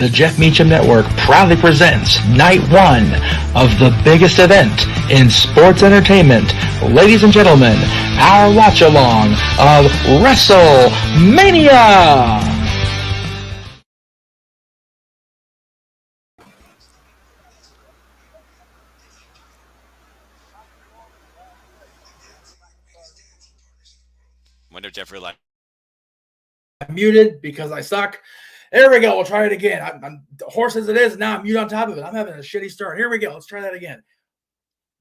the Jeff Meacham Network proudly presents Night 1 of the biggest event in sports entertainment. Ladies and gentlemen, our watch-along of WrestleMania! Wonder if Jeffrey like I'm muted because I suck. There we go. We'll try it again. I'm hoarse as it is. Now I'm mute on top of it. I'm having a shitty start. Here we go. Let's try that again.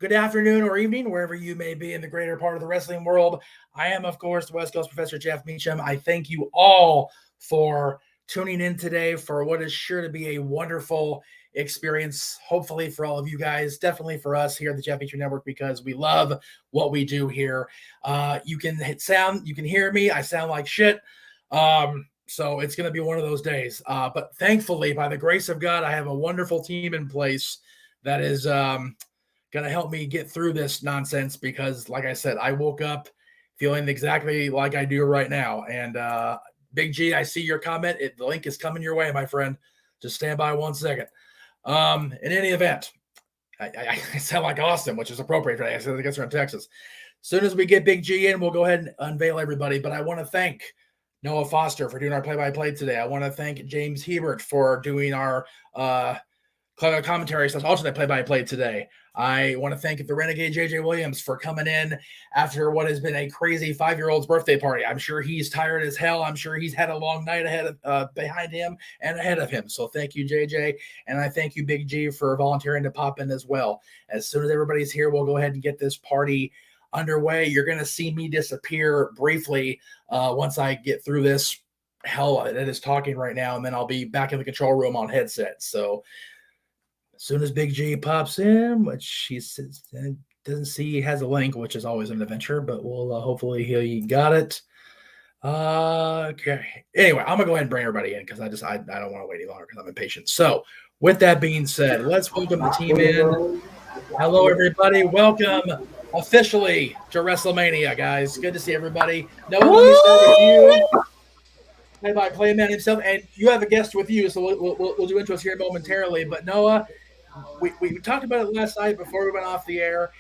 Good afternoon or evening, wherever you may be in the greater part of the wrestling world. I am, of course, the West Coast Professor Jeff Meacham. I thank you all for tuning in today for what is sure to be a wonderful experience, hopefully for all of you guys, definitely for us here at the Jeff Meacham Network, because we love what we do here. You can hear me. I sound like shit. So it's going to be one of those days. But thankfully, by the grace of God, I have a wonderful team in place that is going to help me get through this nonsense because, like I said, I woke up feeling exactly like I do right now. And Big G, I see your comment. The link is coming your way, my friend. Just stand by 1 second. In any event, I sound like Austin, which is appropriate. Right? I guess we're in Texas. As soon as we get Big G in, we'll go ahead and unveil everybody. But I want to thank Noah Foster for doing our play-by-play today. I want to thank James Hebert for doing our commentary / alternate play-by-play today. I want to thank the Renegade JJ Williams for coming in after what has been a crazy 5-year-old's birthday party. I'm sure he's tired as hell. I'm sure he's had a long night behind him and ahead of him. So thank you, JJ. And I thank you, Big G, for volunteering to pop in as well. As soon as everybody's here, we'll go ahead and get this party underway. You're going to see me disappear briefly once I get through this hell that is talking right now, and then I'll be back in the control room on headset. So as soon as Big G pops in, which she says, doesn't see he has a link, which is always an adventure, but we'll hopefully he got it. Okay. Anyway, I'm gonna go ahead and bring everybody in because I don't want to wait any longer because I'm impatient. So with that being said, let's welcome the team in. Hello, everybody. Welcome officially to WrestleMania, guys. Good to see everybody. Noah, let me start with you. Play-by-play man himself, and you have a guest with you, so we'll do intros here momentarily. But Noah, we talked about it last night before we went off the air.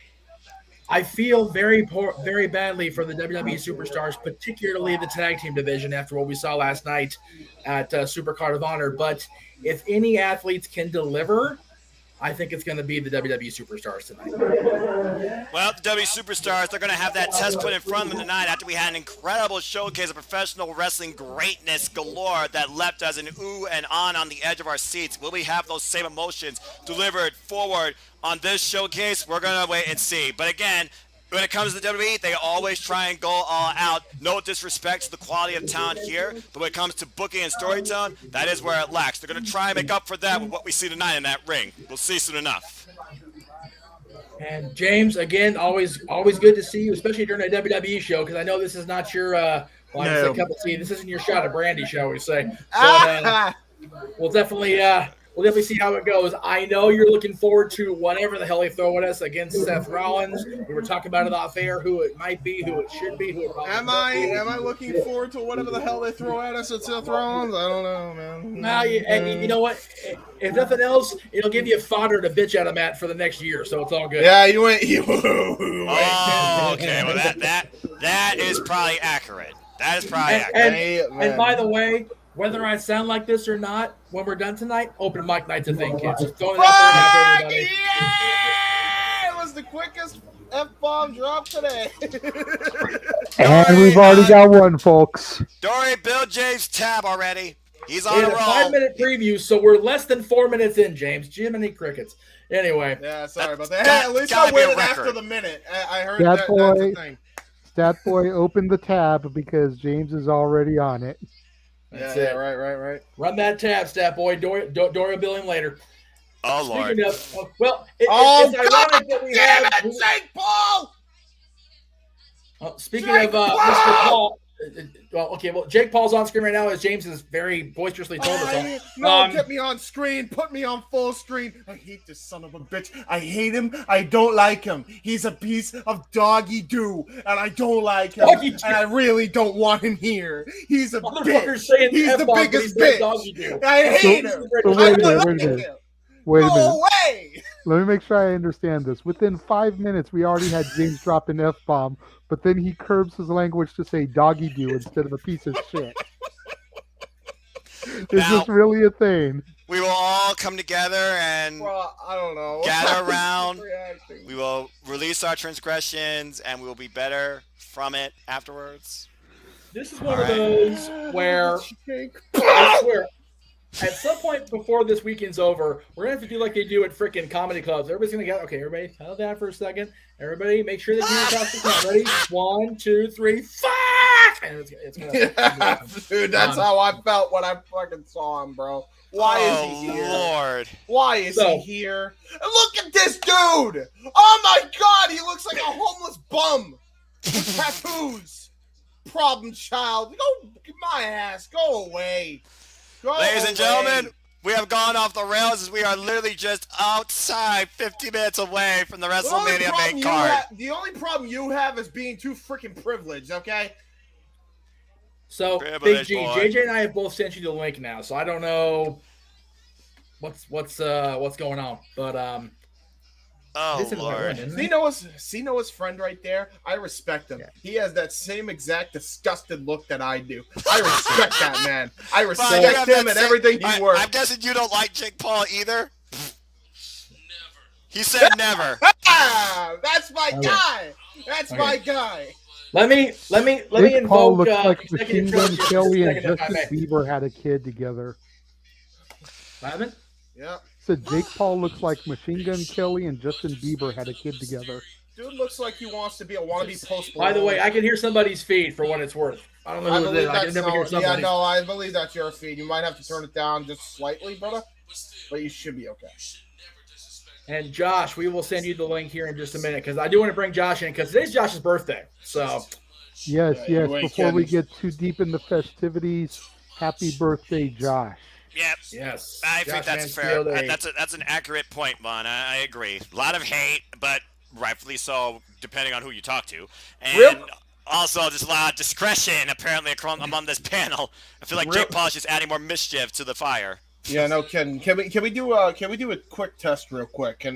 I feel very badly for the WWE superstars, particularly the tag team division, after what we saw last night at Supercard of Honor. But if any athletes can deliver, I think it's going to be the WWE superstars tonight. Well, the WWE superstars, they're going to have that test put in front of them tonight after we had an incredible showcase of professional wrestling greatness galore that left us an ooh and on the edge of our seats. Will we have those same emotions delivered forward on this showcase? We're going to wait and see. But again, when it comes to the WWE, they always try and go all out. No disrespect to the quality of talent here, but when it comes to booking and storytelling, that is where it lacks. They're going to try and make up for that with what we see tonight in that ring. We'll see soon enough. And James, again, always good to see you, especially during a WWE show, because I know this is not your cup of tea. This isn't your shot of brandy, shall we say? But we'll definitely see how it goes. I know you're looking forward to whatever the hell they throw at us against Seth Rollins. We were talking about it off air, who it might be, who it should be, who it probably Am I looking forward to whatever the hell they throw at us at Seth Rollins? I don't know, man. Now, you know what? If nothing else, it'll give you fodder to bitch at him at for the next year, so it's all good. Yeah, you went. Oh, okay. Well, that is probably accurate. That is probably accurate. And by the way, whether I sound like this or not, when we're done tonight, open mic night's a thing, kids. Just throwing it out there for everybody. Yeah! It was the quickest F-bomb drop today. And we've already got one, folks. Dory, Bill James tab already. He's on a roll. 5-minute preview, so we're less than 4 minutes in, James. Jiminy crickets. Anyway. Yeah, sorry about that. At least I waited after the minute. I heard that's the thing. Stat Boy opened the tab because James is already on it. That's it. it. Right. Run that tab, Stat Boy. Dory will bill him later. Oh, Lord. Speaking of, it's ironic that we have. St. Paul! Speaking of Mr. Paul, Well, okay. Well, Jake Paul's on screen right now, as James has very boisterously told us. No, get me on screen. Put me on full screen. I hate this son of a bitch. I hate him. I don't like him. He's a piece of doggy doo, and I don't like him. And I really don't want him here. He's a bitch. He's the biggest bitch. I hate him. Wait a minute. Go away. Let me make sure I understand this. Within 5 minutes, we already had James drop an F-bomb, but then he curbs his language to say doggy do instead of a piece of shit. Is this really a thing? We will all come together and I don't know. Gather around. We will release our transgressions, and we will be better from it afterwards. This is one of those where I swear, at some point before this weekend's over, we're gonna have to do like they do at freaking comedy clubs. Everybody's gonna get everybody, settle down for a second. Everybody, make sure that you're across the count. Ready? 1, 2, 3, fuck! And it's gonna dude, that's how I felt when I fucking saw him, bro. Why is he here? Lord. Why is he here? And look at this dude! Oh my god, he looks like a homeless bum with tattoos. Problem child. Go my ass. Go away. Ladies and gentlemen, we have gone off the rails as we are literally just outside 50 minutes away from the WrestleMania main card. The only problem you have is being too freaking privileged, okay? So, Big G, JJ and I have both sent you the link now, so I don't know what's going on, but oh Lord, see Noah's friend right there. I respect him. Yeah. He has that same exact disgusted look that I do. I respect that man. I respect him and everything he works. I'm guessing you don't like Jake Paul either. Never. He said never. That's my guy. That's my guy. Let me Jake invoke. Paul looks like Machine Gun Kelly and Justin Bieber had a kid together. What happened? Yeah. Said Jake Paul looks like Machine Gun Kelly and Justin Bieber had a kid together. Dude looks like he wants to be a wannabe post. By the way, I can hear somebody's feed for what it's worth. I don't know who it is. I can never hear somebody. Yeah, no, I believe that's your feed. You might have to turn it down just slightly, brother, but you should be okay. And Josh, we will send you the link here in just a minute because I do want to bring Josh in because today's Josh's birthday. So, yes. Before we get too deep in the festivities, happy birthday, Josh. Yep. Yes. I think that's fair. That's an accurate point, Vaughn. I agree. A lot of hate, but rightfully so, depending on who you talk to. And also just a lot of discretion, apparently, among this panel. I feel like Jake Paul is just adding more mischief to the fire. Yeah, no kidding. Can we do a quick test real quick?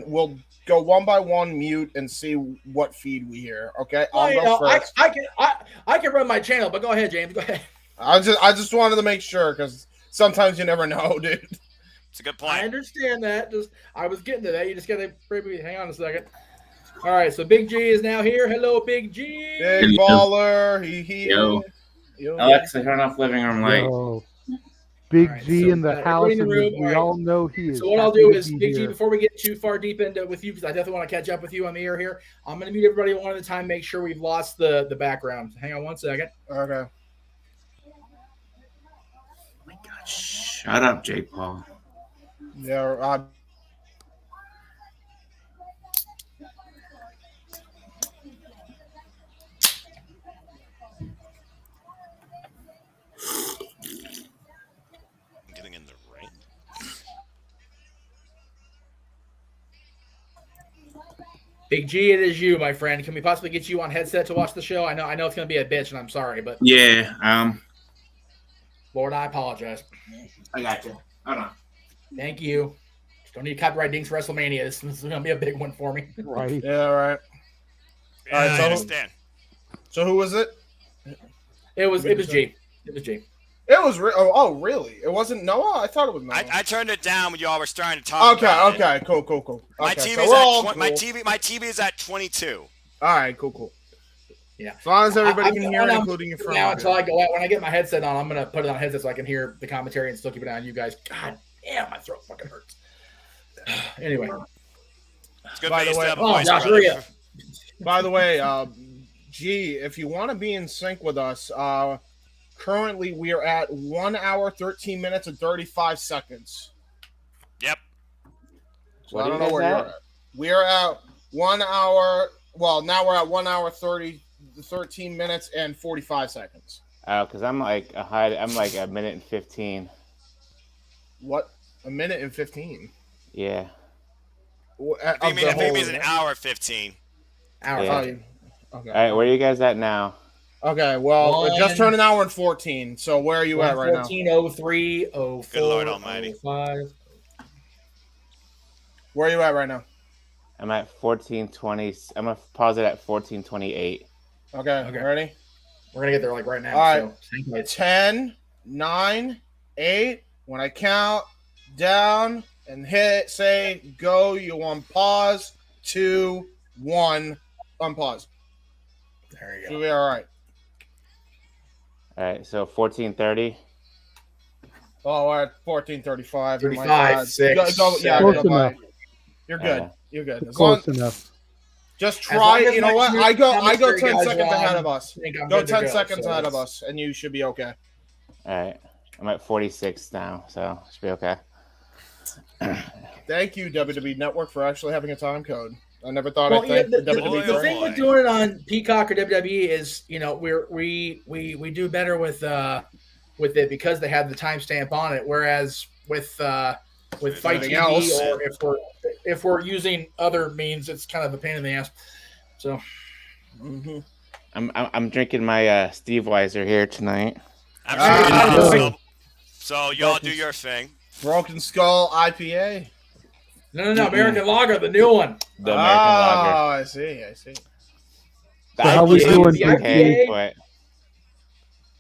We'll go one by one mute and see what feed we hear. Okay, I'll go first. I can run my channel, but go ahead, James. Go ahead. I just wanted to make sure because sometimes you never know, dude. It's a good point. I understand that. I was getting to that. You just gotta hang on a second. All right, so Big G is now here. Hello, Big G. Big baller. Yo. Alexa, turn off living room light. Yo. Big G in the house, and we all know he is. So what I'll do is, Big G, before we get too far deep into with you, because I definitely want to catch up with you on the air here, I'm going to mute everybody one at a time, make sure we've lost the background. Hang on one second. Okay. Oh my God, shut up, Jake Paul. Yeah, Big G, it is you, my friend. Can we possibly get you on headset to watch the show? I know it's going to be a bitch, and I'm sorry, but yeah. Lord, I apologize. I got you. Hold on. Thank you. Just don't need copyright dings for WrestleMania. This is going to be a big one for me. Right. Yeah. Right. Yeah, all right. I understand. So who was it? It was G. It was G. It was really? It wasn't Noah? I thought it was Noah. I turned it down when y'all were starting to talk about it. Okay, cool. My okay, TV is at 22. All right, cool. Yeah. As long as everybody can hear it, including your friend. Now until I go out, when I get my headset on, I'm gonna put it on headset so I can hear the commentary and still keep it on you guys. God damn, my throat fucking hurts. Anyway. It's good by the way, Josh, hurry up. By the way, G, if you want to be in sync with us, currently, we are at 1 hour, 13 minutes, and 35 seconds. Yep. So I don't know where you're at. We are at 1 hour. Well, now we're at 1 hour, 30 13 minutes and 45 seconds. Oh, because I'm like a minute and 15. What? A minute and 15? Yeah. I think it means an hour 15. Hour. Yeah. Okay. All right, where are you guys at now? Okay, well, it just turned an hour and 14. So where are you at right now? 14:03, 04, Good Lord Almighty. 05. Where are you at right now? I'm at 14:20. I'm gonna pause it at 14:28. Okay. Ready? We're gonna get there like right now. All right. So 10, 9, 8. When I count down and say go, you want pause. 2, 1, unpause. There you go. Should be all right. All right, so 14:30. Oh, we're at 14:35. 35, 6. You're good. You're good. Close enough. Just try. You know what? I go 10 seconds ahead of us. Go 10 go, seconds ahead of us, and you should be okay. All right, I'm at 46 now, so should be okay. Thank you, WWE Network, for actually having a time code. I never thought I'd thank the WWE. The thing with doing it on Peacock or WWE is, we do better with it because they have the timestamp on it. Whereas with Fight TV or if we're using other means, it's kind of a pain in the ass. So, I'm drinking my Steve Weiser here tonight. So y'all do your thing. Broken Skull IPA. No, American Lager, the new one. The American Lager. Oh, I see. The how we doing, the IPA?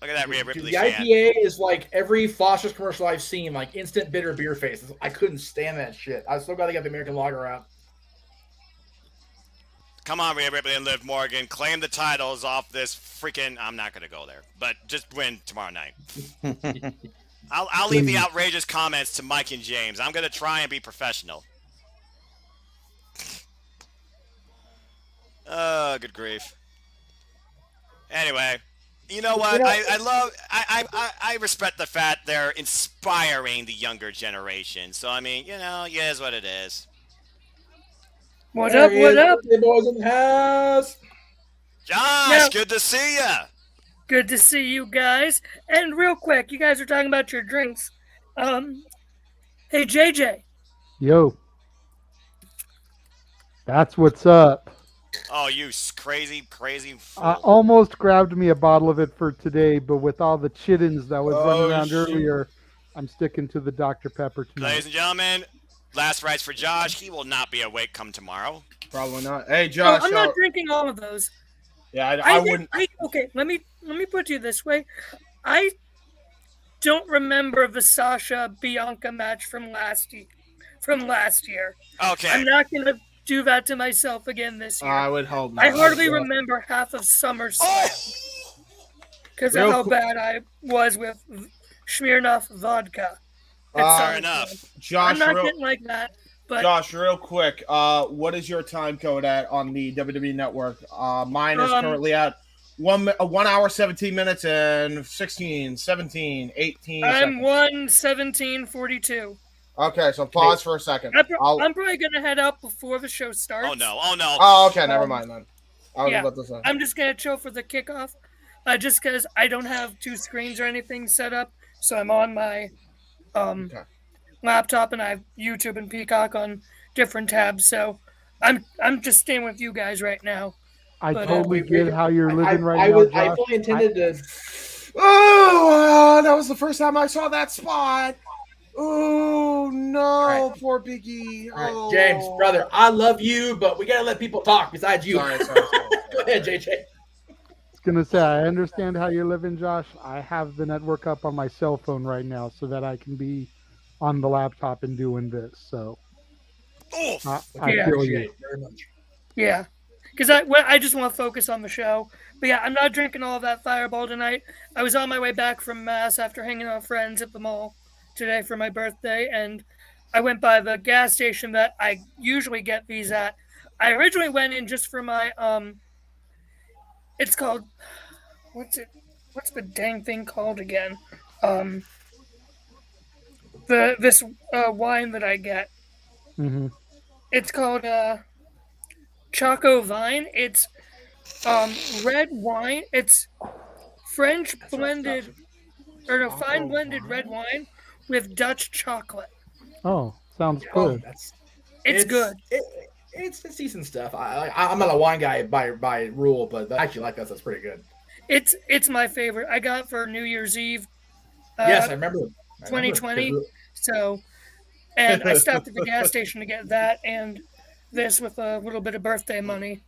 Look at that Rhea Ripley The IPA is like every Foster's commercial I've seen, like instant bitter beer face. I couldn't stand that shit. I still got to get the American Lager out. Come on, Rhea Ripley and Liv Morgan. Claim the titles off this freaking... I'm not going to go there. But just win tomorrow night. I'll leave the outrageous comments to Mike and James. I'm going to try and be professional. Oh, good grief. Anyway, you know what? I respect the fact they're inspiring the younger generation. So, I mean, it is what it is. What up? The boys in the house. Josh, good to see ya. Good to see you guys. And real quick, you guys are talking about your drinks. Hey, JJ. Yo. That's what's up. Oh, you crazy fool. I almost grabbed me a bottle of it for today, but with all the chittens that was running around earlier, I'm sticking to the Dr. Pepper tonight. Ladies and gentlemen, last rites for Josh. He will not be awake come tomorrow. Probably not. Hey, Josh. I'm not drinking all of those. Yeah, I wouldn't. Okay, let me put you this way. I don't remember the Sasha Bianca match from last year. Okay. I'm not gonna do that to myself again this year. I would hope not. I hardly remember half of SummerSlam because of how bad I was with Smirnoff vodka. Fair enough. Josh, I'm not getting like that. But Josh, real quick, what is your time code at on the WWE Network? Mine is currently at 1 hour, 17 minutes, and 16, 17, 18 I'm seconds. 1:17:42. Okay, so pause for a second. I'm probably going to head out before the show starts. Oh, no. Oh, okay, never mind then. I was about to say. I'm just going to chill for the kickoff, just because I don't have two screens or anything set up, so I'm on my laptop, and I have YouTube and Peacock on different tabs, so I'm just staying with you guys right now. I totally get how you're living now, Josh. I fully intended to... Oh, that was the first time I saw that spot. Oh, no, poor Biggie. All right, James, brother, I love you, but we got to let people talk besides you. Sorry. Go ahead, JJ. I was going to say, I understand how you're living, Josh. I have the network up on my cell phone right now so that I can be on the laptop and doing this. So I feel you very much. Yeah, because I just want to focus on the show. But yeah, I'm not drinking all of that Fireball tonight. I was on my way back from Mass after hanging out with friends at the mall today for my birthday, and I went by the gas station that I usually get these at. I originally went in just for my it's called what's the dang thing called again? This wine that I get. Mm-hmm. It's called Choco Vine. It's red wine. It's French blended, or no, fine blended red wine with Dutch chocolate. Oh, sounds Oh, good. It's good. It's decent stuff. I'm not a wine guy by rule, but I actually like that. That's pretty good. It's my favorite. I got it for New Year's Eve. Yes, I remember. 2020. So, and I stopped at the gas station to get that and this with a little bit of birthday money.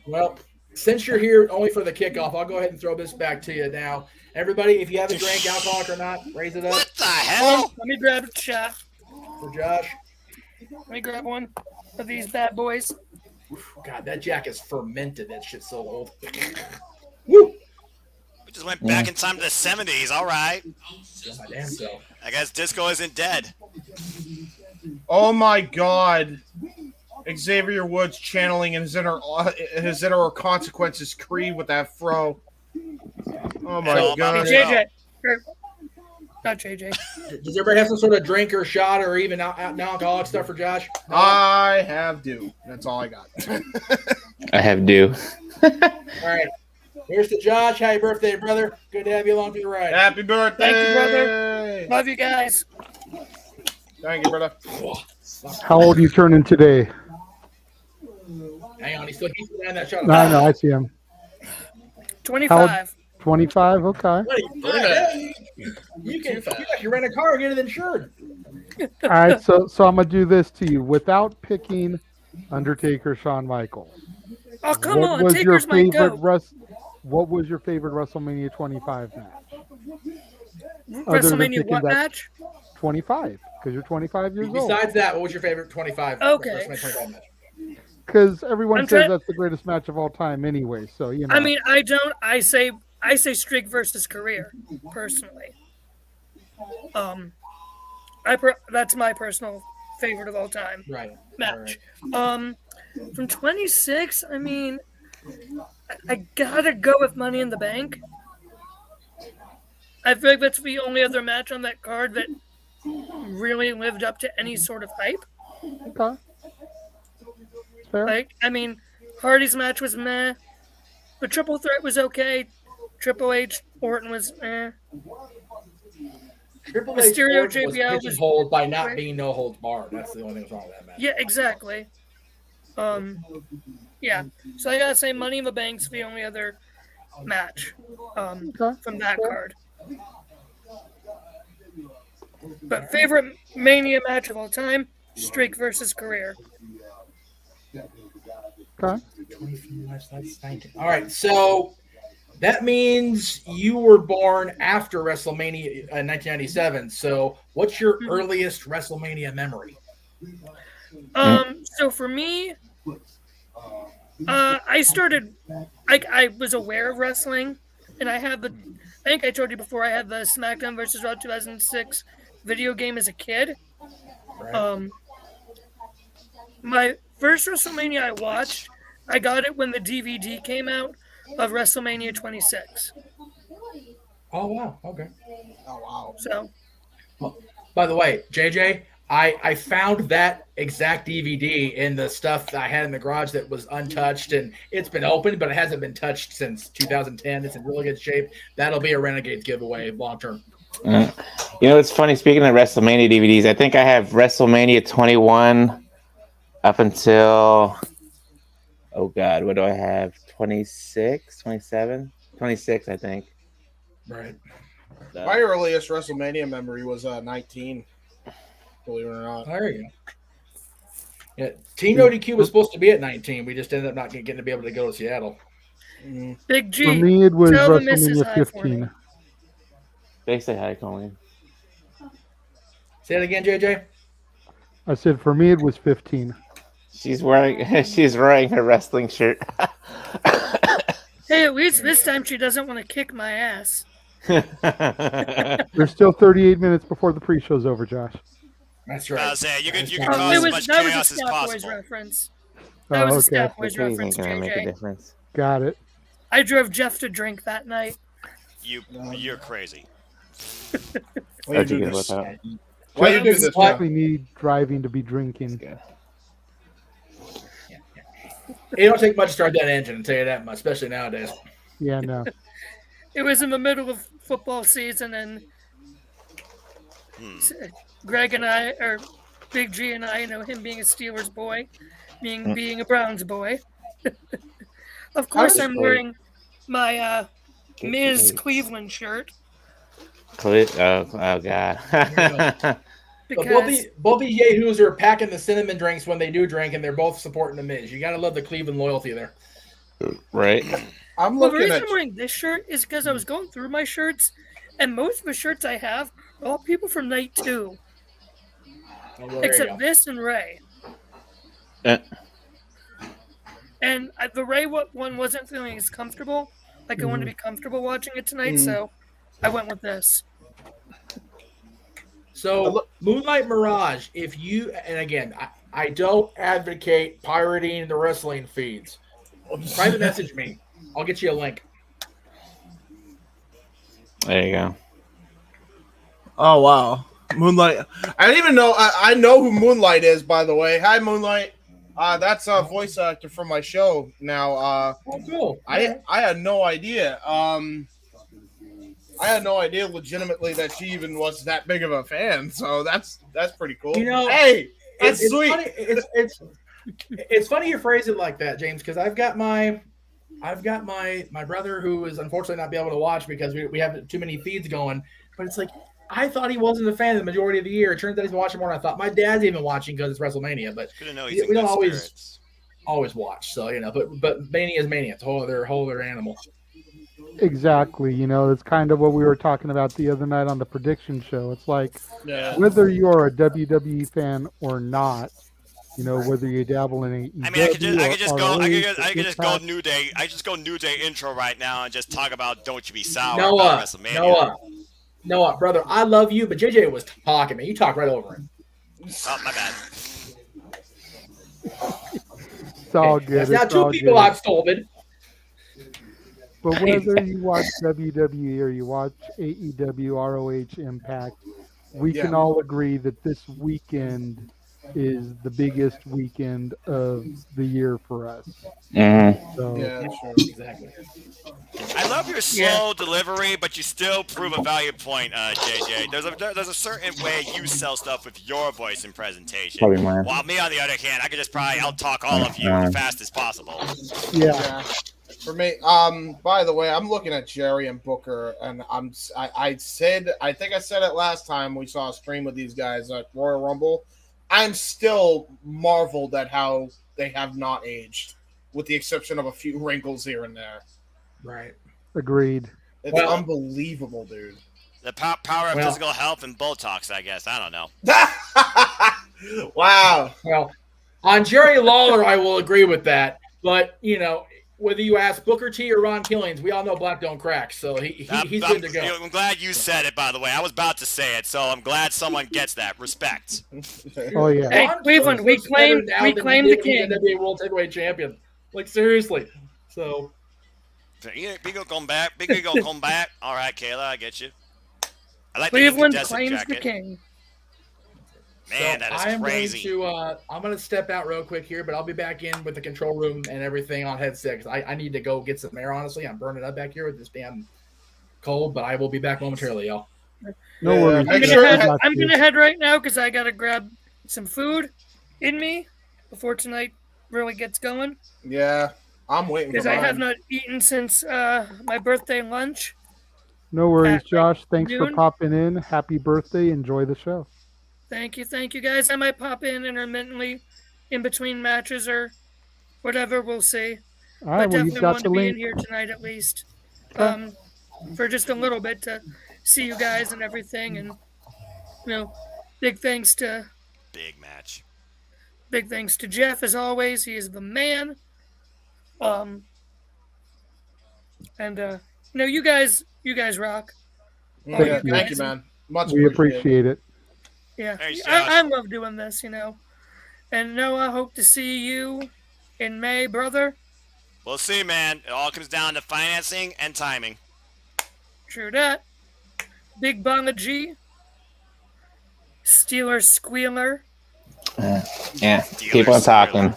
Well, since you're here only for the kickoff, I'll go ahead and throw this back to you now. Everybody, if you haven't drank alcoholic or not, raise it up. What the hell? Let me grab a shot. For Josh. Let me grab one of these bad boys. God, that Jack is fermented. That shit's so old. Woo! We just went back in time to the 70s. All right. God damn so. I guess disco isn't dead. Oh my God. Xavier Woods channeling his inner consequences Creed with that fro. Oh my God. Hey, JJ. Not JJ. Does everybody have some sort of drink or shot or even non-alcoholic stuff for Josh? No? I have do. That's all I got. I have do. All right. Here's to Josh. Happy birthday, brother. Good to have you along for the ride. Happy birthday. Thank you, brother. Love you guys. Thank you, brother. How old are you turning today? Hang on. He's still down that shot. No, I see him. 25. 25, okay. You can rent a car and get it insured. All right, so I'm gonna do this to you without picking Undertaker, Shawn Michaels. Oh, come on. Taker's my goat. What was your favorite WrestleMania 25 match? WrestleMania what match? 25, because you're 25 years old. Besides that, what was your favorite 25? Okay. WrestleMania 25 match? Because everyone says that's the greatest match of all time anyway, so you know. I mean, I don't. I say streak versus career, personally. That's my personal favorite of all time. Right. Match. Right. From 26, I mean, I gotta go with Money in the Bank. I feel like that's the only other match on that card that really lived up to any sort of hype. Okay. Fair. Like, I mean, Hardy's match was meh. The Triple Threat was okay. Triple H, Orton was meh. Triple H Mysterio, was JBL was pigeonholed by not being no holds barred. That's the only thing that's wrong with that match. Yeah, exactly. Yeah. So I gotta say, Money in the Bank's the only other match from that card. But favorite Mania match of all time: streak versus career. Okay. All right, so that means you were born after WrestleMania in 1997. So what's your earliest WrestleMania memory? So for me, I started. I was aware of wrestling, and I think I told you before. I had the SmackDown vs. Raw 2006 video game as a kid. Right. My first WrestleMania I watched, I got it when the DVD came out of WrestleMania 26. Oh wow. Okay. Oh wow. So, by the way, JJ, I found that exact DVD in the stuff that I had in the garage that was untouched, and it's been opened, but it hasn't been touched since 2010. It's in really good shape. That'll be a Renegades giveaway long term. You know, it's funny. Speaking of WrestleMania DVDs, I think I have WrestleMania 21 up until, oh God, what do I have? 26, 27, 26, I think. Right. My earliest WrestleMania memory was 19. Believe it or not. There you go. Yeah, Team ODQ was supposed to be at 19. We just ended up not getting to be able to go to Seattle. Big G. For me, it was tell the missus WrestleMania hi for me. 15. They say hi, Colleen. Say it again, JJ. I said for me, it was 15. She's wearing her wrestling shirt. Hey, at least this time she doesn't want to kick my ass. There's still 38 minutes before the pre-show's over, Josh. That's right. I was saying, you can That cause as was much a chaos as Stat Boys possible. reference. That was a Stat Boys What do you reference, think gonna make a JJ. difference? Got it. I drove Jeff to drink that night. You're crazy. How'd you get with that? Why you do this? Exactly need driving to be drinking. It don't take much to start that engine, I'll tell you that much, especially nowadays. Yeah, no. It was in the middle of football season, and Greg and I, or Big G and I, him being a Steelers boy, being a Browns boy. Of course, I'm wearing my Ms. Cleveland shirt. Oh God. Because both these yahoos are packing the cinnamon drinks when they do drink, and they're both supporting the Miz. You got to love the Cleveland loyalty there. Right. The reason I'm wearing this shirt is because I was going through my shirts, and most of the shirts I have are all people from Night 2. Except this and Ray. And the Ray one wasn't feeling as comfortable. Like I wanted to be comfortable watching it tonight, so I went with this. So, Moonlight Mirage, if you, and again, I don't advocate pirating the wrestling feeds. Private message me. I'll get you a link. There you go. Oh, wow. Moonlight. I don't even know. I know who Moonlight is, by the way. Hi, Moonlight. That's a voice actor from my show now. Oh, cool. I had no idea. I had no idea legitimately that she even was that big of a fan. So that's pretty cool. Hey, that's sweet. Funny, it's funny you phrase it like that, James, because I've got my brother who is unfortunately not be able to watch because we have too many feeds going. But it's like I thought he wasn't a fan of the majority of the year. It turns out he's watching more than I thought. My dad's even watching because it's WrestleMania, but we don't always watch. So but Mania is Mania. It's a whole other animal. Exactly. It's kind of what we were talking about the other night on the prediction show. It's like whether you're a WWE fan or not, whether you dabble in AEW. I mean, I could just go New Day. I just go New Day intro right now and just talk about Don't You Be Sour about WrestleMania. Noah, brother, I love you, but JJ was talking, man. You talked right over him. Oh, my bad. It's all good. That's now two people I've stolen. But whether you watch WWE or you watch AEW, ROH, Impact, we can all agree that this weekend is the biggest weekend of the year for us. So, yeah, sure. Exactly. I love your slow delivery, but you still prove a valid point, JJ. There's a certain way you sell stuff with your voice and presentation. While me, on the other hand, I could just probably out-talk all of you as fast as possible. Yeah. For me, by the way, I'm looking at Jerry and Booker, and I think I said it last time we saw a stream with these guys at Royal Rumble. I'm still marveled at how they have not aged, with the exception of a few wrinkles here and there. Right. Agreed. It's unbelievable, dude. The power of physical health and Botox, I guess. I don't know. Wow. Well, on Jerry Lawler, I will agree with that. But, whether you ask Booker T or Ron Killings, we all know black don't crack, so he's good to go. I'm glad you said it, by the way. I was about to say it, so I'm glad someone gets that. Respect. Oh, yeah. Hey, Cleveland, we claim the king. WWE World Heavyweight Champion. Like, seriously. So. Big gonna come back. Big gonna come back. All right, Kayla, I get you. I like Cleveland the claims jacket. the king. Man, that is crazy. I'm going to step out real quick here, but I'll be back in with the control room and everything on headset. I need to go get some air, honestly. I'm burning up back here with this damn cold, but I will be back momentarily, y'all. No worries. I'm going to head right now because I got to grab some food in me before tonight really gets going. Yeah, I'm waiting for because I have not eaten since my birthday lunch. No worries, Josh. Thanks for popping in. Happy birthday. Enjoy the show. Thank you, guys. I might pop in intermittently in between matches or whatever. We'll see. All right, but definitely want to be in here tonight at least for just a little bit to see you guys and everything. And, big thanks to... Big match. Big thanks to Jeff, as always. He is the man. You guys rock. Thank you, man. Much we appreciate it. Yeah, I love doing this, And Noah, hope to see you in May, brother. We'll see, man. It all comes down to financing and timing. True that. Big Banga G. Steeler Squealer. Yeah, keep on talking. Do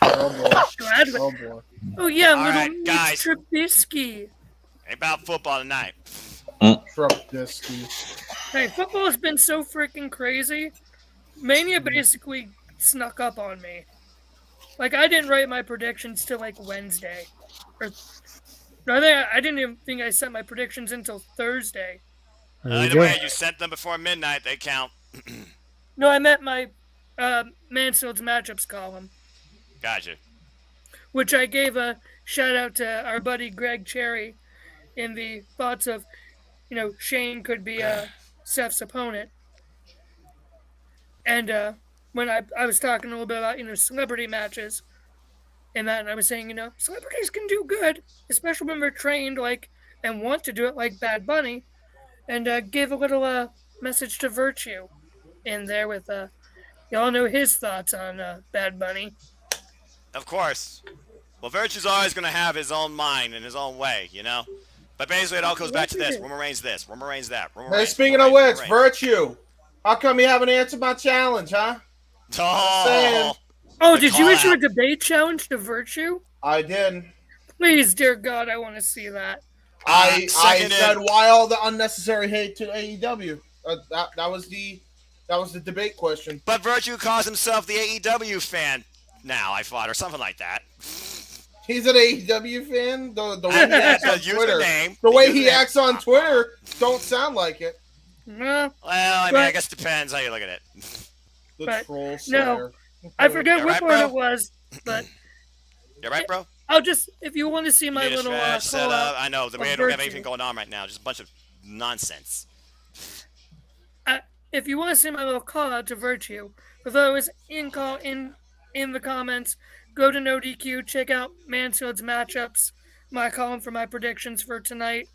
I badly. Oh boy. Oh yeah, All little right, Mitch guys. Trubisky. Ain't about football tonight. Trubisky. Hey, football has been so freaking crazy. Mania basically snuck up on me. Like, I didn't write my predictions till like Wednesday. I didn't even think I set my predictions until Thursday. Either way, you sent them before midnight. They count. No, I meant my Mansfield's matchups column, Gotcha. which I gave a shout out to our buddy Greg Cherry in the thoughts of, Shane could be Seth's opponent. And when I was talking a little bit about, celebrity matches and that, and I was saying, celebrities can do good, especially when they're trained, and want to do it like Bad Bunny, and gave a little message to Virtue in there with, y'all know his thoughts on Bad Bunny. Of course. Well, Virtue's always going to have his own mind and his own way, But basically, it all goes back to this. Roman Reigns this. Roman Reigns that. Hey, speaking of which, Virtue, how come you haven't answered my challenge, huh? Oh, did you issue a debate challenge to Virtue? I did. Please, dear God, I want to see that. I said, why all the unnecessary hate to AEW? That was the debate question. But Virtue calls himself the AEW fan now, I thought, or something like that. He's an AEW fan? The way he acts on Twitter. The way he acts on Twitter don't sound like it. No. Well, I guess it depends how you look at it. The troll slayer. No, I forget what one it was, but... You're right, bro? I'll just, if you want to see my little setup. I know, we don't have anything going on right now. Just a bunch of nonsense. If you want to see my little call out to Virtue, for those in the comments, go to No DQ, check out Mansfield's matchups, my column for my predictions for tonight.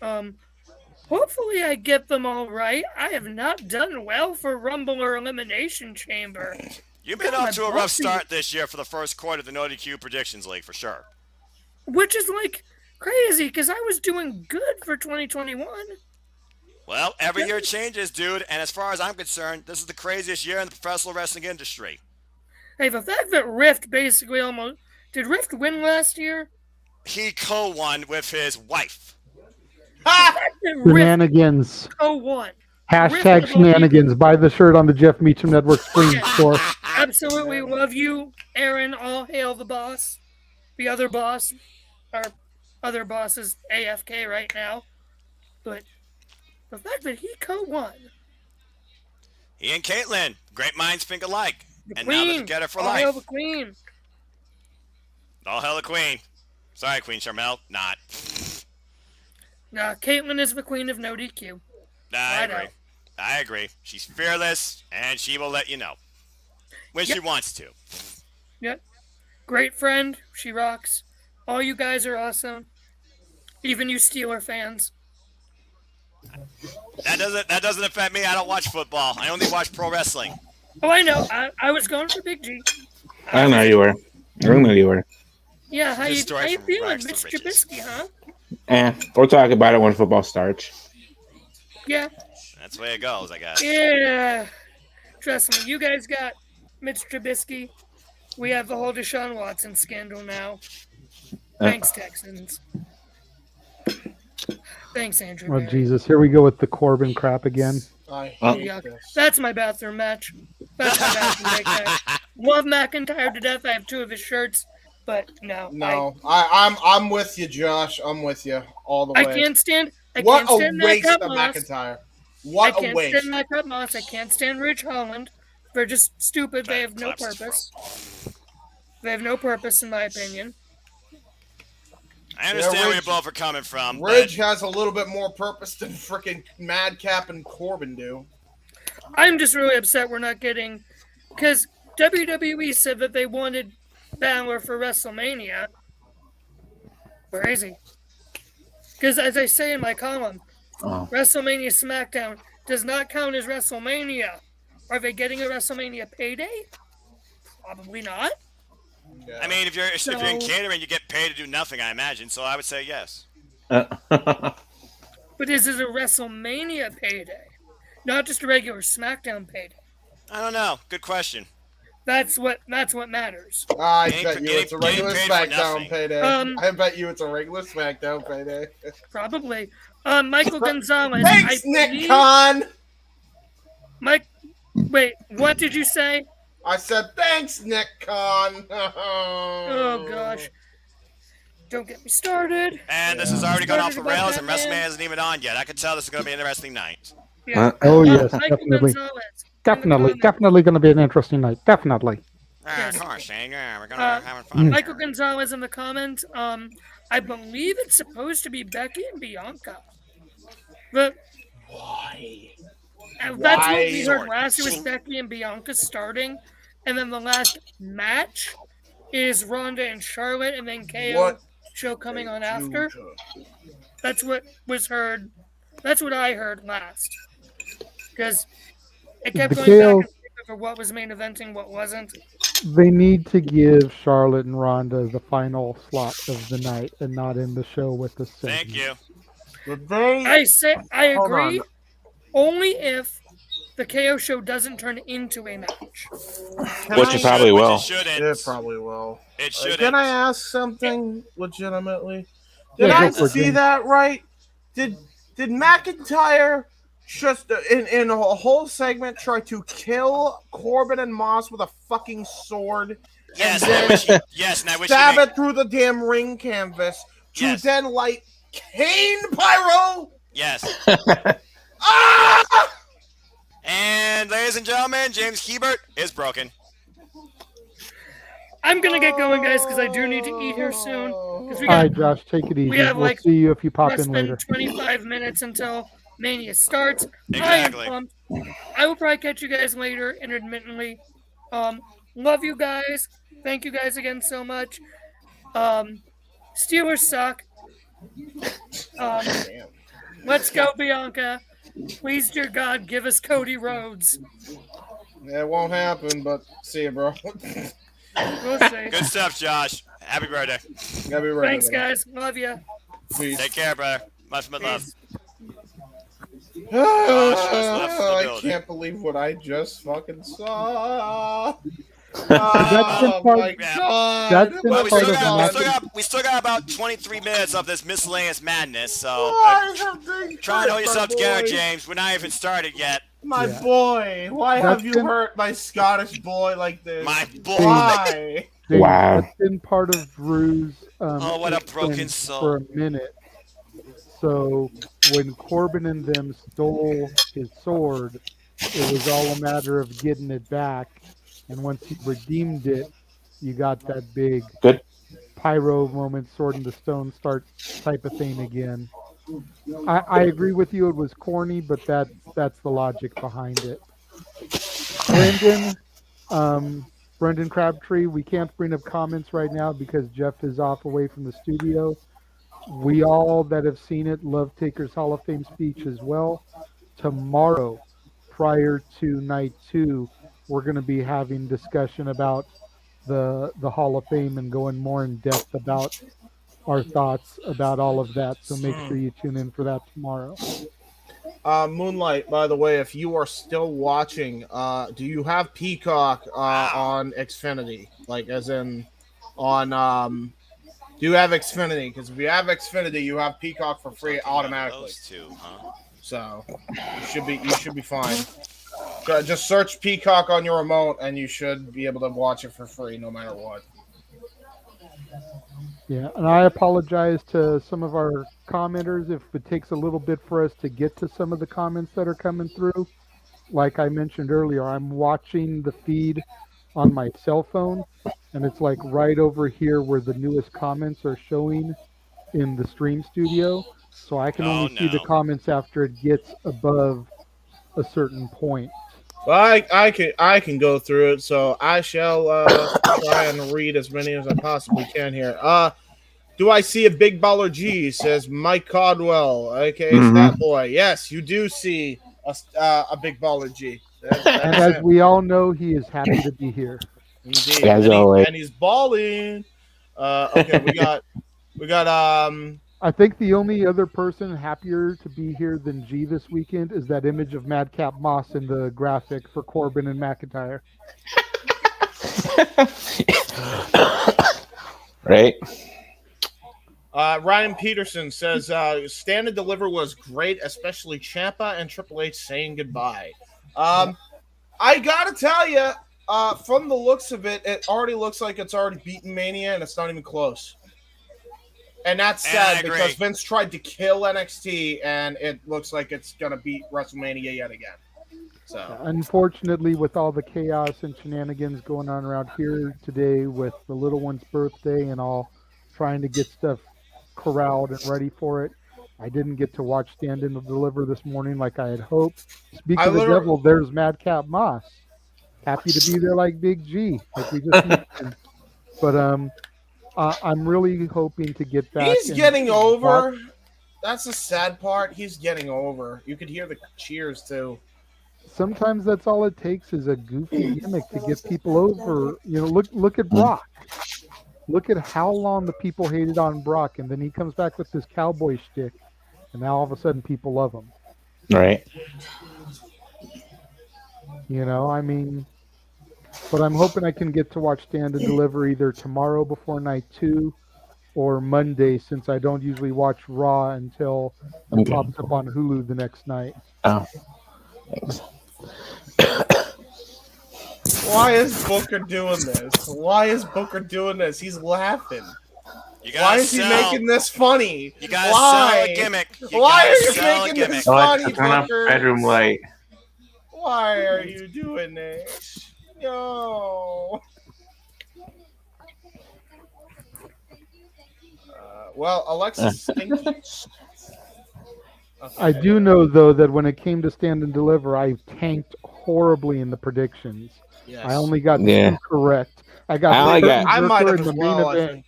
Hopefully I get them all right. I have not done well for Rumble or Elimination Chamber. You've been off to a rough start this year for the first quarter of the No DQ Predictions League, for sure. Which is, crazy, because I was doing good for 2021. Well, every year changes, dude, and as far as I'm concerned, this is the craziest year in the professional wrestling industry. Hey, the fact that Rift basically almost... Did Rift win last year? He co-won with his wife. Shenanigans. Co-won. Hashtag shenanigans. Buy the shirt on the Jeff Meacham Network Spring store. Absolutely love you, Aaron. All hail the boss. The other boss. Our other boss is AFK right now. But the fact that he co-won. He and Caitlyn. Great minds think alike. The and queen. Now they're together for all life. Hail the queen. All hail the queen. Sorry, Queen Charmel. Not. Nah, Caitlyn is the queen of No DQ. I agree. She's fearless, and she will let you know when she wants to. Yep. Great friend. She rocks. All you guys are awesome. Even you Steeler fans. That doesn't affect me. I don't watch football. I only watch pro wrestling. Oh, I know. I was going for Big G. I know you were. I know you were. Yeah, how you feeling, Mitch Trubisky, huh? We'll talk about it when football starts. Yeah. That's the way it goes, I guess. Yeah. Trust me, you guys got Mitch Trubisky. We have the whole Deshaun Watson scandal now. Thanks, Texans. Thanks, Andrew. Oh, Jesus. Here we go with the Corbin crap again. That's my bathroom match. That's my bathroom match. Love McIntyre to death. I have 2 of his shirts. But no. I'm with you, Josh. I'm with you all the way. I can't stand What a stand waste Matt of Moss. McIntyre. I can't stand Matt Moss. I can't stand Rich Holland. They're just stupid. They have no purpose. They have no purpose, in my opinion. I understand where you're both are coming from. Ridge has a little bit more purpose than freaking Madcap and Corbin do. I'm just really upset we're not getting... Because WWE said that they wanted Balor for WrestleMania. Crazy. Because as I say in my column, WrestleMania SmackDown does not count as WrestleMania. Are they getting a WrestleMania payday? Probably not. Yeah. I mean, if you're in catering, you get paid to do nothing, I imagine. So I would say yes. But is it a WrestleMania payday? Not just a regular SmackDown payday? I don't know. Good question. That's what matters. I Getting- bet you getting- it's a regular getting paid for SmackDown nothing. payday. I bet you it's a regular SmackDown payday. Probably. Michael Gonzalez. Thanks, Nick Khan. Mike, wait, what did you say? I said thanks, Nick Khan. Oh gosh. Don't get me started. And this has already gone off the Started about rails, and Batman. WrestleMania isn't even on yet. I can tell this is going to be an interesting night. Yeah. Oh yes, Michael definitely, Gonzalez. in the definitely, comments. definitely going to be an interesting night. Definitely. Yes. Of course, Shane. Yeah, we're going to having fun. Michael Gonzalez in the comments. I believe it's supposed to be Becky and Bianca. But Why? that's what we Why? heard last. It was Becky and Bianca starting, and then the last match is Ronda and Charlotte, and then KO What show coming on after. That's what was heard. That's what I heard last. Because it kept The going back KO and forth over what was main eventing, what wasn't. They need to give Charlotte and Ronda the final slot of the night and not end the show with the segment. Thank you. Did they? I Hold agree. on. Only if the KO show doesn't turn into a match. Which it probably Which will. It shouldn't. It probably will. It shouldn't. Can I ask something legitimately? Yeah, Did go I for it, see Jimmy. that right? Did McIntyre just in a whole segment try to kill Corbin and Moss with a fucking sword? Yes, and and I then wish he, yes, and I wish he stab made- it through the damn ring canvas to Yes. then light cane pyro? Yes. Ah! And ladies and gentlemen, James Hebert is broken. I'm gonna get going, guys, because I do need to eat here soon. Because we All right, got Josh, take it easy. we have, We'll like, see you if you pop less in than later. 25 minutes until Mania starts. Exactly. I am pumped. I will probably catch you guys later, intermittently. Love you guys. Thank you guys again so much. Steelers suck. Let's go, Bianca. Please, dear God, give us Cody Rhodes. It won't happen, but see you, bro. We'll see. Good stuff, Josh. Happy birthday. Gotta be ready. Thanks, guys. Love you. Peace. Take care, brother. Much love. Peace. I can't believe what I just fucking saw. That's been Oh part- my god. that's been Well, we part still, of got, the we, match. still got, we still got about 23 minutes of this miscellaneous madness, so Why is everything try and hold hurt, yourself my together, boy? James. We're not even started yet. My Yeah. boy, why That's have you been- hurt my Scottish boy like this? My boy. Why? Dave, Wow. That's been part of Drew's Oh, what a broken thing soul. for a minute. So when Corbin and them stole his sword, it was all a matter of getting it back. And once he redeemed it, you got that big Good. pyro moment, sword in the stone start type of thing again. I agree with you. It was corny, but that's the logic behind it. Brendan Crabtree, we can't bring up comments right now because Jeff is off away from the studio. We all that have seen it love Taker's Hall of Fame speech as well. Tomorrow, prior to night 2, we're going to be having discussion about the Hall of Fame and going more in depth about our thoughts about all of that. So make sure you tune in for that tomorrow. Moonlight, by the way, if you are still watching, do you have Peacock on Xfinity? Like, as in on, do you have Xfinity? Because if you have Xfinity, you have Peacock for free automatically. Those two, huh? So you should be fine. Just search Peacock on your remote, and you should be able to watch it for free, no matter what. Yeah, and I apologize to some of our commenters if it takes a little bit for us to get to some of the comments that are coming through. Like I mentioned earlier, I'm watching the feed on my cell phone, and it's like right over here where the newest comments are showing in the stream studio. So I can only see the comments after it gets above a certain point. Well, I can go through it, so I shall try and read as many as I possibly can here. Do I see a big baller G? Says Mike Caldwell. Okay, it's that boy. Yes, you do see a big baller G. That's And as him. we all know, he is happy to be here. Indeed, As always. and he's balling. Okay, we got I think the only other person happier to be here than G this weekend is that image of Madcap Moss in the graphic for Corbin and McIntyre. Right. Ryan Peterson says Stand and Deliver was great, especially Ciampa and Triple H saying goodbye. I gotta tell you, from the looks of it, it already looks like it's already beaten Mania, and it's not even close. And that's sad because Vince tried to kill NXT, and it looks like it's gonna beat WrestleMania yet again. So unfortunately, with all the chaos and shenanigans going on around here today, with the little one's birthday and all, trying to get stuff corralled and ready for it, I didn't get to watch Stand and Deliver this morning like I had hoped. Speaking of the devil, there's Madcap Moss. Happy to be there like Big G, like we just mentioned. But I'm really hoping to get back. He's getting over. That's the sad part. He's getting over. You could hear the cheers too. Sometimes that's all it takes is a goofy gimmick to get people over. You know, look at Brock. Look at how long the people hated on Brock, and then he comes back with this cowboy shtick, and now all of a sudden people love him. Right. You know, I mean, but I'm hoping I can get to watch Stand and Deliver either tomorrow before night 2 or Monday, since I don't usually watch Raw until it pops up on Hulu the next night. Oh, thanks. Why is Booker doing this? Why is Booker doing this? He's laughing. Why is he making this funny? You gotta sell a gimmick. Why are you making this funny, Booker? Bedroom light. Why are you doing this? No. Well, Alexis Stinky. I do know, though, that when it came to Stand and Deliver, I tanked horribly in the predictions. Yes. I only got 2 correct. I might have in the main event.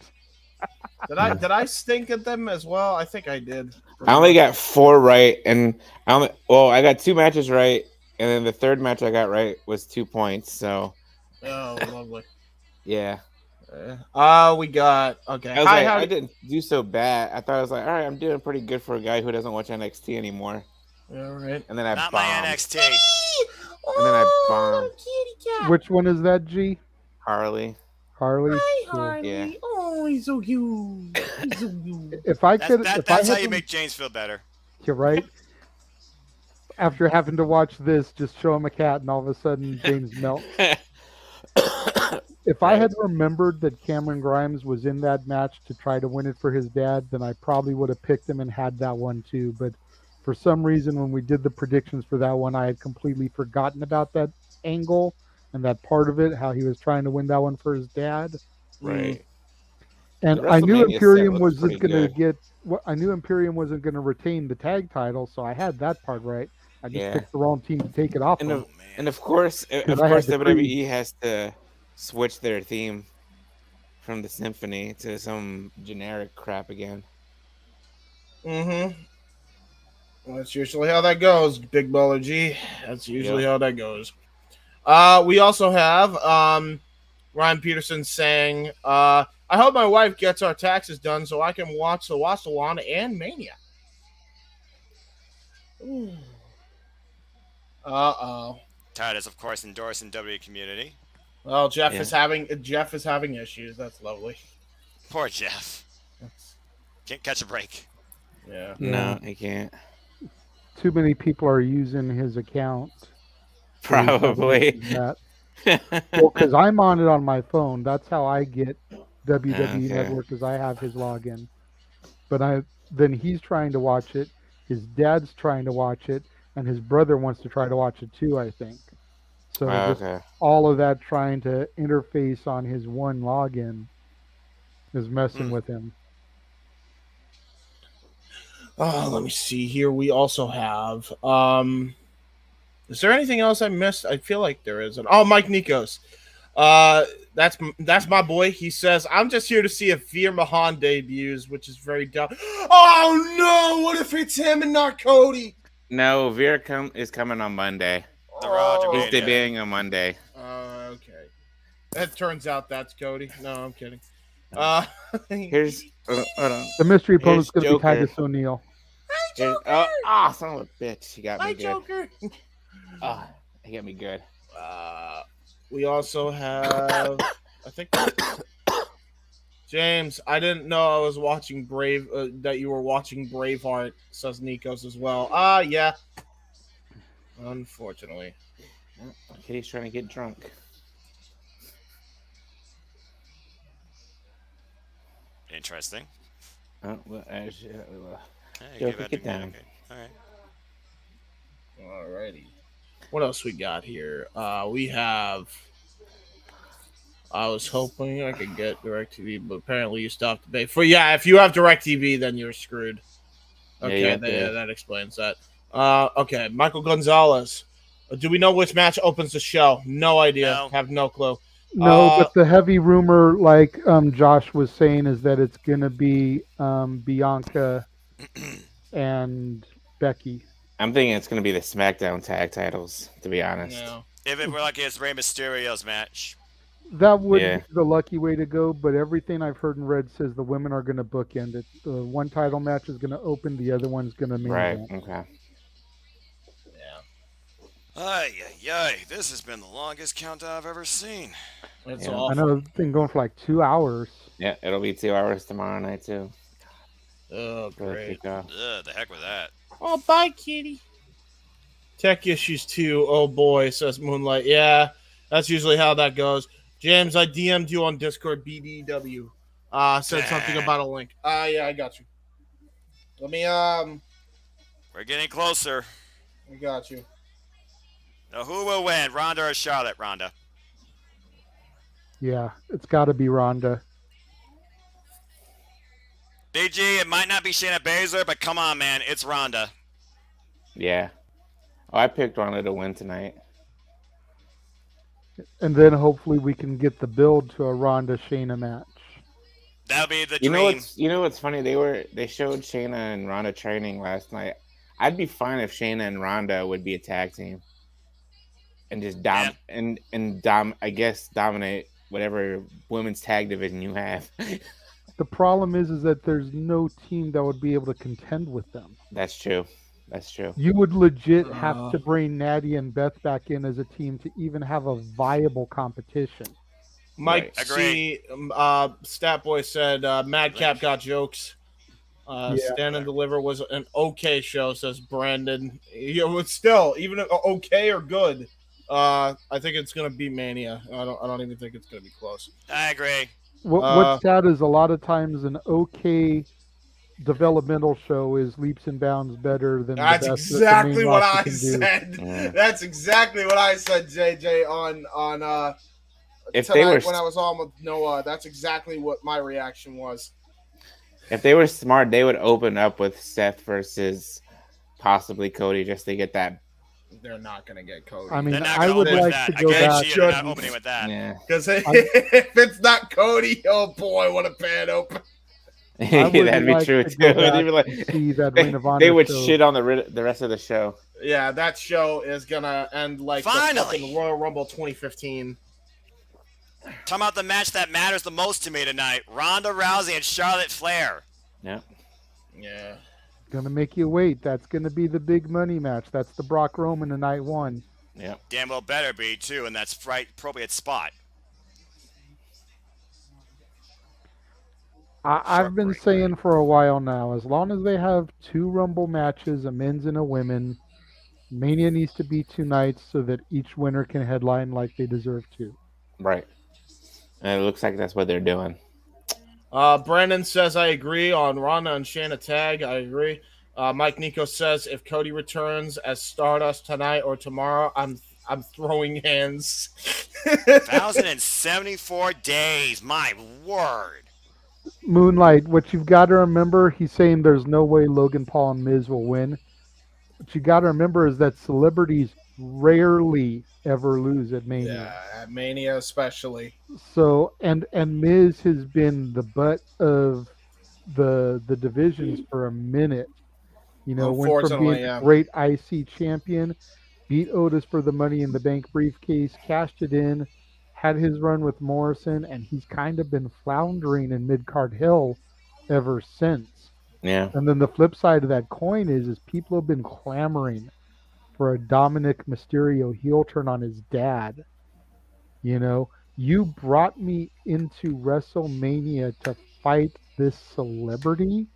Did I stink at them as well? I think I did. I only got 4 right, and I got 2 matches right, and then the third match I got right was 2 points. So, oh, lovely. Yeah. We got okay. I didn't do so bad. I thought I was like, all right, I'm doing pretty good for a guy who doesn't watch NXT anymore. All right. And then I Not bombed. my NXT. And then I bombed. Which one is that, G? Harley. Harley. Hi, Harley. Yeah. Oh, he's so cute. He's so cute. If I could, that's how you make James feel better. You're right. After having to watch this, just show him a cat, and all of a sudden James melts. If I had remembered that Cameron Grimes was in that match to try to win it for his dad, then I probably would have picked him and had that one too. But for some reason, when we did the predictions for that one, I had completely forgotten about that angle and that part of it, how he was trying to win that one for his dad. Right. And I knew Imperium wasn't going to get. I knew Imperium wasn't going to retain the tag title, so I had that part right. I just picked the wrong team to take it off. And of course, WWE has to switch their theme from the symphony to some generic crap again. Mm-hmm. That's usually how that goes, Big Baller G. That's usually how that goes. We also have Ryan Peterson saying, I hope my wife gets our taxes done so I can watch the Wassalana and Mania. Ooh. Uh-oh. Todd is, of course, endorsing WWE Community. Well, Jeff is having issues. That's lovely. Poor Jeff. Can't catch a break. Yeah. No, he can't. Too many people are using his account. Probably. Well, because I'm on it on my phone. That's how I get WWE Network, because I have his login. But then he's trying to watch it. His dad's trying to watch it, and his brother wants to try to watch it too, I think. So all of that trying to interface on his one login is messing with him. Let me see here. We also have is there anything else I missed? I feel like there isn't. Oh, Mike Nikos. That's my boy. He says, I'm just here to see if Veer Mahan debuts, which is very dumb. Oh no, what if it's him and not Cody? No, Veer is coming on Monday. He's debuting on Monday. Okay. It turns out that's Cody. No, I'm kidding. Here's hold on. The mystery opponent's going to be Titus O'Neil. Hi, Joker. Son of a bitch. He got me good. Joker. He got me good. We also have, I think, James. I didn't know I was watching that you were watching Braveheart. Says Nikos as well. Yeah. Unfortunately, Kitty's trying to get drunk. Interesting. Oh, well, Hey, Joe, give it get down. okay. All right. alrighty. What else we got here? We have. I was hoping I could get DirecTV, but apparently you stopped the bait. If you have DirecTV, then you're screwed. Okay, Yeah, that explains that. Okay, Michael Gonzalez. Do we know which match opens the show? No idea. No. Have no clue. No, but the heavy rumor, like Josh was saying, is that it's going to be Bianca and Becky. I'm thinking it's going to be the SmackDown tag titles, to be honest. No. If it were like it's Rey Mysterio's match. That would be the lucky way to go, but everything I've heard and read says the women are going to bookend it. The one title match is going to open, the other one's going to main event. Okay. Ay. This has been the longest countdown I've ever seen. It's I know it's been going for like 2 hours. Yeah, it'll be 2 hours tomorrow night, too. Oh, great. The heck with that. Oh, bye, kitty. Tech issues too. Oh, boy, says Moonlight. Yeah, that's usually how that goes. James, I DM'd you on Discord, BDW. Said something about a link. Yeah, I got you. Let me, We're getting closer. I got you. Now, who will win, Ronda or Charlotte? Ronda. Yeah, it's got to be Ronda. BG, it might not be Shayna Baszler, but come on, man, it's Ronda. Yeah. Oh, I picked Ronda to win tonight. And then hopefully we can get the build to a Ronda Shayna match. That'll be the dream. You know what's funny? They showed Shayna and Ronda training last night. I'd be fine if Shayna and Ronda would be a tag team. And just I guess dominate whatever women's tag division you have. The problem is that there's no team that would be able to contend with them. That's true. You would legit have to bring Natty and Beth back in as a team to even have a viable competition. Mike C. Statboy said Madcap got jokes. Stand and Deliver was an okay show, says Brandon. It's still even okay or good. I think it's gonna be Mania. I don't even think it's gonna be close. I agree. What's sad is a lot of times an okay developmental show is leaps and bounds better than that's the best exactly that what I said. That's exactly what I said, JJ, on if tonight they were, when I was on with Noah. That's exactly what my reaction was. If they were smart, they would open up with Seth versus possibly Cody just to get that. They're not going to get Cody. I mean, I would like to go back. They're not opening with that. Yeah. Because if it's not Cody, oh boy, what a bad open. That'd be true too. They would shit on the rest of the show. Yeah, that show is gonna end like finally the Royal Rumble 2015. Talking about the match that matters the most to me tonight: Ronda Rousey and Charlotte Flair. Yeah. Gonna make you wait. That's gonna be the big money match. That's the Brock Roman in night one. Yeah. Damn well better be too, and that's right appropriate spot. I've been saying for a while now, as long as they have 2 Rumble matches, a men's and a women, Mania needs to be 2 nights so that each winner can headline like they deserve to. Right. And it looks like that's what they're doing. Brandon says, I agree on Ronda and Shayna tag. I agree. Mike Nico says, if Cody returns as Stardust tonight or tomorrow, I'm throwing hands. 1,074 days. My word. Moonlight, what you've got to remember, he's saying there's no way Logan Paul and Miz will win. What you got to remember is that celebrities rarely ever lose at Mania. Yeah, at Mania especially. So, and Miz has been the butt of the divisions for a minute. You know, went from being a great IC champion, beat Otis for the Money in the Bank briefcase, cashed it in, had his run with Morrison, and he's kind of been floundering in mid-card hell ever since. Yeah. And then the flip side of that coin is people have been clamoring for a Dominic Mysterio heel turn on his dad. You know, you brought me into WrestleMania to fight this celebrity.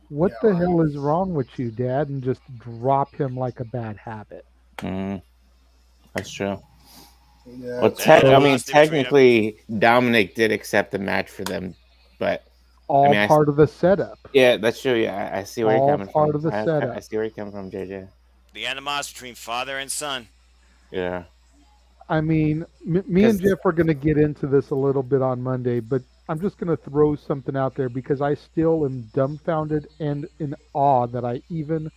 What the hell is wrong with you, Dad? And just drop him like a bad habit. That's true. Yeah. Well, technically, Dominic did accept the match for them, but All part of the setup. Yeah, that's true. Yeah, I see where you're coming from. All part of the setup. I see where you're coming from, JJ. The animosity between father and son. Yeah. I mean, me and Jeff are going to get into this a little bit on Monday, but I'm just going to throw something out there because I still am dumbfounded and in awe that I even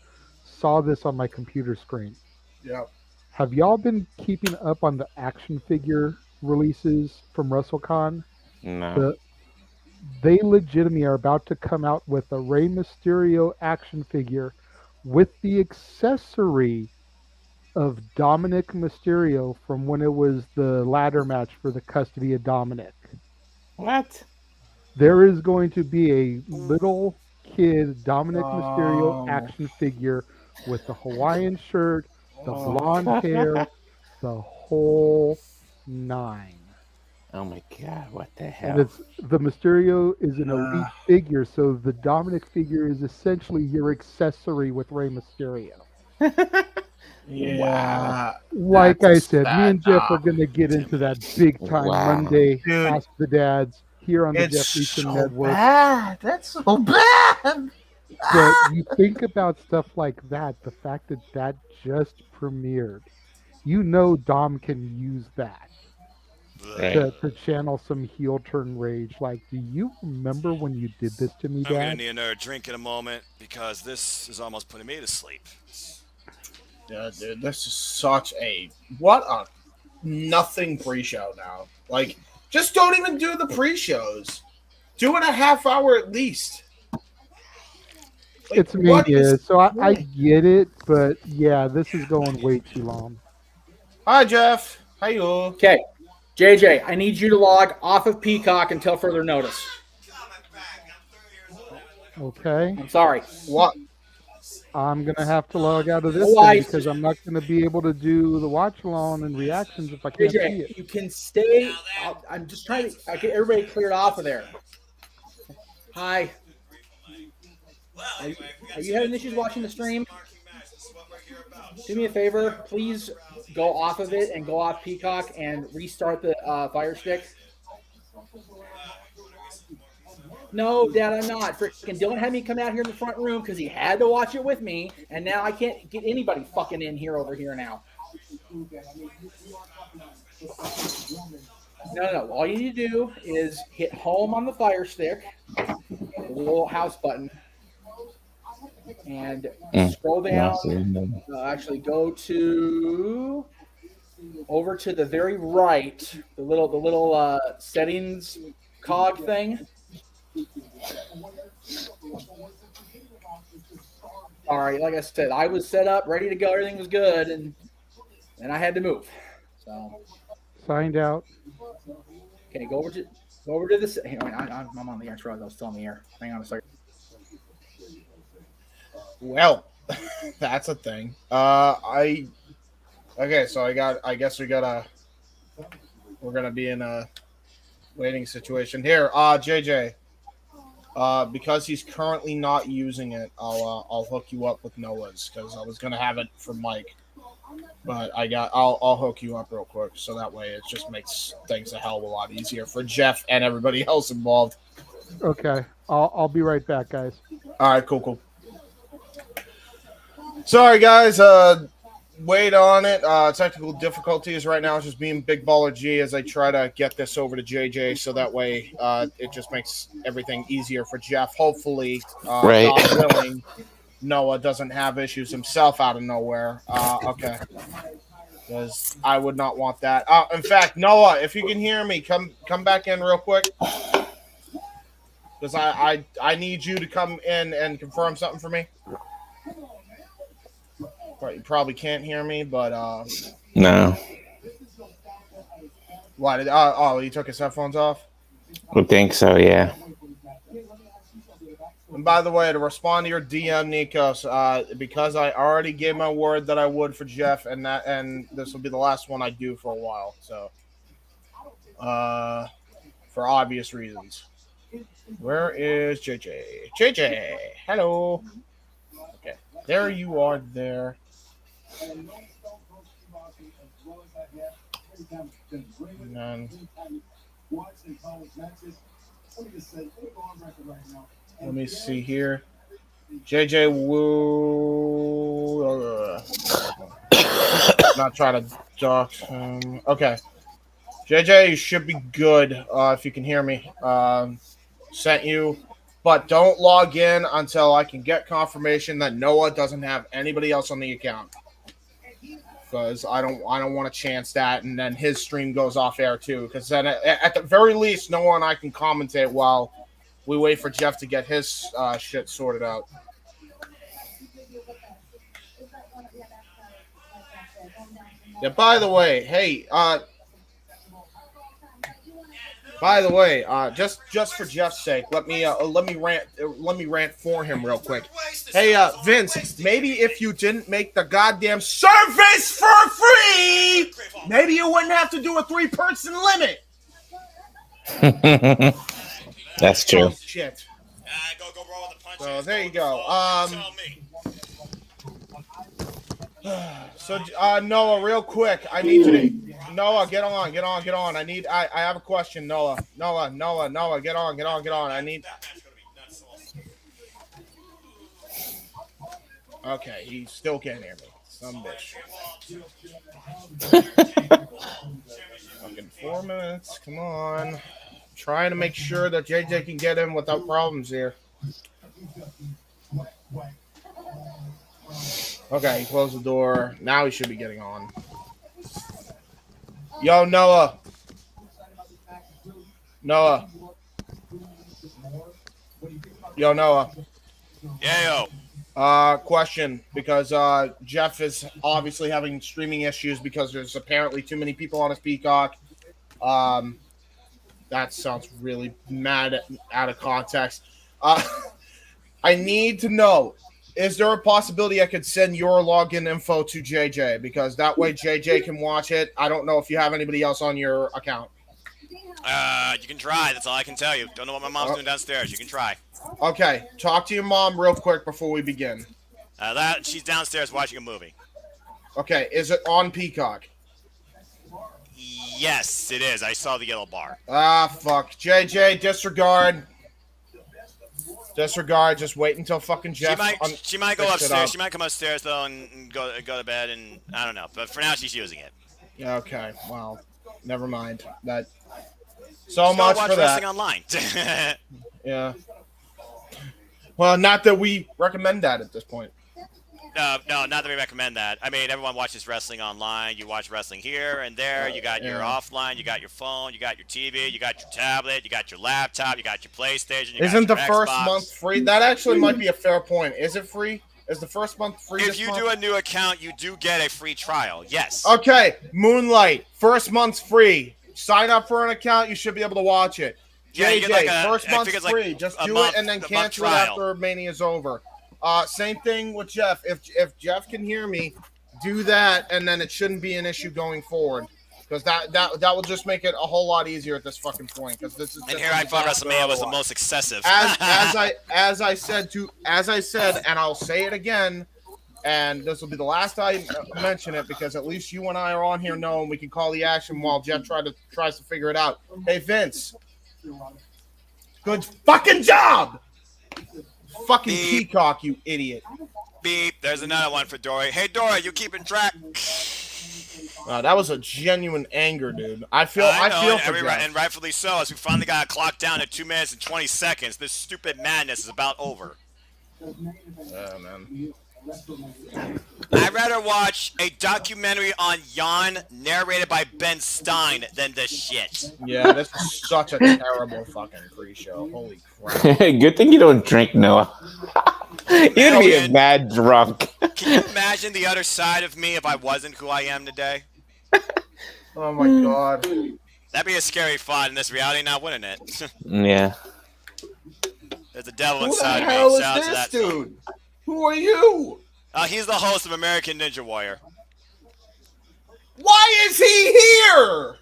saw this on my computer screen. Yeah. Have y'all been keeping up on the action figure releases from WrestleCon? No. They legitimately are about to come out with a Rey Mysterio action figure with the accessory of Dominic Mysterio from when it was the ladder match for the custody of Dominic. What? There is going to be a little kid Dominic Mysterio action figure with the Hawaiian shirt, the blonde hair, the whole nine. Oh my God, what the hell? And the Mysterio is an elite figure, so the Dominic figure is essentially your accessory with Rey Mysterio. Yeah. Wow. Like I said, me and Jeff are going to get into that big time Monday. Dude, Ask the Dads here on the Jeff Meacham Network. That's so bad. But you think about stuff like that, the fact that that just premiered, you know Dom can use that to channel some heel turn rage. Like, do you remember when you did this to me, Dad? I'm going to need another drink in a moment because this is almost putting me to sleep. Yeah, dude, this is such a nothing pre-show now. Like, just don't even do the pre-shows. Do it a half hour at least. Like, it's Mania, so I get it, but yeah, this is going way too long. Hi, Jeff. How you? Okay, JJ, I need you to log off of Peacock until further notice. Okay. I'm sorry. What? I'm going to have to log out of this because I'm not going to be able to do the watch along and reactions if I can't see it. You can stay. I'm just trying to get everybody cleared off of there. Hi. Are you having issues watching the stream? Do me a favor. Please go off of it and go off Peacock and restart the Fire Stick. No, Dad, I'm not. Freaking Dylan had me come out here in the front room because he had to watch it with me, and now I can't get anybody fucking in here over here now. No. All you need to do is hit home on the Fire Stick, the little house button, and scroll down. Actually, go over to the very right, the little settings cog thing. All right, like I said, I was set up, ready to go. Everything was good, and I had to move. So signed out. Okay, go over to this. Hang on, I'm on the air. I was still on the air. Hang on a second. Well, that's a thing. Okay, so we're gonna be in a waiting situation here. JJ. Because he's currently not using it, I'll hook you up with Noah's because I was gonna have it for Mike, but I'll hook you up real quick so that way it just makes things a hell of a lot easier for Jeff and everybody else involved. Okay, I'll be right back, guys. All right, cool. Sorry, guys. Wait on it. Technical difficulties right now is just being Big Baller G as I try to get this over to JJ so that way it just makes everything easier for Jeff. Hopefully, God willing, Noah doesn't have issues himself out of nowhere. Okay. Because I would not want that. In fact, Noah, if you can hear me, come back in real quick. Because I need you to come in and confirm something for me. You probably can't hear me, but no. Why? He took his headphones off? I think so, yeah. And by the way, to respond to your DM, Nikos, because I already gave my word that I would for Jeff, and this will be the last one I do for a while. So for obvious reasons. Where is JJ? JJ, hello. Okay, there you are there. And then, let me see here. JJ Woo. Not trying to dox him. Okay. JJ, you should be good if you can hear me. Sent you. But don't log in until I can get confirmation that Noah doesn't have anybody else on the account. Because I don't want to chance that, and then his stream goes off air too. Because then at the very least, Noah and I can commentate while we wait for Jeff to get his shit sorted out. Yeah. By the way, hey. By the way, just for Jeff's sake, let me rant for him real quick. Hey, Vince, maybe if you didn't make the goddamn service for free, maybe you wouldn't have to do a 3-person limit. That's true. Oh, shit. So there you go. So Noah, real quick, I need you to Noah, get on. I have a question, Noah, get on. I need. Okay, he still can't hear me. Some bitch. Fucking 4 minutes. Come on. I'm trying to make sure that JJ can get in without problems here. Okay, he closed the door. Now he should be getting on. Yo, Noah. Yo, Noah. Yeah, yo. Question, because Jeff is obviously having streaming issues because there's apparently too many people on his Peacock. That sounds really mad out of context. I need to know, is there a possibility I could send your login info to JJ? Because that way JJ can watch it. I don't know if you have anybody else on your account. You can try. That's all I can tell you. Don't know what my mom's doing downstairs. You can try. Okay. Talk to your mom real quick before we begin. She's downstairs watching a movie. Okay. Is it on Peacock? Yes, it is. I saw the yellow bar. Fuck. JJ, disregard. Just wait until fucking Jeff. She might go upstairs. She might come upstairs though and go to bed, and I don't know. But for now, she's using it. Okay. Well, never mind. That. So much for that. Wrestling online. Yeah. Well, not that we recommend that at this point. No, not that we recommend that. I mean, everyone watches wrestling online. You watch wrestling here and there. You got your offline. You got your phone. You got your TV. You got your tablet. You got your laptop. You got your PlayStation. Isn't the first month free? That actually might be a fair point. Is it free? Is the first month free? If you do a new account, you do get a free trial. Yes. Okay. Moonlight. First month's free. Sign up for an account. You should be able to watch it. JJ, first month's free. Just do it and then cancel it after Mania's over. Same thing with Jeff. If Jeff can hear me, do that, and then it shouldn't be an issue going forward. Because that will just make it a whole lot easier at this fucking point. Because this is. And here I thought WrestleMania was the most excessive. As I said, and I'll say it again, and this will be the last I mention it, because at least you and I are on here knowing we can call the action while Jeff tries to figure it out. Hey Vince, good fucking job. Fucking beep. Peacock, you idiot. Beep. There's another one for Dory. Hey, Dory, you keeping track? That was a genuine anger, dude. I feel for Jeff. And rightfully so, as we finally got a clock down at 2 minutes and 20 seconds. This stupid madness is about over. Yeah, man. I'd rather watch a documentary on Jan narrated by Ben Stein than this shit. Yeah, this is such a terrible fucking pre-show. Holy crap. Good thing you don't drink, Noah. You'd be a mad drunk. Can you imagine the other side of me if I wasn't who I am today? Oh my god. That'd be a scary thought in this reality, not winning it. Yeah. There's a devil inside of me. Who the hell is this dude? Who are you? He's the host of American Ninja Warrior. Why is he here?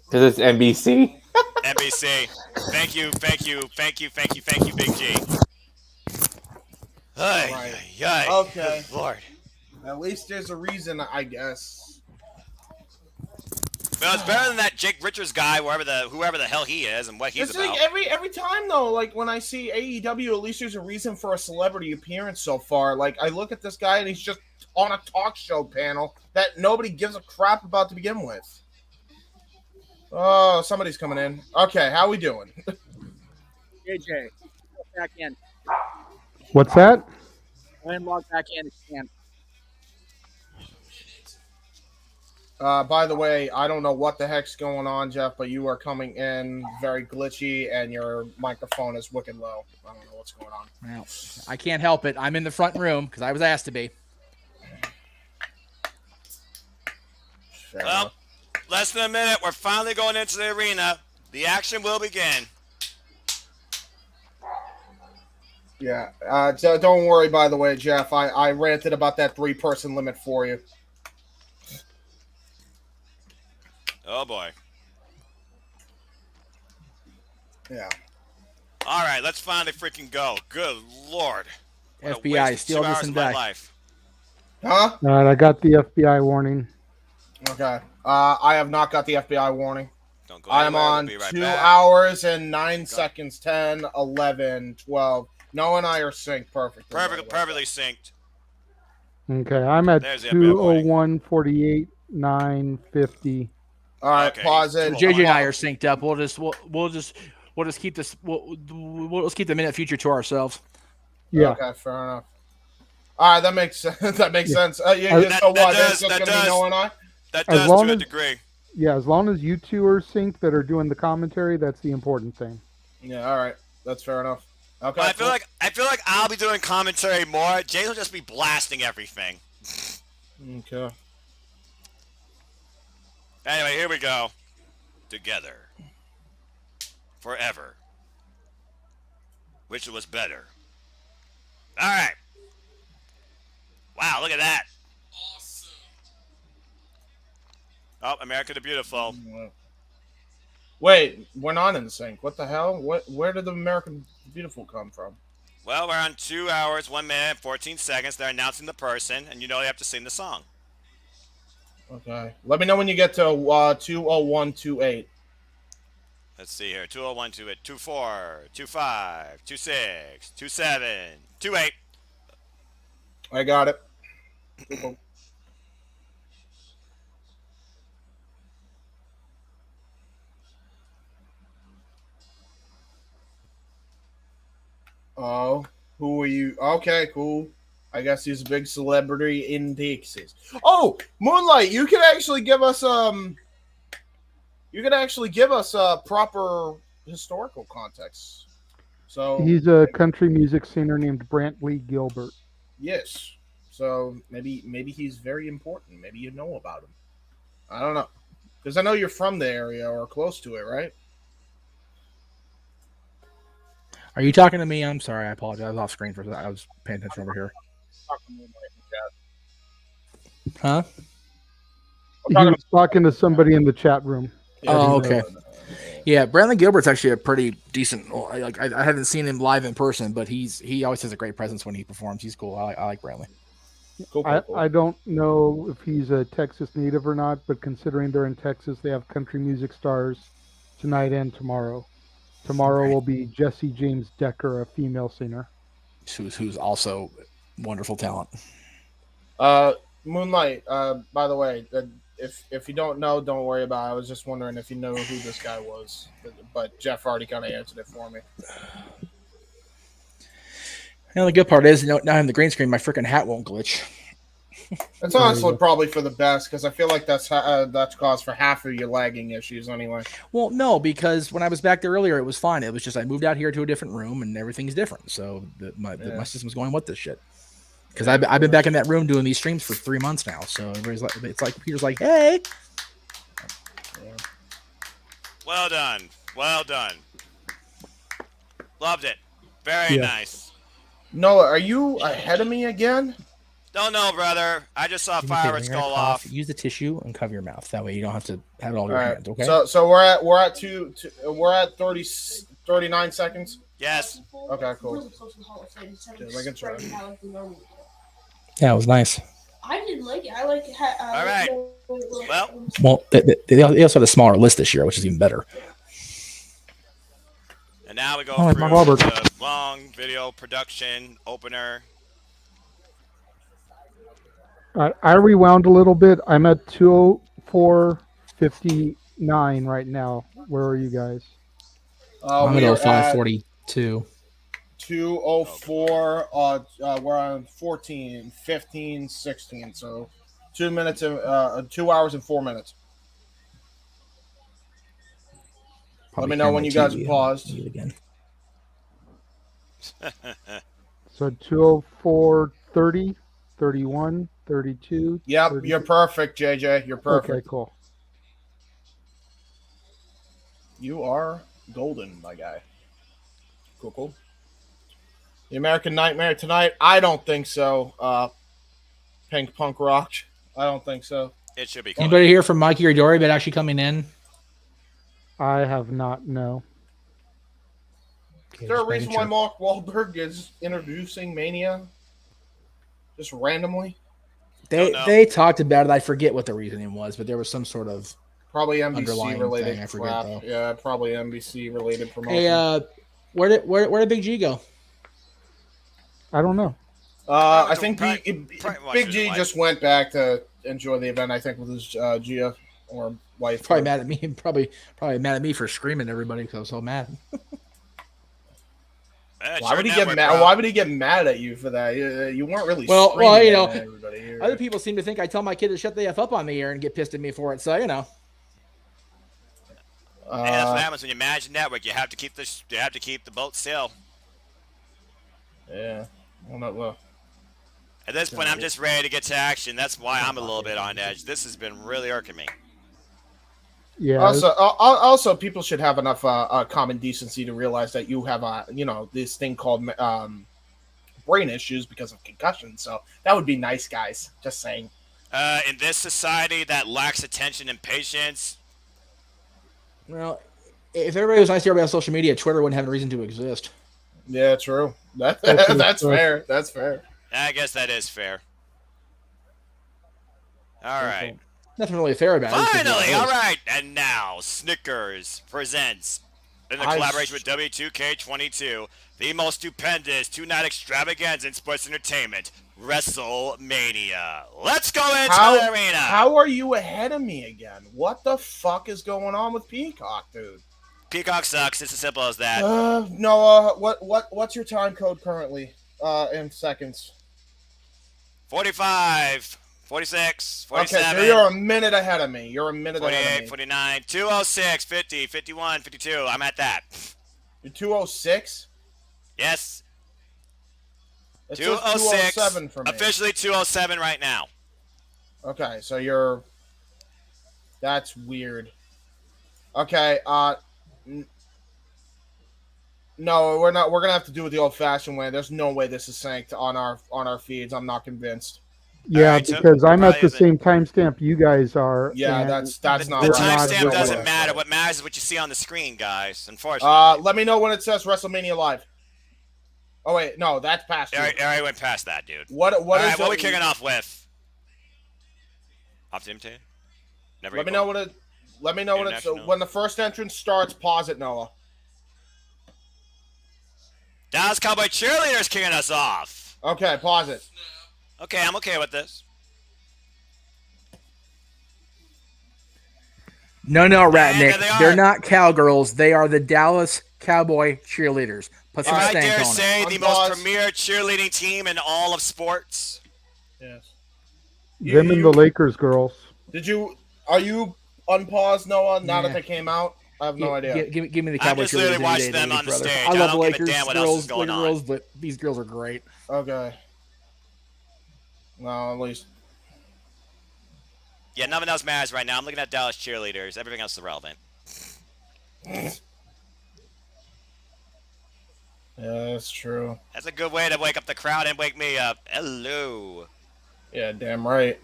Because it's NBC. NBC. Thank you, Big G. Right. Okay. Good Lord. At least there's a reason, I guess. Well, it's better than that Jake Richards guy, whoever the hell he is, and what he's It's about. like every time though, like when I see AEW, at least there's a reason for a celebrity appearance so far. Like I look at this guy and he's just on a talk show panel that nobody gives a crap about to begin with. Oh, somebody's coming in. Okay, how we doing? JJ, back in. What's that? Go ahead and log back in again. By the way, I don't know what the heck's going on, Jeff, but you are coming in very glitchy and your microphone is wicked low. I don't know what's going on. Well, I can't help it. I'm in the front room because I was asked to be. Fair Well, enough. less than a minute. We're finally going into the arena. The action will begin. Yeah. Don't worry, by the way, Jeff. I ranted about that 3-person limit for you. Oh, boy. Yeah. All right, let's finally freaking go. Good Lord. What a FBI, waste of steal 2 this hours and of my die. life. Huh? All right, I got the FBI warning. Okay. I have not got the FBI warning. Don't go I'm anywhere. We'll on be right 2 back. hours and 9 seconds. 10, 11, 12. No and I are synced perfectly. Perfectly synced. Okay, I'm at There's the FBI warning. 201:48, 9:50. All right, Okay. pause it. JJ and I are synced up. We'll just keep this. We'll just keep the minute future to ourselves. Yeah. Okay, fair enough. All right, that makes that makes sense. So what? It's just gonna be no and I. That As does long to a as- degree. Yeah, as long as you two are synced that are doing the commentary, that's the important thing. Yeah, all right, that's fair enough. Okay. I feel like I'll be doing commentary more. Jay will just be blasting everything. Okay. Anyway, here we go. Together. Forever. Which was better? All right. Wow, look at that. Awesome. Oh, America the Beautiful. Wait, we're not in sync. What the hell? Where did the American Beautiful come from? Well, we're on 2 hours, 1 minute, 14 seconds. They're announcing the person, and you know they have to sing the song. Okay. Let me know when you get to 20128. Let's see here. 201, 28, 24, 25, 26, 27, 28. I got it. Oh, who are you? Okay, cool. I guess he's a big celebrity in Texas. Oh, Moonlight, you can actually give us proper historical context. So He's a country music singer named Brantley Gilbert. yes. So maybe he's very important. Maybe you know about him. I don't know. Because I know you're from the area or close to it, right? Are you talking to me? I'm sorry. I apologize. I was off screen for that. I was paying attention over here. Huh? He was talking to somebody in the chat room. Oh, okay. Yeah, Brantley Gilbert's actually a pretty decent. I haven't seen him live in person, but he always has a great presence when he performs. He's cool. I like Brantley. Cool. I don't know if he's a Texas native or not, but considering they're in Texas, they have country music stars tonight and tomorrow. Tomorrow will be Jesse James Decker, a female singer. Who's also wonderful talent. Moonlight, by the way, if you don't know, don't worry about it. I was just wondering if you know who this guy was. But Jeff already kind of answered it for me. The good part is, now I'm the green screen, my freaking hat won't glitch. It's honestly probably for the best because I feel like that's caused for half of your lagging issues anyway. Well, no, because when I was back there earlier, it was fine. It was just I moved out here to a different room and everything's different. So my system's going, what this shit? Because I've been back in that room doing these streams for 3 months now. So everybody's like, it's like Peter's like, hey. Well done. Loved it. Very nice. Noah, are you ahead of me again? Don't know, brother. I just saw Do me a favor, fireworks you're go gonna cough, off. Use the tissue and cover your mouth. That way you don't have to have it all in All your right. hands. Okay. So we're at 39 seconds. Yes. Okay, cool. Yeah, it was nice. I didn't like it. I like it. All right. Well, they also had a smaller list this year, which is even better. And now we go Oh, through my Robert. the long video production opener. I rewound a little bit. I'm at 204.59 right now. Where are you guys? I'm We at are 0542. 2:04. We're on 14, 15, 16. So 2 minutes and 2 hours and 4 minutes. Let me know when you guys have paused. Again. So 204.30, 31, 32. Yep, 30. you're perfect, JJ. You're perfect. Okay, cool. You are golden, my guy. Cool. The American Nightmare tonight? I don't think so. Pink Punk Rock? I don't think so. It should be good. Anybody hear from Mikey or Dory about actually coming in? I have not, no. Okay, Is there a just reason making why sure. Mark Wahlberg is introducing Mania? Just randomly? They talked about it. I forget what the reasoning was, but there was some sort of Probably underlying NBC related thing. I forget, crap. though. Yeah, probably NBC related promotion. Hey, where did Big G go? I don't know. I think probably Big G just went back to enjoy the event. I think with his Gia or wife. Probably mad at me. Probably mad at me for screaming at everybody because I was so mad. Why would he get mad? Why would he get mad at you for that? You weren't really. Well, screaming you know, at everybody. other people seem to think I tell my kid to shut the f up on the air and get pissed at me for it. So you know. And that's what happens when you manage a network. You have to keep the boat still. Yeah. Well, At this point, I'm just ready to get to action. That's why I'm a little bit on edge. This has been really irking me. Yeah. Also, people should have enough common decency to realize that you have this thing called brain issues because of concussion. So that would be nice, guys. Just saying. In this society that lacks attention and patience. Well, if everybody was nice to everybody on social media, Twitter wouldn't have a reason to exist. Yeah, true. That's fair. That's fair. I guess that is fair. All right. Nothing really fair about it. Finally, all right. And now, Snickers presents, in the collaboration with W2K22, the most stupendous two-night extravaganza in sports entertainment, WrestleMania. Let's go into the arena. How are you ahead of me again? What the fuck is going on with Peacock, dude? Peacock sucks. It's as simple as that. Noah, what's your time code currently in seconds? 45, 46, 47. Okay, so you're a minute ahead of me. You're a minute 48, ahead of me. 49, 206, 50, 51, 52. I'm at that. You're 206? Yes. It says 206. 207 for me. Officially 207 right now. Okay, so you're... That's weird. Okay, no, we're not. We're gonna have to do it the old-fashioned way. There's no way this is synced on our feeds. I'm not convinced. Yeah, right, because I'm at the probably same timestamp you guys are. Yeah, and that's not. The right. timestamp doesn't Right. matter. What matters is what you see on the screen, guys. Unfortunately. Let me know when it says WrestleMania Live. Oh wait, no, that's past. I already went past that, dude. What All right, is what are we it? kicking off with? Optimum. Never. Let me know when it. Let me know when it's when the first entrance starts. Pause it, Noah. Dallas Cowboy cheerleaders kicking us off. Okay, pause it. Okay, I'm okay with this. No, Ratnick. there they are. They're not cowgirls. They are the Dallas Cowboy cheerleaders. Put some If I stank dare on say, it. the most premier cheerleading team in all of sports. Yes. Them and the Lakers girls. Are you unpaused, Noah? Now that they came out, I have no idea. Give me the Cowboy I'm just literally cheerleaders. watching them on the brother. stage. I I love don't give a Lakers damn what else girls, is going on. girls, but these girls are great. Okay. Well, at least. Yeah, nothing else matters right now. I'm looking at Dallas cheerleaders. Everything else is irrelevant. Yeah, that's true. That's a good way to wake up the crowd and wake me up. Hello. Yeah, damn right.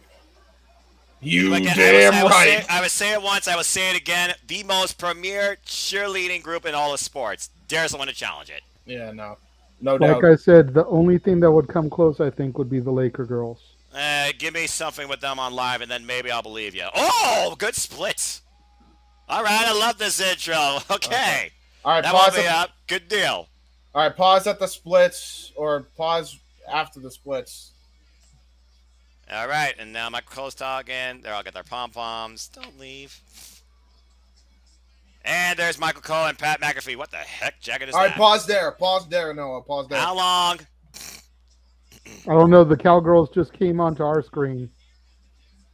You Like, damn right. I would say it once, I will say it again. The most premier cheerleading group in all of sports. Dare someone to challenge it. Yeah, no doubt. Like I said, the only thing that would come close, I think, would be the Laker girls. Give me something with them on live, and then maybe I'll believe you. Oh, good splits. All right, I love this intro. Okay. All right, that pause will be up. Good deal. All right, pause at the splits, or pause after the splits. All right, and now Michael Cole's talking. They're all got their pom-poms. Don't leave. And there's Michael Cole and Pat McAfee. What the heck jacket is that? All right, pause there. Pause there, Noah. Pause there. How long? I don't know. The Cowgirls just came onto our screen.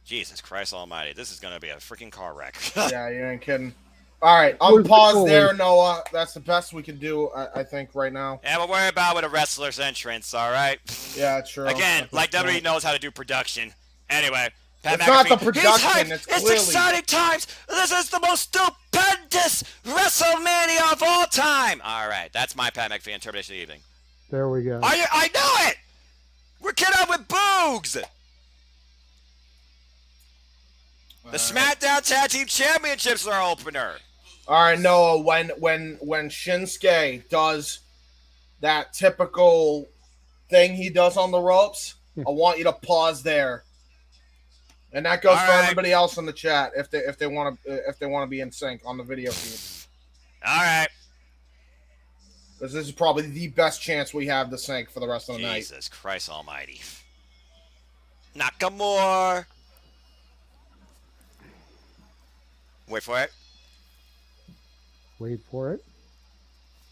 Jesus Christ almighty. This is going to be a freaking car wreck. Yeah, you ain't kidding. All right, unpause there, Noah. That's the best we can do, I think, right now. Yeah, but worry about with a wrestler's entrance, all right? Yeah, true. Again, like WWE knows how to do production. Anyway, Pat it's McAfee, not the production, it's clearly. exciting times. This is the most stupendous WrestleMania of all time. All right, that's my Pat McAfee interpretation of the evening. There we go. I knew it. We're kidding out with Boogs. The SmackDown Tag Team Championships are our opener. All right, Noah. When Shinsuke does that typical thing he does on the ropes, I want you to pause there. And that goes for everybody else in the chat if they want to be in sync on the video feed. All right. Because this is probably the best chance we have to sync for the rest of the night. Jesus Christ almighty. Nakamura. Wait for it. Wait for it.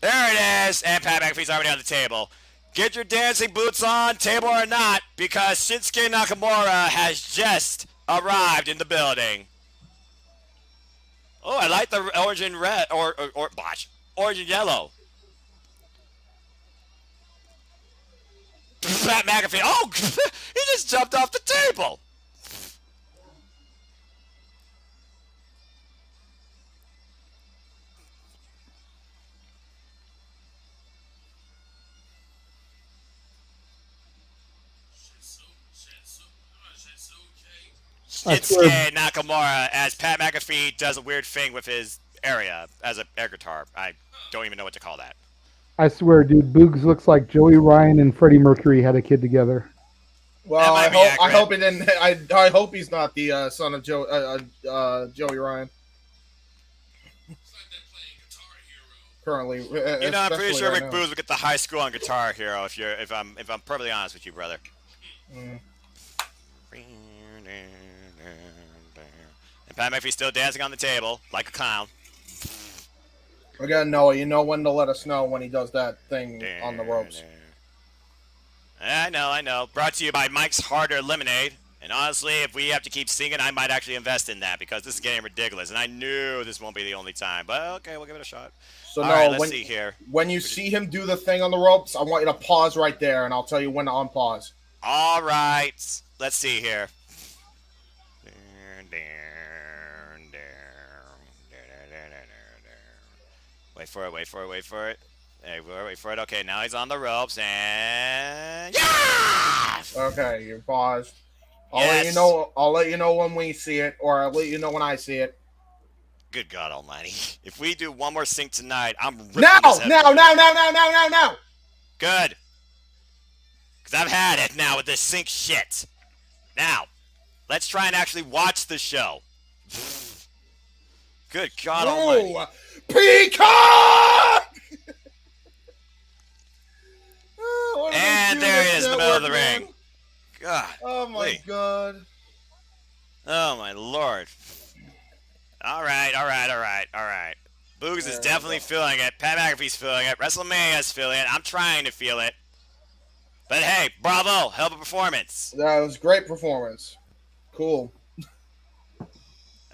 There it is. And Pat McAfee's already on the table. Get your dancing boots on, table or not, because Shinsuke Nakamura has just arrived in the building. Oh, I like the orange and red, or orange and yellow. Pat McAfee. Oh, he just jumped off the table. Shinsuke Nakamura as Pat McAfee does a weird thing with his area as an air guitar. I don't even know what to call that. I swear, dude, Boogs looks like Joey Ryan and Freddie Mercury had a kid together. Well, I hope he didn't. I hope he's not the son of Joey Ryan. Currently, you know, I'm pretty sure right Rick Boogs would get the high school on Guitar Hero. If I'm perfectly honest with you, brother. Mm. And Pat McAfee's still dancing on the table like a clown. Again, Noah, you know when to let us know when he does that thing on the ropes. I know. Brought to you by Mike's Harder Lemonade. And honestly, if we have to keep singing, I might actually invest in that because this is getting ridiculous. And I knew this won't be the only time. But okay, we'll give it a shot. So all no, right, let's see here. When you see him do the thing on the ropes, I want you to pause right there, and I'll tell you when to unpause. All right. Let's see here. Wait for it. Hey, wait for it. Okay, now he's on the ropes, and yeah! Okay, you paused. I'll Yes. let you know. I'll let you know when we see it, or I'll let you know when I see it. Good God Almighty! If we do one more sync tonight, I'm ripping No! this Good. Because I've had it now with this sync shit. Now, let's try and actually watch the show. Good God Almighty! Peacock! And there he is in the middle of the ring. God. Oh my God. Oh my Lord. All right. Boogs is definitely feeling it. Pat McAfee's feeling it. WrestleMania's feeling it. I'm trying to feel it. But hey, bravo. Hell of a performance. That was a great performance. Cool.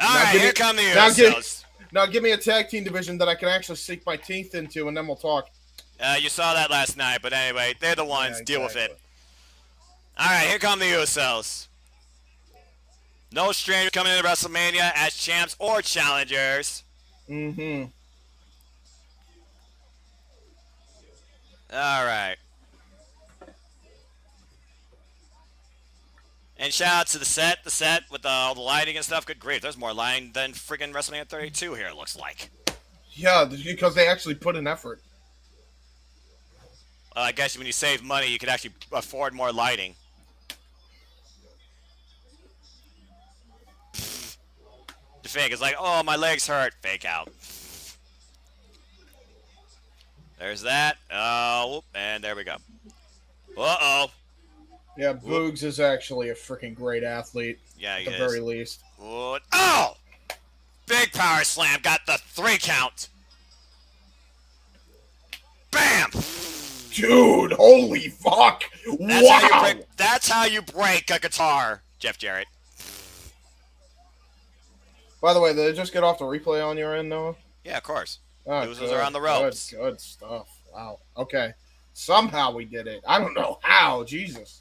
All right, here come the Usos. Now give me a tag team division that I can actually sink my teeth into, and then we'll talk. You saw that last night, but anyway, they're the ones. Yeah, exactly. Deal with it. All right, here come the Usos. No stranger coming into WrestleMania as champs or challengers. Mm-hmm. All right. And shout out to the set with all the lighting and stuff. Good grief, there's more lighting than freaking WrestleMania 32 here, it looks like. Yeah, because they actually put in effort. I guess when you save money, you could actually afford more lighting. The fake is like, oh, my legs hurt. Fake out. There's that. Oh, and there we go. Uh-oh. Yeah, Boogs is actually a freaking great athlete. Yeah, he at the is. very least. Oh! Big power slam. Got the 3 count. Bam! Dude, holy fuck! That's how you break a guitar, Jeff Jarrett. By the way, did it just get off the replay on your end, Noah? Yeah, of course. Oh, Those are on the ropes. Good stuff. Wow. Okay. Somehow we did it. I don't know how. Jesus.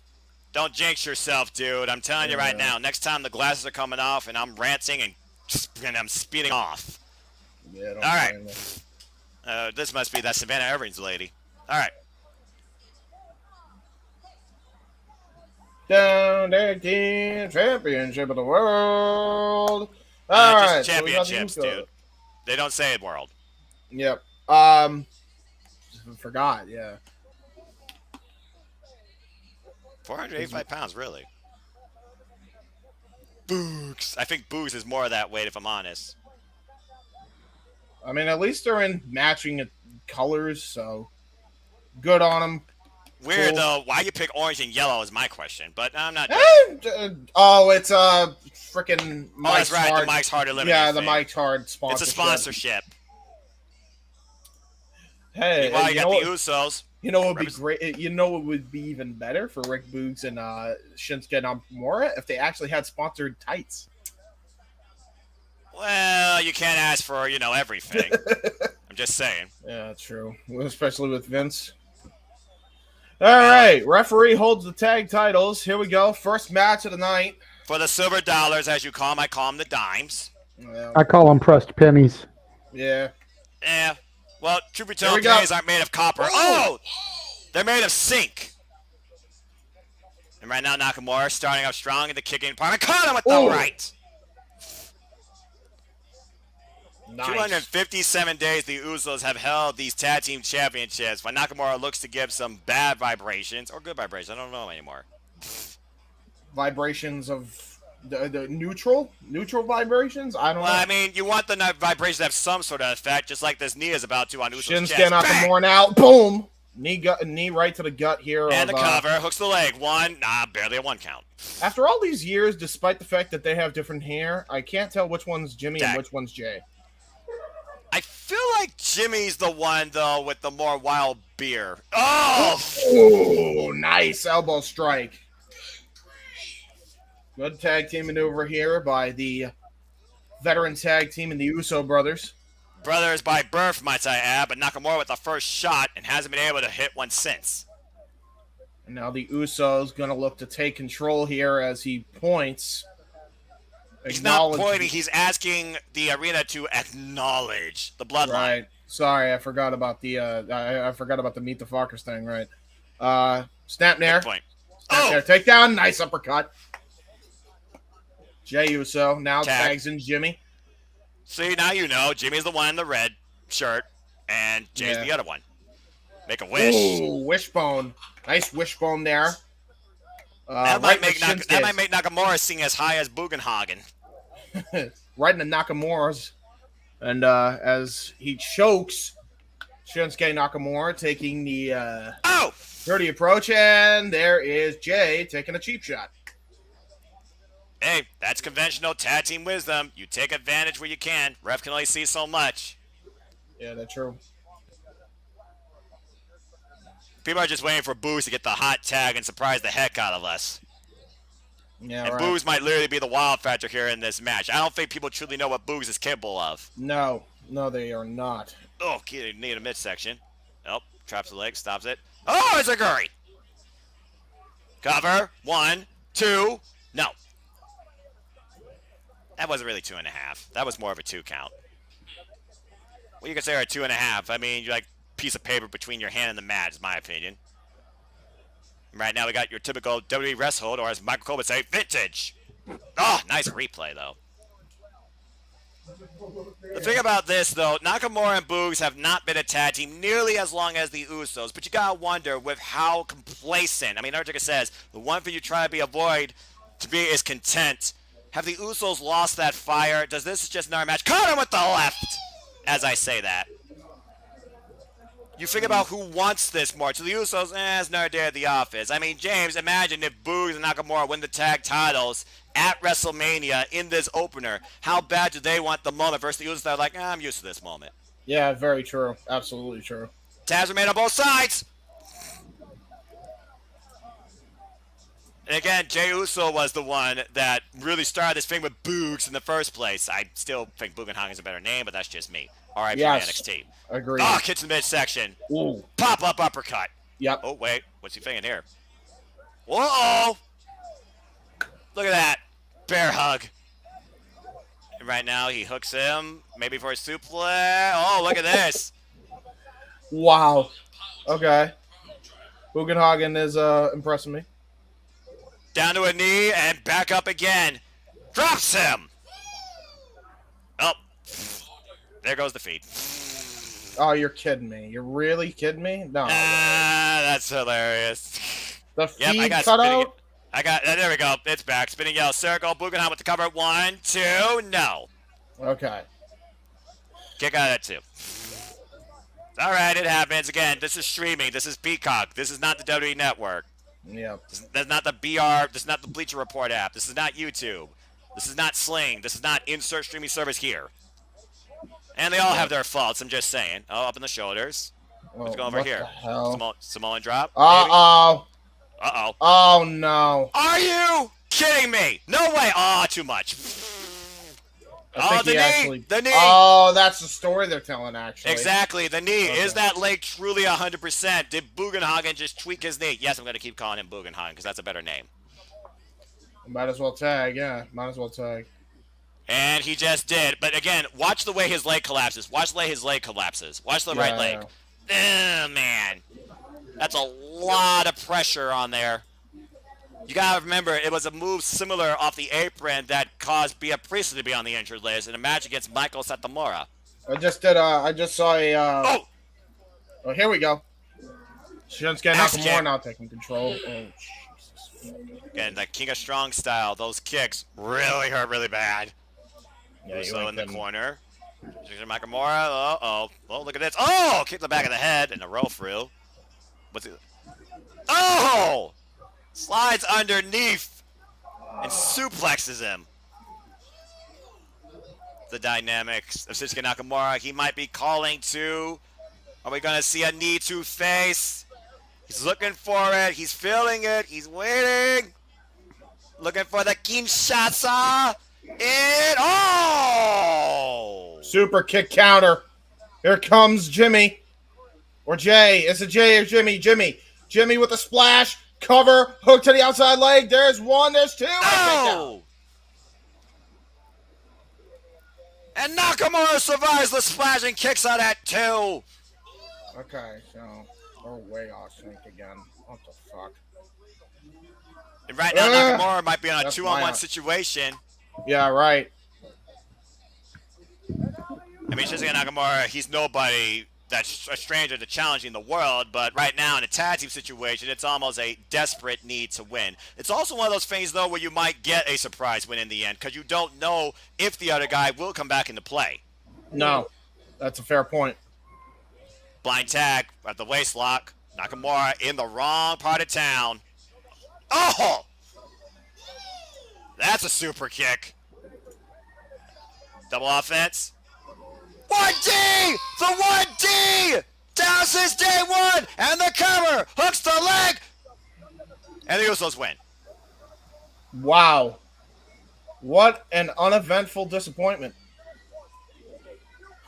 Don't jinx yourself, dude. I'm telling you right now. Next time the glasses are coming off and I'm ranting and I'm speeding off. Yeah. All right. This must be that Savannah Evans lady. All right. Down there, team championship of the world. All right. Just championships, dude. They don't say it world. Yep. Forgot. Yeah. 485 pounds, really. Boogs. I think Boogs is more of that weight, if I'm honest. I mean, at least they're in matching colors, so good on them. Weird, though. Why you pick orange and yellow is my question, but I'm not. Oh, it's freaking Mike's that's right. Hard. The Mike's Hard Eliminator. Yeah, the thing. Mike's Hard sponsorship. It's a sponsorship. Hey, meanwhile, you got the Usos. You know what would be great? You know what would be even better for Rick Boogs and Shinsuke Nakamura if they actually had sponsored tights. Well, you can't ask for, everything. I'm just saying. Yeah, true. Especially with Vince. All right. Referee holds the tag titles. Here we go. First match of the night. For the silver dollars, as you call them, I call them the dimes. I call them pressed pennies. Yeah. Yeah. Well, truth be told, pennies aren't made of copper. Oh! They're made of zinc. And right now, Nakamura starting up strong in the kicking department. Caught him with the right. Nice. 257 days the Usos have held these tag team championships. When Nakamura looks to give some bad vibrations or good vibrations, I don't know anymore. Vibrations of the neutral vibrations. I don't know. I mean, you want the vibrations to have some sort of effect, just like this knee is about to on Usos' chest. Shinsuke Nakamura now. Boom. Knee right to the gut here. And the cover hooks the leg. Barely a 1 count. After all these years, despite the fact that they have different hair, I can't tell which one's Jimmy and which one's Jay. I feel like Jimmy's the one, though, with the more wild beer. Oh! Oh, nice elbow strike. Good tag team maneuver here by the veteran tag team and the Uso brothers. Brothers by birth, might I add, but Nakamura with the first shot and hasn't been able to hit one since. And now the Usos going to look to take control here as he points. He's not pointing. He's asking the arena to acknowledge the bloodline. Right. Sorry, I forgot about the I forgot about the meet the fuckers thing. Right. Snap nair. Point. Snap nair. Take down. Nice uppercut. Jey Uso now tags in Jimmy. See, now you know Jimmy's the one in the red shirt, and Jay's the other one. Make a wish. Ooh, wishbone. Nice wishbone there. That might make Nakamura sing as high as Bugenhagen. Right in the Nakamura's. And as he chokes, Shinsuke Nakamura taking the dirty approach, and there is Jay taking a cheap shot. Hey, that's conventional tag team wisdom. You take advantage where you can. Ref can only see so much. Yeah, that's true. People are just waiting for Boogs to get the hot tag and surprise the heck out of us. Yeah, and Boogs might literally be the wild factor here in this match. I don't think people truly know what Boogs is capable of. No, they are not. Oh, knee in the midsection. Nope, traps the leg, stops it. Oh, it's a Guri. Cover, 1, 2, no. That wasn't really 2.5. That was more of a 2 count. Well, you consider a 2.5. I mean, you're like a piece of paper between your hand and the mat, is my opinion. Right now we got your typical WWE wrestler hold, or as Michael Cole would say, vintage. Oh, nice replay, though. The thing about this, though, Nakamura and Boogs have not been a tag team nearly as long as the Usos, but you gotta wonder with how complacent. I mean, Undertaker says, the one thing you try to avoid to be is content. Have the Usos lost that fire? Does this just another match? Caught him with the left! As I say that. You think about who wants this more. To the Usos, it's another day at the office. I mean, James, imagine if Boogs and Nakamura win the tag titles at WrestleMania in this opener. How bad do they want the moment versus the Usos that are like, I'm used to this moment. Yeah, very true. Absolutely true. Tabs are made on both sides. And again, Jey Uso was the one that really started this thing with Boogs in the first place. I still think Bugenhagen is a better name, but that's just me. R.I.P. NXT. Agreed. Oh, kicks in the midsection. Ooh. Pop-up uppercut. Yep. Oh, wait. What's he thinking here? Whoa! Look at that. Bear hug. And right now, he hooks him. Maybe for a suplex. Oh, look at this. Wow. Okay. Bugenhagen is impressing me. Down to a knee and back up again. Drops him. Oh. There goes the feet. Oh, you're kidding me. You're really kidding me? No. That's hilarious. The feed I got cut out? there we go. It's back. Spinning yellow circle. Bugenhagen with the cover. 1, 2, no. Okay. Kick out of that, 2. All right, it happens. Again, this is streaming. This is Peacock. This is not the WWE Network. Yep. That's not the BR. This is not the Bleacher Report app. This is not YouTube. This is not Sling. This is not insert streaming service here. And they all have their faults, I'm just saying. Oh, up in the shoulders. What's going over here? Samoan drop? Uh-oh. Uh-oh. Oh, no. Are you kidding me? No way. Oh, too much. The knee. Oh, that's the story they're telling, actually. Exactly, the knee. Okay. Is that leg truly 100%? Did Bugenhagen just tweak his knee? Yes, I'm going to keep calling him Bugenhagen because that's a better name. Might as well tag, yeah. Might as well tag. And he just did. But again, watch the way his leg collapses. Watch the way his leg collapses. Watch the right leg. Oh, man. That's a lot of pressure on there. You got to remember, it was a move similar off the apron that caused Bea Priestley to be on the injured list in a match against Michael Satomura. I just saw a... Oh, here we go. Shinsuke Nakamura now taking control. Oh, Jesus. Again, that King of Strong style, those kicks really hurt really bad. Yeah, so in the corner. Nakamura, uh-oh. Oh, look at this. Oh, kick the back of the head and a roll through. What's it? Oh! Slides underneath and suplexes him. The dynamics of Shinsuke Nakamura. He might be calling to. Are we going to see a knee to face? He's looking for it. He's feeling it. He's waiting. Looking for the Kinshasa. Super kick counter. Here comes Jimmy. Or Jay. Is it Jay or Jimmy? Jimmy with a splash. Cover. Hook to the outside leg. There's 1. There's 2. Oh! And Nakamura survives the splash and kicks out at 2. Okay, so we're way off sync again. What the fuck? And right now, Nakamura might be on a 2-on-1 situation. Yeah, right. I mean, Shinsuke Nakamura, he's nobody that's a stranger to challenging the world, but right now in a tag team situation, it's almost a desperate need to win. It's also one of those things, though, where you might get a surprise win in the end because you don't know if the other guy will come back into play. No, that's a fair point. Blind tag at the waist lock. Nakamura in the wrong part of town. Oh! That's a super kick. Double offense. 1D! The 1D! Down since day 1! And the cover! Hooks the leg! And the Usos win. Wow. What an uneventful disappointment.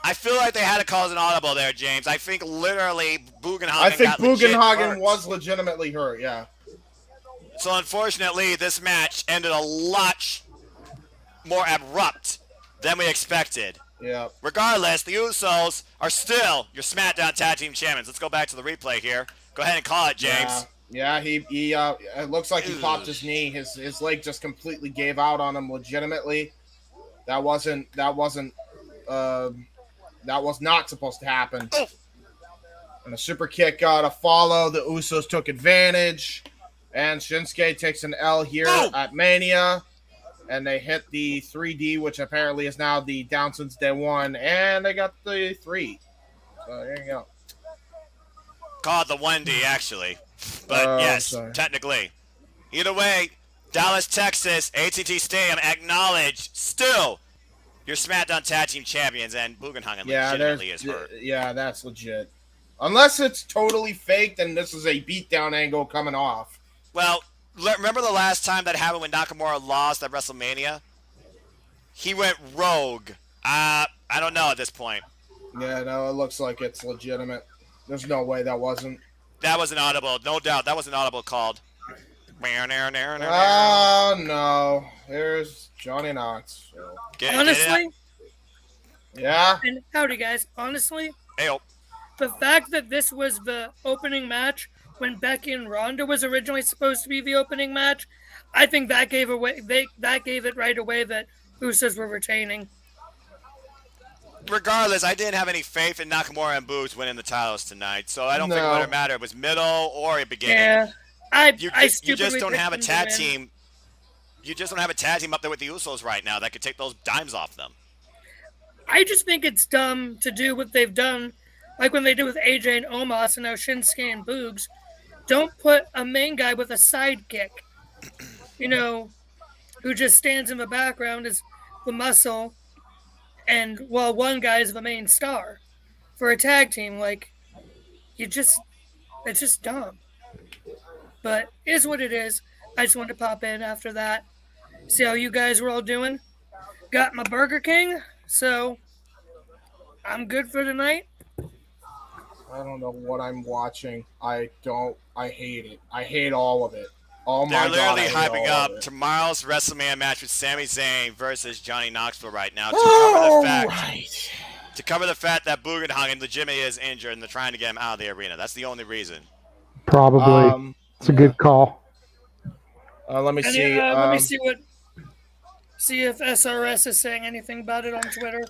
I feel like they had to cause an audible there, James. I think literally Bugenhagen was legitimately hurt, yeah. So unfortunately, this match ended a lot more abrupt than we expected. Yeah. Regardless, the Usos are still your SmackDown Tag Team Champions. Let's go back to the replay here. Go ahead and call it, James. Yeah, he it looks like he popped his knee. His leg just completely gave out on him legitimately. That was not supposed to happen. And a super kick got a follow. The Usos took advantage. And Shinsuke takes an L here at Mania. And they hit the 3D, which apparently is now the down since day one. And they got the 3. So there you go. Called the 1D, actually. But yes, sorry. technically. Either way, Dallas, Texas, AT&T Stadium acknowledged still your SmackDown Tag Team Champions, and Bugenhagen legitimately is hurt. Yeah, that's legit. Unless it's totally fake, then this is a beatdown angle coming off. Well, remember the last time that happened when Nakamura lost at WrestleMania? He went rogue. I don't know at this point. Yeah, no, it looks like it's legitimate. There's no way that wasn't. That was an audible, no doubt. That was an audible called. Oh, no. Here's Johnny Knox. Honestly? Yeah? And howdy, guys. Honestly? Hey-o. The fact that this was the opening match when Becky and Ronda was originally supposed to be the opening match, I think that gave it right away that Usos were retaining. Regardless, I didn't have any faith in Nakamura and Boogs winning the titles tonight, so I don't think it would have mattered. It was middle or a beginning. Yeah, you just don't have a tag team. You just don't have a tag team up there with the Usos right now that could take those dimes off them. I just think it's dumb to do what they've done, like when they did with AJ and Omos and now Shinsuke and Boogs. Don't put a main guy with a sidekick, who just stands in the background as the muscle, and while one guy is the main star for a tag team. Like, it's just dumb. But it is what it is. I just wanted to pop in after that, see how you guys were all doing. Got my Burger King, so I'm good for tonight. I don't know what I'm watching. I hate it. I hate all of it. Oh my God. They're literally hyping up tomorrow's WrestleMania match with Sami Zayn versus Johnny Knoxville right now to cover the fact that Bugenhagen legitimately is injured and they're trying to get him out of the arena. That's the only reason. Probably. It's a good call. Let me see. Let me see if SRS is saying anything about it on Twitter.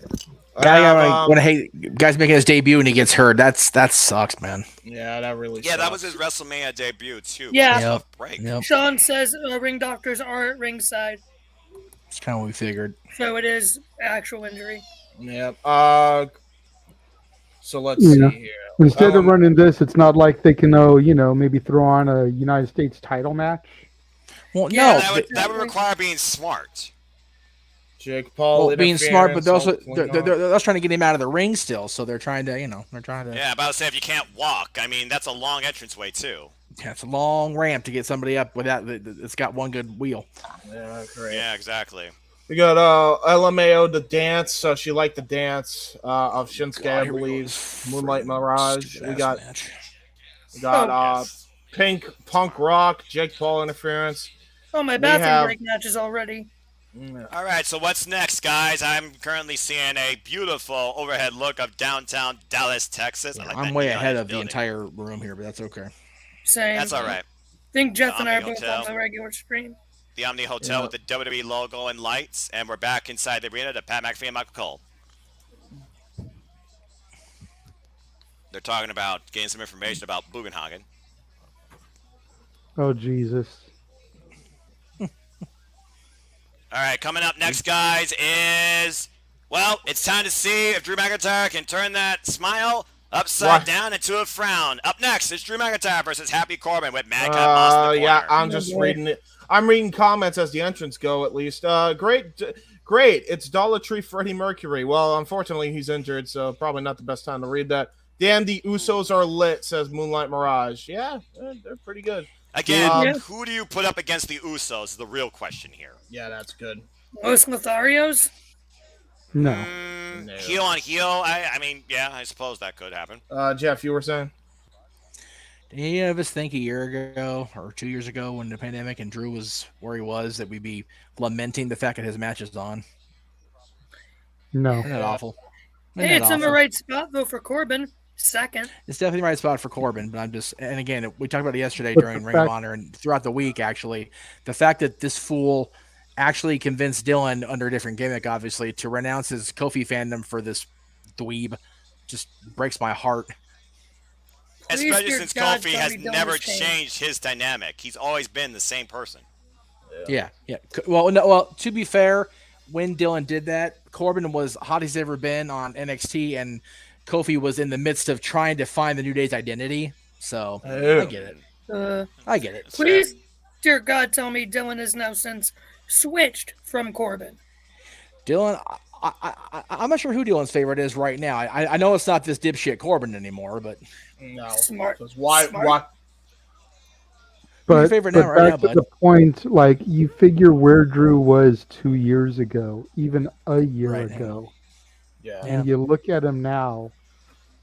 Guys making his debut and he gets hurt. That sucks, man. Yeah, that really sucks. Yeah, that was his WrestleMania debut too. Yeah. Yep. Sean says ring doctors are at ringside. That's kind of what we figured. So it is actual injury. Yep. So let's see here. Instead of running this, it's not like they can, maybe throw on a United States title match. Well, no, that would require being smart. Jake Paul being smart, but they're trying to get him out of the ring still, so they're trying to. Yeah, about to say if you can't walk, I mean that's a long entranceway too. Yeah, it's a long ramp to get somebody up without. It's got one good wheel. Yeah, great. Yeah, exactly. We got LMAO the dance. So she liked the dance of Shinsuke, I believe. Moonlight Mirage. We got Pink Punk Rock, Jake Paul interference. Oh, my bathroom break matches already. All right, so what's next, guys? I'm currently seeing a beautiful overhead look of downtown Dallas, Texas. Yeah, I'm way ahead of the entire room here, but that's okay. Same. That's all right. I think Jeff and I are both on the regular screen. The Omni Hotel with the WWE logo and lights, and we're back inside the arena to Pat McAfee and Michael Cole. They're talking about getting some information about Bugenhagen. Oh, Jesus. All right, coming up next, guys, is, it's time to see if Drew McIntyre can turn that smile upside down into a frown. Up next, it's Drew McIntyre versus Happy Corbin with Madcap Moss in the corner. Yeah, I'm just reading it. I'm reading comments as the entrants go, at least. Great. It's Dollar Tree Freddie Mercury. Well, unfortunately, he's injured, so probably not the best time to read that. Damn, the Usos are lit, says Moonlight Mirage. Yeah, they're pretty good. Again, who do you put up against the Usos is the real question here. Yeah, that's good. Los Lotharios? No. Heel on heel? I mean, yeah, I suppose that could happen. Jeff, you were saying? Did any of us think a year ago or 2 years ago when the pandemic and Drew was where he was that we'd be lamenting the fact that his match is on? No. Isn't that awful? Hey, it's in the right spot, though, for Corbin. Second. It's definitely the right spot for Corbin, but and again, we talked about it yesterday during Ring of Honor and throughout the week, actually. The fact that this fool actually convinced Dylan, under a different gimmick, obviously, to renounce his Kofi fandom for this dweeb just breaks my heart. Especially since Kofi has never changed his dynamic. He's always been the same person. Yeah. Well, to be fair, when Dylan did that, Corbin was hot as he's ever been on NXT, and Kofi was in the midst of trying to find the New Day's identity. So I get it. I get it. Please, dear God, tell me Dylan has now since switched from Corbin. Dylan, I'm not sure who Dylan's favorite is right now. I know it's not this dipshit Corbin anymore, but no, smart. Why? But, your favorite but now right back now, to the point, like, you figure where Drew was 2 years ago, even a year ago. Yeah. And you look at him now,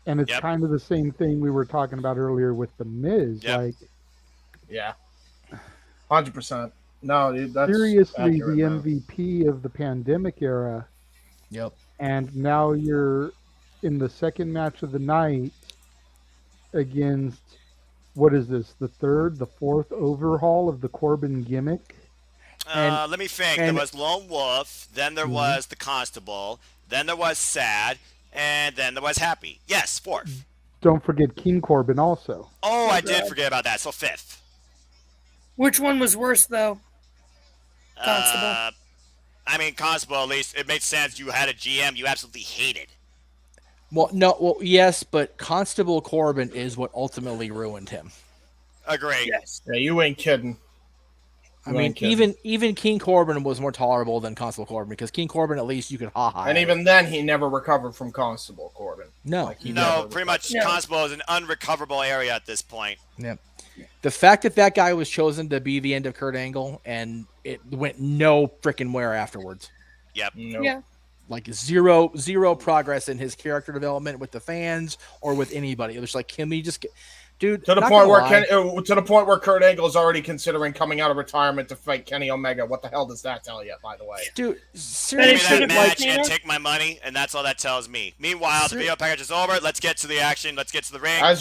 and it's kind of the same thing we were talking about earlier with The Miz. Like, 100%. No, dude, that's seriously accurate, the man. MVP of the pandemic era. Yep. And now you're in the second match of the night against, what is this, the fourth overhaul of the Corbin gimmick? Let me think. There was Lone Wolf, then there was the Constable, then there was Sad, and then there was Happy. Yes, fourth. Don't forget King Corbin also. Oh, I did forget about that. So fifth. Which one was worse, though? Constable. I mean, Constable, at least, it made sense. You had a GM you absolutely hated. Yes, but Constable Corbin is what ultimately ruined him. Agree. Yes. Yeah, you ain't kidding. Even King Corbin was more tolerable than Constable Corbin, because King Corbin, at least you could ha-ha. And even then, he never recovered from Constable Corbin. No. Pretty much Constable is an unrecoverable area at this point. Yeah. The fact that guy was chosen to be the end of Kurt Angle, and it went no freaking where afterwards. Yep. Nope. Yeah. Like zero progress in his character development with the fans or with anybody. It was like, can we just get, dude? To the point where Kurt Angle is already considering coming out of retirement to fight Kenny Omega. What the hell does that tell you, by the way? Dude, Give me seriously, that match and take my money, and that's all that tells me. Meanwhile, the video package is over. Let's get to the action. Let's get to the ring. And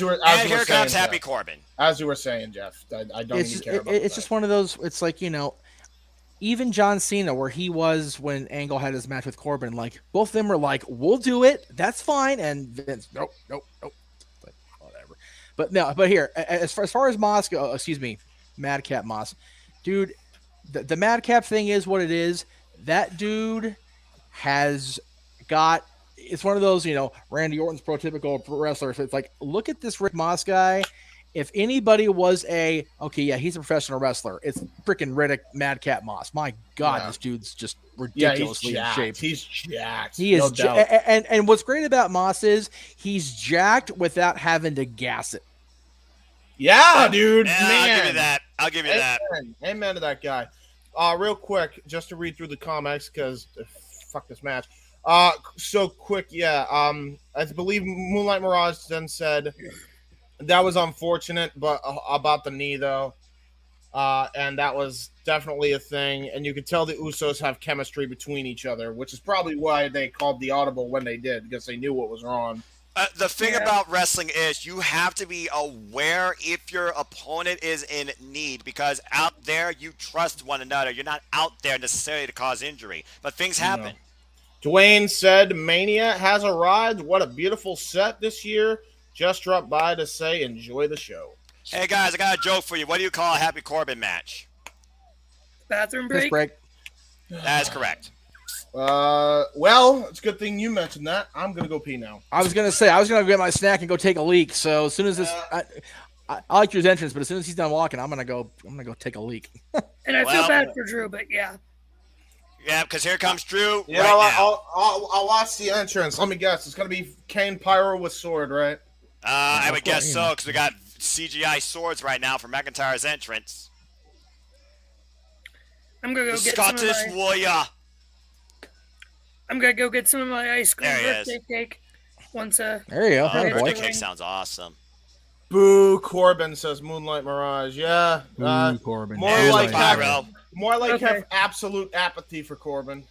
here comes Happy Corbin. As you were saying, Jeff, I don't even care about it's just one of those. It's like, even John Cena, where he was when Angle had his match with Corbin, like, both of them were like, we'll do it. That's fine. And Vince, nope. But whatever. But here, as far as Moss Madcap Moss, dude, the Madcap thing is what it is. That dude has got, it's one of those, Randy Orton's prototypical wrestler. So it's like, look at this Rick Moss guy. If anybody was he's a professional wrestler, it's freaking Riddick Madcap Moss. My God, this dude's just ridiculously in shape. He's jacked. He is, and what's great about Moss is he's jacked without having to gas it. Yeah, dude. Yeah, man. I'll give you that. Amen to that guy. Real quick, just to read through the comics, because fuck this match. So quick, I believe Moonlight Mirage then said that was unfortunate, but about the knee though, and that was definitely a thing. And you could tell the Usos have chemistry between each other, which is probably why they called the audible when they did, because they knew what was wrong. The thing about wrestling is you have to be aware if your opponent is in need, because out there you trust one another. You're not out there necessarily to cause injury, but things happen. Dwayne said Mania has arrived. What a beautiful set this year. Just dropped by to say enjoy the show. Hey guys, I got a joke for you. What do you call a Happy Corbin match? Bathroom break? That is correct. Well, it's a good thing you mentioned that. I'm gonna go pee now. I was gonna go get my snack and go take a leak. So as soon as this, I like your entrance, but as soon as he's done walking, I'm gonna go take a leak. And I feel bad for Drew, but yeah. Yeah, because here comes Drew. I'll watch the entrance. Let me guess. It's gonna be Kane Pyro with sword, right? I would guess so, because we got CGI swords right now for McIntyre's entrance. I'm gonna go get Scottish some of my... warrior. I'm gonna go get some of my ice cream birthday cake. There you go. Birthday cake sounds awesome. Boo, Corbin, says Moonlight Mirage. Yeah. Boo, Corbin. More like have absolute apathy for Corbin.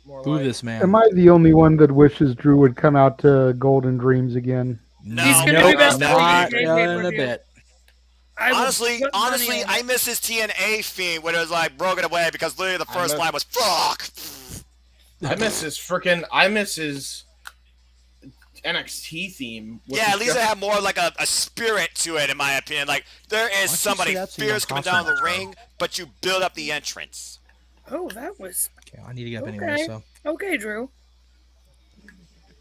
Boo this man. Am I the only one that wishes Drew would come out to Golden Dreams again? He's going to do that not for the in a bit. Honestly, I miss his TNA theme when it was like broken away because literally the first line was "fuck." I miss his NXT theme. Yeah, at least it had more like a spirit to it, in my opinion. Like there is somebody fierce coming down the ring, but you build up the entrance. Oh, that was. Okay, I need to get up anyway. So okay, Drew.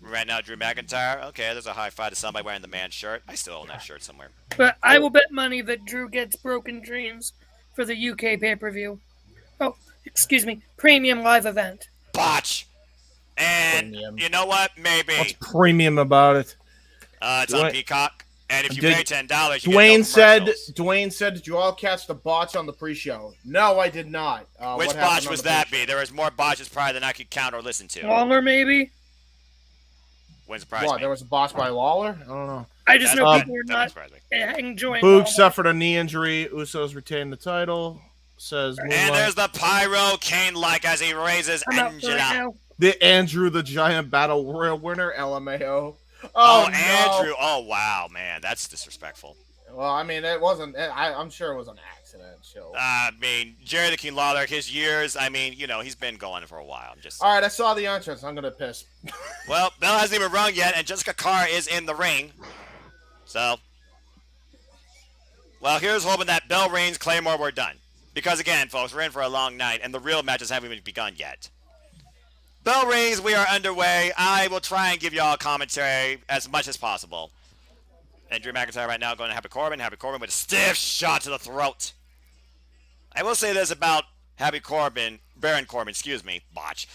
Right now, Drew McIntyre. Okay, there's a high five to somebody wearing the man shirt. I still own that shirt somewhere. But I will bet money that Drew gets Broken Dreams for the UK pay-per-view. Oh, excuse me, premium live event. Botch. And premium. You know what? Maybe. What's premium about it? It's on Peacock. And if you pay $10, you Dwayne get Dwayne said, did you all catch the botch on the pre-show? No, I did not. Which botch was that be? There was more botches probably than I could count or listen to. Lawler, maybe? Wouldn't surprise me. There was a botch by Lawler? I don't know. I just know people were not enjoying Boog suffered a knee injury. Usos retained the title. Says Moonlight. And there's the Pyro Kane-like as he raises Angela. The Andrew the Giant Battle Royal winner, LMAO. Oh, Andrew. Oh, wow, man. That's disrespectful. Well, I mean, it wasn't. I'm sure it was an accident. Chill. I mean, Jerry the King Lawler, his years, I mean, you know, he's been going for a while. All right, I saw the entrance. I'm going to piss. Well, bell hasn't even rung yet, and Jessica Carr is in the ring. So, well, here's hoping that bell rings, Claymore, we're done. Because, again, folks, we're in for a long night, and the real matches haven't even begun yet. Bell rings, we are underway. I will try and give you all commentary as much as possible. And Drew McIntyre right now going to Happy Corbin. Happy Corbin with a stiff shot to the throat. I will say this about Happy Corbin, Baron Corbin, excuse me, botch.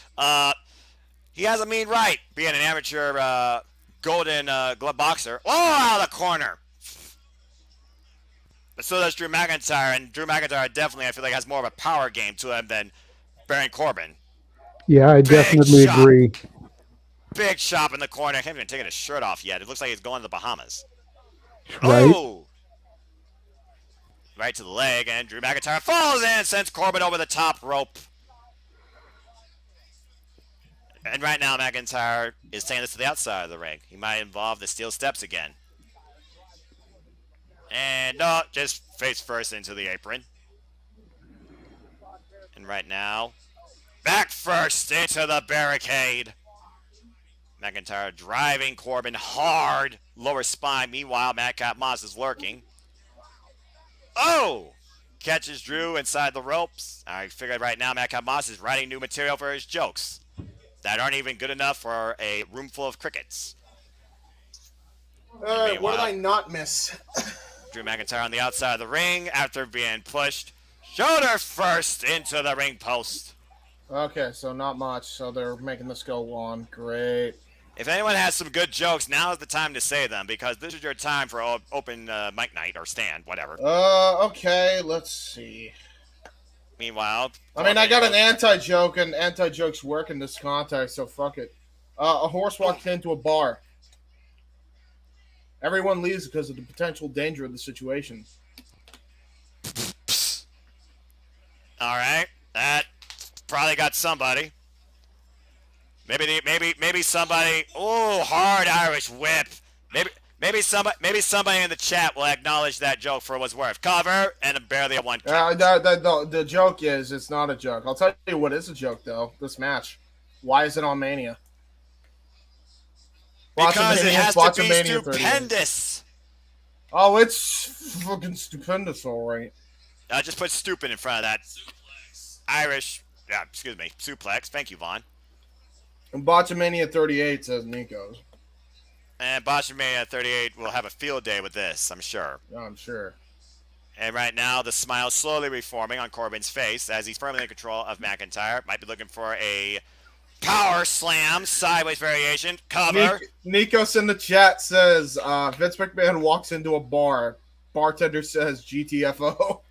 He has a mean right, being an amateur golden glove boxer. Oh, out of the corner. But so does Drew McIntyre, and Drew McIntyre definitely, I feel like, has more of a power game to him than Baron Corbin. Yeah, I definitely agree. Big chop in the corner. I haven't even taken his shirt off yet. It looks like he's going to the Bahamas. Right. Oh! Right to the leg, and Drew McIntyre falls in and sends Corbin over the top rope. And right now, McIntyre is taking this to the outside of the ring. He might involve the steel steps again. And no, just face first into the apron. And right now, back first into the barricade. McIntyre driving Corbin hard. Lower spine. Meanwhile, Madcap Moss is lurking. Oh! Catches Drew inside the ropes. I figured right now Madcap Moss is writing new material for his jokes that aren't even good enough for a room full of crickets. What did I not miss? Drew McIntyre on the outside of the ring after being pushed. Shoulder first into the ring post. Okay, so not much. So they're making this go on. Great. If anyone has some good jokes, now is the time to say them, because this is your time for open mic night or stand, whatever. Okay, let's see. Meanwhile, I mean, I got an anti-joke, and anti-jokes work in this context, so fuck it. A horse walked into a bar. Everyone leaves because of the potential danger of the situation. All right, that probably got somebody. Maybe somebody. Oh, hard Irish whip. Maybe somebody in the chat will acknowledge that joke for what's worth. Cover and barely a one. The joke is it's not a joke. I'll tell you what is a joke though. This match. Why is it on Mania? Because it has to be stupendous. Oh, it's fucking stupendous, all right. Just put stupid in front of that. Irish. Yeah, excuse me. Suplex. Thank you, Vaughn. And Botchamania 38 says Nico's. And Botchamania 38 will have a field day with this, I'm sure. Yeah, I'm sure. And right now, the smile slowly reforming on Corbin's face as he's firmly in control of McIntyre. Might be looking for a power slam, sideways variation, cover. Nikos in the chat says Vince McMahon walks into a bar. Bartender says GTFO.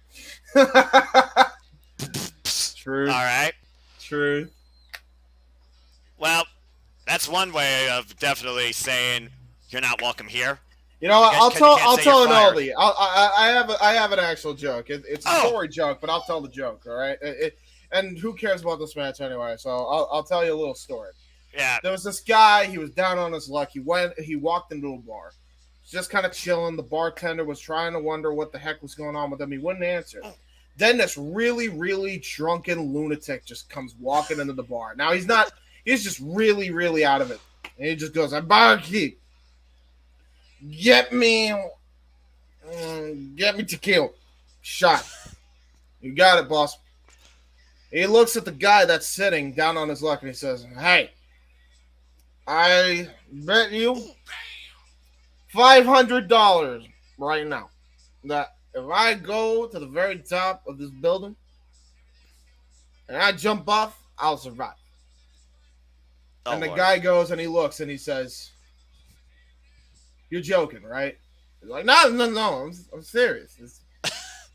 True. All right. True. Well, that's one way of definitely saying you're not welcome here. You know, I'll tell an oldie. I have an actual joke. It's a story joke, but I'll tell the joke. All right. And who cares about this match anyway? So I'll tell you a little story. Yeah. There was this guy. He was down on his luck. He walked into a bar. just kind of chilling. The bartender was trying to wonder what the heck was going on with him. He wouldn't answer. Then this really, really drunken lunatic just comes walking into the bar. Now he's just really, really out of it. And he just goes, "Barkeep, get me tequila shot." "You got it, boss." He looks at the guy that's sitting down on his luck and he says, "Hey, I bet you $500 right now that if I go to the very top of this building and I jump off, I'll survive." And the guy goes and he looks and he says, "You're joking, right?" He's like, No, I'm serious.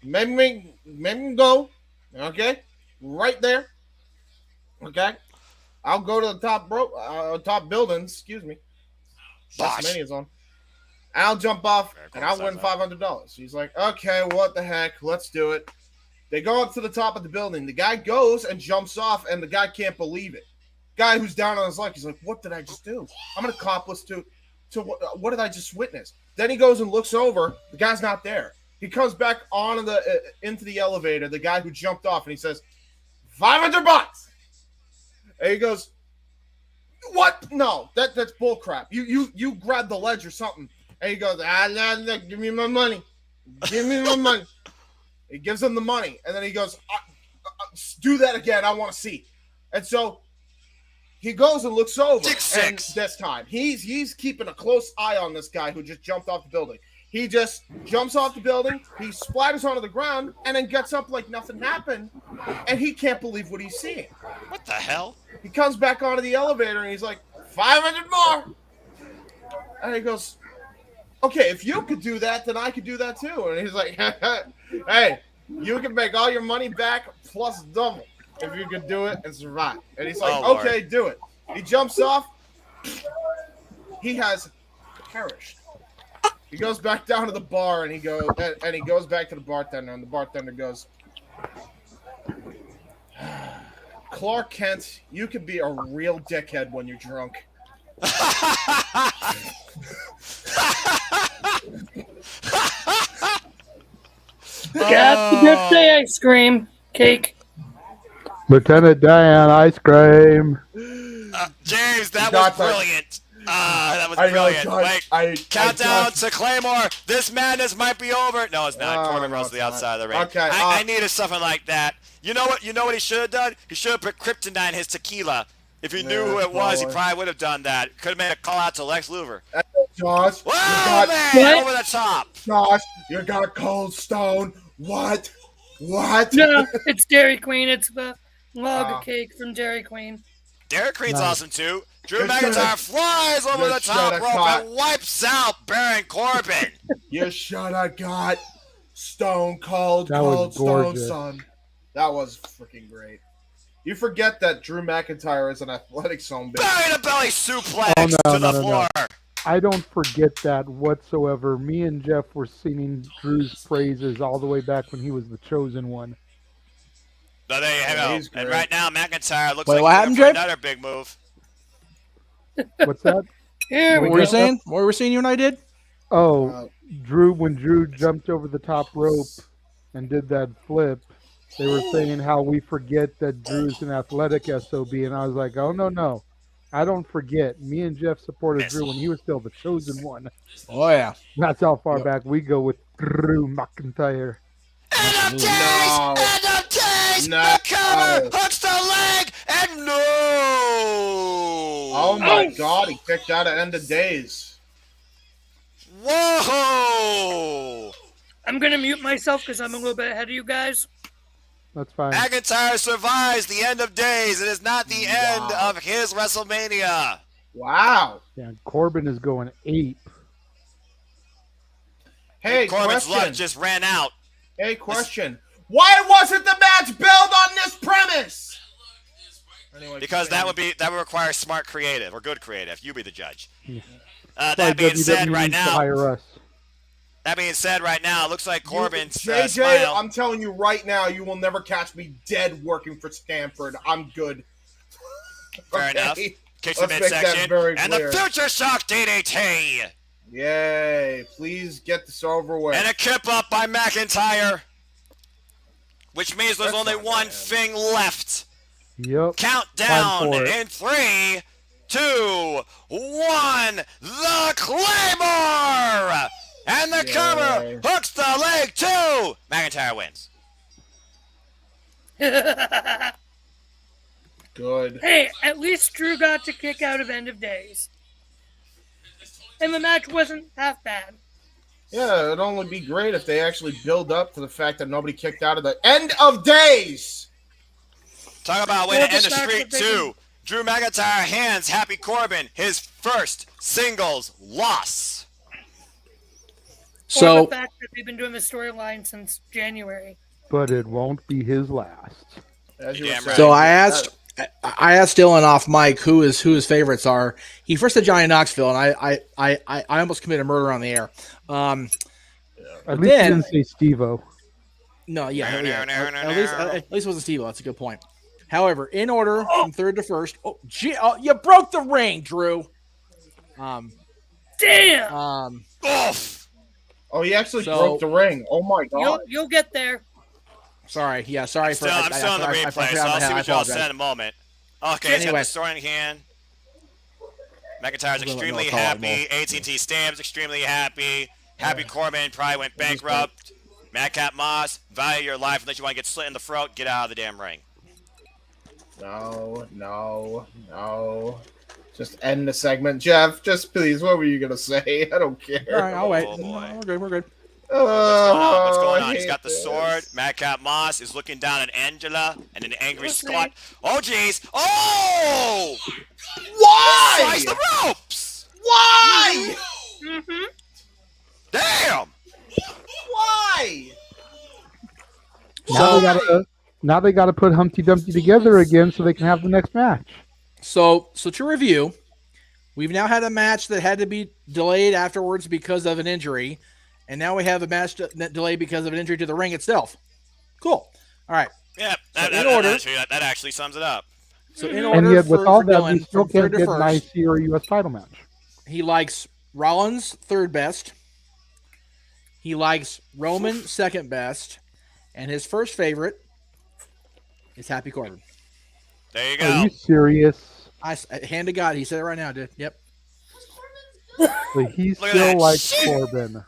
Maybe me go, okay, right there, okay. I'll go to the top building. Excuse me. WrestleMania's on. I'll jump off and I'll win $500. He's like, "Okay, what the heck? Let's do it." They go up to the top of the building. The guy goes and jumps off, and the guy can't believe it. Guy who's down on his luck, he's like, "What did I just do? I'm an accomplice to what did I just witness?" Then he goes and looks over. The guy's not there. He comes back on into the elevator, the guy who jumped off, and he says, $500. And he goes, "What? No, that's bullcrap. You grabbed the ledge or something." And he goes, "Give me my money. Give me my money." He gives him the money, and then he goes, "Do that again. I want to see." And so he goes and looks over, and this time he's keeping a close eye on this guy who just jumped off the building. He just jumps off the building, he splatters onto the ground, and then gets up like nothing happened, and he can't believe what he's seeing. What the hell? He comes back onto the elevator, and he's like, $500 more. And he goes, "Okay, if you could do that, then I could do that too." And he's like, "Hey, you can make all your money back plus double if you could do it and survive." And he's like, "Okay, do it." He jumps off. He has perished. He goes back down to the bar and he goes back to the bartender, and the bartender goes, "Clark Kent, you could be a real dickhead when you're drunk." Got the birthday ice cream cake. Lieutenant Dan ice cream. James, that was brilliant. That was brilliant. Wait, countdown to Claymore. This madness might be over. No, it's not. Corbin rolls to the outside of the ring. Okay, I needed something like that. You know what? You know what he should have done? He should have put kryptonite in his tequila. If he knew who it was, he probably would have done that. Could have made a call out to Lex Luger. Josh, whoa, man, over the top. Josh, you got Cold Stone. What? No, it's Dairy Queen. It's the log cake from Dairy Queen. Dairy Queen's awesome too. Drew McIntyre flies over the top rope and wipes out Baron Corbin. You should have got Stone Cold Stone, son. That was freaking great. You forget that Drew McIntyre is an athletic son. Belly to belly suplex to the floor. No. I don't forget that whatsoever. Me and Jeff were singing Drew's praises all the way back when he was the chosen one. So there you go. And right now, McIntyre looks what like happened, he's for Jay? another big move. What's that? What were you saying? What were we saying you and I did? Oh, when Drew jumped over the top rope and did that flip, they were saying how we forget that Drew's an athletic SOB, and I was like, oh, no. I don't forget. Me and Jeff supported Drew when he was still the chosen one. Oh, yeah. That's how far back we go with Drew McIntyre. End of days! The cover! Hooks the leg! And no! Oh, my God. He kicked out at End of Days. Whoa! I'm going to mute myself because I'm a little bit ahead of you guys. That's fine. McIntyre survives the End of Days. It is not the end of his WrestleMania. Wow. Yeah, Corbin is going ape. Hey, Corbin's question. luck just ran out. Hey, question. Why wasn't the match built on this premise? Anyway, because that would require smart creative or good creative. You be the judge. Yeah. That being said, right now. That being said, right now, it looks like Corbin's JJ, smile. I'm telling you right now, you will never catch me dead working for Stanford. I'm good. Fair enough. Case of midsection. And the Future Shock DDT. Yay. Please get this over with. And a kip up by McIntyre. Which means there's only one thing left. Yep. Countdown in 3, 2, 1. The Claymore! And the cover hooks the leg too. McIntyre wins. Good. Hey, at least Drew got to kick out of End of Days. And the match wasn't half bad. Yeah, it'd only be great if they actually build up to the fact that nobody kicked out of the End of Days. Talk about a way to end the streak too. Drew McIntyre hands Happy Corbin his first singles loss. So the fact that they've been doing the storyline since January. But it won't be his last. So I asked Dylan off mic who his favorites are. He first said Johnny Knoxville, and I almost committed murder on the air. At least he didn't say Steve-O. No, at least it wasn't Steve-O. That's a good point. However, in order from third to first. Oh, gee, you broke the ring, Drew. Damn. Oh, he actually broke the ring. Oh my god. You'll get there. Sorry. Yeah, sorry for. I'm still on the replay, so I'll see what y'all said in a moment. Okay, he's got the story in hand. McIntyre's extremely happy. AT&T Stamps extremely happy. Happy Corbin probably went bankrupt. Madcap Moss, value your life unless you want to get slit in the throat. Get out of the damn ring. No. Just end the segment. Jeff, just please, what were you going to say? I don't care. All right, I'll wait. Oh, boy. We're good. What's going on? He's got the sword. Madcap Moss is looking down at Angela and an angry squat. Oh, jeez. Oh! Why? Slice the ropes! Why? Mm-hmm. Damn! Why? Now they got to put Humpty Dumpty together again so they can have the next match. So to review, we've now had a match that had to be delayed afterwards because of an injury, and now we have a match delayed because of an injury to the ring itself. Cool. All right. Yeah, that actually sums it up. So in order and yet, with all that, Dylan, we still can't get an first, IC or US title match. He likes Rollins third best. He likes Roman second best, and his first favorite is Happy Corbin. There you go. Are you serious? Hand to God, he said it right now, dude. Yep. But he still likes Corbin.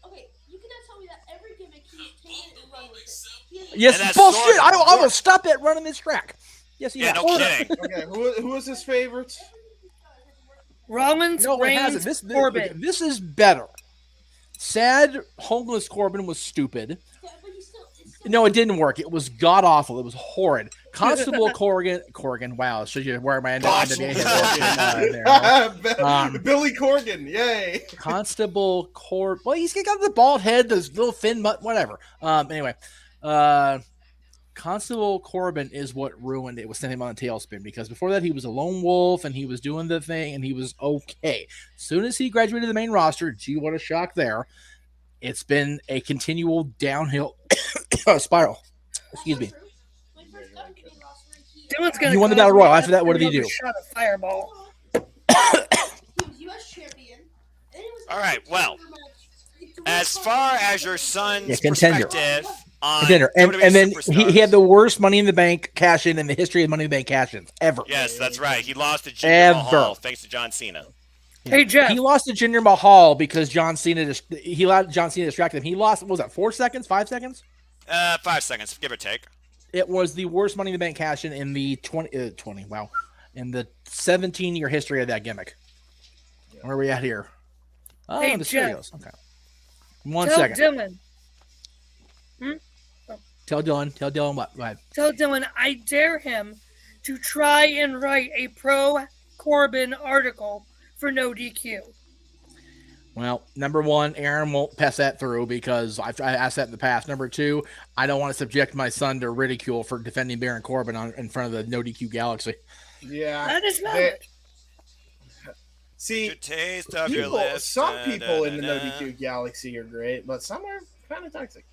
Okay, you cannot tell me that every gimmick he's taken and run with it. Yes, bullshit. I will stop that running this track. Yes, he has. No kidding. Okay, who is his favorite? Rollins, Reigns, Corbin. This is better. Sad, homeless Corbin was stupid. No, it didn't work. It was god awful. It was horrid. Constable Corgan. Wow, should you wear my NWA there? Billy Corgan. Yay. Constable Corbin. Well, he's got the bald head, those little thin mutt, whatever. Anyway, Constable Corbin is what ruined it. Was sent him on a tailspin because before that he was a lone wolf and he was doing the thing and he was okay. As soon as he graduated to the main roster, gee, what a shock there. It's been a continual downhill spiral. Excuse me. You won the Battle Royal. After that, what did he do? Shot a fireball. All right, well, as far as your son's contender. perspective on Contender. And then Superstars. he had the worst Money in the Bank cash-in in the history of Money in the Bank cash-ins ever. Yes, that's right. He lost to Jinder Mahal thanks to John Cena. Hey, Jeff. He lost to Jinder Mahal because John Cena he allowed John Cena to distract him. He lost, what was that, 4 seconds, 5 seconds? 5 seconds, give or take. It was the worst Money in the Bank cash-in in the 20, wow, in the 17-year history of that gimmick. Where are we at here? Oh, hey, the Jeff. Studios. Okay. One Tell second. Dylan. Tell Dylan what? Go ahead. Tell Dylan I dare him to try and write a pro Corbin article for No DQ. Well, number one, Aaron won't pass that through because I asked that in the past. Number two, I don't want to subject my son to ridicule for defending Baron Corbin in front of the No DQ Galaxy. Yeah. That is valid. See, people, some people in the No DQ Galaxy are great, but some are kind of toxic.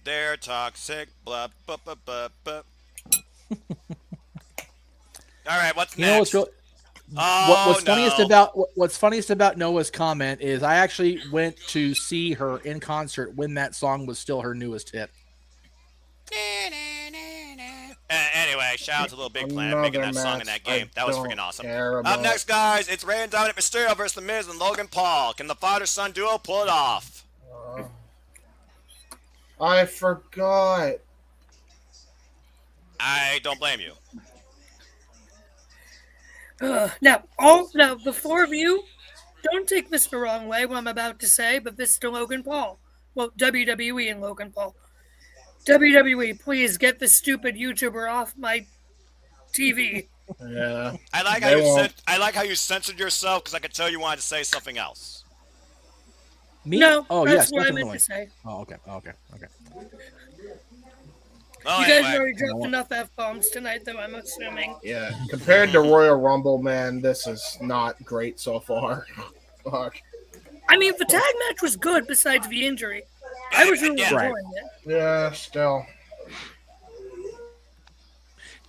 They're toxic. Blah, blah, blah, blah, blah. All right, what's next? What's funniest about Noah's comment is I actually went to see her in concert when that song was still her newest hit. Anyway, shout out to Little Big Planet making that song in that game. That was freaking awesome. Up next, guys, it's Rey and Dominic Mysterio versus The Miz and Logan Paul. Can the father-son duo pull it off? I forgot. I don't blame you. Now, the four of you, don't take this the wrong way, what I'm about to say, but this is to Logan Paul. Well, WWE and Logan Paul. WWE, please get this stupid YouTuber off my TV. Yeah. I like how you censored yourself because I could tell you wanted to say something else. Me? No, oh, that's yes, what definitely. I meant to say. Oh, okay. Well, you anyway. guys already dropped enough F-bombs tonight, though, I'm assuming. Yeah, compared to Royal Rumble, man, this is not great so far. Fuck. I mean, the tag match was good besides the injury. I was really enjoying it. Yeah, still.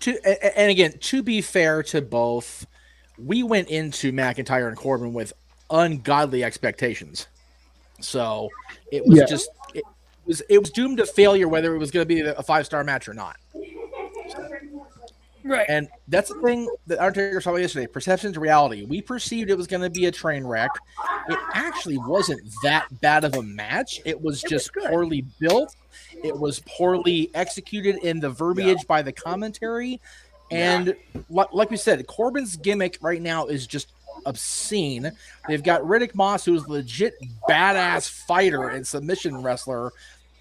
And again, to be fair to both, we went into McIntyre and Corbin with ungodly expectations. So it was just it was doomed to failure whether it was going to be a 5-star match or not. Right. And that's the thing that Undertaker saw yesterday. Perception to reality. We perceived it was going to be a train wreck. It actually wasn't that bad of a match. It was just poorly built. It was poorly executed in the verbiage by the commentary. And like we said, Corbin's gimmick right now is just obscene. They've got Riddick Moss, who's a legit badass fighter and submission wrestler,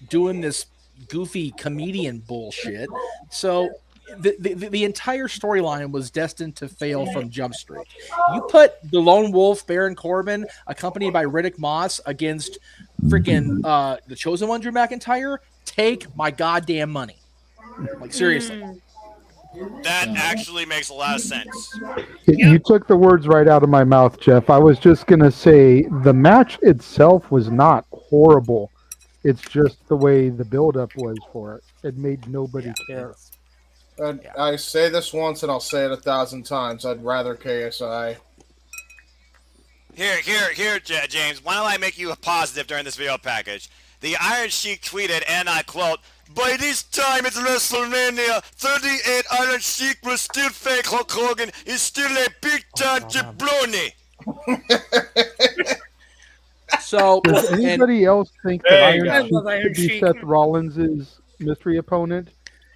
doing this goofy comedian bullshit. So the entire storyline was destined to fail from Jump Street. You put the Lone Wolf, Baron Corbin, accompanied by Riddick Moss, against freaking the Chosen One, Drew McIntyre, take my goddamn money. Like, seriously. That actually makes a lot of sense. You took the words right out of my mouth, Jeff. I was just going to say the match itself was not horrible. It's just the way the build-up was for it. It made nobody care. I say this once and I'll say it 1,000 times. I'd rather KSI. Here, James. Why don't I make you a positive during this video package? The Iron Sheik tweeted, and I quote, "By this time it's WrestleMania, 38 Iron Sheik will still fake Hulk Hogan is still a big-time jabroni." So, does anybody else think that Iron Sheik could be Seth Rollins' mystery opponent?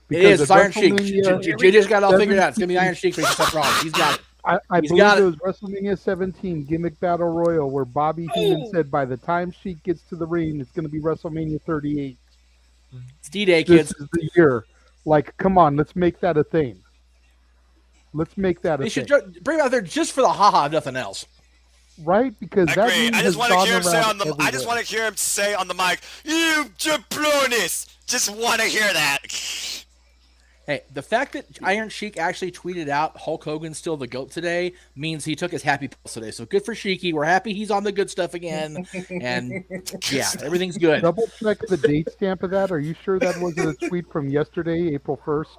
Because it is Iron Sheik. You just got it all figured out. It's going to be Iron Sheik for Seth Rollins. He's got it. I believe it was WrestleMania 17 Gimmick Battle Royal where Bobby Heenan said by the time Sheik gets to the ring, it's going to be WrestleMania 38. It's D-Day, kids. This is the year. Like, come on, let's make that a thing. Let's make that a thing. They should bring it out there just for the haha, nothing else. Right? Because that I just want to hear him say on the. I just want to hear him say on the mic, "You jabronis." Just want to hear that. Hey, the fact that Iron Sheik actually tweeted out Hulk Hogan's still the GOAT today means he took his happy pills today. So good for Sheiky. We're happy he's on the good stuff again. And yeah, everything's good. Double check the date stamp of that. Are you sure that wasn't a tweet from yesterday, April 1st?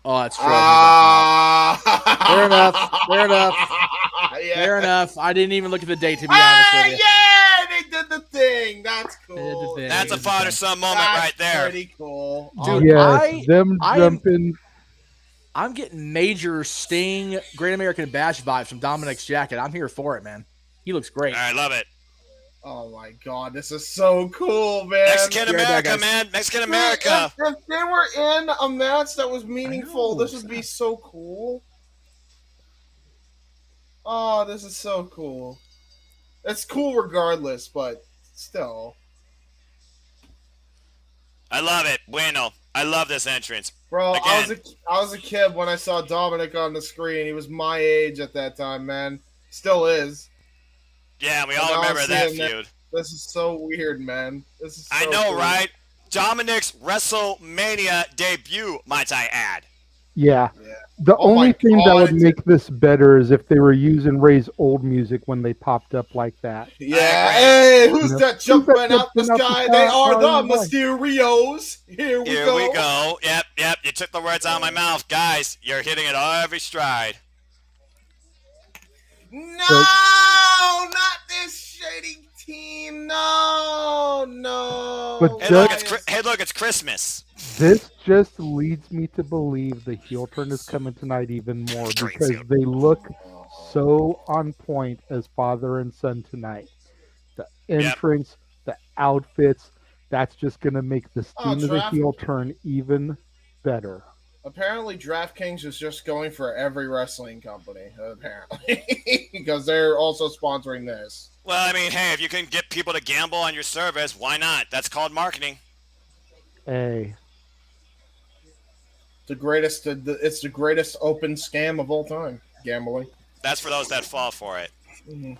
Oh, that's true. Fair enough. I didn't even look at the date, to be honest with you. Yeah, they did the thing. That's cool. That's a father-son moment right there. Pretty cool. Dude, yes, them jumping. I'm getting major Sting Great American Bash vibes from Dominic's jacket. I'm here for it, man. He looks great. I love it. Oh my god, this is so cool, man. Mexican America, man. Mexican America. If they were in a match that was meaningful, this would be so cool. Oh, this is so cool. It's cool regardless, but still. I love it. Bueno. I love this entrance. Bro, I was a kid when I saw Dominic on the screen. He was my age at that time, man. Still is. Yeah, we all remember that feud. This is so weird, man. This is so I know, cool. right? Dominic's WrestleMania debut, might I add. Yeah. The only thing that would make this better is if they were using Ray's old music when they popped up like that. Yeah. Hey, who's that jumping out the sky? They are the Mysterios. Here we go. Yep. You took the words out of my mouth. Guys, you're hitting it every stride. No, not this shady team. No. But Hey, look, it's Christmas. This just leads me to believe the heel turn is coming tonight even more because they look so on point as father and son tonight. The entrance, the outfits, that's just going to make the steam of the heel turn even better. Apparently, DraftKings is just going for every wrestling company, apparently, because they're also sponsoring this. Well, I mean, hey, if you can get people to gamble on your service, why not? That's called marketing. Hey. It's the greatest open scam of all time, gambling. That's for those that fall for it. Mm-hmm.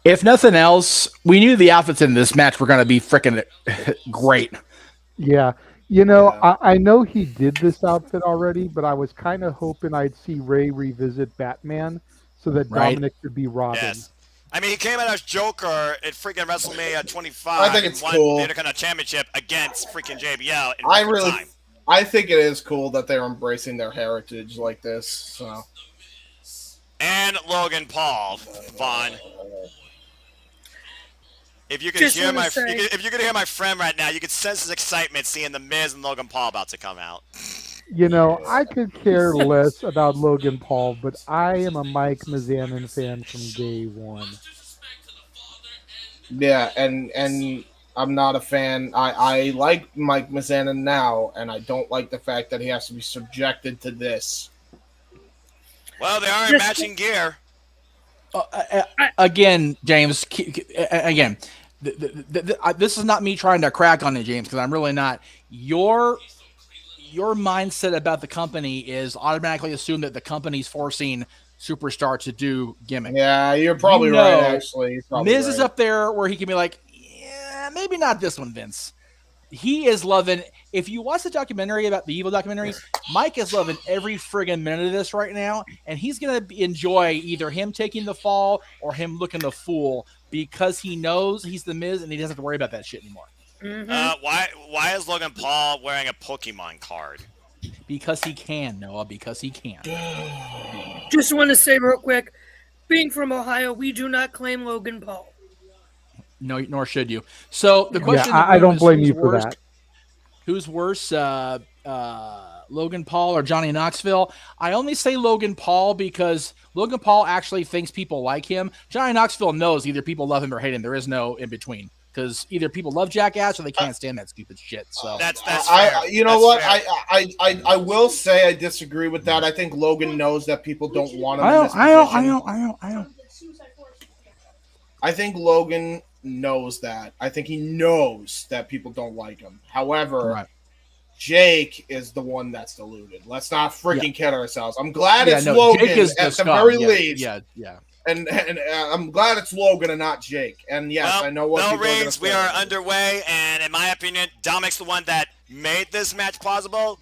If nothing else, we knew the outfits in this match were going to be freaking great. Yeah. You know, I know he did this outfit already, but I was kind of hoping I'd see Ray revisit Batman so that Dominic could be Robin. Yes. I mean, he came out as Joker at freaking WrestleMania 25. I think it's cool. The Intercontinental Championship against freaking JBL. I think it is cool that they're embracing their heritage like this. So. And Logan Paul, Vaughn. If you could hear my friend right now, you could sense his excitement seeing the Miz and Logan Paul about to come out. You know, I could care less about Logan Paul, but I am a Mike Mizanin fan from day one. Yeah, and I'm not a fan. I like Mike Mizanin now, and I don't like the fact that he has to be subjected to this. Well, they are in matching gear. Again, James. Again, this is not me trying to crack on it, James, because I'm really not. Your mindset about the company is automatically assume that the company's forcing Superstar to do gimmick. Yeah, you're probably right. Actually, Miz is up there where he can be like, yeah, maybe not this one, Vince. He is loving. If you watch the documentary about the Evil documentary, Mike is loving every friggin' minute of this right now, and he's gonna enjoy either him taking the fall or him looking the fool because he knows he's the Miz and he doesn't have to worry about that shit anymore. Mm-hmm. Why is Logan Paul wearing a Pokemon card? Because he can, Noah. Because he can. Just want to say real quick, being from Ohio, we do not claim Logan Paul. No, nor should you. So the question, I don't blame you for that. Who's worse, Logan Paul or Johnny Knoxville? I only say Logan Paul because Logan Paul actually thinks people like him. Johnny Knoxville knows either people love him or hate him. There is no in between because either people love Jackass or they can't stand that stupid shit. So that's fair. I will say I disagree with that. I think Logan knows that people don't want him. I don't. I think Logan knows that. I think he knows that people don't like him. However, Jake is the one that's deluded. Let's not freaking kid ourselves. I'm glad it's Logan at the very least. Yeah. And I'm glad it's Logan and not Jake. And yes, I know what Bell rings. We are underway, and in my opinion, Dominic's the one that made this match possible.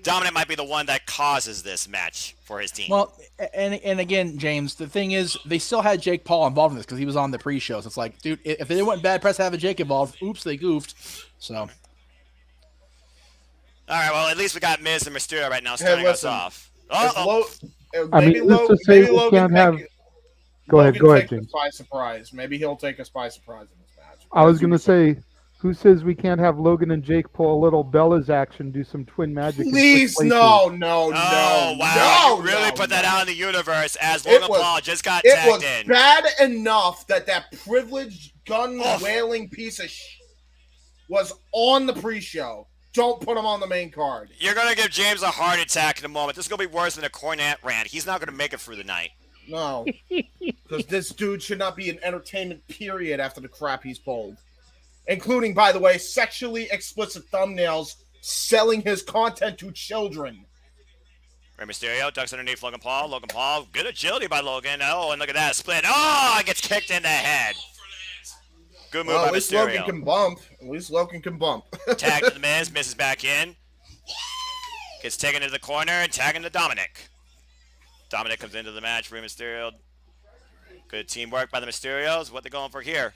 Dominic might be the one that causes this match for his team. Well, and again, James, the thing is, they still had Jake Paul involved in this because he was on the pre-show. So it's like, dude, if they didn't want bad press having Jake involved, oops, they goofed. So. All right, well, at least we got Miz and Mysterio right now starting us off. Maybe Logan can't Go ahead, James. By surprise. Maybe he'll take us by surprise in this match. I was going to say, who says we can't have Logan and Jake pull a little Bella's action, do some twin magic? Please, no. Wow, you really put that out in the universe as Logan Paul just got tagged in. It was bad enough that privileged gun-wailing piece of was on the pre-show. Don't put him on the main card. You're going to give James a heart attack in a moment. This is going to be worse than a Cornette rant. He's not going to make it through the night. No, because this dude should not be an entertainment period after the crap he's pulled. Including, by the way, sexually explicit thumbnails selling his content to children. Rey Mysterio ducks underneath Logan Paul. Logan Paul, good agility by Logan. Oh, and look at that split. Oh, gets kicked in the head. Good move by Mysterio. At least Logan can bump. Tag to the Miz. Miz is back in. Gets taken into the corner and tagging to Dominic. Dominic comes into the match. Rey Mysterio. Good teamwork by the Mysterios. What they're going for here.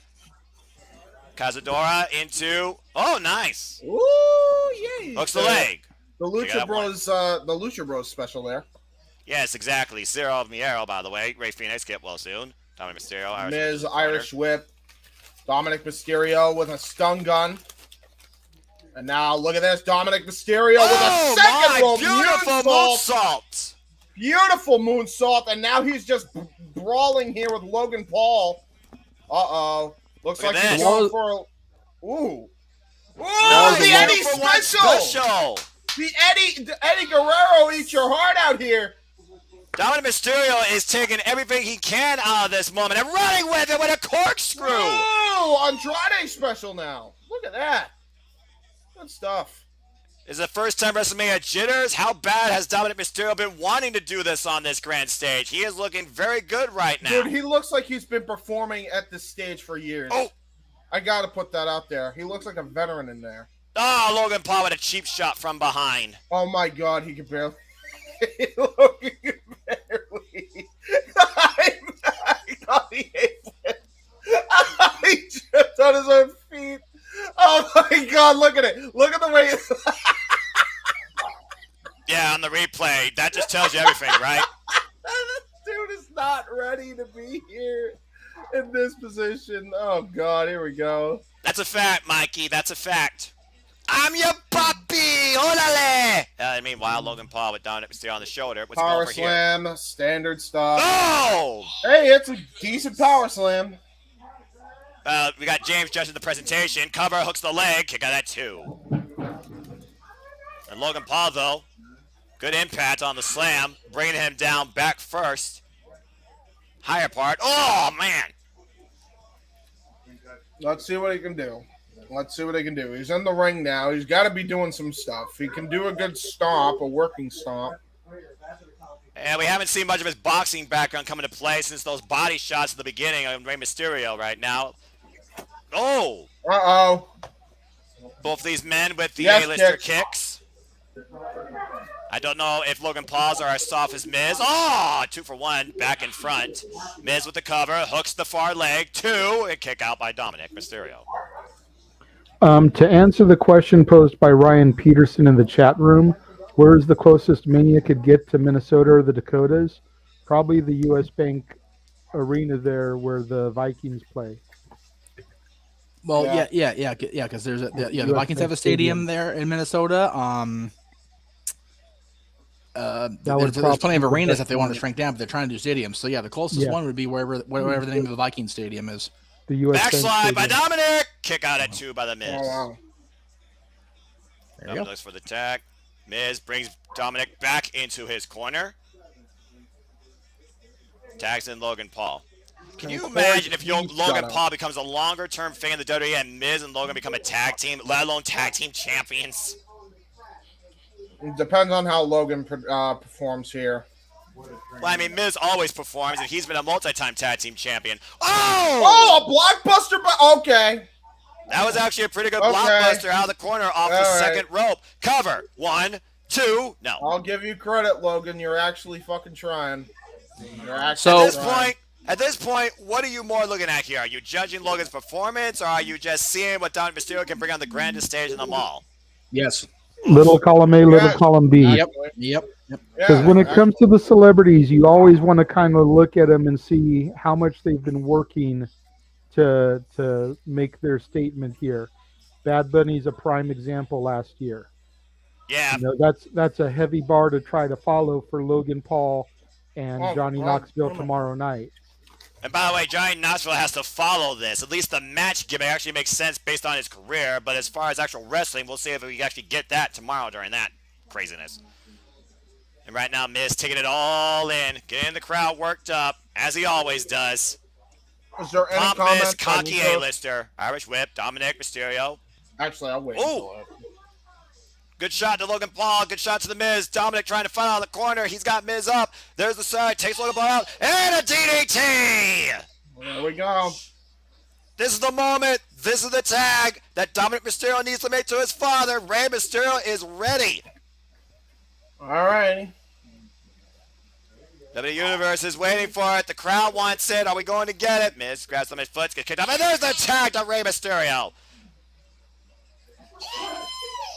Cazadora into. Oh, nice. Ooh, yay. Hooks the leg. The Lucha Bros special there. Yes, exactly. Cero Miero, by the way. Ray Phoenix, get well soon. Dominic Mysterio. Miz, Irish Whip. Dominic Mysterio with a stun gun. And now look at this. Dominic Mysterio with a second roll. Beautiful moonsault. Beautiful moonsault. And now he's just brawling here with Logan Paul. Uh-oh. Looks like he's going for a... Ooh. Ooh, the Eddie special. The Eddie Guerrero eats your heart out here. Dominic Mysterio is taking everything he can out of this moment and running with it with a corkscrew. Oh, Andrade special now. Look at that. Good stuff. Is it first time WrestleMania jitters? How bad has Dominic Mysterio been wanting to do this on this grand stage? He is looking very good right now. Dude, he looks like he's been performing at this stage for years. Oh. I got to put that out there. He looks like a veteran in there. Oh, Logan Paul with a cheap shot from behind. Oh, my God. He could barely... Logan could barely... I thought he ate it. He tripped on his own feet. Oh, my God. Look at it. Look at the way... Yeah, on the replay. That just tells you everything, right? This dude is not ready to be here in this position. Oh, God. Here we go. That's a fact, Mikey. That's a fact. I'm your puppy! Olale! Meanwhile, Logan Paul with Dominic Mysterio on the shoulder. What's Power going for slam, here? standard stuff. Oh! Hey, it's a decent power slam. We got James judging the presentation. Cover, hooks the leg. Kick out that two. And Logan Paul, though, good impact on the slam. Bringing him down back first. Higher part. Oh, man! Let's see what he can do. Let's see what he can do. He's in the ring now. He's got to be doing some stuff. He can do a good stomp, a working stomp. And we haven't seen much of his boxing background come into play since those body shots at the beginning of Rey Mysterio right now. Oh! Uh-oh. Both these men with the A-lister kicks. I don't know if Logan Paul's are as soft as Miz. Oh! 2 for 1 back in front. Miz with the cover, hooks the far leg. 2, and kick out by Dominic Mysterio. To answer the question posed by Ryan Peterson in the chat room, where is the closest Mania could get to Minnesota or the Dakotas? Probably the U.S. Bank Arena there where the Vikings play. Well, yeah, because there's the Vikings have a stadium there in Minnesota. There's plenty of arenas if they want to shrink down, but they're trying to do stadiums. So yeah, the closest one would be wherever the name of the Viking stadium is. The US Backslide by Dominic. Kick out at 2 by the Miz. Oh, wow. Dominic looks for the tag. Miz brings Dominic back into his corner. Tags in Logan Paul. Can you imagine if Logan Paul becomes a longer-term thing in the WWE and Miz and Logan become a tag team, let alone tag team champions? It depends on how Logan performs here. Well, I mean, Miz always performs, and he's been a multi-time tag team champion. Oh! Oh, a blockbuster! Okay. That was actually a pretty good blockbuster out of the corner off the second rope. Cover. 1, 2, no. I'll give you credit, Logan. You're actually fucking trying. At this point, what are you more looking at here? Are you judging Logan's performance, or are you just seeing what Dominic Mysterio can bring on the grandest stage in the mall? Yes. Little column A, little column B. Yep. Because when it comes to the celebrities, you always want to kind of look at them and see how much they've been working to make their statement here. Bad Bunny's a prime example last year. Yeah. That's a heavy bar to try to follow for Logan Paul and Johnny Knoxville tomorrow night. And by the way, Johnny Knoxville has to follow this. At least the match gimmick actually makes sense based on his career. But as far as actual wrestling, we'll see if we actually get that tomorrow during that craziness. And right now, Miz taking it all in, getting the crowd worked up, as he always does. Is there any comment? Cocky A-lister, Irish Whip, Dominic Mysterio. Actually, I'll wait. Good shot to Logan Paul. Good shot to the Miz. Dominic trying to fight out of the corner. He's got Miz up. There's the side. Takes Logan Paul out. And a DDT! There we go. This is the moment. This is the tag that Dominic Mysterio needs to make to his father. Rey Mysterio is ready. All right. The Universe is waiting for it. The crowd wants it. Are we going to get it? Miz grabs Dominic's foot. Gets kicked off. And there's the tag to Rey Mysterio.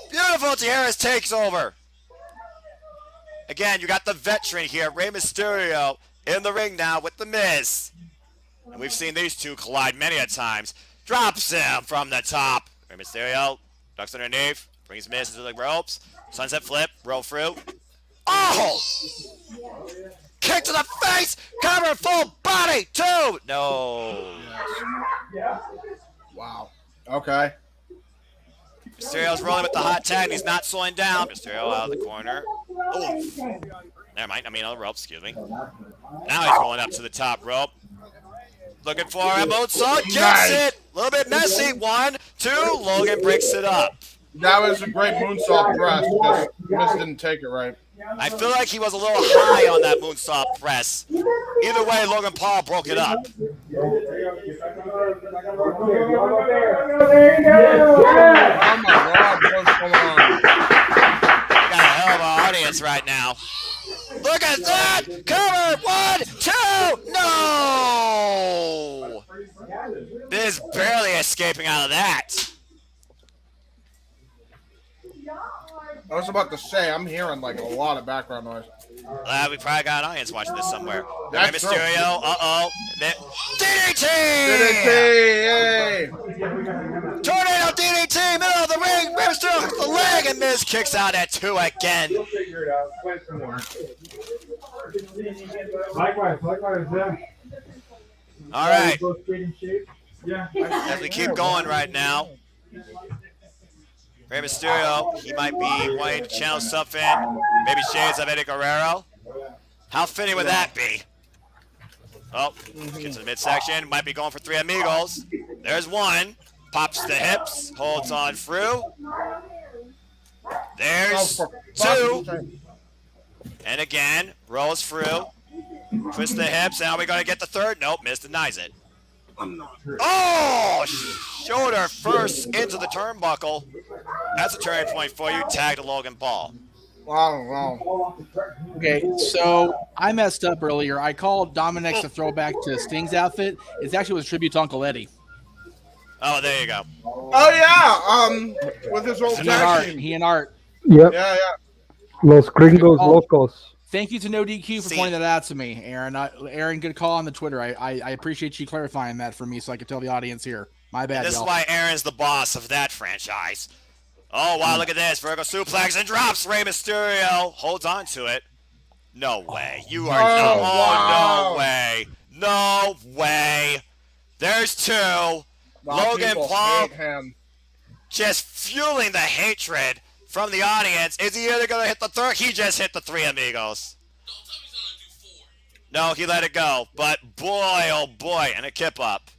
Beautiful. Tijeras takes over. Again, you got the veteran here, Rey Mysterio, in the ring now with The Miz. And we've seen these two collide many a times. Drops him from the top. Rey Mysterio ducks underneath, brings Miz into the ropes. Sunset flip, roll through. Oh! Kick to the face! Cover full body, 2! No. Wow. Okay. Mysterio's rolling with the hot tag, and he's not slowing down. Mysterio out of the corner. Oof. Never mind. I mean, on the rope, excuse me. Now he's rolling up to the top rope. Looking for a moonsault. Gets it. A little bit messy. 1, 2. Logan breaks it up. That was a great moonsault press. Just Miz didn't take it right. I feel like he was a little high on that moonsault press. Either way, Logan Paul broke it up. Oh my God, what's going on? Got a hell of an audience right now. Look at that! Cover! 1, 2! No! Miz barely escaping out of that. I was about to say, I'm hearing like a lot of background noise. We probably got an audience watching this somewhere. That's Rey Mysterio, uh-oh. DDT! DDT! Yay! Tornado DDT, middle of the ring. Rey Mysterio hits the leg, and Miz kicks out at 2 again. All right. As we keep going right now. Rey Mysterio, he might be wanting to channel stuff in. Maybe shades of Eddie Guerrero. How fitting would that be? Oh, gets to the midsection. Might be going for 3 amigos. There's 1. Pops the hips. Holds on through. There's 2. And again, rolls through. Twist the hips. Now we're going to get the 3rd. Nope, Miz denies it. Oh! Shoulder first into the turnbuckle. That's a turning point for you. Tag to Logan Paul. Wow. Okay, so I messed up earlier. I called Dominic's a throwback to Sting's outfit. It actually was a tribute to Uncle Eddie. Oh, there you go. Oh yeah, with his old tag team. He and Art. Yep. Yeah. Los Gringos Locos. Thank you to No DQ for pointing that out to me, Aaron. Aaron, good call on the Twitter. I appreciate you clarifying that for me so I could tell the audience here. My bad, This y'all. is why Aaron's the boss of that franchise. Oh, wow, look at this. Virgo suplex and drops Rey Mysterio. Holds on to it. No way. You are wow. No way. No way. There's 2. Logan Paul just fueling the hatred from the audience. Is he either going to hit the 3rd? He just hit the 3 amigos. No, he let it go. But boy, oh boy, and a kip up.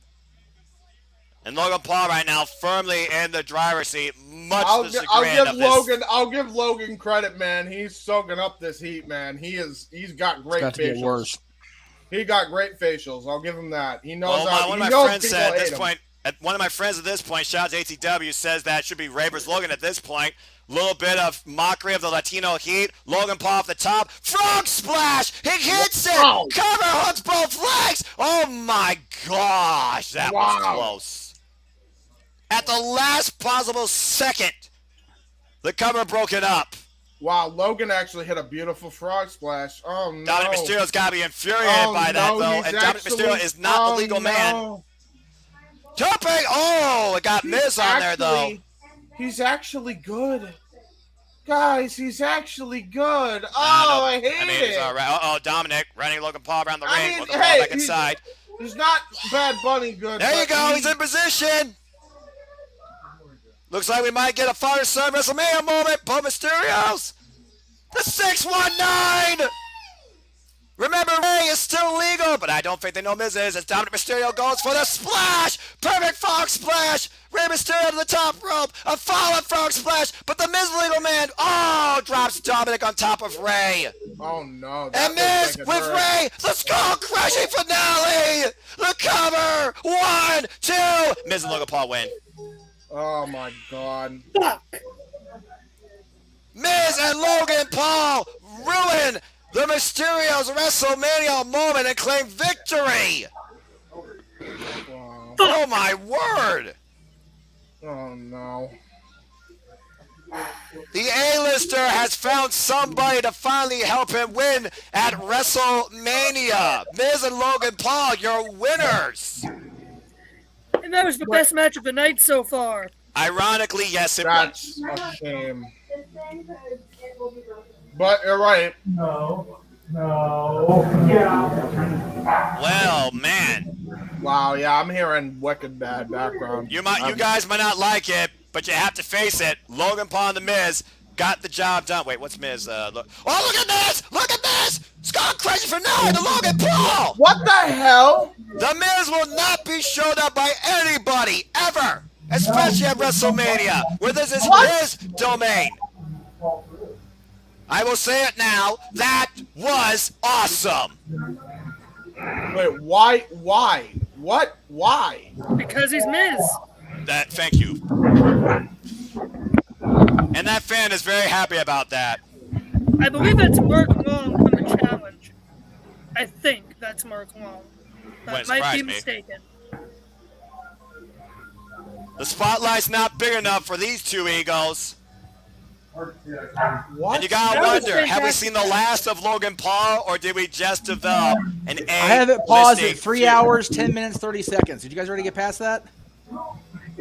And Logan Paul right now firmly in the driver's seat. I'll give Logan credit, man. He's soaking up this heat, man. He's got great facials. He got great facials. I'll give him that. He knows. One of my friends said at this point. One of my friends at this point, shout out to ATW, says that it should be Ray vs. Logan at this point. Little bit of mockery of the Latino heat. Logan Paul off the top. Frog splash! He hits it! Oh. Cover hooks both legs! Oh my gosh, that was close. At the last possible second, the cover broke it up. Wow, Logan actually hit a beautiful frog splash. Oh no. Dominic Mysterio's got to be infuriated by that, though. And Dominic Mysterio is not the legal man. Jumping! Oh, it got Miz on there, though. He's actually good. Guys, he's actually good. Oh, I hate it. He's all right. Uh-oh, Dominic running Logan Paul around the ring. Logan Paul back inside. He's not Bad Bunny good. There you go. He's in position. Looks like we might get a father-son WrestleMania moment. Bo Mysterios. The 619. Remember, Ray is still legal, but I don't think they know Miz is. As Dominic Mysterio goes for the splash. Perfect frog splash. Rey Mysterio to the top rope. A fallen frog splash, but the Miz legal man, drops Dominic on top of Ray. Oh, no. And Miz with Ray, the skull-crushing finale. The cover. 1, 2. Miz and Logan Paul win. Oh, my God. Miz and Logan Paul ruin the Mysterios WrestleMania moment and claim victory. Wow. Oh, my word. Oh, no. The A-lister has found somebody to finally help him win at WrestleMania. Miz and Logan Paul, your winners. And that was the best match of the night so far. Ironically, yes, it was. That's a shame. But you're right. No. Well, man. Wow, yeah, I'm hearing wicked bad background. You guys might not like it, but you have to face it. Logan Paul and The Miz got the job done. Wait, what's Miz? Look at this! Look at this! It's gone crazy for 9 to Logan Paul! What the hell? The Miz will not be showed up by anybody, ever! Especially at WrestleMania, where this is his domain. I will say it now. That was awesome. Wait, why? What? Why? Because he's Miz. Thank you. And that fan is very happy about that. I believe that's Mark Long from the challenge. I think that's Mark Long. I might be mistaken. The spotlight's not big enough for these two egos. What? And you gotta wonder, have we seen the last of Logan Paul, or did we just develop an A? I have it paused at 3 hours, 10 minutes, 30 seconds. Did you guys already get past that?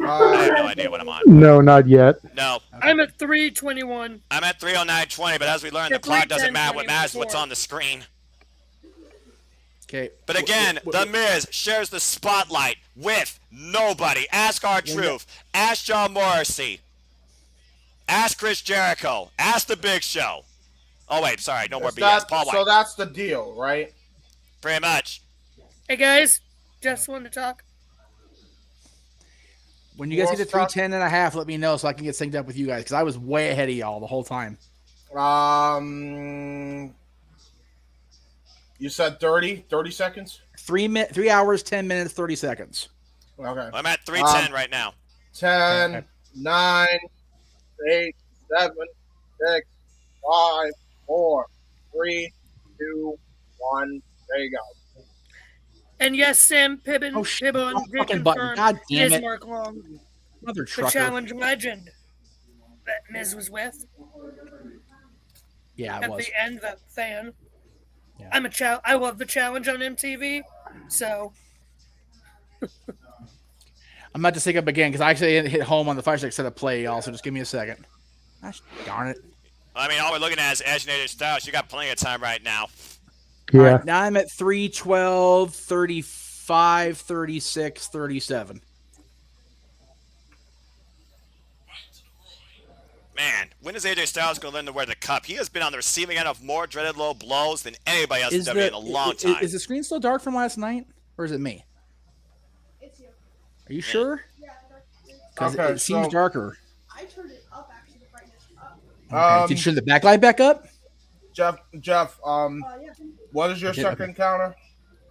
I have no idea what I'm on. No, not yet. No. I'm at 3:21. I'm at 3:09:20, but as we learned, the clock doesn't matter. What matters is what's on the screen. Okay. But again, The Miz shares the spotlight with nobody. Ask R-Truth. Ask John Morrissey. Ask Chris Jericho. Ask The Big Show. Oh, wait, sorry. No more BS. Paul White. So that's the deal, right? Pretty much. Hey, guys. Just wanted to talk. When you guys get to 3:10.5, let me know so I can get synced up with you guys, because I was way ahead of y'all the whole time. You said 30 seconds? 3 hours, 10 minutes, 30 seconds. Okay. I'm at 3:10 right now. 10, 9, 8, 7, 6, 5, 4, 3, 2, 1. There you go. And yes, Sam Pibbon did confirm God he damn is it. Mark Long, Mother the trucker. challenge legend that Miz was with. Yeah, it At was. the end, that fan. Yeah. I love the challenge on MTV, so. I'm about to sync up again because I actually hit home on the Fire Stick instead of play, y'all. So just give me a second. Gosh darn it. I mean, all we're looking at is Edge and AJ Styles. You got plenty of time right now. Yeah. All right, now I'm at 3:12, 35, 36, 37. Man, when is AJ Styles going to learn to wear the cup? He has been on the receiving end of more dreaded low blows than anybody else in WWE in a long time. Is the screen still dark from last night, or is it me? It's you. Are you sure? Yeah. Because Okay, it seems so- darker. I turned it up actually, the brightness up. Okay. Did you turn the backlight back up? Jeff, Yeah. what is your Okay, second counter?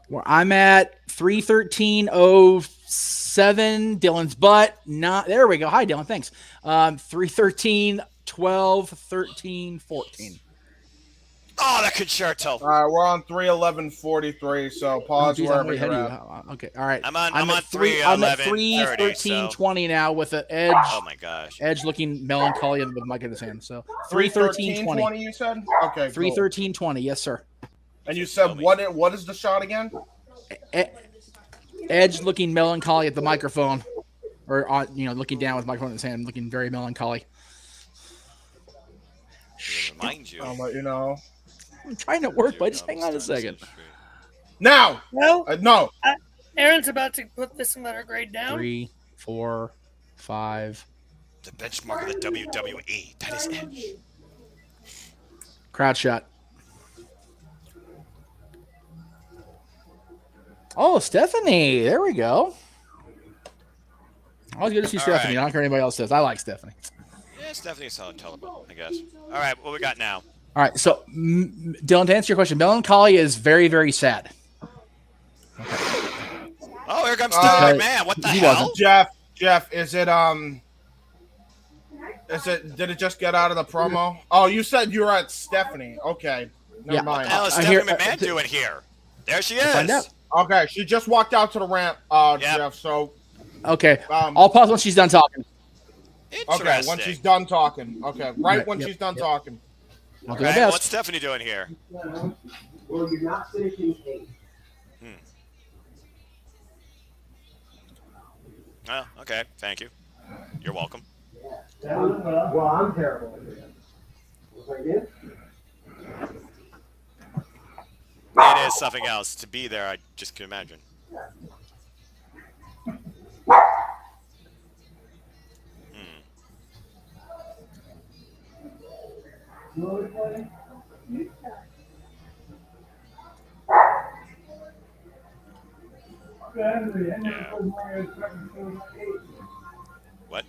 Well, I'm at 3:13:07. Dylan's butt. Not there. We go. Hi, Dylan. Thanks. 3:13:12, 13, 14. Oh, that concerto. All right, we're on 3:11:43. So pause Geez, I'm wherever way ahead you're of at. you. Okay. All right. I'm on at 3:13:20 now with an Edge. Oh, my gosh. Edge looking melancholy with mic in his hand. So 3:13:20. You said? Okay. 3:13:20. Yes, sir. And you said what is the shot again? Edge looking melancholy at the microphone, or looking down with the microphone in his hand, looking very melancholy. Remind you. I'll let you know. I'm trying to work, but just hang on a second. Now. Well, No. Aaron's about to put this letter grade down. 3, 4, 5. The benchmark of the WWE. That is Edge. Crowd shot. Oh, Stephanie. There we go. Always good to see Stephanie. right. I don't care what anybody else says. I like Stephanie. Yeah, Stephanie's solid tolerable, I guess. All right, what we got now? All right. So, Dylan, to answer your question, melancholy is very, very sad. Oh, here comes Stephanie McMahon. What the hell? Jeff, is it did it just get out of the promo? Oh, you said you were at Stephanie. Okay. Never mind. What the hell is Stephanie McMahon doing here? There she is. Find out. Okay, she just walked out to the ramp, Jeff, so Okay. I'll pause once she's done talking. Okay, when she's done talking. Okay, when she's done talking. I'll do my best. What's Stephanie doing here? Well, you're not finishing 8. Oh, okay. Thank you. You're welcome. Well, I'm terrible. Was I good? It is something else. To be there, I just can imagine. What?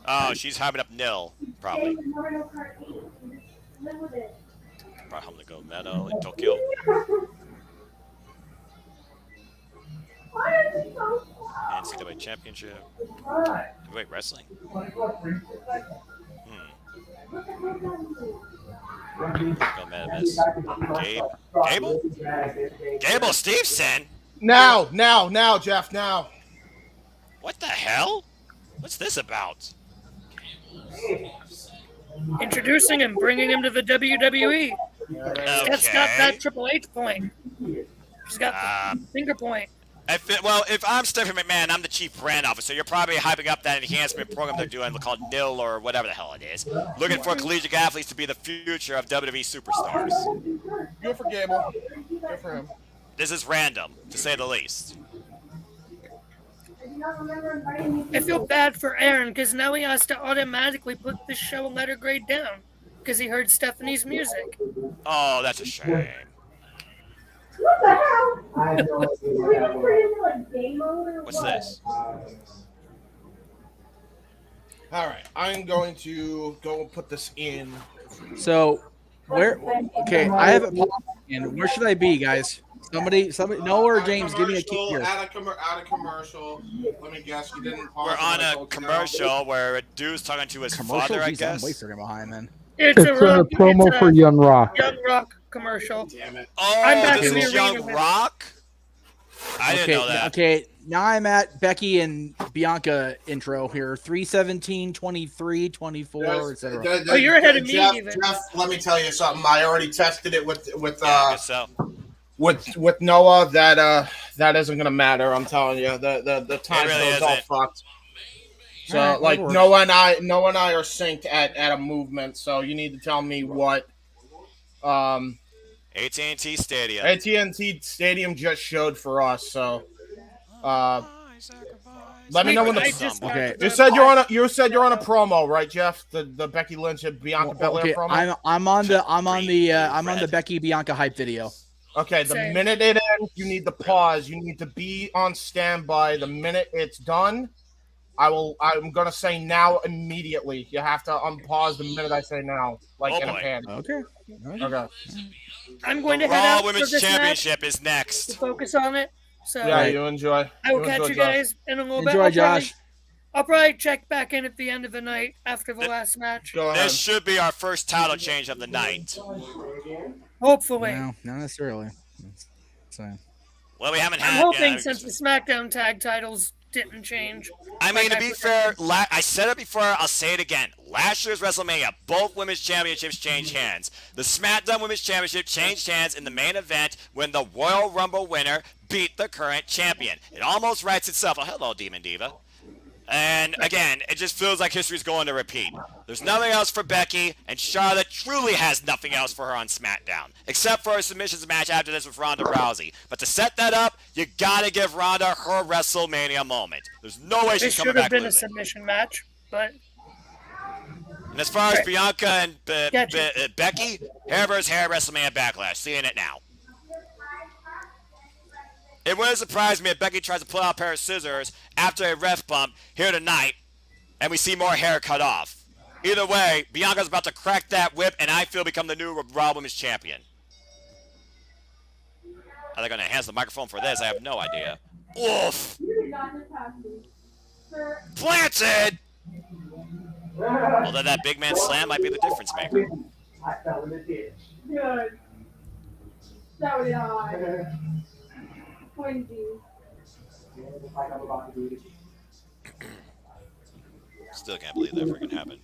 Oh, she's hyping up nil, probably. Probably home to go Meadow in Tokyo. NCAA Championship. Wait, wrestling? Go Metamis. Gable Stevenson? Now, Jeff, now. What the hell? What's this about? Introducing him, bringing him to the WWE. Seth's got that Triple H point. She's got the finger point. If I'm Stephanie McMahon, I'm the chief brand officer. You're probably hyping up that enhancement program they're doing called NIL or whatever the hell it is. Looking for collegiate athletes to be the future of WWE superstars. Good for Gable. Good for him. This is random, to say the least. I feel bad for Aaron because now he has to automatically put this show letter grade down because he heard Stephanie's music. Oh, that's a shame. What the hell? I have no idea. Are we gonna turn into like game mode or What's this? All right, I'm going to go put this in. So, where? Okay, I have it. And where should I be, guys? Somebody, Noah or James, give me a key here. Out of commercial. Let me guess, you didn't pause. We're on a commercial where a dude's talking to his father, I guess. I'm way further behind, then. It's a promo for Young Rock. Young Rock commercial. Damn it. Oh, this is Young Rock? I didn't know that. Okay, now I'm at Becky and Bianca intro here. 3:17, 23, 24, etc. Oh, you're ahead of me, Jeff, even. Jeff, let me tell you something. I already tested it with so. with Noah. That isn't gonna matter. I'm telling you, the time really zone's all fucked. So right, like Noah and I are synced at a movement. So you need to tell me what. AT&T Stadium. AT&T Stadium just showed for us. So let me know when the. Okay. You said you're on a promo, right, Jeff? The Becky Lynch and Bianca Belair promo. I'm on the Becky Bianca hype video. Okay, the minute it ends, you need to pause. You need to be on standby. The minute it's done, I'm gonna say now immediately. You have to unpause the minute I say now, like in a pan. Okay. Okay. I'm going to Raw head out Women's for this Championship match is next. to focus on it. So Yeah, you enjoy. I will catch you guys in a little bit. Enjoy, Josh. I'll probably check back in at the end of the night after the last match. Go ahead. This should be our first title change of the night. Hopefully. No, not necessarily. So. Well, we haven't I'm had. hoping since the SmackDown tag titles didn't change. I mean, to be fair, I said it before, I'll say it again. Last year's WrestleMania, both women's championships changed hands. The SmackDown Women's Championship changed hands in the main event when the Royal Rumble winner beat the current champion. It almost writes itself. Oh, hello, Demon Diva. And again, it just feels like history's going to repeat. There's nothing else for Becky, and Charlotte truly has nothing else for her on SmackDown, except for a submissions match after this with Ronda Rousey. But to set that up, you gotta give Ronda her WrestleMania moment. There's no way she's coming back losing. It should have been a submission match, but. And as far as Bianca and Becky, hair versus hair WrestleMania Backlash. Seeing it now. It wouldn't surprise me if Becky tries to pull out a pair of scissors after a ref bump here tonight, and we see more hair cut off. Either way, Bianca's about to crack that whip, and I feel become the new Raw Women's Champion. Are they going to enhance the microphone for this? I have no idea. Oof! Planted! Although that big man slam might be the difference maker. I fell in the ditch. Good. So did I. Still can't believe that freaking happened.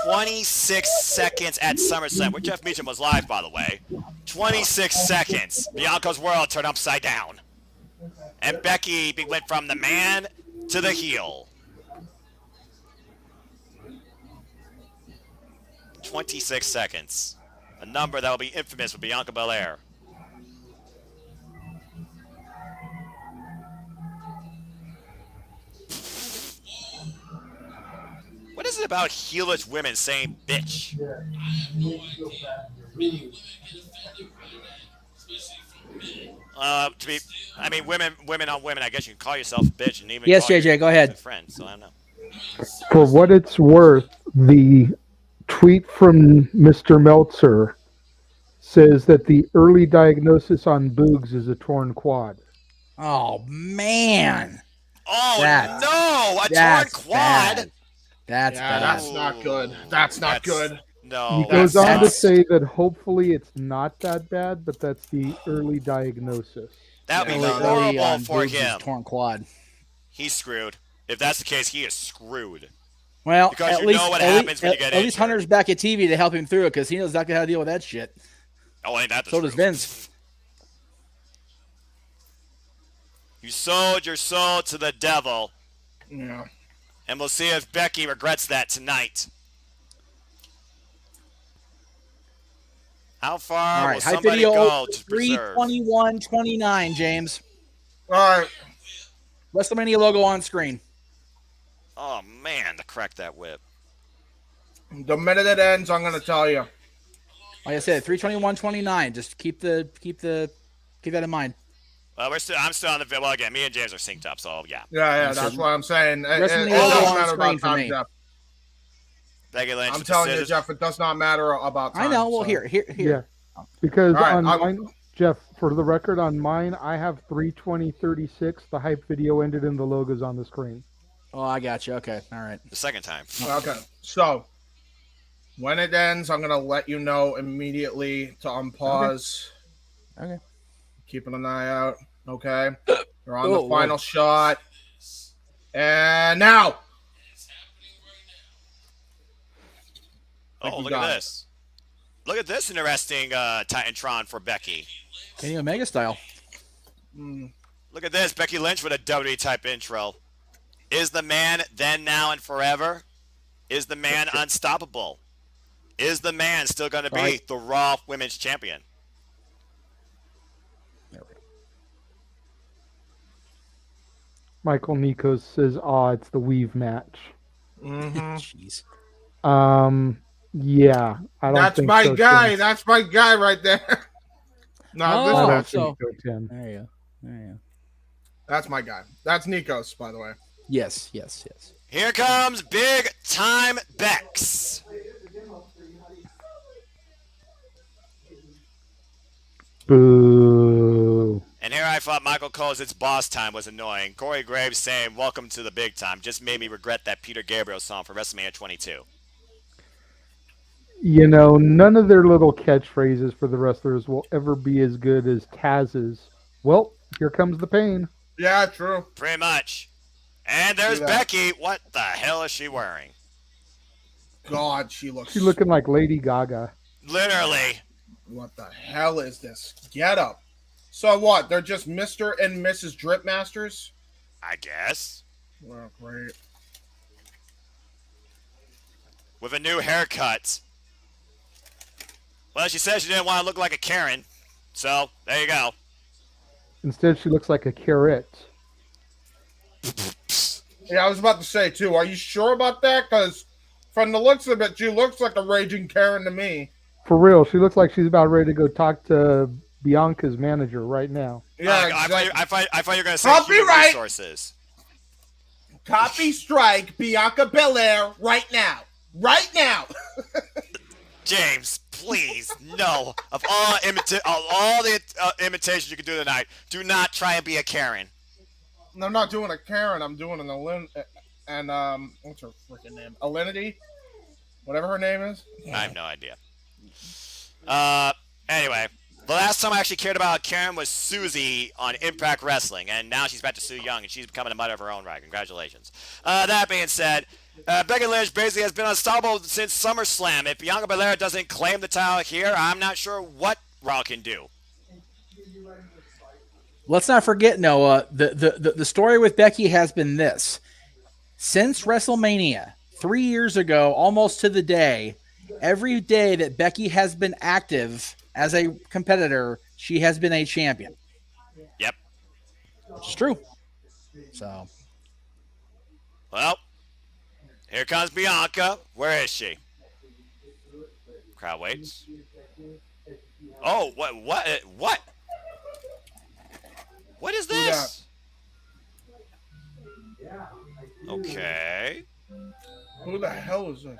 26 seconds at SummerSlam, where Jeff Meacham was live, by the way. 26 seconds. Bianca's world turned upside down. And Becky went from the man to the heel. 26 seconds. A number that will be infamous with Bianca Belair. What is it about heelish women saying bitch? Women on women. I guess you can call yourself a bitch and even. Yes, call JJ, go ahead. Friend, so I don't know. For what it's worth, the tweet from Mr. Meltzer says that the early diagnosis on Boogs is a torn quad. Oh man! Oh no! A torn quad. Bad. That's bad. That's not good. That's not good. No. He goes on to say that hopefully it's not that bad, but that's the early diagnosis. That would be horrible for Boogs' him. Torn quad. He's screwed. If that's the case, he is screwed. Well, because you know what happens when you get injured. At least Hunter's back at TV to help him through it because he knows exactly how to deal with that shit. Oh, ain't that the So truth? does Vince. You sold your soul to the devil. Yeah. And we'll see if Becky regrets that tonight. How far All right, will hype somebody video go to preserve? 3:21:29, James. All right. WrestleMania logo on screen. Oh man, to crack that whip. The minute it ends, I'm gonna tell you. Like I said, 3:21:29. Just keep that in mind. Well, I'm still on the well again. Me and James are synced up, so yeah. Yeah, that's what I'm saying. It WrestleMania doesn't logo on matter screen about for time, me. Jeff. Becky Lynch. I'm telling you, Jeff, it does not matter about time. I know. Well, so. here. Yeah, because All right, on mine, Jeff, for the record, on mine, I have 3:20:36. The hype video ended and the logo's on the screen. Oh, I got you. Okay, all right. The second time. Okay, so when it ends, I'm gonna let you know immediately to unpause. Okay. Keeping an eye out. Okay. We're on the final shot. And now. Oh, look at this. Look at this interesting Titantron for Becky. Kenny Omega style. Look at this. Becky Lynch with a WWE type intro. Is the man then, now, and forever? Is the man unstoppable? Is the man still going to be the Raw Women's Champion? Michael Nikos says, it's the weave match. Jeez. Yeah. I don't That's think my so, guy. Tim. That's my guy right there. No, I this don't match. think so, Tim. There you go. That's my guy. That's Nikos, by the way. Yes. Here comes Big Time Bex. Boo. And here I thought Michael Cole's It's Boss Time was annoying. Corey Graves saying, welcome to the big time. Just made me regret that Peter Gabriel song for WrestleMania 22. You know, none of their little catchphrases for the wrestlers will ever be as good as Taz's. Well, here comes the pain. Yeah, true. Pretty much. And there's Becky. What the hell is she wearing? God, she looks... She's looking like Lady Gaga. Literally. What the hell is this? Get up. So what? They're just Mr. and Mrs. Drip Masters? I guess. Well, great. With a new haircut. Well, she said she didn't want to look like a Karen. So, there you go. Instead, she looks like a carrot. Yeah, I was about to say, too. Are you sure about that? Because from the looks of it, she looks like a raging Karen to me. For real, she looks like she's about ready to go talk to Bianca's manager right now. Yeah, exactly. I thought you were going to say Copyright. Human Resources. Copy strike Bianca Belair right now. Right now. James, please, no. Of all the imitations you can do tonight, do not try and be a Karen. I'm not doing a Karen. I'm doing an what's her freaking name? Alinity? Whatever her name is. I have no idea. Anyway, The last time I actually cared about Karen was Susie on Impact Wrestling, and now she's back to Sue Young, and she's becoming a mother of her own right. Congratulations. That being said, Becky Lynch basically has been unstoppable since SummerSlam. If Bianca Belair doesn't claim the title here, I'm not sure what Raw can do. Let's not forget, Noah, the story with Becky has been this. Since WrestleMania, 3 years ago, almost to the day, every day that Becky has been active as a competitor, she has been a champion. Yep. Which is true. So. Well, here comes Bianca. Where is she? Crowd waits. Oh, what? What is this? Okay. Who the hell is this?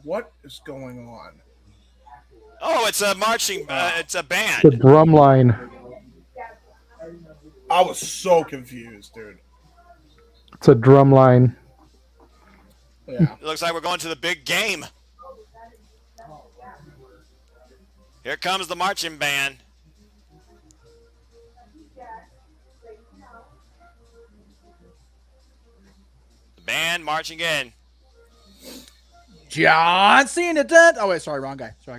What is going on? Oh, it's a marching. It's a band. The drum line. I was so confused, dude. It's a drum line. Yeah. It looks like we're going to the big game. Here comes the marching band. The band marching in. John Cena did. Oh wait, sorry, wrong guy. Sorry.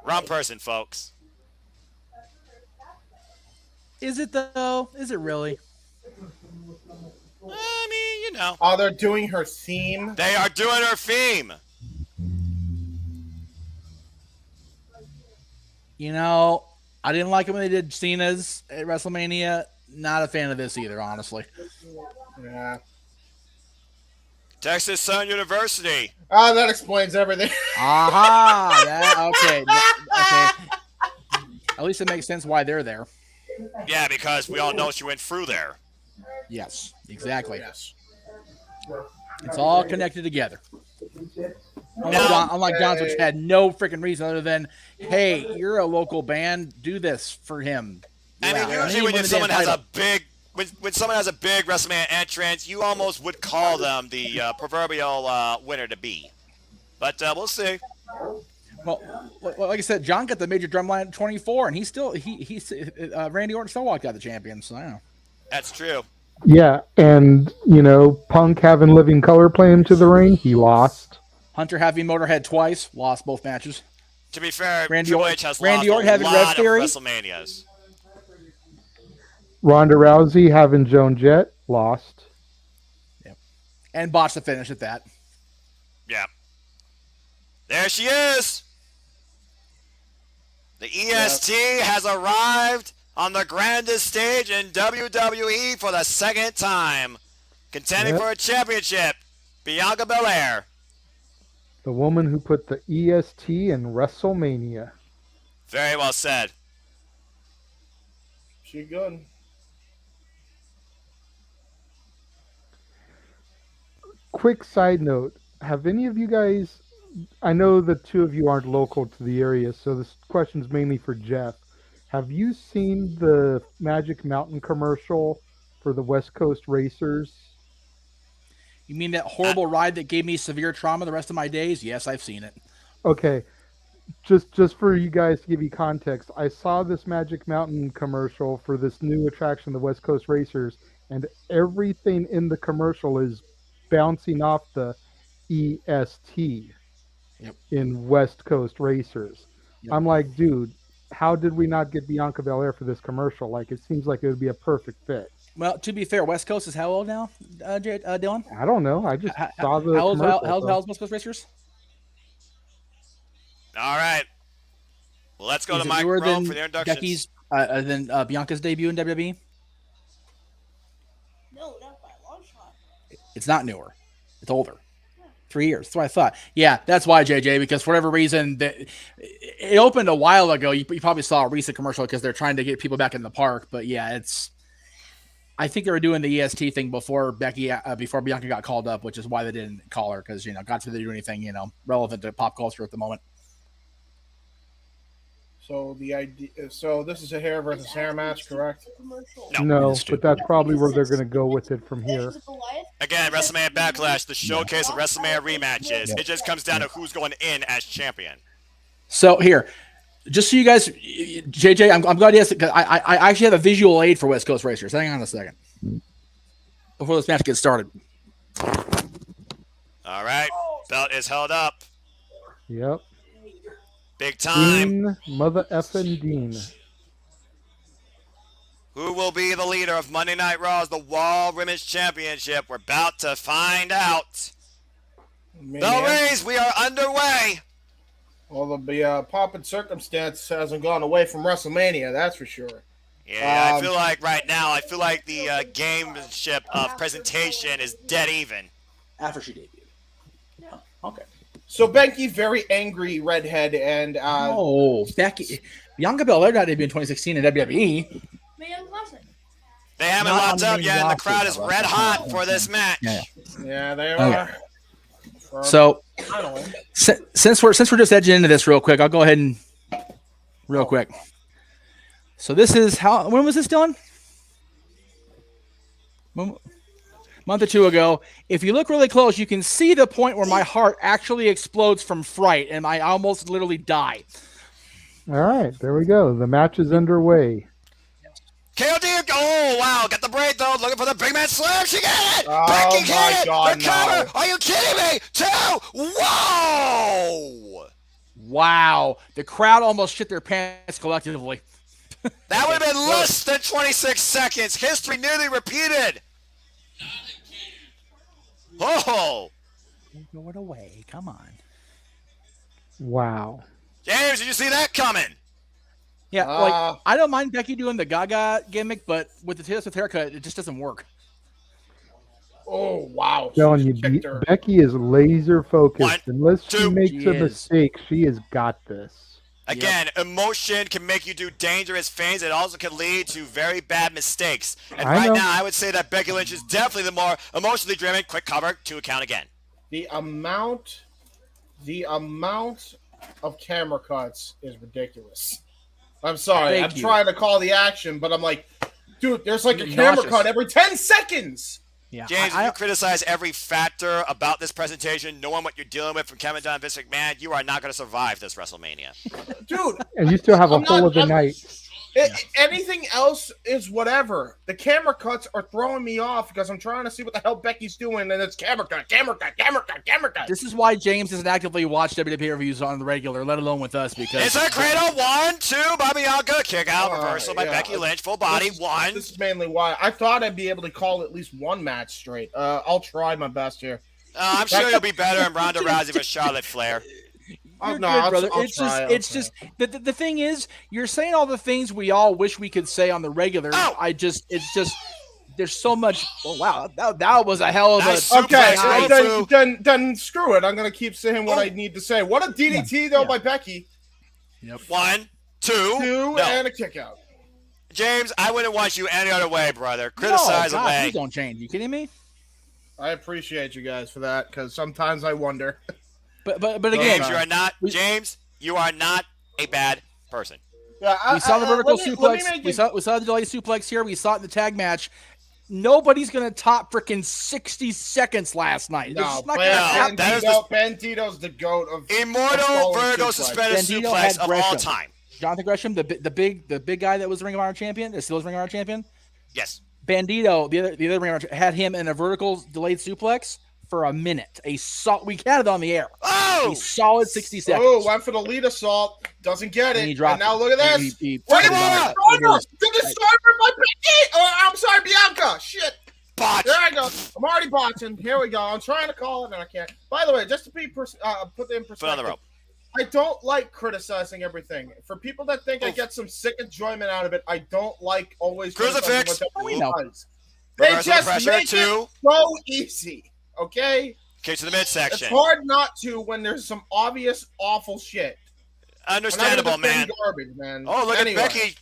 Wrong person, folks. Is it though? Is it really? I mean, you know. Oh, they're doing her theme. They are doing her theme. You know, I didn't like it when they did Cena's at WrestleMania. Not a fan of this either, honestly. Yeah. Texas Southern University. Oh, that explains everything. Aha! Okay. At least it makes sense why they're there. Yeah, because we all know she went through there. Yes, exactly. Yes. It's all connected together. Unlike John's, which had no freaking reason other than, hey, you're a local band, do this for him. I mean, usually when someone has a big, when someone has a big WrestleMania entrance, you almost would call them the proverbial winner to be. But we'll see. Well, like I said, John got the major drumline at 24, and he's Randy Orton still walked out the champion. So I don't know. That's true. Yeah, and Punk having Living Color play him to the ring, he lost. Hunter having Motorhead twice, lost both matches. To be fair, Randy Triple Orton, H has Randy lost Orton a having lot Rev of Theory. WrestleManias. Ronda Rousey having Joan Jett, lost. Yep. And botched the finish at that. Yeah. There she is. The EST has arrived on the grandest stage in WWE for the second time. Contending for a championship, Bianca Belair. The woman who put the EST in WrestleMania. Very well said. She good. Quick side note. Have any of you guys, I know the two of you aren't local to the area, so this question's mainly for Jeff. Have you seen the Magic Mountain commercial for the West Coast Racers? You mean that horrible ride that gave me severe trauma the rest of my days? Yes, I've seen it. Okay. Just for you guys to give you context, I saw this Magic Mountain commercial for this new attraction, the West Coast Racers, and everything in the commercial is bouncing off the EST in West Coast Racers. Yep. I'm like, dude, how did we not get Bianca Belair for this commercial? Like, it seems like it would be a perfect fit. Well, to be fair, West Coast is how old now, Dylan? I don't know. I just saw the commercial. How's West Coast Racers? All right. Well, let's go to Mike Rome for the introductions. Becky's, then Bianca's debut in WWE? No, not by a long shot. It's not newer. It's older. 3 years. That's what I thought. Yeah, that's why, JJ, because for whatever reason, it opened a while ago. You probably saw a recent commercial because they're trying to get people back in the park. But yeah, I think they were doing the EST thing before before Bianca got called up, which is why they didn't call her because, God forbid they do anything, relevant to pop culture at the moment. So the idea. So this is a hair versus hair match, correct? No, but that's probably where they're going to go with it from here. Again, WrestleMania Backlash, the showcase of WrestleMania rematches. It just comes down to who's going in as champion. So here, just so you guys, JJ, I'm glad you asked. I actually have a visual aid for West Coast Racers. Hang on a second before this match gets started. All right, belt is held up. Yep. Big time. Dean, mother effing Dean. Who will be the leader of Monday Night Raw's The Raw Women's Championship? We're about to find out. Bell raise, we are underway. Well, the pomp and circumstance hasn't gone away from WrestleMania, that's for sure. Yeah, I feel like right now, I feel like the gamemanship of presentation is dead even. After she debuted. Yeah. Okay. So Becky, very angry redhead, and Becky, Bianca Belair got debuted in 2016 in WWE. They haven't locked up yet, and the crowd is red hot for this match. Yeah, they are. Okay. So, since we're just edging into this real quick, I'll go ahead and real quick. So this is when was this done? Month or two ago. If you look really close, you can see the point where my heart actually explodes from fright, and I almost literally die. All right, there we go. The match is underway. KOD, oh wow, got the braid though, looking for the big man slam, she got it! Oh Becky my hit it! God, The cover! Are you kidding me? 2! Whoa! Wow, the crowd almost shit their pants collectively. That would have been less than 26 seconds. History nearly repeated. Oh! Throw it away, come on. Wow. James, did you see that coming? Yeah, like I don't mind Becky doing the Gaga gimmick, but with the Taylor Swift haircut, it just doesn't work. Oh wow! Telling you, Becky is laser focused. Unless she makes a mistake, she has got this. Again, emotion can make you do dangerous things. It also can lead to very bad mistakes. And right now, I would say that Becky Lynch is definitely the more emotionally driven. Quick cover, 2 count again. The amount of camera cuts is ridiculous. I'm sorry. I'm trying to call the action, but I'm like, dude, there's like a camera cut every 10 seconds. Yeah, James, if you criticize every factor about this presentation, knowing what you're dealing with from Kevin Dunn and Vince McMahon, you are not going to survive this WrestleMania. Dude. And you still have a whole other night. Anything else is whatever. The camera cuts are throwing me off because I'm trying to see what the hell Becky's doing, and it's camera cut. This is why James doesn't actively watch WWE reviews on the regular, let alone with us. Because it's a cradle 1, 2 by Bianca, kick out, reversal by Becky Lynch, full body 1. This is mainly why I thought I'd be able to call at least one match straight. I'll try my best here. I'm sure you'll be better in Ronda Rousey with Charlotte Flair. You're good, brother. It's just the thing is, you're saying all the things we all wish we could say on the regular. There's so much. Oh wow, that was a hell of a. Okay, then screw it. I'm gonna keep saying what I need to say. What a DDT by Becky. Yep. 1, 2, and a kick out. James, I wouldn't want you any other way, brother. Criticize away. Please don't change. You kidding me? I appreciate you guys for that because sometimes I wonder. But again, James, you are not a bad person. Yeah, we saw the vertical suplex. We saw the delayed suplex here. We saw it in the tag match. Nobody's gonna top freaking 60 seconds last night. No, Bandito's the GOAT of immortal vertical suspended suplex of all time. Jonathan Gresham, the big guy that was the Ring of Honor champion, still is Ring of Honor champion. Yes. Bandito, the other Ring of Honor, had him in a vertical delayed suplex for a minute. We had it on the air. Oh! A solid 60 seconds. Oh, went for the lead assault. Doesn't get it. And now look at this. Did the starter by Becky. I'm sorry, Bianca. Shit. Botch. There I go. I'm already botching. Here we go. I'm trying to call it and I can't. By the way, just to be put it in perspective. Put on the rope. I don't like criticizing everything. For people that think I get some sick enjoyment out of it, I don't like always crucifix. They just make it so easy. Okay? Okay, to the midsection. It's hard not to when there's some obvious awful shit. Understandable, man. Garbage, man. Oh, look at Becky.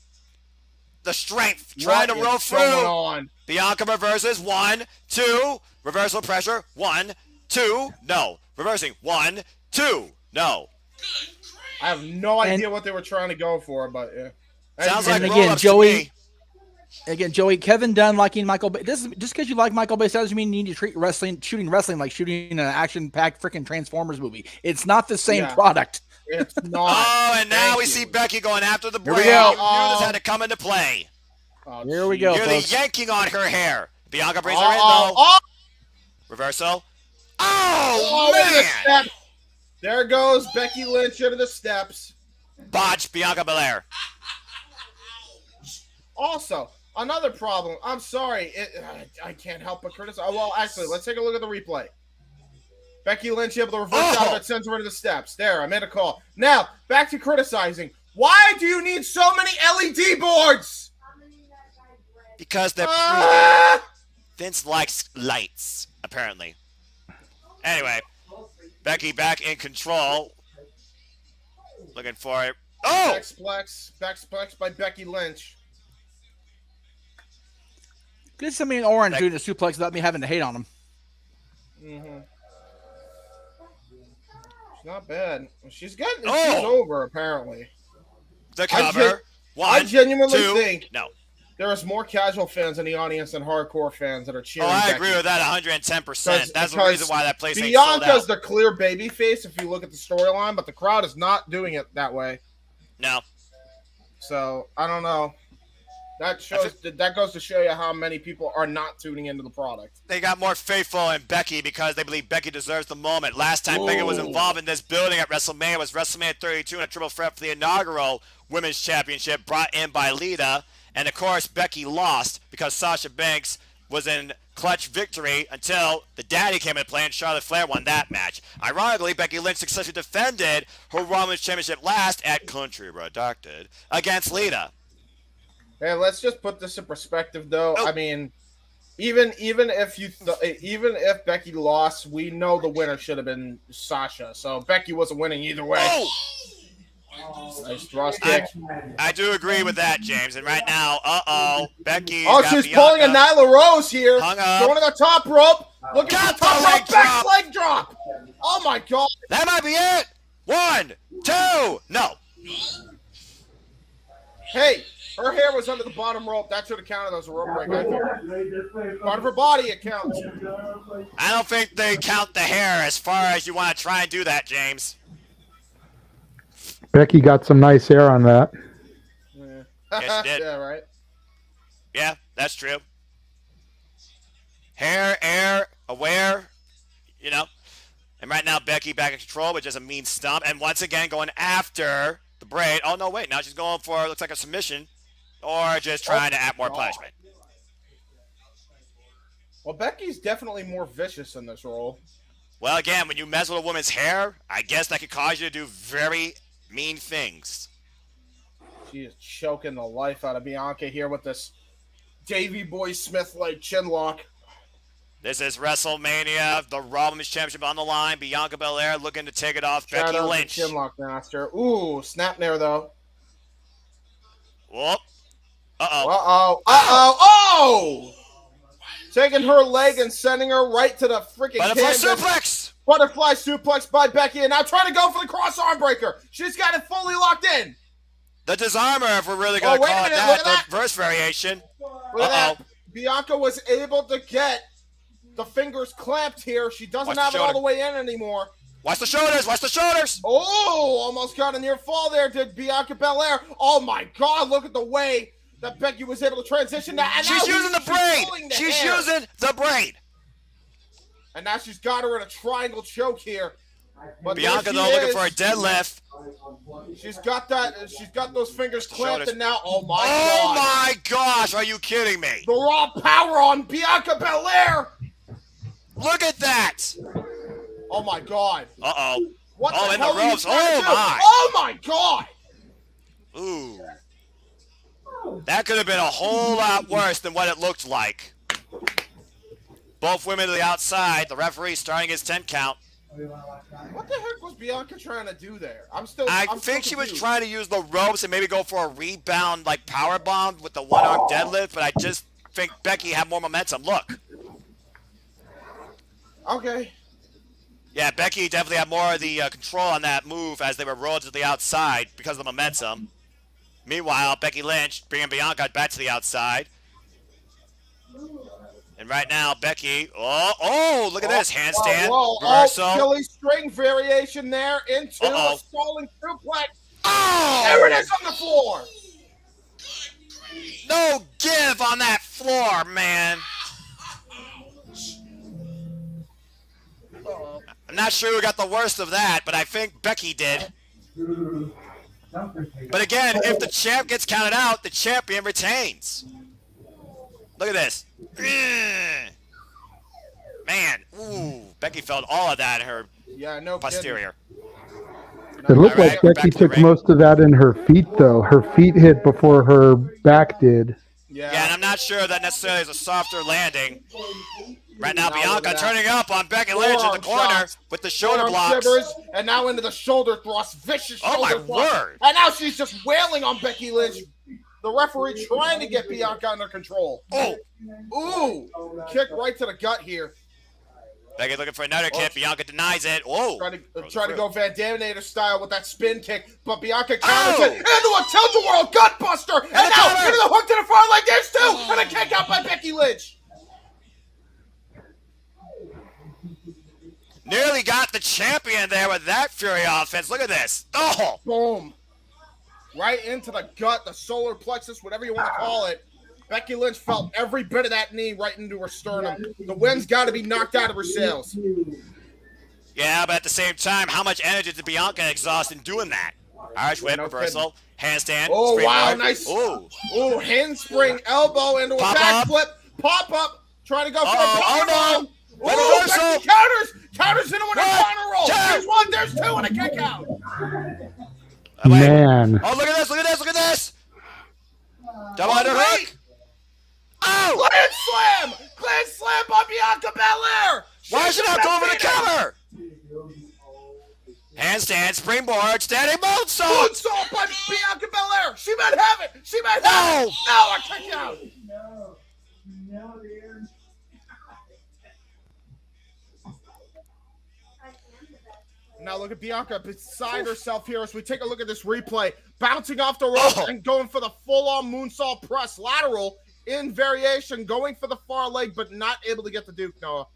The strength. Trying to roll through. Bianca reverses. 1, 2. Reversal pressure. 1, 2. No. Reversing. 1, 2. No. I have no idea what they were trying to go for, but yeah. Sounds like and again, roll-ups Joey. to me. Again, Joey, Kevin Dunn liking Michael Bay. This is just because you like Michael Bay doesn't mean you need to treat shooting wrestling like shooting an action-packed freaking Transformers movie. It's not the same product. It's not. Oh, and now we see Becky going after the braid. we go. You knew this had to come into play. Here we go, Hear the folks. yanking on her hair. Bianca brings her in, though. Reversal. Oh, the man! steps. There goes Becky Lynch into the steps. Botch Bianca Belair. Also, another problem. I'm sorry. I can't help but criticize. Well, actually, let's take a look at the replay. Becky Lynch able to reverse out of it, sends her into the steps. There, I made a call. Now, back to criticizing. Why do you need so many LED boards? Because they're Vince likes lights, apparently. Anyway, Becky back in control. Looking for it. Oh! Backsplex by Becky Lynch. Good send me an orange doing a suplex without me having to hate on him. It's not bad. She's getting she's over, apparently. The cover. I genuinely two, think no. There is more casual fans in the audience than hardcore fans that are cheering. I Becky. agree with that 110%. That's the reason why that place ain't sold Bianca's out. the clear baby face if you look at the storyline, but the crowd is not doing it that way. No. So, I don't know. That goes to show you how many people are not tuning into the product. They got more faithful in Becky because they believe Becky deserves the moment. Last time Becky was involved in this building at WrestleMania was WrestleMania 32 in a triple threat for the inaugural Women's Championship brought in by Lita. And, of course, Becky lost because Sasha Banks was in clutch victory until the daddy came into play and Charlotte Flair won that match. Ironically, Becky Lynch successfully defended her Raw Women's Championship last at Country Redacted against Lita. Hey, let's just put this in perspective, though. I mean, even if Becky lost, we know the winner should have been Sasha. So Becky wasn't winning either way. Nice thrust kick. I do agree with that, James. And right now, Becky. She's pulling a Nyla Rose here. Hung up. Going to the top rope. Look at the top rope. Back leg drop. Oh my God. That might be it. 1, 2, no. Hey, her hair was under the bottom rope. That should have counted as a rope break. Part of her body, it counts. I don't think they count the hair as far as you want to try and do that, James. Becky got some nice hair on that. Yeah. Yes, she did. Yeah, right. Yeah, that's true. Hair, air, aware, you know. And right now, Becky back in control, but just a mean stomp. And once again, going after the braid. Oh, no, wait. Now she's going for, looks like a submission. Or just trying to add more punishment. Well, Becky's definitely more vicious in this role. Well, again, when you mess with a woman's hair, I guess that could cause you to do very mean things. She is choking the life out of Bianca here with this Davey Boy Smith-like chin lock. This is WrestleMania, the Raw Women's Championship on the line. Bianca Belair looking to take it off Shout Becky out Lynch. to Chinlock Master. Ooh, snap there though. Whoop. Oh! Taking her leg and sending her right to the freaking Butterfly canvas. suplex! Butterfly suplex by Becky, and now trying to go for the cross arm breaker. She's got it fully locked in. The disarmer, if we're really going to call it that, the reverse variation. Look at that. Bianca was able to get the fingers clamped here. She doesn't have it all the way in anymore. Watch the shoulders. Watch the shoulders. Oh, almost got a near fall there, did Bianca Belair. Oh, my God. Look at the way that Becky was able to transition that. And she's using the braid. She's using the braid. And now she's got her in a triangle choke here. But Bianca, though, looking for a deadlift. She's got that. She's got those fingers clamped, and now, oh my God! Oh my gosh! Are you kidding me? The raw power on Bianca Belair. Look at that! Oh my God! What the in hell the are you ropes! trying to do? My! Oh my God! Ooh, that could have been a whole lot worse than what it looked like. Both women to the outside. The referee starting his 10 count. What the heck was Bianca trying to do there? I think she was trying to use the ropes and maybe go for a rebound, like power bomb with the one-arm deadlift, but I just think Becky had more momentum. Look. Okay. Yeah, Becky definitely had more of the control on that move as they were rolled to the outside because of the momentum. Meanwhile, Becky Lynch bringing Bianca back to the outside. And right now, Becky, look at this, handstand, reversal. Silly string variation there into a stalling suplex. Oh! There it is on the floor. No give on that floor, man. I'm not sure who got the worst of that, but I think Becky did. But again, if the champ gets counted out, the champion retains. Look at this. Man, Becky felt all of that in her posterior. It looked like Becky took most of that in her feet, though. Her feet hit before her back did. Yeah, and I'm not sure that necessarily is a softer landing. Right now, Bianca turning up on Becky Lynch in the corner with the shoulder blocks. Shivers, and now into the shoulder thrust, vicious shoulder thrust. Word. And now she's just wailing on Becky Lynch. The referee trying to get Bianca under control. Kick right to the gut here. Becky looking for another kick. Bianca denies it. Trying to go Van Daminator style with that spin kick, but Bianca counters it into a tilt-a-whirl gutbuster, and now into the hook to the front leg. There's two, and a kick out by Becky Lynch. Nearly got the champion there with that Fury offense. Look at this. Boom. Right into the gut, the solar plexus, whatever you want to call it. Becky Lynch felt every bit of that knee right into her sternum. The wind's got to be knocked out of her sails. Yeah, but at the same time, how much energy did Bianca exhaust in doing that? Irish whip, reversal, handstand. Oh, wow, nice. Handspring, elbow into a backflip, pop up, trying to go for a power roll. Becky counters into a counter roll. There's one, there's two, and a kick out. Man. Look at this. Double underhook. Grand slam by Bianca Belair. Why is she not going for the cover? Handstand, springboard, standing moonsault. Moonsault by Bianca Belair. She might have it. No, a kick out. No, dear. Now look at Bianca beside herself here as we take a look at this replay. Bouncing off the ropes and going for the full-on moonsault press lateral in variation, going for the far leg, but not able to get the Duke, Noah.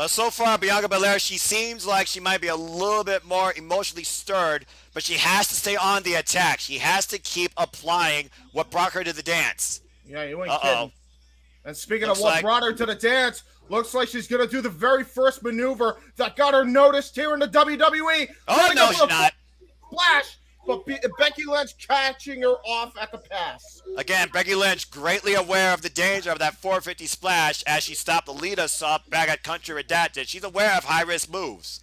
So far, Bianca Belair, she seems like she might be a little bit more emotionally stirred, but she has to stay on the attack. She has to keep applying what brought her to the dance. Yeah, you ain't kidding. And speaking of what brought her to the dance, looks like she's going to do the very first maneuver that got her noticed here in the WWE. No, she's not. Splash, but Becky Lynch catching her off at the pass. Again, Becky Lynch greatly aware of the danger of that 450 splash as she stopped the lead us up back at Country Redacted. She's aware of high-risk moves.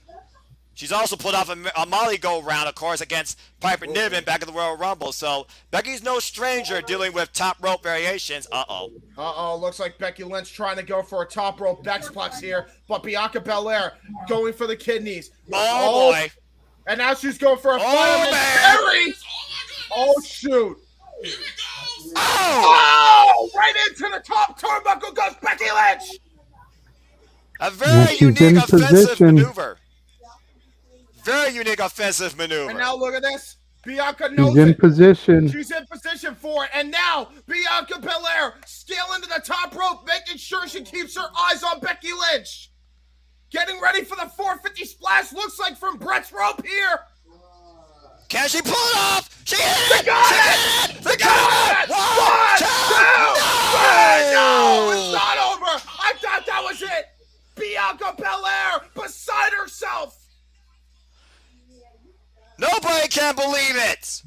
She's also pulled off a Molly go-round, of course, against Piper Niven back in the Royal Rumble. So Becky's no stranger dealing with top rope variations. Looks like Becky Lynch trying to go for a top rope Bexplex here, but Bianca Belair going for the kidneys. Oh boy. And now she's going for a fireman carry. Oh, shoot. Here it goes. Right into the top turnbuckle goes Becky Lynch. A very unique offensive maneuver. Very unique offensive maneuver. And now look at this. Bianca knows She's in position. She's in position for it. And now Bianca Belair scaling to the top rope, making sure she keeps her eyes on Becky Lynch. Getting ready for the 450 splash. Looks like from Brett's rope here. Can she pull it off? She hit it! They got it! They got it! One, two, three! No, it's not over. I thought that was it. Bianca Belair beside herself. Nobody can believe it.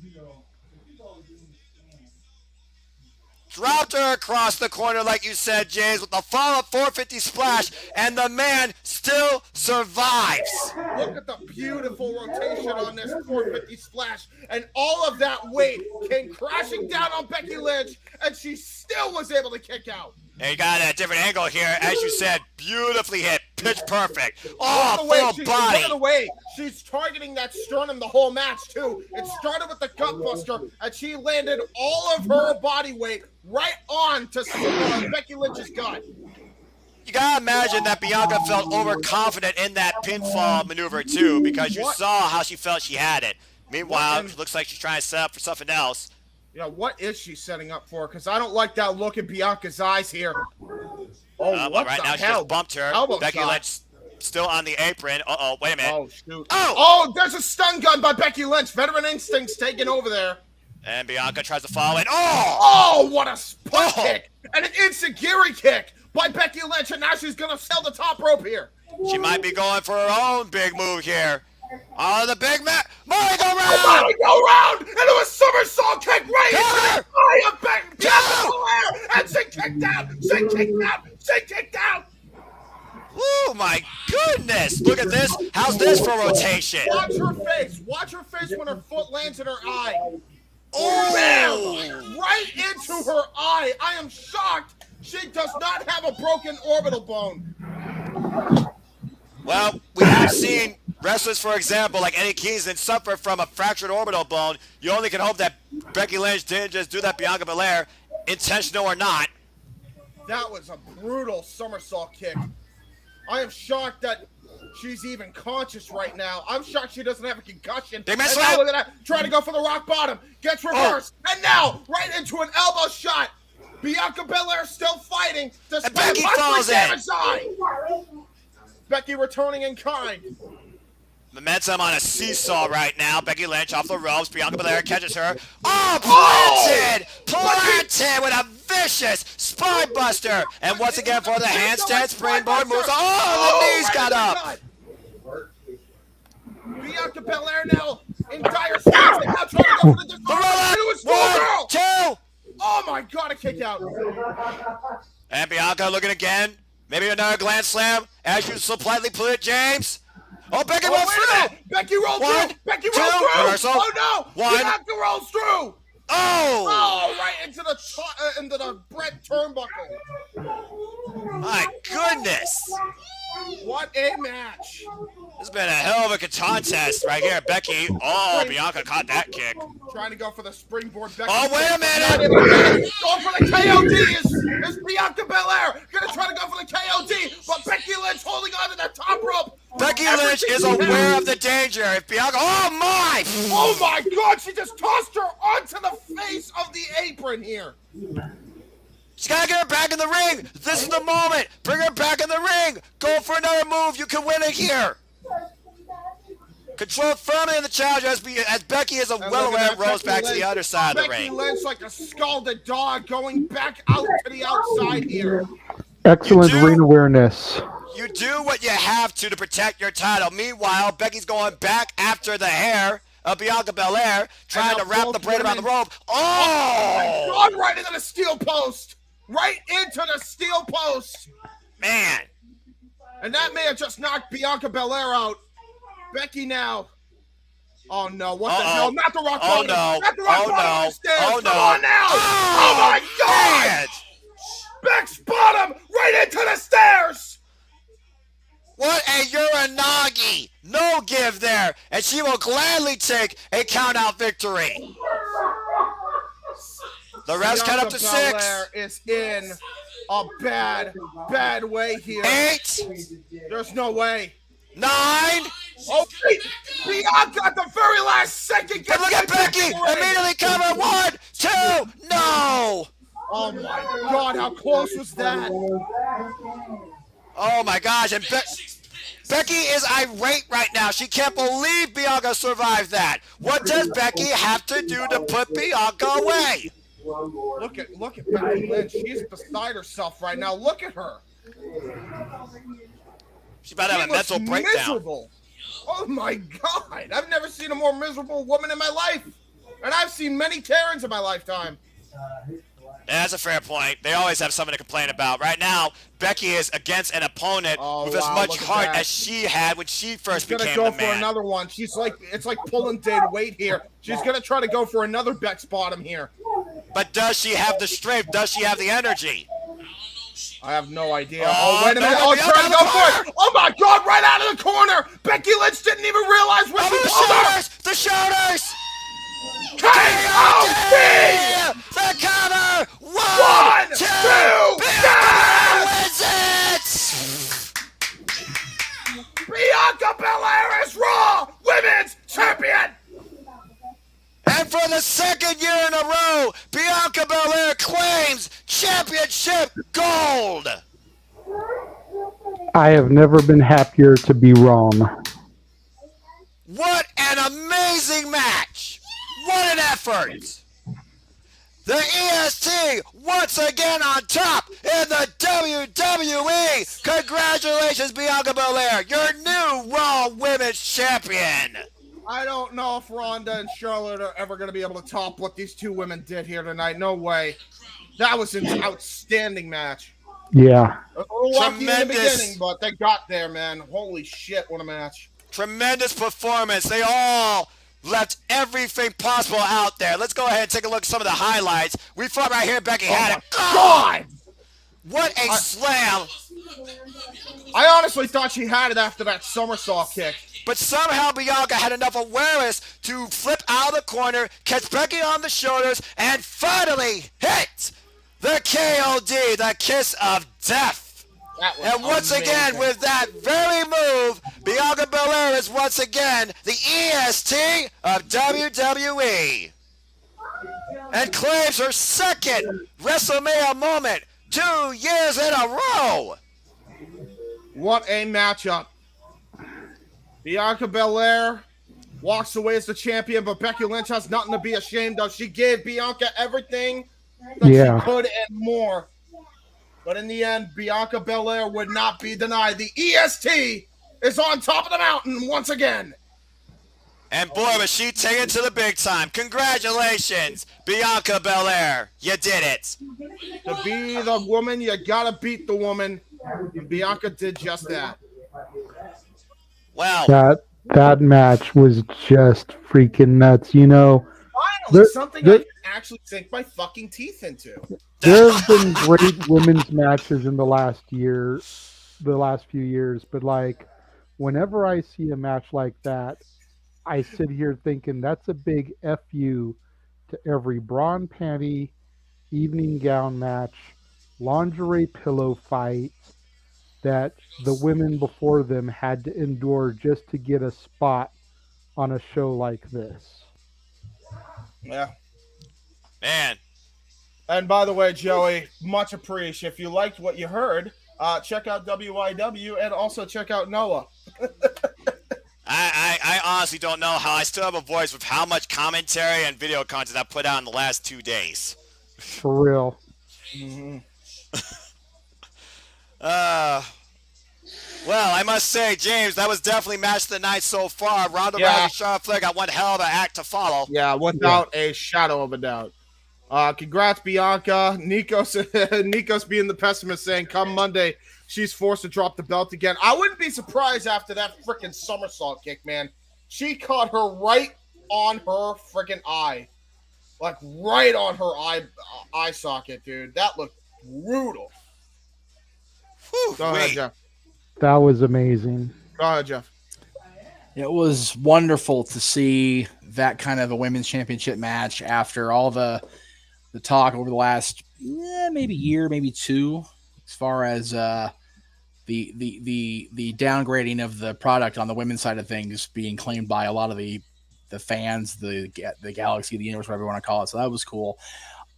Dropped her across the corner, like you said, James, with the follow-up 450 splash, and the man still survives. Look at the beautiful rotation on this 450 splash, and all of that weight came crashing down on Becky Lynch, and she still was able to kick out. And you got a different angle here, as you said, beautifully hit, pitch perfect. Full body. Look at the way she's targeting that sternum the whole match, too. It started with the gutbuster, and she landed all of her body weight right on to Becky Lynch's gut. you gotta imagine that Bianca felt overconfident in that pinfall maneuver too, because you saw how she felt she had it. Meanwhile, it looks like she's trying to set up for something else. Yeah, what is she setting up for? Because I don't like that look in Bianca's eyes here. Oh, what right the now she hell? just bumped her. Elbow Becky shot. Lynch still on the apron. Uh-oh, wait a minute. Oh, shoot. Oh! There's a stun gun by Becky Lynch. Veteran instincts taking over there. And Bianca tries to follow it. Oh! Oh, what a spot kick. And an insecurity kick by Becky Lynch. And now she's going to sail the top rope here. She might be going for her own big move here. Oh, the big man. Merry-go-round! Merry-go-round! And it was somersault kick right into the eye of Bianca Belair. And she kicked out. She kicked out. She kicked out. Oh, my goodness. Look at this. How's this for rotation? Watch her face. Watch her face when her foot lands in her eye. Oh, man! Right into her eye. I am shocked. She does not have a broken orbital bone. Well, we have seen wrestlers, for example, like Eddie Kingston, suffer from a fractured orbital bone. You only can hope that Becky Lynch didn't just do that Bianca Belair, intentional or not. That was a brutal somersault kick. I am shocked that she's even conscious right now. I'm shocked she doesn't have a concussion. They messed and now up. look at that. Trying to go for the rock bottom. Gets reversed. And now, right into an elbow shot. Bianca Belair still fighting. Despite Becky falls in. damaged eye. Becky returning in kind. Momentum on a seesaw right now. Becky Lynch off the ropes. Bianca Belair catches her. Oh, planted! Planted with a vicious spine buster. And once again for the handstand springboard moves. Oh, the knees got up. Bianca Belair now in dire straits. Now trying to go for the disarm. It was One, two. Oh my God, a kick out. And Bianca looking again. Maybe another gland slam. As you so politely put it, James. Oh, Becky rolls through. Becky rolled through. Becky rolled through. Oh no. Bianca rolls through. Oh, right into the Brett turnbuckle. My goodness. What a match. This has been a hell of a contest right here. Becky. Oh, Bianca caught that kick. Trying to go for the springboard. Becky. Oh, wait a minute. Going for the KOD is Bianca Belair. Gonna try to go for the KOD, but Becky Lynch holding on to the top rope. Becky Lynch is aware of the danger. If Bianca, oh my God, she just tossed her onto the face of the apron here. She's got to get her back in the ring. This is the moment. Bring her back in the ring. Go for another move. You can win it here. Control firmly in the challenge as Becky is well aware rolls back to the other side of the ring. Becky Lynch like a scalded dog going back out to the outside here. Excellent ring awareness. You do what you have to protect your title. Meanwhile, Becky's going back after the hair of Bianca Belair, trying to wrap the braid around the rope. Oh! My God, right into the steel post. Right into the steel post. Man. And that may have just knocked Bianca Belair out. Becky now. Oh no, what the hell? Not the rock bottom. No. Not the rock bottom. No. Come on now. Oh my God. Man. Beck's bottom right into the stairs. What a Uranagi. No give there. And she will gladly take a count-out victory. The refs count up to 6. Belair is in a bad way here. 8. There's no way. 9. Oh, Bianca at the very last second. And look at Becky. Immediately cover. 1, 2. No. Oh my God, how close was that? Oh my gosh, and Becky is irate right now. She can't believe Bianca survived that. What does Becky have to do to put Bianca away? Look at Becky Lynch. She's beside herself right now. Look at her. She's about to have a mental breakdown. Miserable. Oh my God, I've never seen a more miserable woman in my life. And I've seen many Karens in my lifetime. Yeah, that's a fair point. They always have something to complain about. Right now, Becky is against an opponent with as much heart as she had when she first became the man. She's gonna go for another one. She's like, it's like pulling dead weight here. She's gonna try to go for another Beck's bottom here. But does she have the strength? Does she have the energy? I have no idea. Oh, wait a minute. Oh, trying to go for it. Oh my God, right out of the corner. Becky Lynch didn't even realize what she pulled her. The shoulders. KOD! The cover! 1, 2, Bianca wins it! for the second year in a row, Bianca Belair claims championship gold. I have never been happier to be wrong. What an amazing match. What an effort. The EST once again on top in the WWE. Congratulations, Bianca Belair, your new Raw Women's Champion. I don't know if Ronda and Charlotte are ever going to be able to top what these two women did here tonight. No way. That was an outstanding match. Yeah. A little lucky in the beginning, but they got there, man. Holy shit, what a match. Tremendous performance. They all left everything possible out there. Let's go ahead and take a look at some of the highlights. We fought right here. Becky had it. God! What a slam. I honestly thought she had it after that somersault kick. But somehow Bianca had enough awareness to flip out of the corner, catch Becky on the shoulders, and finally hit the KOD, the kiss of death. And once again, with that very move, Bianca Belair is once again the EST of WWE. And claims her second WrestleMania moment 2 years in a row. What a matchup. Bianca Belair walks away as the champion, but Becky Lynch has nothing to be ashamed of. She gave Bianca everything that she could and more. But in the end, Bianca Belair would not be denied. The EST is on top of the mountain once again. And boy, was she taken to the big time. Congratulations, Bianca Belair. You did it. To be the woman, you gotta beat the woman. And Bianca did just that. Wow. That match was just freaking nuts. You know, finally something I can actually sink my fucking teeth into. There have been great women's matches in the last few years, but like whenever I see a match like that, I sit here thinking that's a big FU to every bra and panty, evening gown match, lingerie pillow fight that the women before them had to endure just to get a spot on a show like this. Yeah. Man. And by the way, Joey, much appreciated. If you liked what you heard, check out WIW and also check out Noah. I honestly don't know how I still have a voice with how much commentary and video content I put out in the last 2 days. For real. Mm-hmm. Well, I must say, James, that was definitely match of the night so far. Ronda Rousey, Charlotte Flair got one hell of an act to follow. Yeah, without a shadow of a doubt. Congrats, Bianca. Nikos being the pessimist saying, come Monday, she's forced to drop the belt again. I wouldn't be surprised after that freaking somersault kick, man. She caught her right on her freaking eye. Like, right on her eye socket, dude. That looked brutal. Whew, Go ahead, Jeff. That was amazing. Go ahead, Jeff. It was wonderful to see that kind of a women's championship match after all the talk over the last maybe year, maybe two, as far as the downgrading of the product on the women's side of things being claimed by a lot of the fans, the galaxy, the universe, whatever you want to call it. So that was cool.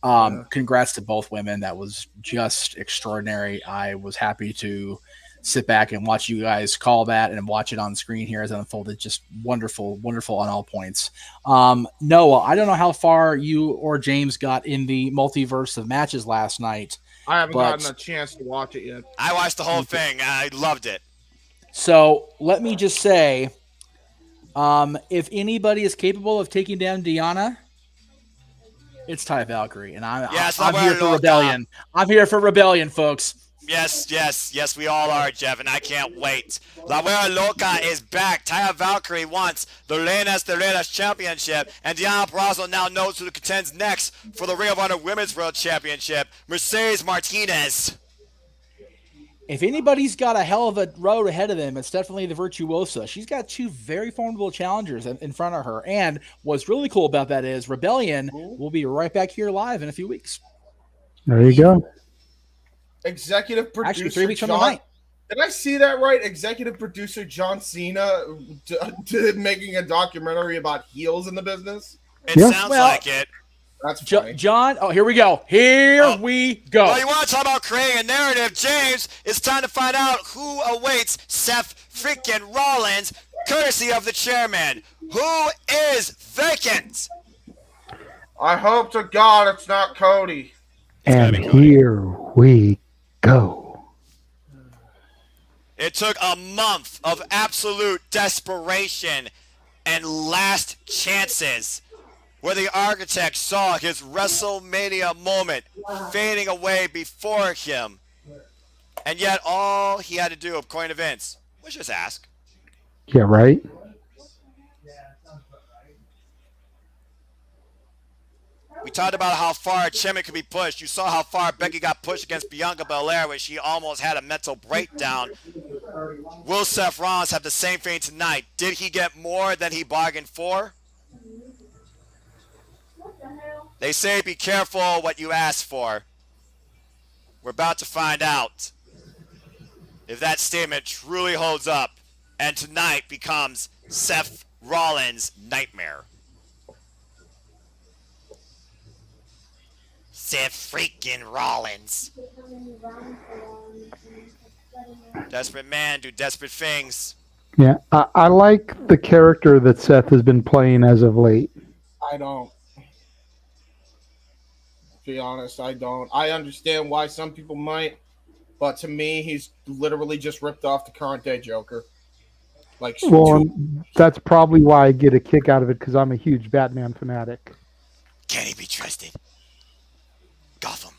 Congrats to both women. That was just extraordinary. I was happy to sit back and watch you guys call that and watch it on screen here as it unfolded. Just wonderful, wonderful on all points. Noah, I don't know how far you or James got in the multiverse of matches last night. I haven't gotten a chance to watch it yet. I watched the whole thing. I loved it. So let me just say, if anybody is capable of taking down Diana, it's Ty Valkyrie, and I'm here for Rebellion. I'm here for Rebellion, folks. Yes, we all are, Jeff, and I can't wait. La Vera Loca is back. Taya Valkyrie wants the Reinas Championship, and Diana Purrazzo now knows who contends next for the Ring of Honor Women's World Championship, Mercedes Martinez. If anybody's got a hell of a road ahead of them, it's definitely the Virtuosa. She's got two very formidable challengers in front of her, and what's really cool about that is Rebellion will be right back here live in a few weeks. There you go. Executive producer. Actually, 3 weeks from tonight. Did I see that right? Executive producer John Cena making a documentary about heels in the business. It sounds like it. That's funny. John. Oh, here we go. Here we go. Well, you want to talk about creating a narrative, James? It's time to find out who awaits Seth freaking Rollins, courtesy of the chairman. Who is vacant? I hope to God it's not Cody. And here we go. It took a month of absolute desperation and last chances where the architect saw his WrestleMania moment fading away before him. And yet all he had to do, according to Vince, was just ask. Yeah, right? We talked about how far Chimney could be pushed. You saw how far Becky got pushed against Bianca Belair, where she almost had a mental breakdown. Will Seth Rollins have the same thing tonight? Did he get more than he bargained for? They say be careful what you ask for. We're about to find out if that statement truly holds up and tonight becomes Seth Rollins' nightmare. Seth freaking Rollins. Desperate man do desperate things. Yeah, I like the character that Seth has been playing as of late. I don't. To be honest, I don't. I understand why some people might, but to me, he's literally just ripped off the current day Joker. Like, well, that's probably why I get a kick out of it, because I'm a huge Batman fanatic. Can he be trusted? Gotham.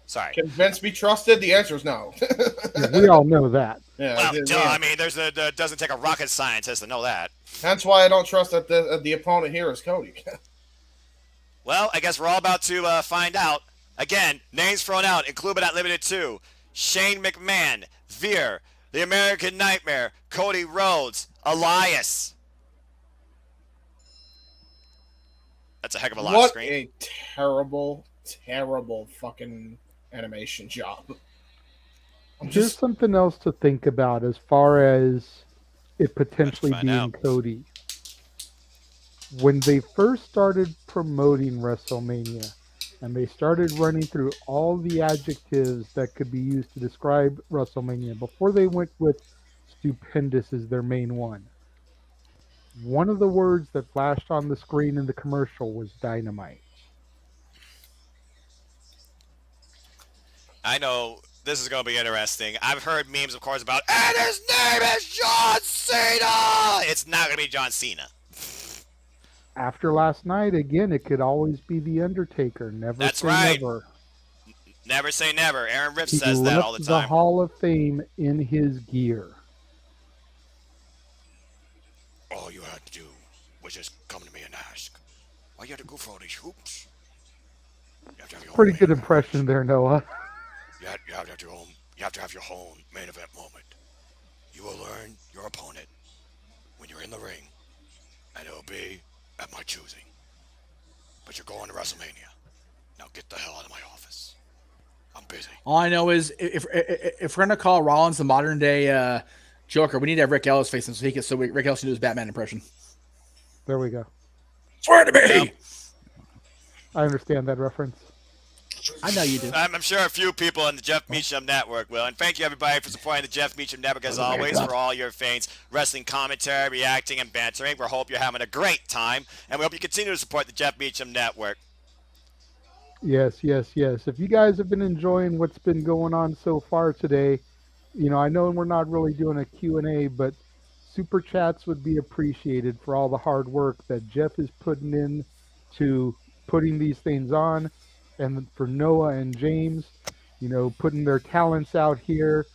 Sorry. Can Vince be trusted? The answer is no. Yeah, we all know that. Yeah, well, I mean, doesn't take a rocket scientist to know that. That's why I don't trust that the opponent here is Cody. Well, I guess we're all about to find out. Again, names thrown out, included at Limited 2. Shane McMahon, Veer, The American Nightmare, Cody Rhodes, Elias. That's a heck of a lot of screen. What a terrible, terrible fucking animation job. Here's something else to think about as far as it potentially being Cody. When they first started promoting WrestleMania and they started running through all the adjectives that could be used to describe WrestleMania before they went with stupendous as their main one, one of the words that flashed on the screen in the commercial was dynamite. I know this is going to be interesting. I've heard memes, of course, about, and his name is John Cena! It's not going to be John Cena. After last night, again, it could always be the Undertaker. Never say never. Never say never. Aaron Rips says that all the time. The Hall of Fame in his gear. All you had to do was just come to me and ask. Why you had to go for all these hoops? Pretty good impression there, Noah. You have to have your own main event moment. You will learn your opponent when you're in the ring, and it'll be at my choosing. But you're going to WrestleMania. Now get the hell out of my office. I'm busy. All I know is if we're gonna call Rollins the modern day Joker, we need to have Rick Ellis face him so Rick Ellis can do his Batman impression. There we go. Swear to me. I understand that reference. I know you do. I'm sure a few people in the Jeff Meacham Network will. And thank you, everybody, for supporting the Jeff Meacham Network, as always, for all your fans, wrestling commentary, reacting, and bantering. We hope you're having a great time, and we hope you continue to support the Jeff Meacham Network. Yes. If you guys have been enjoying what's been going on so far today, I know we're not really doing a Q&A, but super chats would be appreciated for all the hard work that Jeff is putting in to putting these things on. And for Noah and James, putting their talents out here,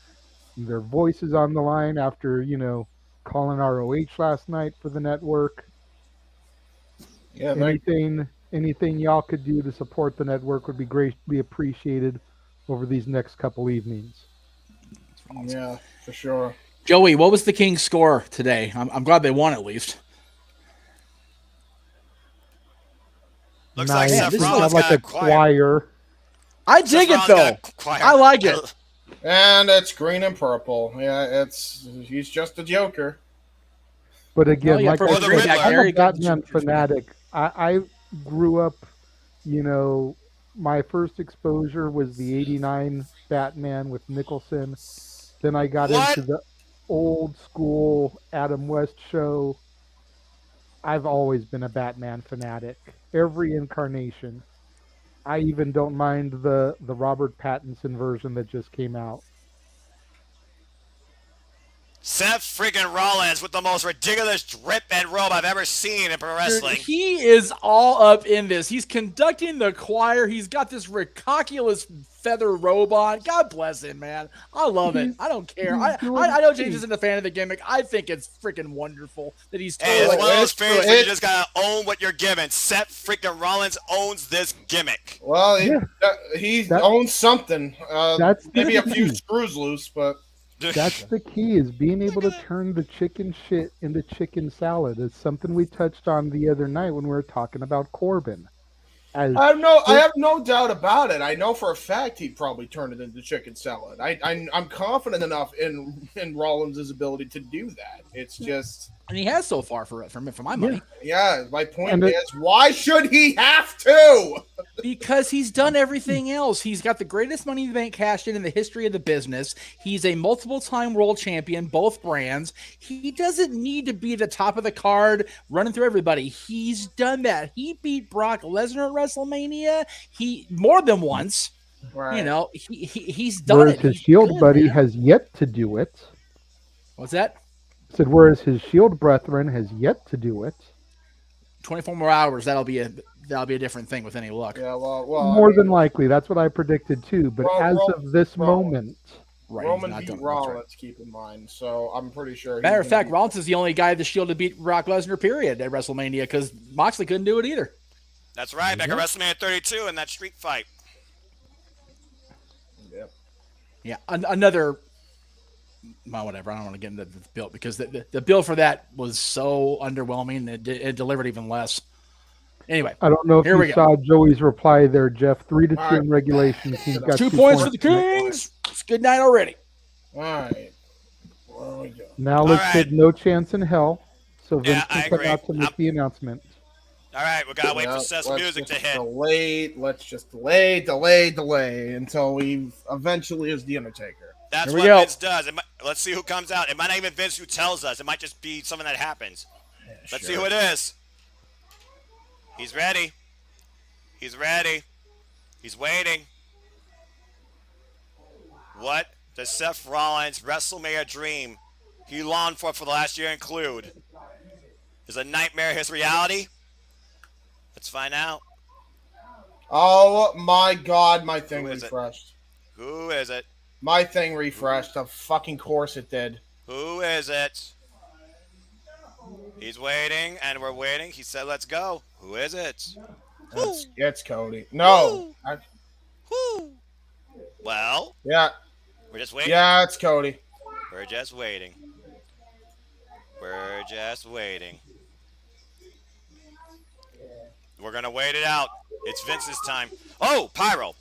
their voices on the line after, calling ROH last night for the network. Yeah, anything y'all could do to support the network would be greatly appreciated over these next couple evenings. Yeah, for sure. Joey, what was the King's score today? I'm glad they won at least. Looks like Seth Rollins like a choir. I dig it though. I like it. And it's green and purple. Yeah, he's just a Joker. But again, like I said, I'm a Batman fanatic. I grew up, my first exposure was the '89 Batman with Nicholson. Then I got into the old school Adam West show. I've always been a Batman fanatic. Every incarnation. I even don't mind the Robert Pattinson version that just came out. Seth freaking Rollins with the most ridiculous drip and robe I've ever seen in pro wrestling. Dude, he is all up in this. He's conducting the choir. He's got this ridiculous feather robe on. God bless him, man. I love it. I don't care. I know James isn't a fan of the gimmick. I think it's freaking wonderful that he's totally. Hey, it's one of those things where you just gotta own what you're given. Seth freaking Rollins owns this gimmick. Well, he owns something. Maybe a few screws loose, but. That's the key, is being able to turn the chicken shit into chicken salad. It's something we touched on the other night when we were talking about Corbin. I have no doubt about it. I know for a fact he'd probably turn it into chicken salad. I'm confident enough in Rollins' ability to do that. It's just, and he has so far for my money. Yeah, my point is, why should he have to? Because he's done everything else. He's got the greatest Money in the Bank cashed in the history of the business. He's a multiple-time world champion, both brands. He doesn't need to be at the top of the card running through everybody. He's done that. He beat Brock Lesnar at WrestleMania. He more than once. Right. He's done whereas it. His Shield buddy has yet to do it. What's that? I said, whereas his Shield brethren has yet to do it. 24 more hours. That'll be a different thing with any luck. Yeah, well, more than likely, that's what I predicted too. But as of this moment, Roman beat Rollins. Keep in mind, so I'm pretty sure. Matter of fact, Rollins is the only guy the Shield to beat Brock Lesnar. Period at WrestleMania, because Moxley couldn't do it either. That's right. Back at WrestleMania 32 in that street fight. Yep. Yeah, another. Well, whatever. I don't want to get into the bill because the bill for that was so underwhelming. It delivered even less. Anyway, I don't know if you saw Joey's reply there, Jeff. 3-2 in regulation. He's got 2 points for the Kings. It's a good night already. All right. Where we go? Now let's hit No Chance in Hell. So Vince can come out to make the announcement. All right, we gotta wait for Seth's music to hit. Let's just delay until we eventually is the Undertaker. That's what Vince does. Let's see who comes out. It might not even be Vince who tells us. It might just be something that happens. Yeah, let's see who it is. He's ready. He's ready. He's waiting. What does Seth Rollins' WrestleMania dream he longed for the last year include? Is a nightmare his reality? Let's find out. Oh my God, my thing refreshed. Who is it? My thing refreshed. Of fucking course it did. Who is it? He's waiting, and we're waiting. He said, let's go. Who is it? It's Cody. No. Well? Yeah. We're just waiting. Yeah, it's Cody. We're just waiting. We're just waiting. We're going to wait it out. It's Vince's time. Oh, pyro.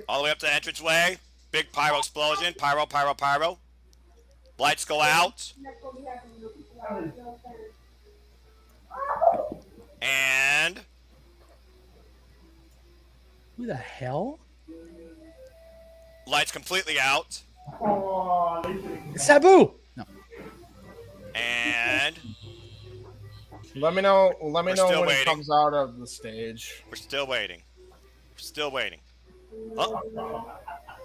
All the way up to the entranceway. Big pyro explosion. Pyro, pyro, pyro. Lights go out. And who the hell? Lights completely out. It's Sabu. No. And let me know when it comes out of the stage. We're still waiting. Still waiting. Oh. I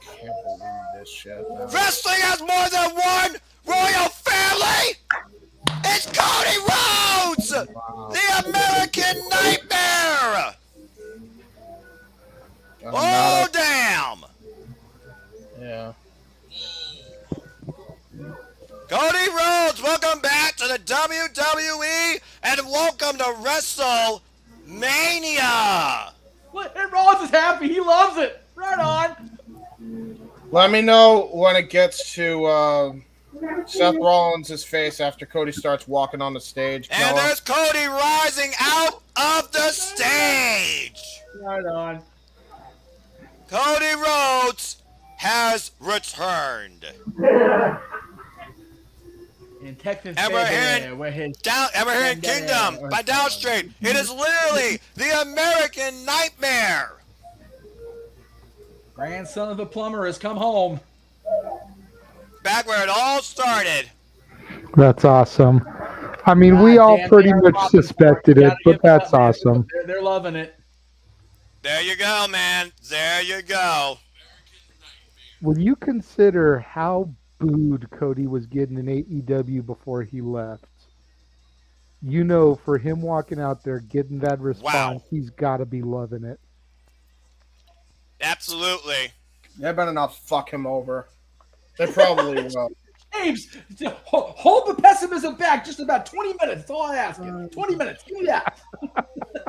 can't believe this shit. Wrestling has more than one royal family. It's Cody Rhodes, the American Nightmare. Oh, damn. Yeah. Cody Rhodes, welcome back to the WWE, and welcome to WrestleMania. And Rollins is happy. He loves it. Right on. Let me know when it gets to Seth Rollins' face after Cody starts walking on the stage. And there's Cody rising out of the stage. Right on. Cody Rhodes has returned. In Texas, And we're here in Kingdom by Down Street. It is literally the American Nightmare. Grandson of the plumber has come home. Back where it all started. That's awesome. I mean, we all pretty much suspected it, but that's awesome. They're loving it. There you go, man. There you go. When you consider how booed Cody was getting in AEW before he left, you know, for him walking out there, getting that response, he's got to be loving it. Absolutely. They better not fuck him over. They probably will. James, hold the pessimism back just about 20 minutes. That's all I ask you. 20 minutes. Give me that.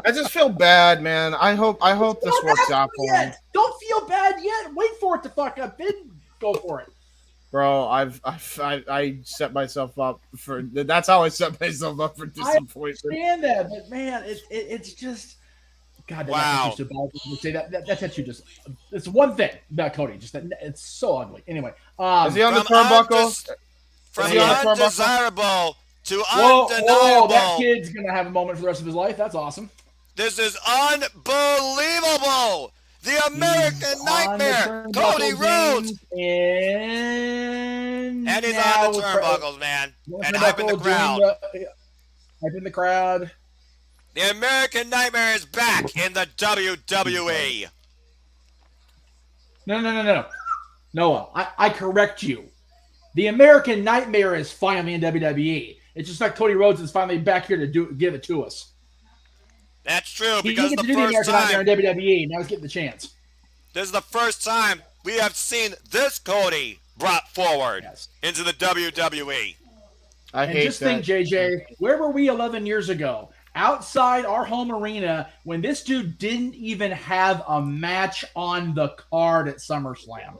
I just feel bad, man. I hope this works out for him. Don't feel bad yet. Wait for it to fuck up. Then go for it. Bro, I set myself up for. That's how I set myself up for disappointment. I understand that, but man, it's just. God, wow. That's you just. It's one thing about Cody. Just that it's so ugly. Anyway, is he on the turnbuckle? From undesirable to undeniable. Whoa, that kid's gonna have a moment for the rest of his life. That's awesome. This is unbelievable. The American Nightmare, Cody Rhodes. And he's on the turnbuckles, man. And hyping the crowd. Hyping the crowd. The American Nightmare is back in the WWE. No. Noah, I correct you. The American Nightmare is finally in WWE. It's just like Cody Rhodes is finally back here to give it to us. That's true, He because gets the to do the first American time Nightmare in WWE. Now he's getting the chance. This is the first time we have seen this Cody brought forward into the WWE. Think, JJ, where were we 11 years ago? Outside our home arena when this dude didn't even have a match on the card at SummerSlam.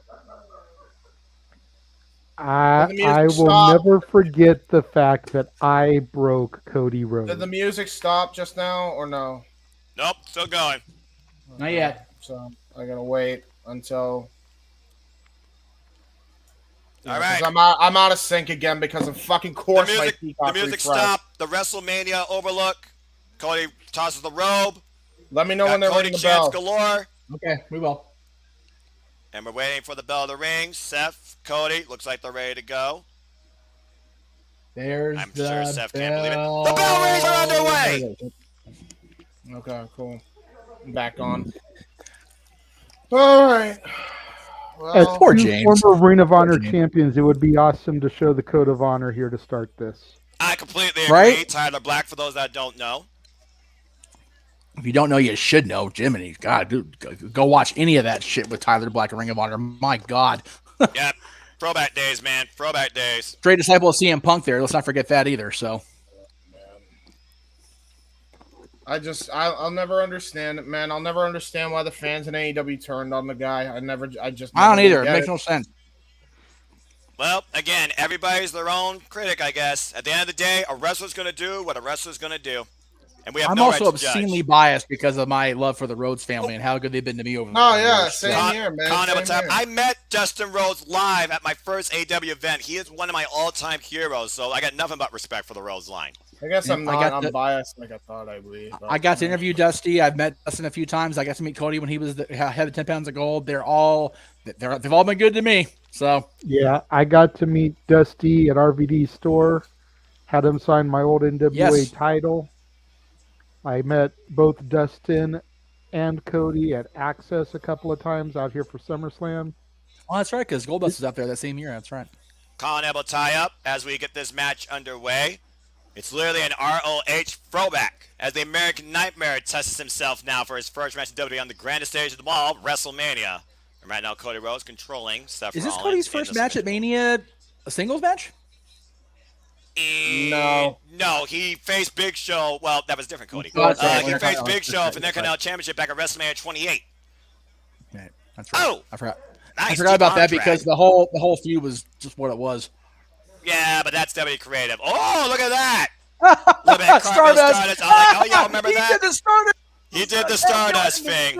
I will never forget the fact that I broke Cody Rhodes. Did the music stop just now or no? Nope, still going. Not yet. So I gotta wait until. All right. I'm out of sync again because of fucking course. The music stopped. The WrestleMania overlook. Cody tosses the robe. Let me know when they're ringing the bell. Galore. Okay, we will. And we're waiting for the bell of the ring. Seth, Cody, looks like they're ready to go. I'm sure Seth can't believe it. The bell rings are underway. Okay, cool. I'm back on. All right. As poor James. Former Ring of Honor champions, it would be awesome to show the Code of Honor here to start this. I completely agree. Right? Tyler Black, for those that don't know. If you don't know, you should know. Jiminy, God, dude, go watch any of that shit with Tyler Black and Ring of Honor. My God. Yep. Throwback days, man. Throwback days. Straight disciple of CM Punk there. Let's not forget that either. So. I'll never understand it, man. I'll never understand why the fans in AEW turned on the guy. I don't either. It makes no sense. Well, again, everybody's their own critic, I guess. At the end of the day, a wrestler's going to do what a wrestler's going to do. And we have I'm also obscenely biased because of my love for the Rhodes family and how good they've been to me over the years. Same here, man. I met Dustin Rhodes live at my first AW event. He is one of my all-time heroes, so I got nothing but respect for the Rhodes line. I guess I'm biased like I thought I would. I got to interview Dusty. I've met Dustin a few times. I got to meet Cody when he was had the 10 pounds of gold. They've all been good to me. So yeah, I got to meet Dusty at RVD's store. Had him sign my old NWA title. I met both Dustin and Cody at Access a couple of times out here for SummerSlam. Oh, that's right, because Goldust was out there that same year. That's right. Colin Abel tie-up as we get this match underway. It's literally an ROH throwback as the American Nightmare tests himself now for his first match in WWE on the grandest stage of them all, WrestleMania. And right now, Cody Rhodes controlling Seth Rollins. Is this Cody's first match at Mania a singles match? No, he faced Big Show. Well, that was different, Cody. He faced Big Show for the Intercontinental Championship back at WrestleMania 28. Okay, that's right. Oh, I forgot. Nice, I forgot about that because the whole feud was just what it was. Yeah, but that's WWE creative. Oh, look at that! Look at Stardust. Oh, y'all remember that? He did the Stardust. He did the Stardust thing.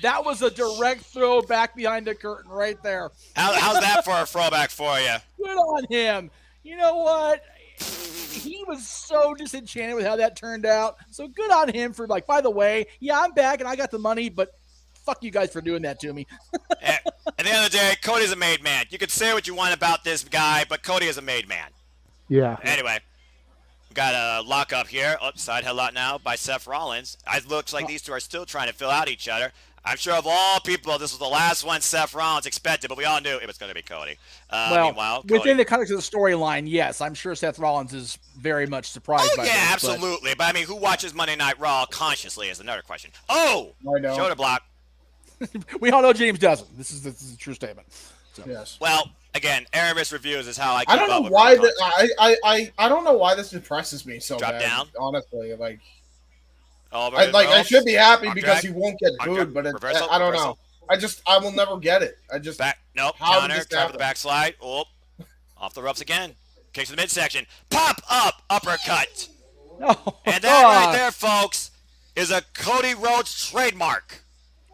That was a direct throw back behind the curtain right there. How's that for a throwback for you? Good on him. you know what? He was so disenchanted with how that turned out. So good on him for like, by the way, yeah, I'm back and I got the money, but fuck you guys for doing that to me. At the end of the day, Cody's a made man. You can say what you want about this guy, but Cody is a made man. Yeah. Anyway, we got a lock up here. Side headlock now by Seth Rollins. It looks like these two are still trying to fill out each other. I'm sure of all people, this was the last one Seth Rollins expected, but we all knew it was going to be Cody. Meanwhile, Cody, within the context of the storyline, yes, I'm sure Seth Rollins is very much surprised by this. Yeah, absolutely. But I mean, who watches Monday Night Raw consciously is another question. Oh, shoulder block. We all know James doesn't. This is a true statement. So. Yes. Well, again, Aramis reviews is how I. I don't know why I don't know why this depresses me so Drop bad. Down. Honestly, like. I should be happy because drag. he won't get booed, but I don't know. I will never get it. Nope. How Counter, did this trap happen? the backslide. Oh, off the ropes again. Kicks to the midsection. Pop up uppercut. Oh, And that right there, folks, is a Cody Rhodes trademark.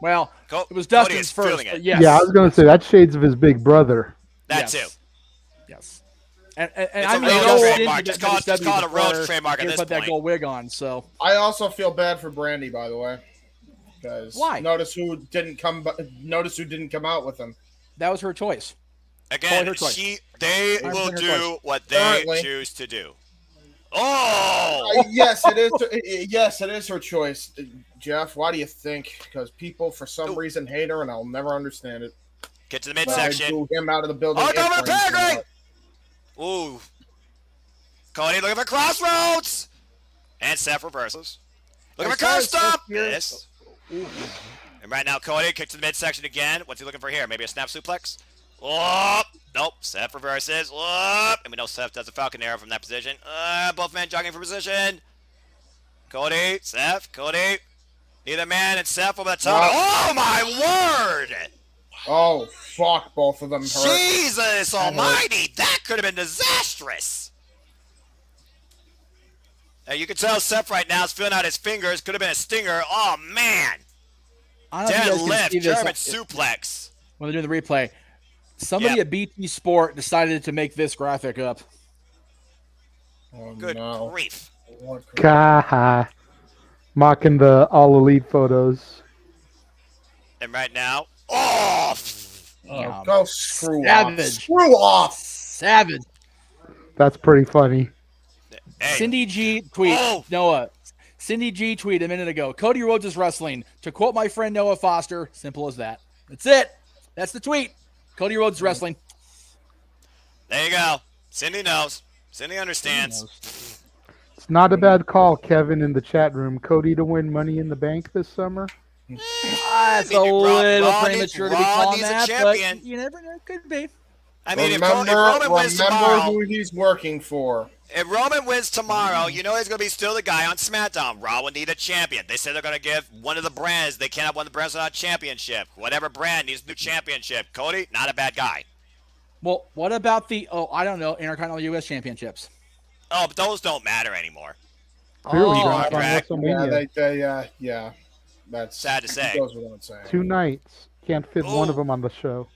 Well, it was Cody Dustin's is first. feeling it. Yes. Yeah, I was going to say that shades of his big brother. That too. Yes. And It's I a mean, Rhodes trademark. Just call it a Rhodes before trademark at he this put that point. gold wig on. So I also feel bad for Brandy, by the way, because why? Notice who didn't come out with him. That was her choice. Again, they will do what they choose to do. Oh! Yes, it is. Yes, it is her choice, Jeff. Why do you think? Because people, for some reason, hate her, and I'll never understand it. Get to the midsection. Threw him out of the building. Oh, double pedigree! Ooh. Cody looking for crossroads! And Seth reverses. Looking for curve stomp! Miss. And right now, Cody kicks to the midsection again. What's he looking for here? Maybe a snap suplex? Oh, nope. Seth reverses. Oh, and we know Seth does a Falcon Arrow from that position. Both men jogging for position. Cody, Seth, Cody. Neither man and Seth over the top. Oh, my word! Oh, fuck. Both of them hurt. Jesus almighty. That could have been disastrous. Now, you can tell Seth right now is feeling out his fingers. Could have been a stinger. Oh, man. Deadlift, German suplex. When they're doing the replay, somebody at BT Sport decided to make this graphic up. Oh, Good grief. God. Mocking the All Elite photos. And right now, go screw Savage. off. Screw off. Savage. That's pretty funny. Hey. Cindy G tweet. Noah. Cindy G tweet a minute ago. Cody Rhodes is wrestling. To quote my friend Noah Foster, simple as that. That's it. That's the tweet. Cody Rhodes is wrestling. There you go. Cindy knows. Cindy understands. It's not a bad call, Kevin, in the chat room. Cody to win Money in the Bank this summer? It's a little premature to be calling that, but you never know. Could be. I mean, if remember Roman wins tomorrow, who he's working for. If Roman wins tomorrow, you know he's going to be still the guy on SmackDown. Raw will need a champion. They said they're going to give one of the brands. They can't have one of the brands without a championship. Whatever brand needs a new championship. Cody, not a bad guy. Well, what about the, I don't know, Intercontinental U.S. Championships? Oh, but those don't matter anymore. Clearly Oh, not on WrestleMania. Yeah, that's sad to say. Goes without saying. 2 nights. Can't fit one of them on the show.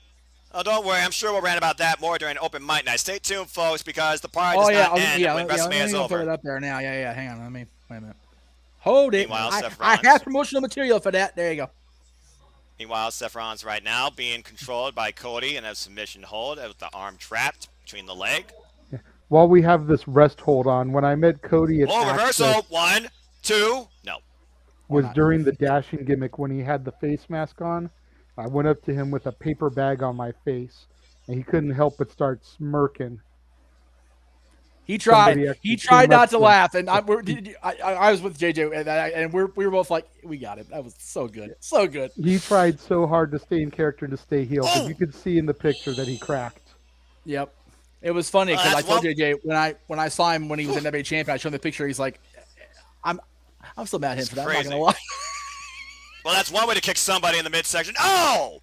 Oh, don't worry. I'm sure we'll rant about that more during Open Mic Night. Stay tuned, folks, because the party does not end when WrestleMania is over. Throw it up there now. Yeah. Hang on. Wait a minute. Hold it. Meanwhile, I have promotional material for that. There you go. Meanwhile, Seth Rollins right now being controlled by Cody in a submission hold with the arm trapped between the leg. While we have this rest hold on, when I met Cody at reversal. Access, 1, 2, no. was during the dashing gimmick when he had the face mask on. I went up to him with a paper bag on my face, and he couldn't help but start smirking. He tried. He tried not to laugh, and I was with JJ, and we were both like, "We got it." That was so good, so good. He tried so hard to stay in character and to stay heel, but you could see in the picture that he cracked. Yep, it was funny because I told JJ when I saw him when he was an NBA champion, I showed him the picture. He's like, "I'm still mad at him for that." I'm not gonna lie. Well, that's one way to kick somebody in the midsection. Oh,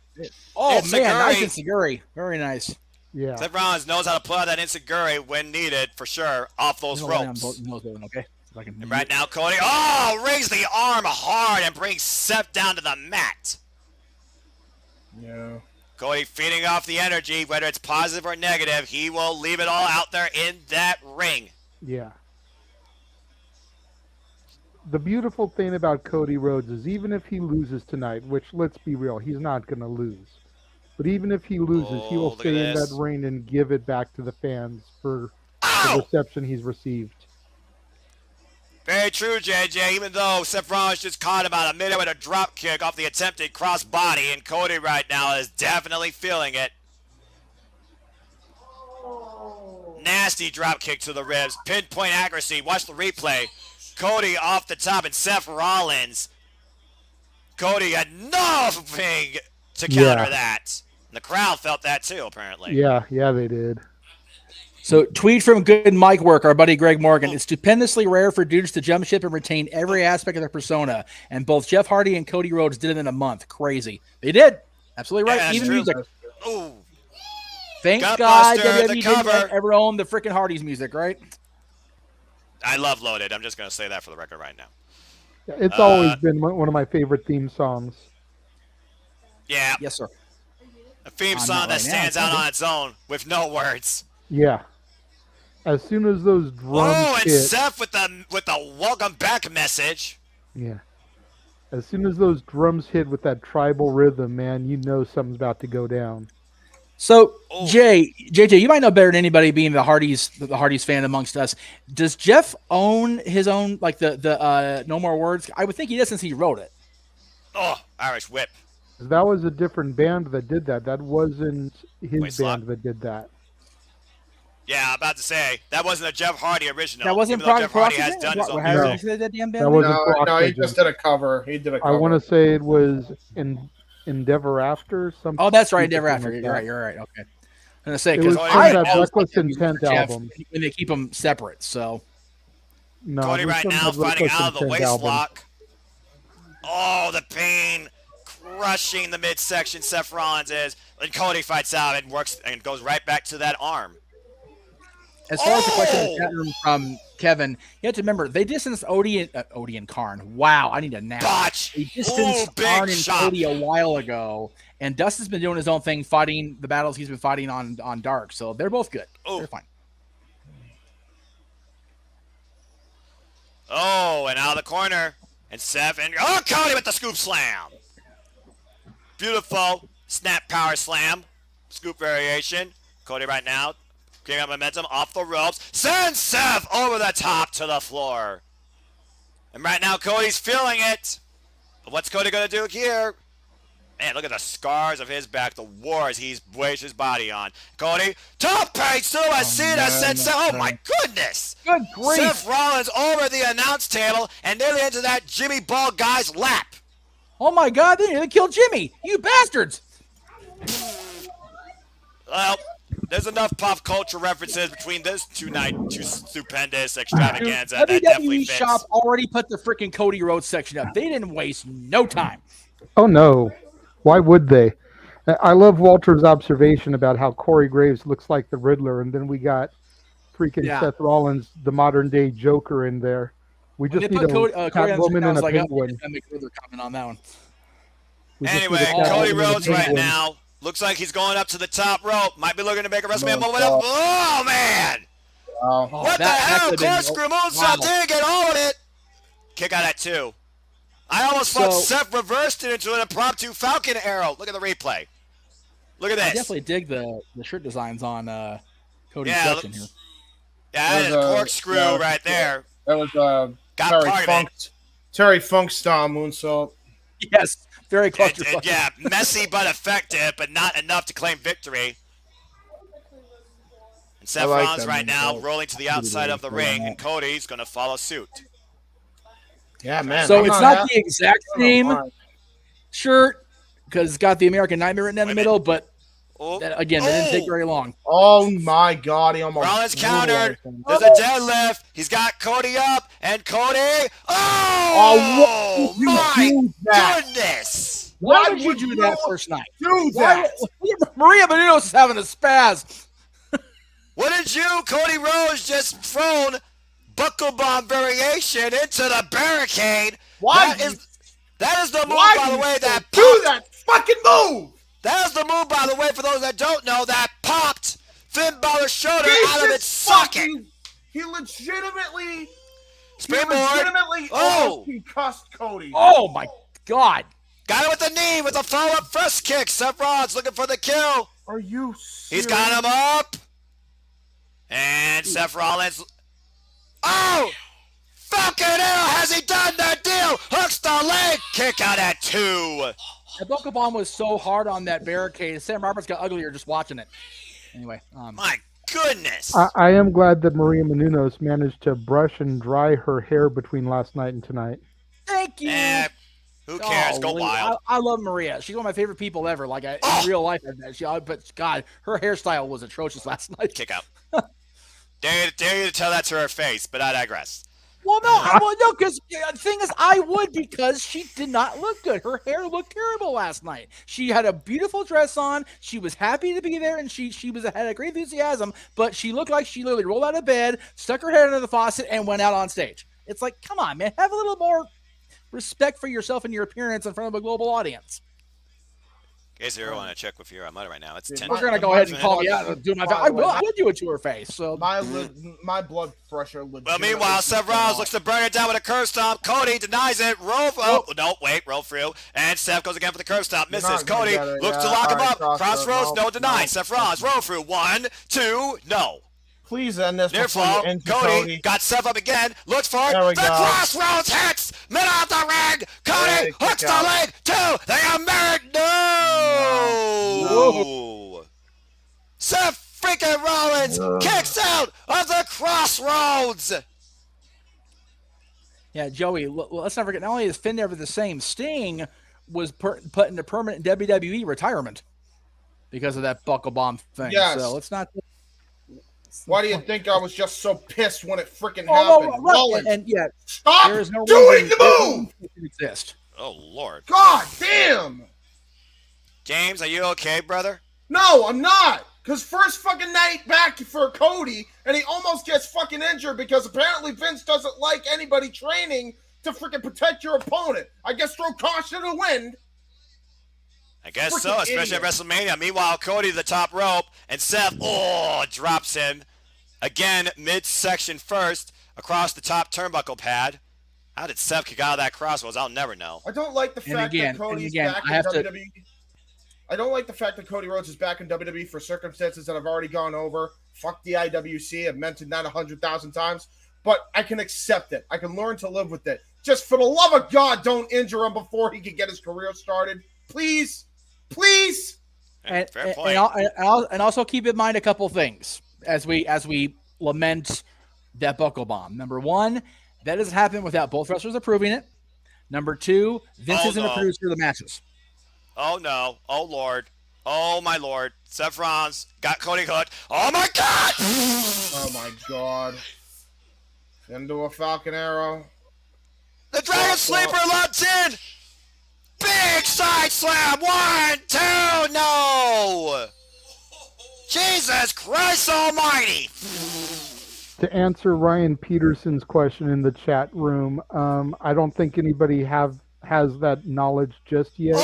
man, nice Enziguri. Very nice. Yeah. Seth Rollins knows how to pull out that Enziguri when needed, for sure, off those ropes. Okay. And right now, Cody, raise the arm hard and bring Seth down to the mat. Yeah. Cody feeding off the energy, whether it's positive or negative. He will leave it all out there in that ring. Yeah. The beautiful thing about Cody Rhodes is even if he loses tonight, which let's be real, he's not going to lose. But even if he loses, he will stay in that ring and give it back to the fans for the reception he's received. Very true, JJ. Even though Seth Rollins just caught about a minute with a drop kick off the attempted cross body, and Cody right now is definitely feeling it. Nasty drop kick to the ribs. Pinpoint accuracy. Watch the replay. Cody off the top and Seth Rollins. Cody had nothing to counter that. And the crowd felt that too, apparently. Yeah, they did. So, tweet from Good Mic Work, our buddy Greg Morgan. It's stupendously rare for dudes to jump ship and retain every aspect of their persona. And both Jeff Hardy and Cody Rhodes did it in a month. Crazy. They did. Absolutely right. Yeah, even true. music. Ooh. Thank Gut God Buster, the WWE didn't cover. ever own the freaking Hardy's music, right? I love Loaded. I'm just going to say that for the record right now. It's always been one of my favorite theme songs. Yeah. Yes, sir. A theme song that stands out on its own with no words. Yeah. As soon as those drums and hit, Seth with the welcome back message. Yeah. As soon as those drums hit with that tribal rhythm, man, you know something's about to go down. So, JJ, you might know better than anybody being the Hardys fan amongst us. Does Jeff own his own, like the No More Words? I would think he does since he wrote it. Oh, Irish Whip. That was a different band that did that. That wasn't his band that did that. Yeah, I'm about to say, that wasn't a Jeff Hardy original. That wasn't Jeff Hardy has done his own music. That wasn't No, he just did a cover. He did a cover. I want to say it was Endeavor After something. Oh, that's right, Endeavor After. You're right. Okay. I'm going to say, because I that always Reckless like Intent Jeff album. when they keep them separate, so. No, Cody right now fighting out of the waist lock. Oh, the pain crushing the midsection. Seth Rollins is. And Cody fights out and works and goes right back to that arm. As far as the question in the chat room from Kevin, you have to remember they distanced Odie and Karn. Wow, I need a nap. Botch. They distanced Karn and Cody a while ago, and Dustin's been doing his own thing, fighting the battles he's been fighting on Dark. So they're both good. They're fine. Oh, and out of the corner, and Seth and Cody with the scoop slam. Beautiful snap power slam, scoop variation. Cody right now. Getting up momentum off the ropes. Sends Seth over the top to the floor. And right now, Cody's feeling it. But what's Cody going to do here? Man, look at the scars of his back, the wars he's waged his body on. Cody, top page to a seat. Oh, my goodness. Good grief. Seth Rollins over the announce table and nearly into that Jimmy Ball guy's lap. Oh, my God. They nearly killed Jimmy. You bastards. Well, there's enough pop culture references between this two stupendous extravaganza that definitely WWE fits. Shop already put the freaking Cody Rhodes section up. They didn't waste no time. Oh, no. Why would they? I love Walter's observation about how Corey Graves looks like the Riddler, and then we got freaking Seth Rollins, the modern-day Joker, in there. We just need a Catwoman and a Penguin. Comment on that one. Anyway, Cody Rhodes right now. Looks like he's going up to the top rope. Might be looking to make a WrestleMania moment up. Oh, man! What the hell? Corkscrew moonsault didn't get all of it. Kick out at 2. I almost thought Seth reversed it into an impromptu Falcon arrow. Look at the replay. Look at this. I definitely dig the shirt designs on Cody's section here. Yeah, that is a corkscrew right there. That was Terry Funk style moonsault. Yes. Very claustrophobic. Yeah, messy but effective, but not enough to claim victory. And Seth Rollins right now rolling to the outside of the ring, and Cody's going to follow suit. Yeah, man. So it's not the exact same shirt because it's got the American Nightmare written in the middle, but that didn't take very long. Oh, my God. He almost Rollins countered. There's a deadlift. He's got Cody up, and Cody. Oh, my goodness. Why would you do that first night? Do that. Maria Menounos is having a spaz. What did you, Cody Rhodes, just thrown buckle bomb variation into the barricade? Why? That is the move, by the way, that do that fucking move. That was the move, by the way, for those that don't know, that popped Finn Balor's shoulder out of its socket. He legitimately Springboard. almost concussed Cody. Oh my God. Got him with the knee with a follow-up first kick. Seth Rollins looking for the kill. Are you serious? He's got him up. And Seth Rollins. Oh! Falcon Arrow, has he done the deal? Hooks the leg. Kick out at 2. That buckle bomb was so hard on that barricade. Sam Roberts got uglier just watching it. Anyway. My goodness. I am glad that Maria Menounos managed to brush and dry her hair between last night and tonight. Thank you. Who cares? Go wild. I love Maria. She's one of my favorite people ever. Like in real life, but God, her hairstyle was atrocious last night. Kick out. Dare you to tell that to her face, but I digress. Well, no, because the thing is, I would, because she did not look good. Her hair looked terrible last night. She had a beautiful dress on. She was happy to be there, and she had a great enthusiasm. But she looked like she literally rolled out of bed, stuck her head under the faucet, and went out on stage. It's like, come on, man, have a little more respect for yourself and your appearance in front of a global audience. In case you want to check with your mother right now, it's 10. We're gonna go ahead and call me out and do my. I would do it to her face. So my blood pressure. Well, meanwhile, Seth Rollins looks to burn it down with a curb stomp. Cody denies it. Roll through, and Seth goes again for the curb stomp. Misses. Cody looks to lock him up. Crossroads, no deny. Seth Rollins roll through. 1, 2, no. Please end this. Near fall. Cody got Seth up again. Looks for it. The Crossroads hits. Middle of the ring. Cody hooks the leg. 2. They are married. No. Seth freaking Rollins kicks out of the Crossroads. Yeah, Joey, let's not forget, not only is Finn never the same, Sting was put into permanent WWE retirement because of that buckle bomb thing. Yes. So let's not. Why do you think I was just so pissed when it freaking happened? No, right. And yet, stop there is no doing the move! Exist. Oh, Lord. God damn! James, are you okay, brother? No, I'm not. Because first fucking night back for Cody, and he almost gets fucking injured because apparently Vince doesn't like anybody training to freaking protect your opponent. I guess throw caution to the wind. I guess so, especially at WrestleMania. Meanwhile, Cody to the top rope, and Seth, drops him. Again, midsection first, across the top turnbuckle pad. How did Seth kick out of that crossroads? I'll never know. I don't like the fact that Cody's back in WWE. I don't like the fact that Cody Rhodes is back in WWE for circumstances that I've already gone over. Fuck the IWC. I've mentioned that 100,000 times. But I can accept it. I can learn to live with it. Just for the love of God, don't injure him before he can get his career started. Please. Please. Fair point. And also keep in mind a couple things as we lament that buckle bomb. Number 1, that doesn't happen without both wrestlers approving it. Number 2, Vince isn't a producer of the matches. Oh, no. Oh, Lord. Oh, my Lord. Seth Rollins got Cody hooked. Oh, my God. Oh, my God. Into a Falcon Arrow. The Dragon Sleeper locked in. Big side slam. 1, 2, no. Jesus Christ almighty. To answer Ryan Peterson's question in the chat room, I don't think anybody has that knowledge just yet,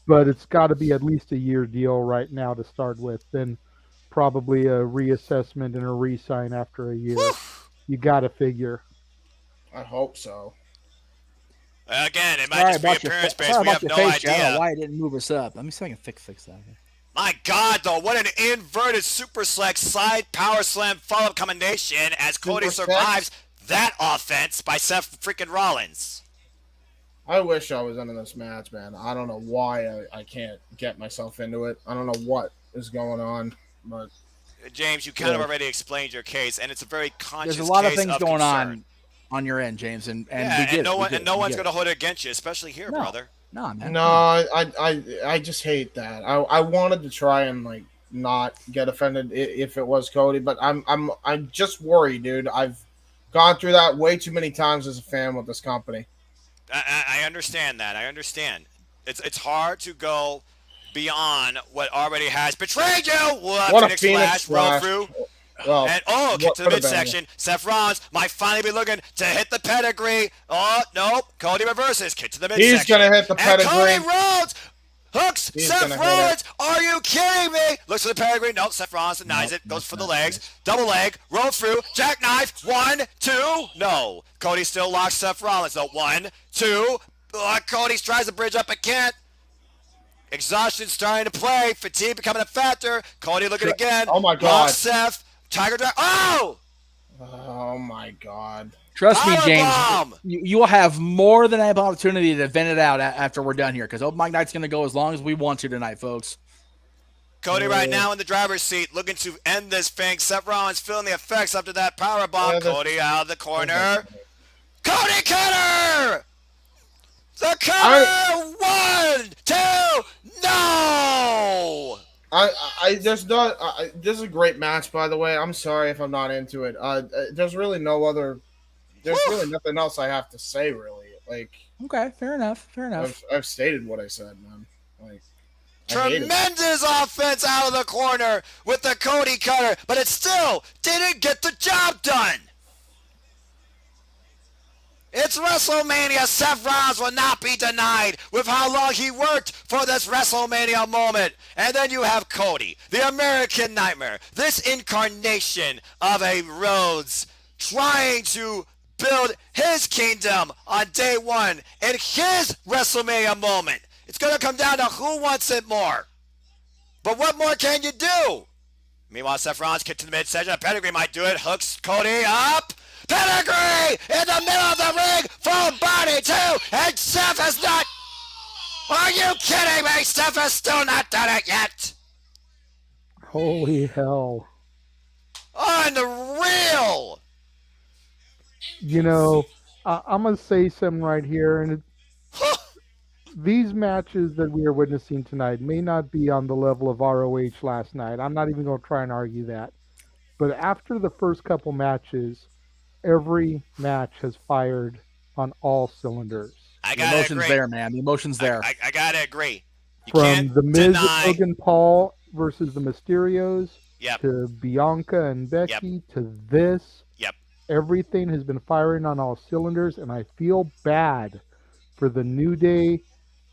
but it's got to be at least a year deal right now to start with, then probably a reassessment and a re-sign after a year. You got to figure. I hope so. Again, it might just be appearance based. We have no idea. I don't know why it didn't move us up. Let me see if I can fix that. My God, though, what an inverted super select side power slam follow-up combination as Cody survives that offense by Seth freaking Rollins. I wish I was into this match, man. I don't know why I can't get myself into it. I don't know what is going on, but James, you kind of already explained your case, and it's a very conscious case. There's a lot of things going on your end, James, and no one's going to hold it against you, especially here, brother. No, man. No, I just hate that. I wanted to try and not get offended if it was Cody, but I'm just worried, dude. I've gone through that way too many times as a fan with this company. I understand that. I understand. It's hard to go beyond what already has betrayed you. What a Phoenix Splash. Roll through. Well, and get to the midsection. Seth Rollins might finally be looking to hit the pedigree. Oh, nope. Cody reverses. Kick to the midsection. He's going to hit the pedigree. And Cody Rhodes Hooks Seth Rollins. Are you kidding me? Looks for the pedigree. No, Seth Rollins denies it. Goes for the legs. Double leg. Roll through. Jackknife. 1, 2. No. Cody still locks Seth Rollins. So 1, 2. Cody tries to bridge up but can't. Exhaustion starting to play. Fatigue becoming a factor. Cody looking again. Oh my God. Locks Seth. Tiger Drive. Oh! Oh my God. Trust me, James. Powerbomb! You will have more than an opportunity to vent it out after we're done here, because Open Mic Night's going to go as long as we want to tonight, folks. Cody right now in the driver's seat, looking to end this thing. Seth Rollins feeling the effects after that powerbomb. Cody out of the corner. Cody cutter! The cutter! 1, 2, no! There's not. This is a great match, by the way. I'm sorry if I'm not into it. There's really no other. There's really nothing else I have to say, really. Like, okay, fair enough. I've stated what I said, man. Like, tremendous offense out of the corner with the Cody cutter, but it still didn't get the job done. It's WrestleMania. Seth Rollins will not be denied with how long he worked for this WrestleMania moment. And then you have Cody, the American Nightmare, this incarnation of a Rhodes trying to build his kingdom on day one in his WrestleMania moment. It's going to come down to who wants it more. But what more can you do? Meanwhile, Seth Rollins kicked to the midsection. A pedigree might do it. Hooks Cody up. Pedigree in the middle of the ring. Full body too. And Seth has not. Are you kidding me? Seth has still not done it yet. Holy hell. Unreal. You know, I'm going to say something right here. And these matches that we are witnessing tonight may not be on the level of ROH last night. I'm not even going to try and argue that. But after the first couple matches, every match has fired on all cylinders. The emotion's there, man. The emotion's there. I gotta agree. From The Miz, Logan Paul versus the Mysterios, to Bianca and Becky, to this. Everything has been firing on all cylinders, and I feel bad for the New Day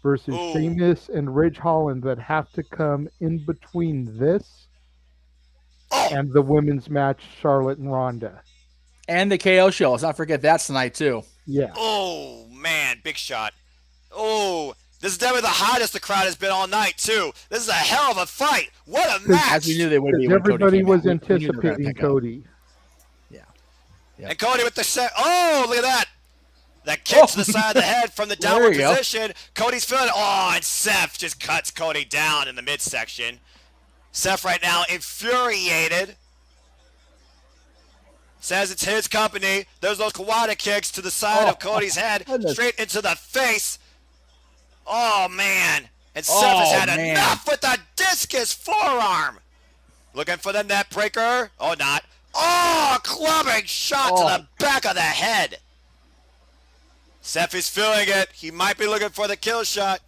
versus Sheamus and Ridge Holland that have to come in between this and the women's match, Charlotte and Ronda. And the KO show. Let's not forget that's tonight, too. Yeah. Oh, man. Big shot. Oh, this is definitely the hottest the crowd has been all night, too. This is a hell of a fight. What a match. As we knew they would be. Everybody was anticipating Cody. Yeah. And Cody with the set. Oh, look at that. That kick to the side of the head from the downward position. Cody's feeling it. Oh, and Seth just cuts Cody down in the midsection. Seth right now infuriated. Says it's his company. There's those Kawada kicks to the side of Cody's head. Straight into the face. Oh, man. And Seth has had enough with the discus forearm. Looking for the net breaker. Oh, not. Oh, clubbing shot to the back of the head. Seth is feeling it. He might be looking for the kill shot.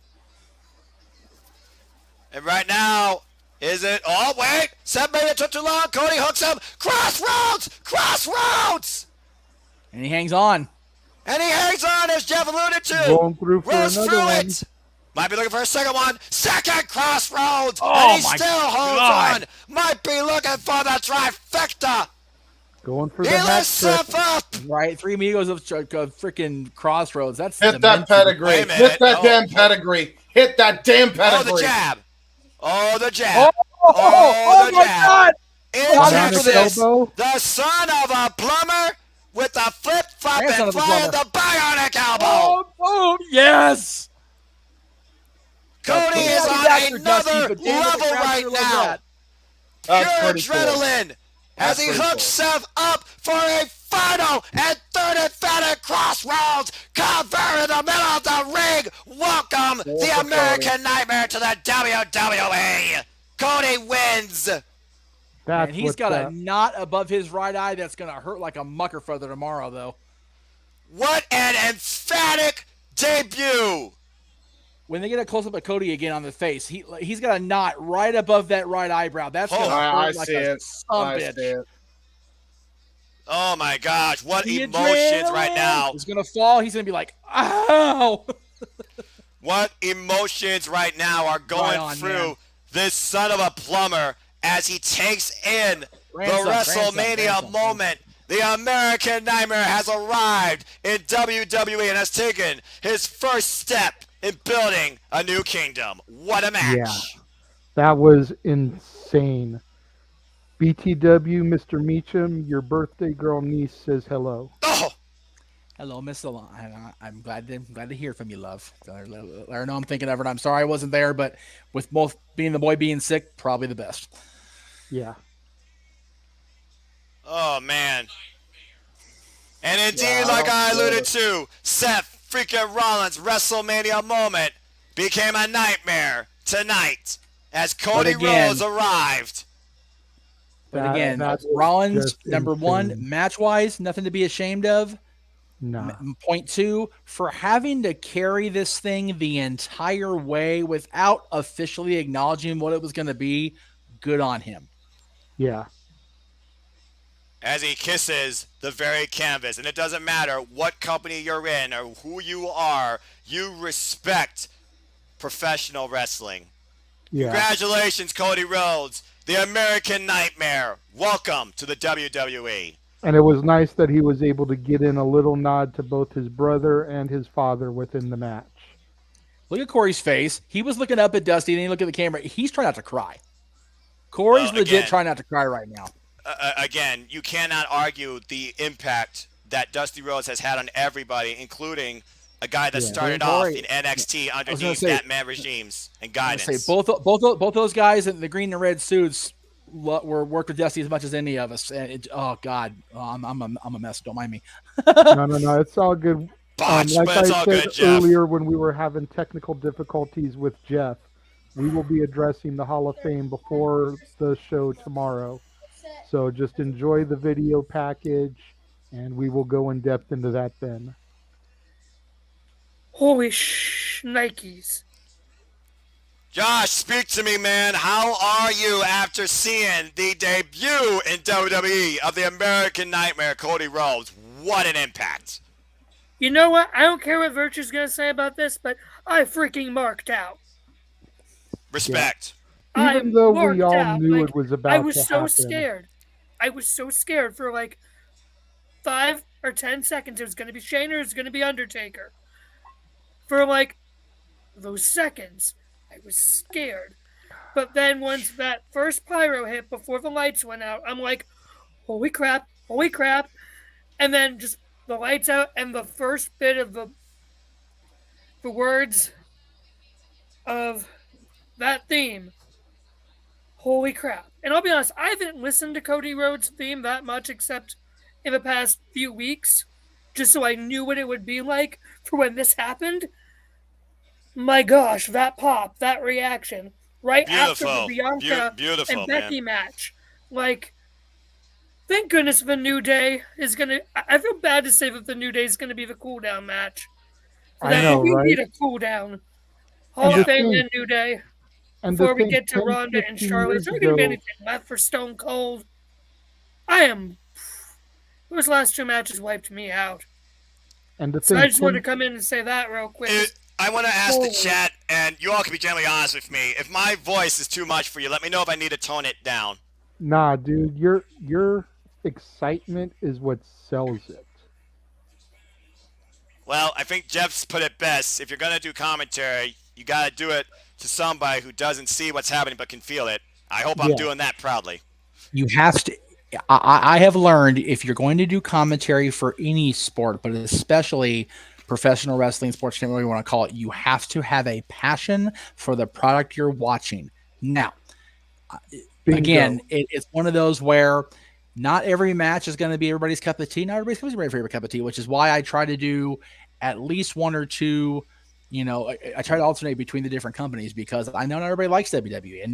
And right now, is it? Oh, wait. Seth made it took too long. Cody hooks him. Crossroads! Crossroads! And he hangs on. And he hangs on, as Jeff alluded to. Going through for Rolls another through one. it. Might be looking for a second one. Second crossroads. Oh, and he my still holds God. on. Might be looking for the trifecta. Going for He the lifts hat Seth up. Right? 3 amigos of freaking crossroads. That's hit that pedigree. Hit that damn pedigree. Hit that damn pedigree. Oh, the jab. Oh, the jab. Oh, the my jab. God. Into this. elbow. The son of a plumber with the flip-flop Grandson and of a flying plumber. the bionic elbow. Oh, yes. Cody is on another level right now. Pure adrenaline as he hooks Seth up for a final and third emphatic crossroads. Cover in the middle of the ring. Welcome the American Nightmare to the WWE. Cody wins. And he's got a knot above his right eye that's going to hurt like a mucker feather tomorrow, though. What an emphatic debut. When they get a close-up of Cody again on the face, he's got a knot right above that right eyebrow. That's going to hurt like a bitch. Oh, my gosh. What emotions right now. He's going to fall. He's going to be like, ow. What emotions right now are going through this son of a plumber as he takes in the WrestleMania moment? The American Nightmare has arrived in WWE and has taken his first step in building a new kingdom. What a match. Yeah, that was insane. BTW, Mr. Meacham, your birthday girl niece says hello. Oh! Hello, Miss Alana. I'm glad to hear from you, love. Let her know I'm thinking of her. And I'm sorry I wasn't there, but with both being the boy being sick, probably the best. Yeah. Oh, man. And indeed, like I alluded to, Seth freaking Rollins' WrestleMania moment became a nightmare tonight as Cody Rhodes arrived. But again, Rollins, number one, match-wise, nothing to be ashamed of. No. Point two, for having to carry this thing the entire way without officially acknowledging what it was going to be, good on him. Yeah. As he kisses the very canvas. And it doesn't matter what company you're in or who you are, you respect professional wrestling. Yeah. Congratulations, Cody Rhodes, the American Nightmare. Welcome to the WWE. And it was nice that he was able to get in a little nod to both his brother and his father within the match. Look at Corey's face. He was looking up at Dusty, and then he looked at the camera. He's trying not to cry. Corey's legit trying not to cry right now. Again, you cannot argue the impact that Dusty Rhodes has had on everybody, incling a guy that started off in NXT underneath that man regimes and guidance. Both those guys in the green and red suits worked with Dusty as much as any of us. And I'm a mess. Don't mind me. No, it's all good. Botch, like but it's I all said good, Jeff. earlier when we were having technical difficulties with Jeff, we will be addressing the Hall of Fame before the show tomorrow. So just enjoy the video package, and we will go in depth into that then. Holy shnikes. Josh, speak to me, man. How are you after seeing the debut in WWE of the American Nightmare, Cody Rhodes? What an impact. You know what? I don't care what Virtue's going to say about this, but I freaking marked out. Respect. Yeah. Even though we all knew it was about to happen. I was so scared. I was so scared for like 5 or 10 seconds. It was going to be Shane or it was going to be Undertaker. For like those seconds, I was scared. But then once that first pyro hit before the lights went out, I'm like, holy crap. And then just the lights out and the first bit of the words of that theme. Holy crap. And I'll be honest, I haven't listened to Cody Rhodes' theme that much except in the past few weeks, just so I knew what it would be like for when this happened. My gosh, that pop, that reaction, right after the Bianca and Becky match. Like, thank goodness the New Day is going to... I feel bad to say that the New Day is going to be the cooldown match. I know, we right? need a cooldown. Hall of Fame and New Day. Before we get to Ronda and Charlotte, is there going to be anything left for Stone Cold? Those last 2 matches wiped me out. So I just wanted to come in and say that real quick. I want to ask the chat, and you all can be generally honest with me. If my voice is too much for you, let me know if I need to tone it down. Nah, dude, your excitement is what sells it. Well, I think Jeff's put it best. If you're going to do commentary, you got to do it to somebody who doesn't see what's happening but can feel it. I hope I'm doing that proudly. You have to. I have learned if you're going to do commentary for any sport, but especially professional wrestling, sports, whatever you want to call it, you have to have a passion for the product you're watching. Now, again, it's one of those where not every match is going to be everybody's cup of tea. Not everybody's going to be my favorite cup of tea, which is why I try to do at least 1 or 2. I try to alternate between the different companies because I know not everybody likes WWE and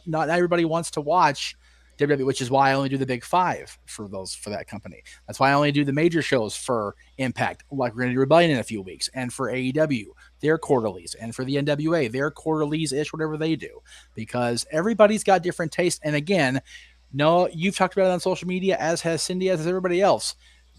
not everybody wants to watch WWE, which is why I only do the big 5 for that company. That's why I only do the major shows for Impact, like we're going to do Rebellion in a few weeks, and for AEW, their quarterlies, and for the NWA, their quarterlies-ish, whatever they do, because everybody's got different tastes. And again, no, you've talked about it on social media, as has Cindy, as has everybody else.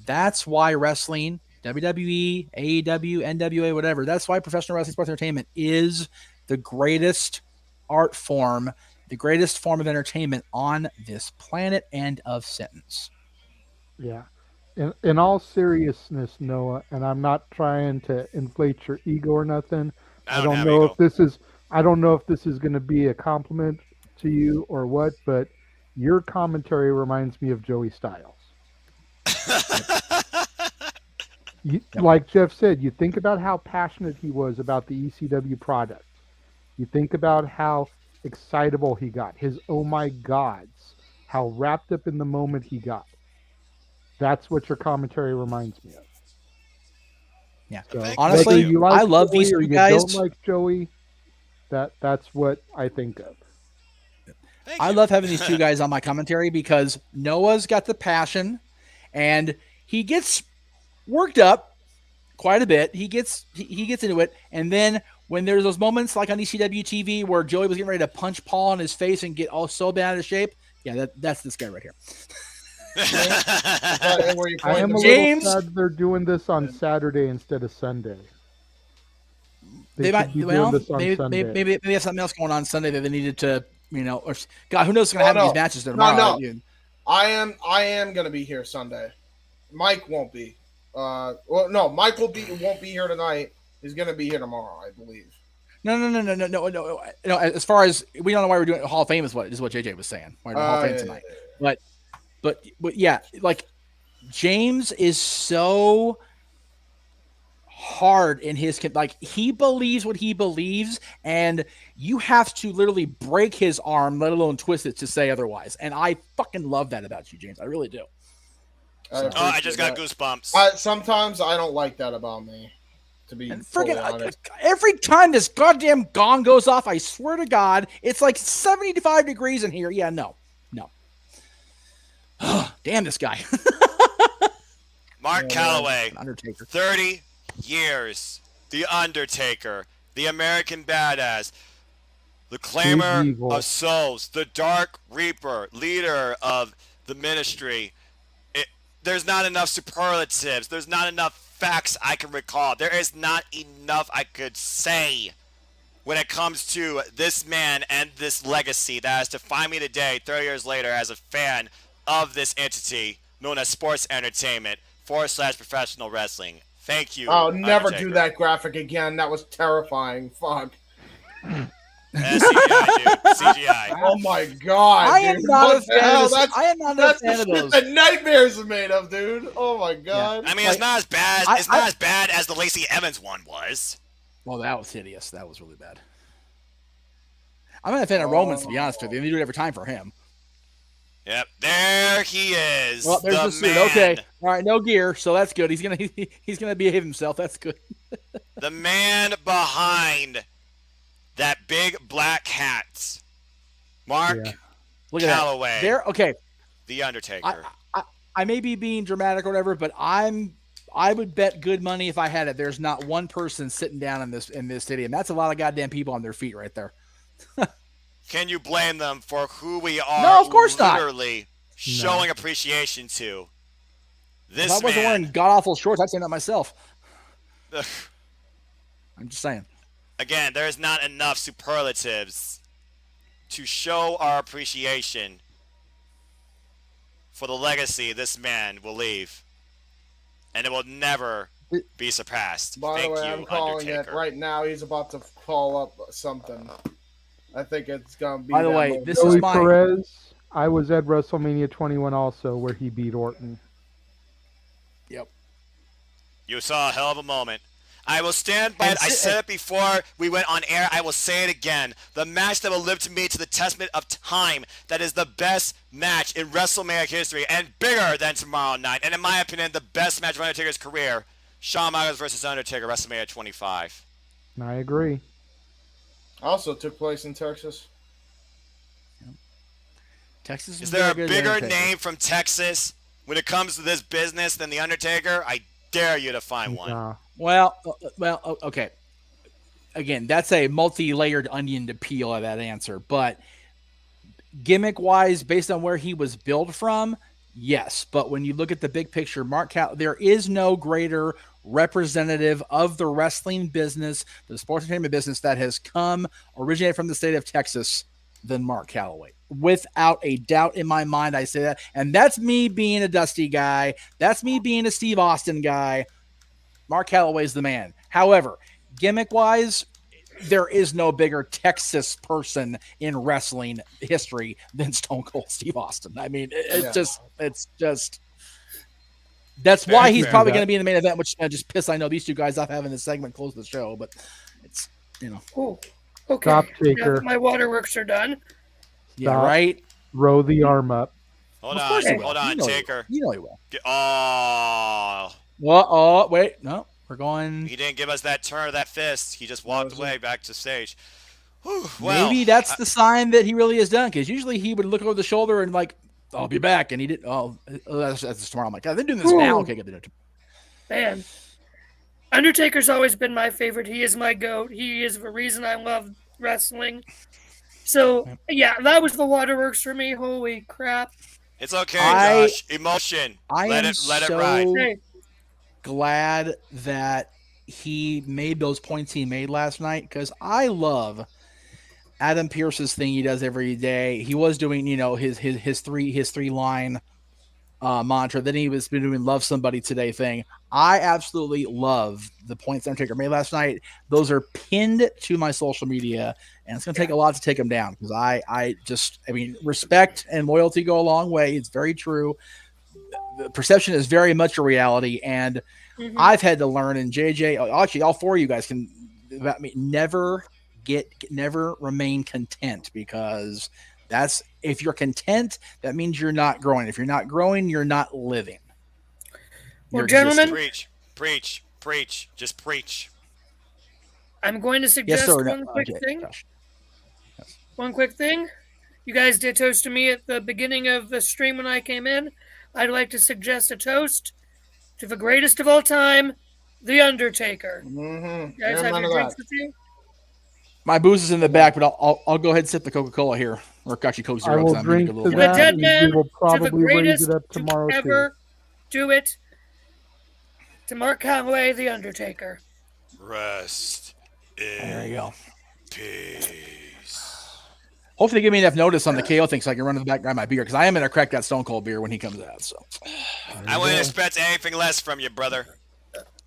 That's why wrestling WWE, AEW, NWA, whatever. That's why professional wrestling sports entertainment is the greatest art form, the greatest form of entertainment on this planet. End of sentence. Yeah. In all seriousness, Noah, and I'm not trying to inflate your ego or nothing. I don't know if this is going to be a compliment to you or what, but your commentary reminds me of Joey Styles. Like Jeff said, you think about how passionate he was about the ECW product. You think about how excitable he got, his oh my gods, how wrapped up in the moment he got. That's what your commentary reminds me of. Yeah. So Honestly, you like I love Joey these or two you guys. don't like Joey, that's what I think of. I love having these two guys on my commentary because Noah's got the passion and he gets worked up quite a bit. He gets into it. And then when there's those moments like on ECW TV where Joey was getting ready to punch Paul in his face and get all so bad out of shape, yeah, that's this guy right here. I am a little sad they're doing this on Saturday instead of Sunday. They might doing this on Sunday. Maybe they have something else going on Sunday that they needed to, or God, who knows what's going to happen in these matches tomorrow. No. I am going to be here Sunday. Mike won't be. No, Mike won't be here tonight. He's going to be here tomorrow, I believe. No. As far as we don't know why we're doing Hall of Fame is what JJ was saying. Why Hall of Fame tonight? Yeah. But yeah, like James is so hard in his he believes what he believes, and you have to literally break his arm, let alone twist it to say otherwise. And I fucking love that about you, James. I really do. I just got goosebumps. Sometimes I don't like that about me. To be fully honest. Every time this goddamn gong goes off, I swear to God, it's like 75 degrees in here. Yeah, no. Damn this guy. Mark Calloway, Undertaker. 30 years. The Undertaker, the American Badass, the Claimer of Souls, the Dark Reaper, leader of the ministry. There's not enough superlatives. There's not enough facts I can recall. There is not enough I could say when it comes to this man and this legacy that has defined me today, 30 years later, as a fan of this entity known as sports entertainment / professional wrestling. Thank you. I'll never do that graphic again. That was terrifying. Fuck. CGI, dude. CGI. Oh my God. I am not a fan of those. I am not a fan of those. That's the nightmares are made of, dude. Oh my God. Yeah. I mean, it's not as bad. It's not as bad as the Lacey Evans one was. Well, that was hideous. That was really bad. I'm not a fan of Romans, to be honest with you. They do it every time for him. Yep, there he is. Well, there's the suit. Okay, all right, no gear, so that's good. He's gonna behave himself. That's good. The man behind that big black hat, Mark Calloway. There, okay. The Undertaker. I may be being dramatic or whatever, but I would bet good money if I had it. There's not one person sitting down in this city, and that's a lot of goddamn people on their feet right there. Can you blame them for who we are? No, of course literally showing appreciation to. This if I wasn't wearing god-awful shorts, I'd say that myself. I'm just saying. Again, there is not enough superlatives to show our appreciation for the legacy this man will leave. And it will never be surpassed. By the way, I'm calling it right now. He's about to call up something. I think it's going to be... By the way, this Joey is my... Perez, I was at WrestleMania 21 also, where he beat Orton. Yep. You saw a hell of a moment. I will stand by it. I said it before we went on air. I will say it again. The match that will live to me to the testament of time. That is the best match in WrestleMania history and bigger than tomorrow night. And in my opinion, the best match of Undertaker's career. Shawn Michaels versus Undertaker, WrestleMania 25. I agree. Also took place in Texas. Texas is there a bigger name from Texas when it comes to this business than The Undertaker? I dare you to find one. Well, okay. Again, that's a multi-layered onion to peel of that answer. But gimmick-wise, based on where he was built from, yes. But when you look at the big picture, there is no greater representative of the wrestling business, the sports entertainment business that has originated from the state of Texas than Mark Calloway. Without a doubt in my mind, I say that. And that's me being a Dusty guy. That's me being a Steve Austin guy. Mark Calloway's the man. However, gimmick-wise, there is no bigger Texas person in wrestling history than Stone Cold Steve Austin. I mean, it's just that's why he's probably going to be in the main event, which just piss I know these two guys off having this segment close the show, but it's, Oh, okay. Stop, Taker. My waterworks are done. Yeah, right. Row the arm up. Hold on, Taker. You know he will. Oh, wait, no, we're going. He didn't give us that turn of that fist. He just walked away back to stage. Whew, well, maybe that's the sign that he really is done, because usually he would look over the shoulder and like, I'll be back, and he didn't. Oh, that's tomorrow. I'm like, I've been doing this now. Okay, get it. Man, Undertaker's always been my favorite. He is my GOAT. He is the reason I love wrestling. So yeah, that was the waterworks for me. Holy crap! It's okay, Josh. Emotion. Let it ride. Hey. Glad that he made those points he made last night, because I love Adam Pearce's thing he does every day. He was doing, his three line mantra. Then he was been doing "Love Somebody Today" thing. I absolutely love the points Undertaker made last night. Those are pinned to my social media, and it's going to take a lot to take them down, because I mean, respect and loyalty go a long way. It's very true. The perception is very much a reality, and I've had to learn. And JJ, actually, all four of you guys can about me. Never remain content, because if you're content, that means you're not growing. If you're not growing, you're not living. Well, gentlemen, preach, just preach. I'm going to suggest one quick thing. Yes. One quick thing. You guys did toast to me at the beginning of the stream when I came in. I'd like to suggest a toast to the greatest of all time, The Undertaker. Mm-hmm. You guys have your drinks with you? My booze is in the back, but I'll go ahead and sip the Coca-Cola here. Or actually Coke Zero. I will drink to The that. dead man, We will probably to the greatest raise it up tomorrow to ever do it. To Mark Calloway, The Undertaker. Rest in there you go. peace. Hopefully they give me enough notice on the KO thing so I can run to the back and grab my beer, because I am going to crack that Stone Cold beer when he comes out. So I wouldn't expect anything less from you, brother.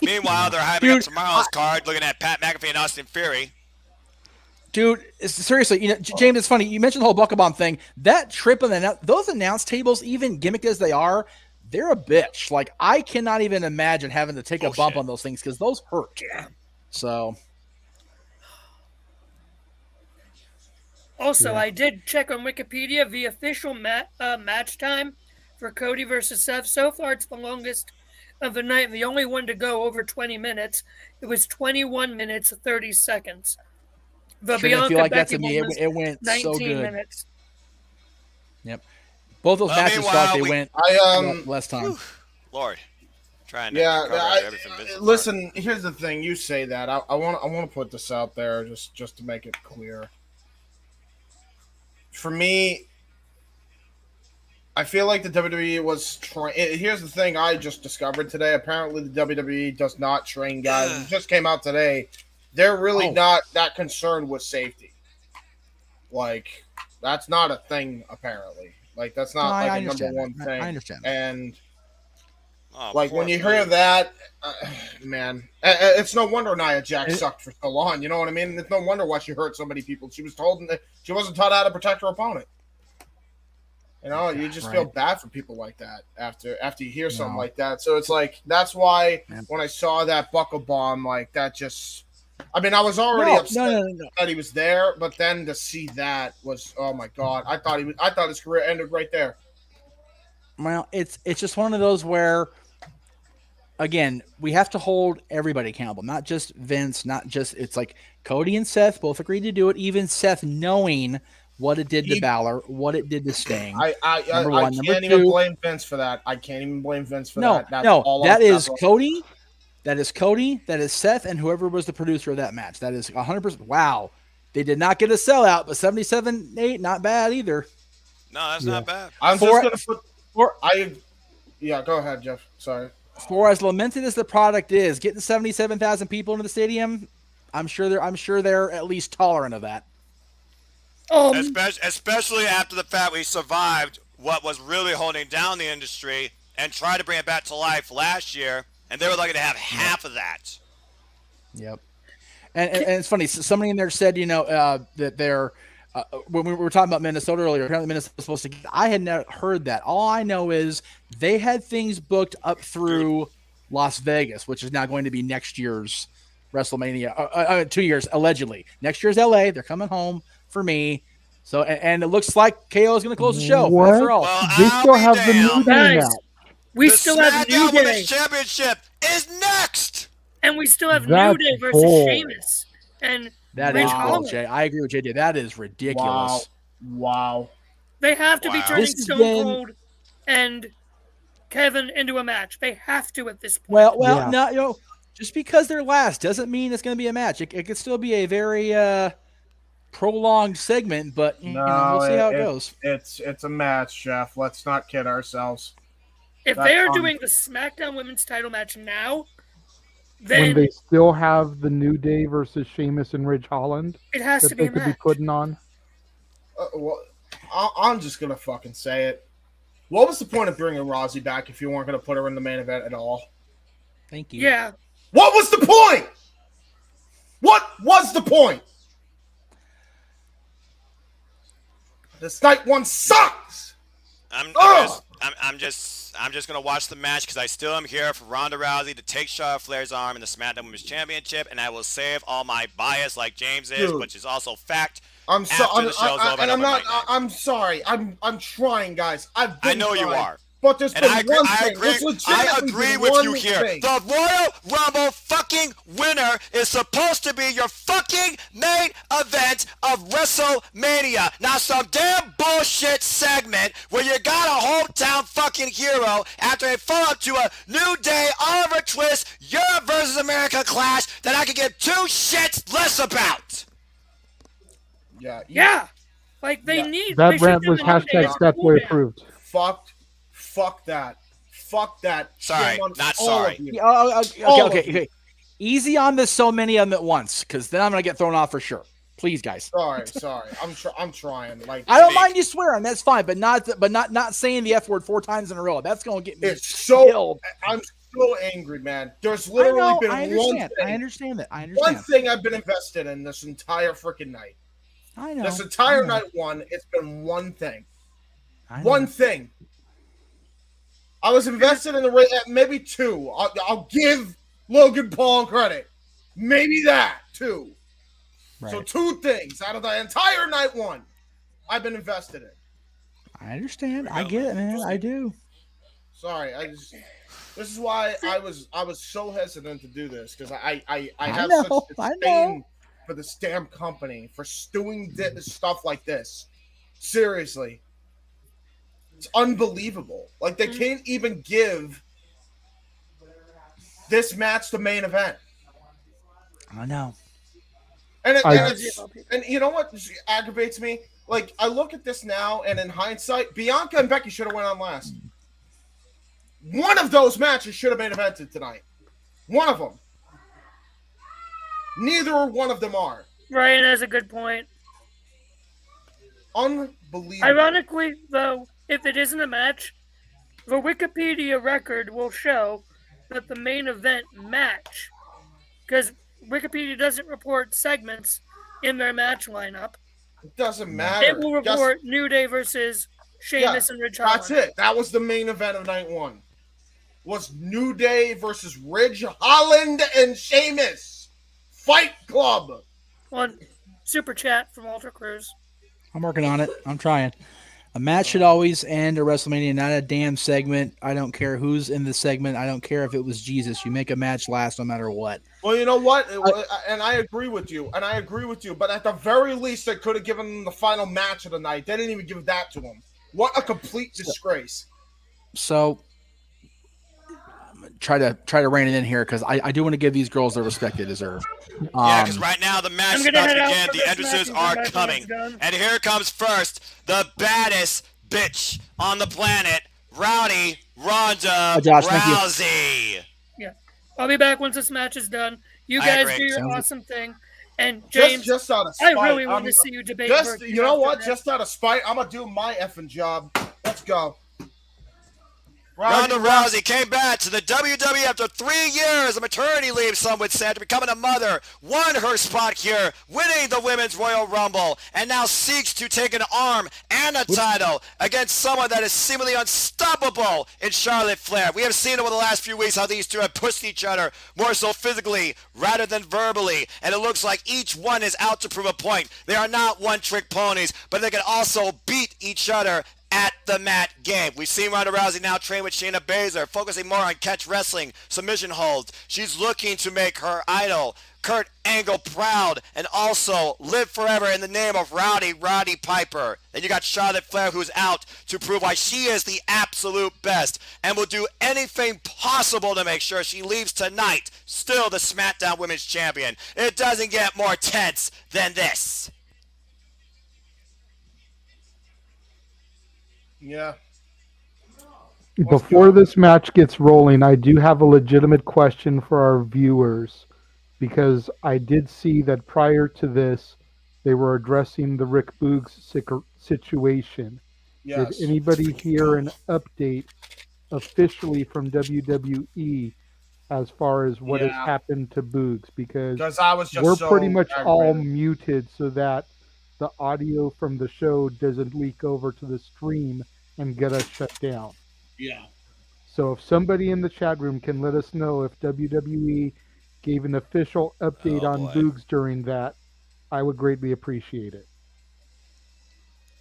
Meanwhile, they're hyping up tomorrow's card, looking at Pat McAfee and Austin Theory. Dude, seriously, James, it's funny. You mentioned the whole Buckle Bomb thing. That trip and those announce tables, even gimmick as they are, they're a bitch. Like, I cannot even imagine having to take a bump on those things, because those hurt. Yeah. So. Also, I did check on Wikipedia. The official match time for Cody versus Seth, so far it's the longest of the night, and the only one to go over 20 minutes. It was 21 minutes, 30 seconds. The Bianca feel like Becky that to me. It went 19 so good. minutes. Yep. Both those matches thought they went less time. Whew, Lord. Trying to cover everything. Listen, here's the thing. You say that. I want to put this out there just to make it clear. For me, I feel like the WWE was trying. Here's the thing I just discovered today. Apparently, the WWE does not train guys. It just came out today. They're really not that concerned with safety. Like, that's not a thing, apparently. Like, that's not a number one thing. I understand. And, when you hear that, man, it's no wonder Nia Jax sucked for so long. You know what I mean? It's no wonder why she hurt so many people. She wasn't taught how to protect her opponent. You know, you just feel bad for people like that after you hear something like that. So it's like, that's why when I saw that Buckle Bomb, like, that just... I mean, I was already upset that he was there, but then to see that was, oh my God! I thought his career ended right there. Well, it's just one of those where, again, we have to hold everybody accountable, not just Vince, it's like Cody and Seth both agreed to do it. Even Seth knowing what it did to Balor, what it did to Sting. I can't even blame Vince for that. I can't even blame Vince for that. That is Cody. That is Cody, that is Seth, and whoever was the producer of that match. That is 100%. Wow. They did not get a sellout, but 77-8, not bad either. No, that's not bad. I'm just going to put... go ahead, Jeff. Sorry. For as lamented as the product is, getting 77,000 people into the stadium, I'm sure they're at least tolerant of that. Especially after the fact we survived what was really holding down the industry and tried to bring it back to life last year, and they were lucky to have half of that. Yep. And it's funny. Somebody in there said, that they're when we were talking about Minnesota earlier. Apparently, Minnesota was supposed to. I had not heard that. All I know is they had things booked up through Las Vegas, which is now going to be next year's WrestleMania. 2 years allegedly. Next year's LA. They're coming home for me. So and it looks like KO is going to close the show. What? After all, They still have the New Day match. We still have New Day. Women's Championship is next. And we still have That's New Day versus bold. Sheamus. And that Ridge is cool, Holland. Jay. I agree with JJ. That is ridiculous. Wow. They have to be turning This has Stone been- Cold and Kevin into a match. They have to at this point. Well, no, just because they're last doesn't mean it's going to be a match. It could still be a very prolonged segment, but we'll see how it goes. It's a match, Jeff. Let's not kid ourselves. If they are doing the SmackDown Women's title match now, then When they still have the New Day versus Sheamus and Ridge Holland, it has that to be they a could be match. putting on. Well, I'm just gonna fucking say it. What was the point of bringing Rousey back if you weren't gonna put her in the main event at all? Thank you. Yeah. What was the point? What was the point? This night one sucks. I'm just gonna watch the match because I still am here for Ronda Rousey to take Charlotte Flair's arm in the SmackDown Women's Championship, and I will save all my bias like James is, Dude. which is also fact. I'm sorry. I'm sorry. I'm trying, guys. I know you are. But there's And been I agree, one I thing. agree, There's I legitimately agree been with one you here. thing. The Royal Rumble fucking winner is supposed to be your fucking main event of WrestleMania. Not some damn bullshit segment where you got a hometown fucking hero after they fall up to a New Day, Oliver Twist, Europe versus America clash that I could give two shits less about. Yeah. Like they need That they should rant do was the New Day hashtag Seth Boy approved. Fuck that. Fuck that. Sorry, Shame on not all sorry. of you. Okay. Easy on this, so many of them at once, because then I'm gonna get thrown off for sure. Please, guys. Sorry. I'm trying. Like I don't mind you swearing, that's fine, but not saying the F word 4 times in a row. That's gonna get me killed. I'm so angry, man. There's literally been one thing. I understand that. One thing I've been invested in this entire freaking night. I know. This entire night one, it's been one thing. I know. One thing. I was invested in the maybe two. I'll give Logan Paul credit. Maybe that too. Right. So 2 things out of the entire night one, I've been invested in. I understand. I get it, man. I do. Sorry, this is why I was so hesitant to do this because I have know, such I disdain know. for this damn company for doing stuff like this. Seriously, it's unbelievable. Like they can't even give this match the main event. I know. And you know what aggravates me? Like I look at this now, and in hindsight, Bianca and Becky should have went on last. One of those matches should have been evented tonight. One of them. Neither one of them are. Ryan has a good point. Unbelievable. Ironically, though, if it isn't a match, the Wikipedia record will show that the main event match, because Wikipedia doesn't report segments in their match lineup. It doesn't matter. It will report New Day versus Sheamus and Ridge Holland. That's it. That was the main event of night one. Was New Day versus Ridge Holland and Sheamus. Fight Club. One super chat from Walter Cruz. I'm working on it. I'm trying. A match should always end a WrestleMania, not a damn segment. I don't care who's in the segment. I don't care if it was Jesus. You make a match last no matter what. Well, you know what? And I agree with you. But at the very least, they could have given them the final match of the night. They didn't even give that to them. What a complete disgrace. So try to rein it in here because I do want to give these girls the respect they deserve. Yeah, because right now the match is about to begin. The entrances are coming. And here comes first the baddest bitch on the planet, Rowdy Ronda Josh, thank you. Rousey. Yeah. I'll be back once this match is done. You I guys agree. do your Sounds awesome thing. And James, just out of I spite, really want to see you debate. You know what? Just out of spite, I'm gonna do my effing job. Let's go. Ronda Rousey came back to the WWE after 3 years of maternity leave, some would say, after becoming a mother, won her spot here, winning the Women's Royal Rumble, and now seeks to take an arm and a title against someone that is seemingly unstoppable in Charlotte Flair. We have seen over the last few weeks how these two have pushed each other more so physically rather than verbally, and it looks like each one is out to prove a point. They are not one-trick ponies, but they can also beat each other at the mat game. We've seen Ronda Rousey now train with Shayna Baszler, focusing more on catch wrestling, submission holds. She's looking to make her idol, Kurt Angle, proud and also live forever in the name of Roddy Piper. Then you got Charlotte Flair, who's out to prove why she is the absolute best and will do anything possible to make sure she leaves tonight still the SmackDown Women's Champion. It doesn't get more tense than this. Yeah. Before this match gets rolling, I do have a legitimate question for our viewers, because I did see that prior to this, they were addressing the Rick Boogs situation. Yes. Did anybody hear an update officially from WWE as far as what has happened to Boogs? Because I was just we're pretty much all muted so that the audio from the show doesn't leak over to the stream and get us shut down. Yeah. So if somebody in the chat room can let us know if WWE gave an official update on Boogs during that, I would greatly appreciate it.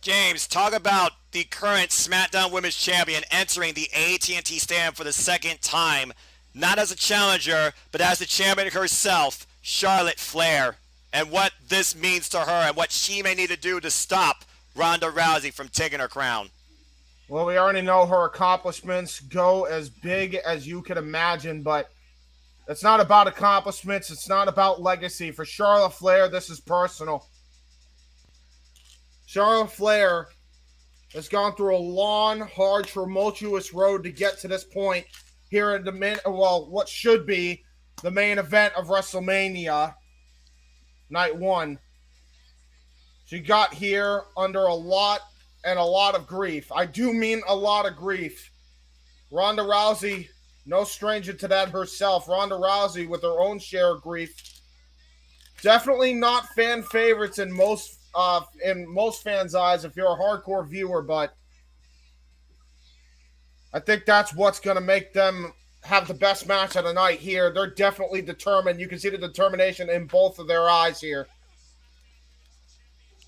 James, talk about the current SmackDown Women's Champion entering the AT&T stand for the second time, not as a challenger, but as the champion herself, Charlotte Flair, and what this means to her and what she may need to do to stop Ronda Rousey from taking her crown. Well, we already know her accomplishments go as big as you can imagine, but it's not about accomplishments. It's not about legacy. For Charlotte Flair, this is personal. Charlotte Flair has gone through a long, hard, tumultuous road to get to this point here in what should be the main event of WrestleMania Night 1. She got here under a lot of grief. I do mean a lot of grief. Ronda Rousey, no stranger to that herself. Ronda Rousey with her own share of grief. Definitely not fan favorites in most fans' eyes if you're a hardcore viewer, but I think that's what's going to make them have the best match of the night here. They're definitely determined. You can see the determination in both of their eyes here.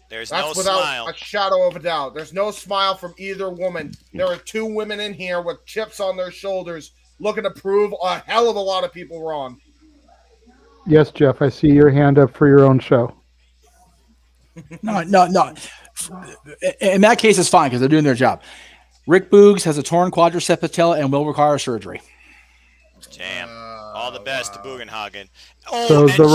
That's no without smile. A shadow of a doubt. There's no smile from either woman. There are two women in here with chips on their shoulders looking to prove a hell of a lot of people wrong. Yes, Jeff, I see your hand up for your own show. No. In that case, it's fine because they're doing their job. Rick Boogs has a torn quadricep patella and will require surgery. Damn. All the best to Bugenhagen. Oh, so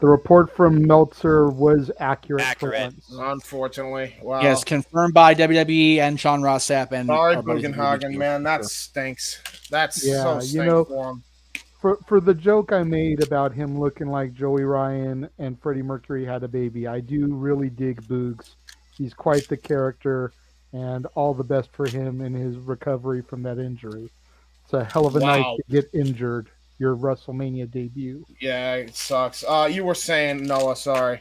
the report from Meltzer was accurate. For once. Unfortunately. Wow. Yes, confirmed by WWE and Sean Ross Sapp. And sorry, Bugenhagen, man. That stinks. That's so stinks for him. For the joke I made about him looking like Joey Ryan and Freddie Mercury had a baby, I do really dig Boogs. He's quite the character, and all the best for him in his recovery from that injury. It's a hell of a night to get injured, your WrestleMania debut. Yeah, it sucks. You were saying, Noah, sorry.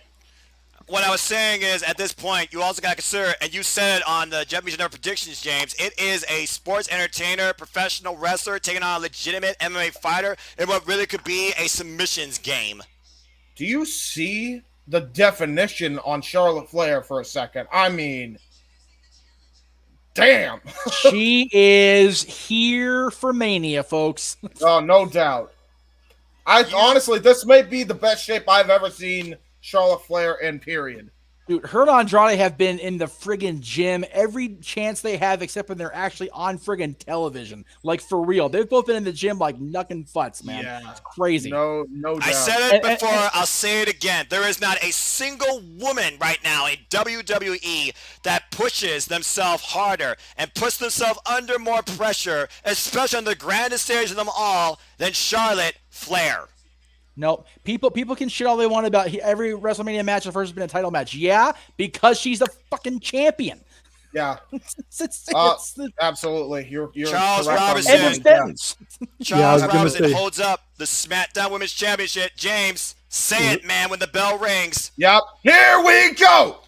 What I was saying is, at this point, you also got to consider, and you said it on the Jeff Meacham predictions, James, it is a sports entertainer, professional wrestler taking on a legitimate MMA fighter in what really could be a submissions game. Do you see the definition on Charlotte Flair for a second? I mean, damn. She is here for Mania, folks. Oh, no doubt. Honestly, this may be the best shape I've ever seen Charlotte Flair in, period. Dude, her and Andrade have been in the friggin' gym every chance they have, except when they're actually on friggin' television. Like, for real. They've both been in the gym like knucking futz, man. Yeah. It's crazy. No doubt. I said it before. I'll say it again. There is not a single woman right now in WWE that pushes themselves harder and puts themselves under more pressure, especially on the grandest stage of them all, than Charlotte Flair. No, people can shit all they want about every WrestleMania match. The first has been a title match. Yeah, because she's a fucking champion. Yeah, absolutely. You're Charles Robinson. Charles Robinson holds up the SmackDown Women's Championship. James, say it, man, when the bell rings. Yep. Here we go.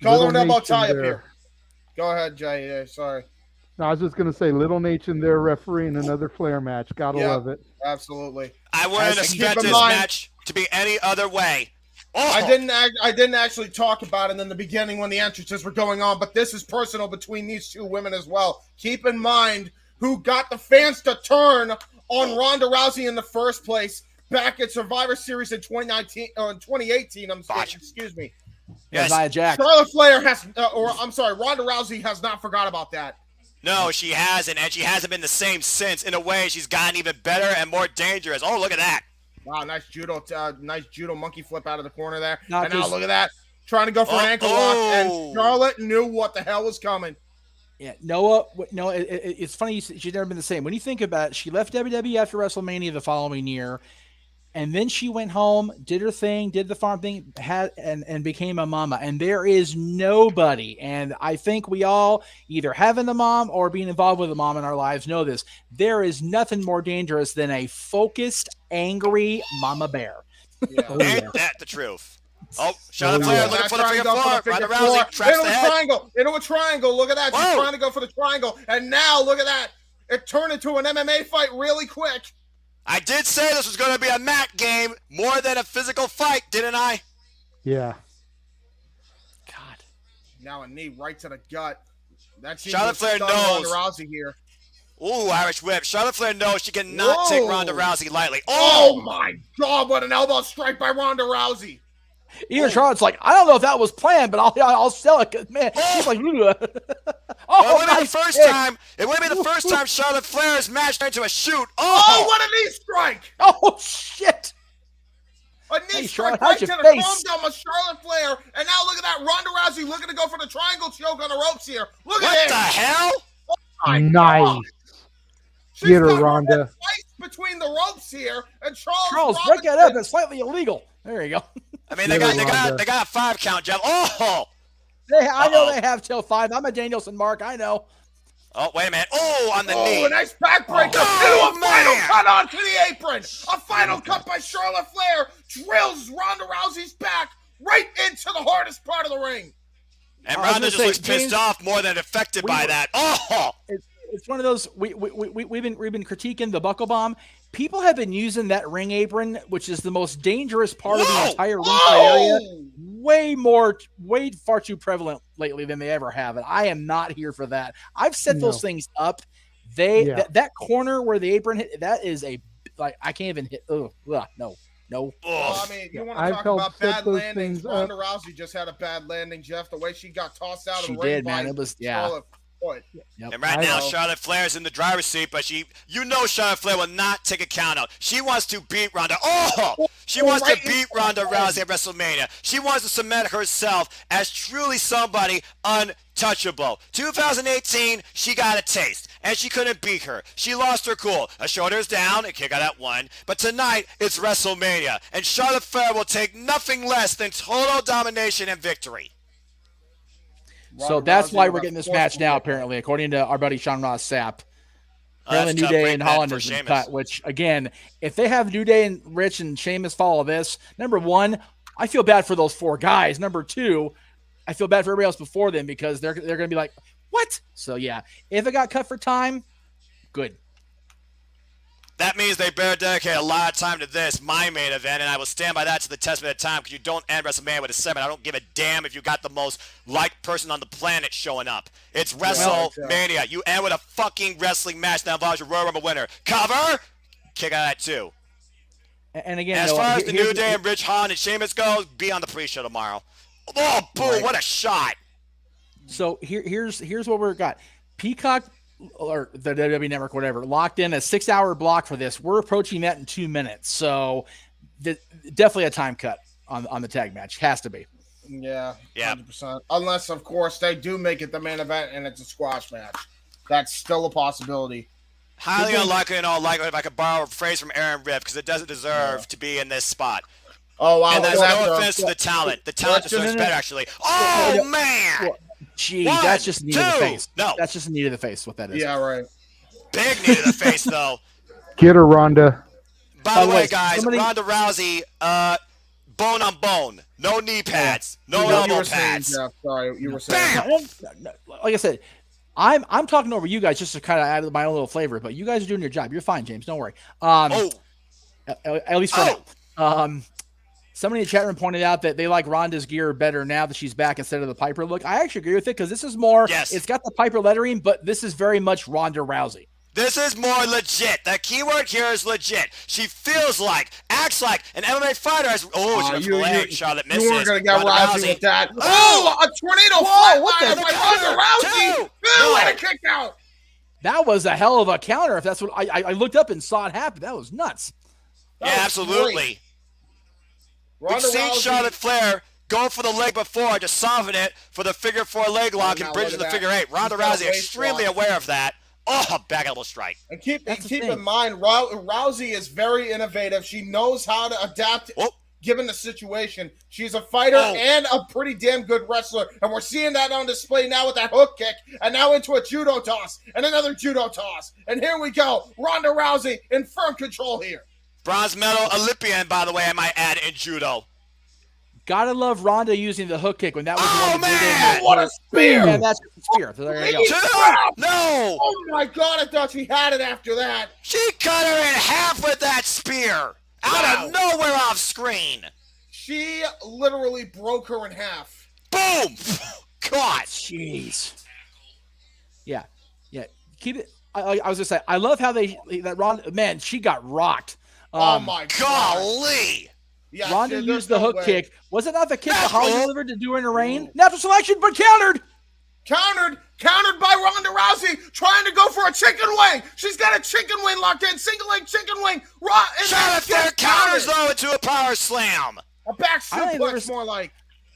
Call her elbow tie up here. Go ahead, Jay. Sorry. No, I was just going to say, Little Nate in there refereeing another Flair match. Gotta love it. Absolutely. I wouldn't expect this match to be any other way. Oh. I didn't actually talk about it in the beginning when the entrances were going on, but this is personal between these two women as well. Keep in mind who got the fans to turn on Ronda Rousey in the first place back at Survivor Series in 2018. Excuse me. Yes. Nia Jax. Charlotte Flair Ronda Rousey has not forgot about that. No, she hasn't, and she hasn't been the same since. In a way, she's gotten even better and more dangerous. Oh, look at that. Wow, nice judo monkey flip out of the corner there. And now look at that. Trying to go for an ankle lock, and Charlotte knew what the hell was coming. Yeah, it's funny. She's never been the same. When you think about it, she left WWE after WrestleMania the following year, and then she went home, did her thing, did the farm thing, and became a mama. And there is nobody, and I think we all either having a mom or being involved with a mom in our lives know this. There is nothing more dangerous than a focused, angry mama bear. Yeah. Ain't that the truth? Oh, Charlotte Flair looking for the figure four. Ronda Rousey traps the head. Into a triangle. Look at that. She's trying to go for the triangle. And now, look at that. It turned into an MMA fight really quick. I did say this was going to be a mat game more than a physical fight, didn't I? Yeah. God. Now a knee right to the gut. That's Charlotte Flair knows. Ronda Rousey here. Ooh, Irish whip. Charlotte Flair knows she cannot take Ronda Rousey lightly. Oh my God! What an elbow strike by Ronda Rousey. Even Charlotte's like, I don't know if that was planned, but I'll sell it. Man, she's like, it would be the first time Charlotte Flair's matched into a shoot. Oh, what a knee strike! Oh shit! A knee strike right to the chrome of Charlotte Flair, and now look at that, Ronda Rousey looking to go for the triangle choke on the ropes here. Look at this! What the hell? Oh my nice. God. Get her, Ronda. Between the ropes here, and Charles, break that up. It's slightly illegal. There you go. I mean, they got a 5 count, Jeff. Oh! I know they have till 5. I'm a Danielson mark. I know. Oh, wait a minute. Oh, on the knee. Oh, a nice backbreaker. Into a final cut onto the apron. A final cut by Charlotte Flair drills Ronda Rousey's back right into the hardest part of the ring. And Ronda just looks pissed off more than affected by that. Oh! It's one of those. We've been critiquing the buckle bomb. People have been using that ring apron, which is the most dangerous part of the entire ringside area, way far too prevalent lately than they ever have. And I am not here for that. I've set those things up. That corner where the apron hit, that is I can't even hit. No. Well, I mean, you want to talk about bad landings? Ronda Rousey just had a bad landing, Jeff. The way she got tossed out of the ring. She did, man. It was Yep. And right now, Charlotte Flair's in the driver's seat, but Charlotte Flair will not take a count out. She wants to beat Ronda. She wants to beat Ronda Rousey at WrestleMania. She wants to cement herself as truly somebody untouchable. 2018, she got a taste, and she couldn't beat her. She lost her cool. Her shoulders down, a kick out at 1. But tonight, it's WrestleMania, and Charlotte Flair will take nothing less than total domination and victory. So that's why we're getting this match now, apparently, according to our buddy Sean Ross Sapp. Apparently New Day and Holland is cut, which, again, if they have New Day and Rich and Sheamus follow this, number 1, I feel bad for those 4 guys. Number 2, I feel bad for everybody else before them because they're going to be like, what? So, yeah, if it got cut for time, good. That means they better dedicate a lot of time to this, my main event, and I will stand by that to the testament of time because you don't end WrestleMania with a 7. I don't give a damn if you got the most liked person on the planet showing up. It's WrestleMania. You end with a fucking wrestling match that involves your Royal Rumble winner. Cover, kick out of that too. And again, as far as the New Day and Rich Holland and Sheamus goes, be on the pre-show tomorrow. Oh, boom! What a shot! So here's what we've got. Peacock or the WWE Network, whatever, locked in a 6-hour block for this. We're approaching that in 2 minutes. So definitely a time cut on the tag match. Has to be. Yeah, 100%. Unless, of course, they do make it the main event and it's a squash match. That's still a possibility. Highly unlikely in all likelihood, if I could borrow a phrase from Aaron Ripp, because it doesn't deserve to be in this spot. Oh, wow. And there's no offense to the talent. The talent deserves better, actually. Oh, man! Gee, that's just a knee to the face. No. That's just a knee to the face, what that is. Yeah, right. Big knee to the face, though. Get her, Ronda. By the way, guys, Ronda Rousey, bone on bone. No knee pads. No elbow pads. Sorry, you were saying. Like I said, I'm talking over you guys just to kind of add my own little flavor, but you guys are doing your job. You're fine, James. Don't worry. At least for now. Somebody in the chat room pointed out that they like Ronda's gear better now that she's back instead of the Piper look. I actually agree with it because this is more. Yes. It's got the Piper lettering, but this is very much Ronda Rousey. This is more legit. The keyword here is legit. She feels like, acts like an MMA fighter. She goes for the leg. Charlotte misses. You weren't going to get Rousey with that. Oh, a tornado fly by Ronda Rousey. What a kick out. That was a hell of a counter. If that's what I looked up and saw it happen. That was nuts. Yeah, absolutely. We've seen Charlotte Flair go for the leg before to soften it for the figure 4 leg lock and bridge to the figure 8. Ronda Rousey extremely aware of that. Oh, back elbow strike. And keep in mind, Rousey is very innovative. She knows how to adapt given the situation. She's a fighter and a pretty damn good wrestler. And we're seeing that on display now with that hook kick. And now into a judo toss. And another judo toss. And here we go. Ronda Rousey in firm control here. Bronze medal Olympian, by the way, I might add, in judo. Gotta love Ronda using the hook kick when that was man! What a spear! Yeah, that's a spear. So there you go. No! Oh my God! I thought she had it after that. She cut her in half with that spear out of nowhere off screen. She literally broke her in half. Boom! God, jeez. Yeah. Keep it. I was gonna say, I love how that Ronda. Man, she got rocked. Oh my God! Golly! Yeah, Ronda used the hook kick. Was it not the kick that Holly delivered to do her in the rain? Natural selection, but countered by Ronda Rousey, trying to go for a chicken wing. She's got a chicken wing locked in, single leg chicken wing. Charlotte Flair counters though into a power slam. A back suplex, more like.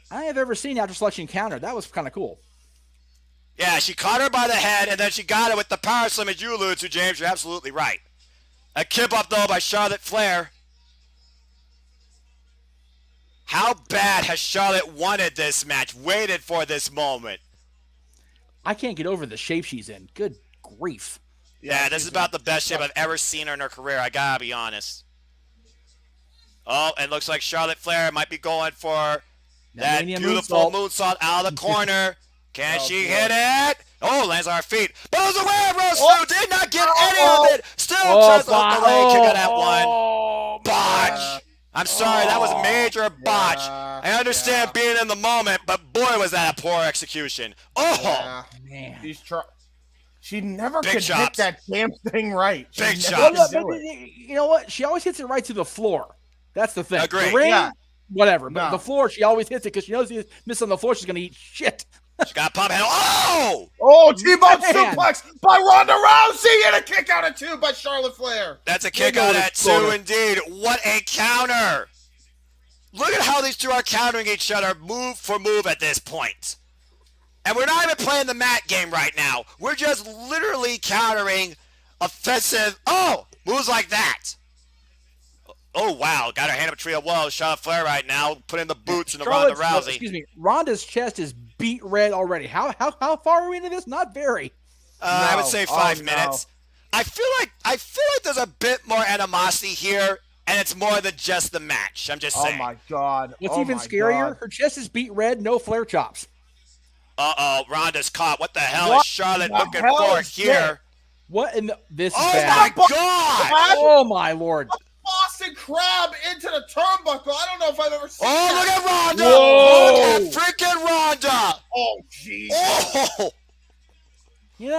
I have ever seen natural selection countered. That was kind of cool. Yeah, she caught her by the head, and then she got it with the power slam, as you alluded to, James. You're absolutely right. A kip up though by Charlotte Flair. How bad has Charlotte wanted this match, waited for this moment? I can't get over the shape she's in. Good grief. Yeah, this is about the best shape I've ever seen her in her career. I gotta be honest. Oh, and looks like Charlotte Flair might be going for that beautiful moonsault out of the corner. Can she hit it? Oh, lands on her feet. Bows away, Rose did not get any of it. Still tries to hook the leg, kick on that one. Botch. I'm sorry, that was a major botch. I understand being in the moment, but boy, was that a poor execution. Oh, man. She never could hit that damn thing right. Big shots. You know what? She always hits it right to the floor. That's the thing. Agreed. The ring, whatever. But the floor, she always hits it because she knows if she misses on the floor, she's going to eat shit. She got pop handle. Oh! Oh, T-bone suplex by Ronda Rousey and a kick out at 2 by Charlotte Flair. That's a kick out at 2 indeed. What a counter. Look at how these two are countering each other move for move at this point. And we're not even playing the mat game right now. We're just literally countering offensive, moves like that. Oh, wow. Got her hand up a tree of woe. Charlotte Flair right now, putting the boots in the Ronda Rousey. Excuse me. Ronda's chest is beat red already. How far are we into this? Not very. I would say 5 minutes. I feel like there's a bit more animosity here, and it's more than just the match. I'm just saying. Oh, my God. What's even scarier? Her chest is beat red, no flare chops. Uh-oh. Ronda's caught. What the hell is Charlotte looking for here? What in the... This is bad. My God! Oh, my Lord. Boston Crab into the turnbuckle. I don't know if I've ever seen that. Look at Ronda! Whoa. Look at freaking Ronda! Oh, jeez. Oh! You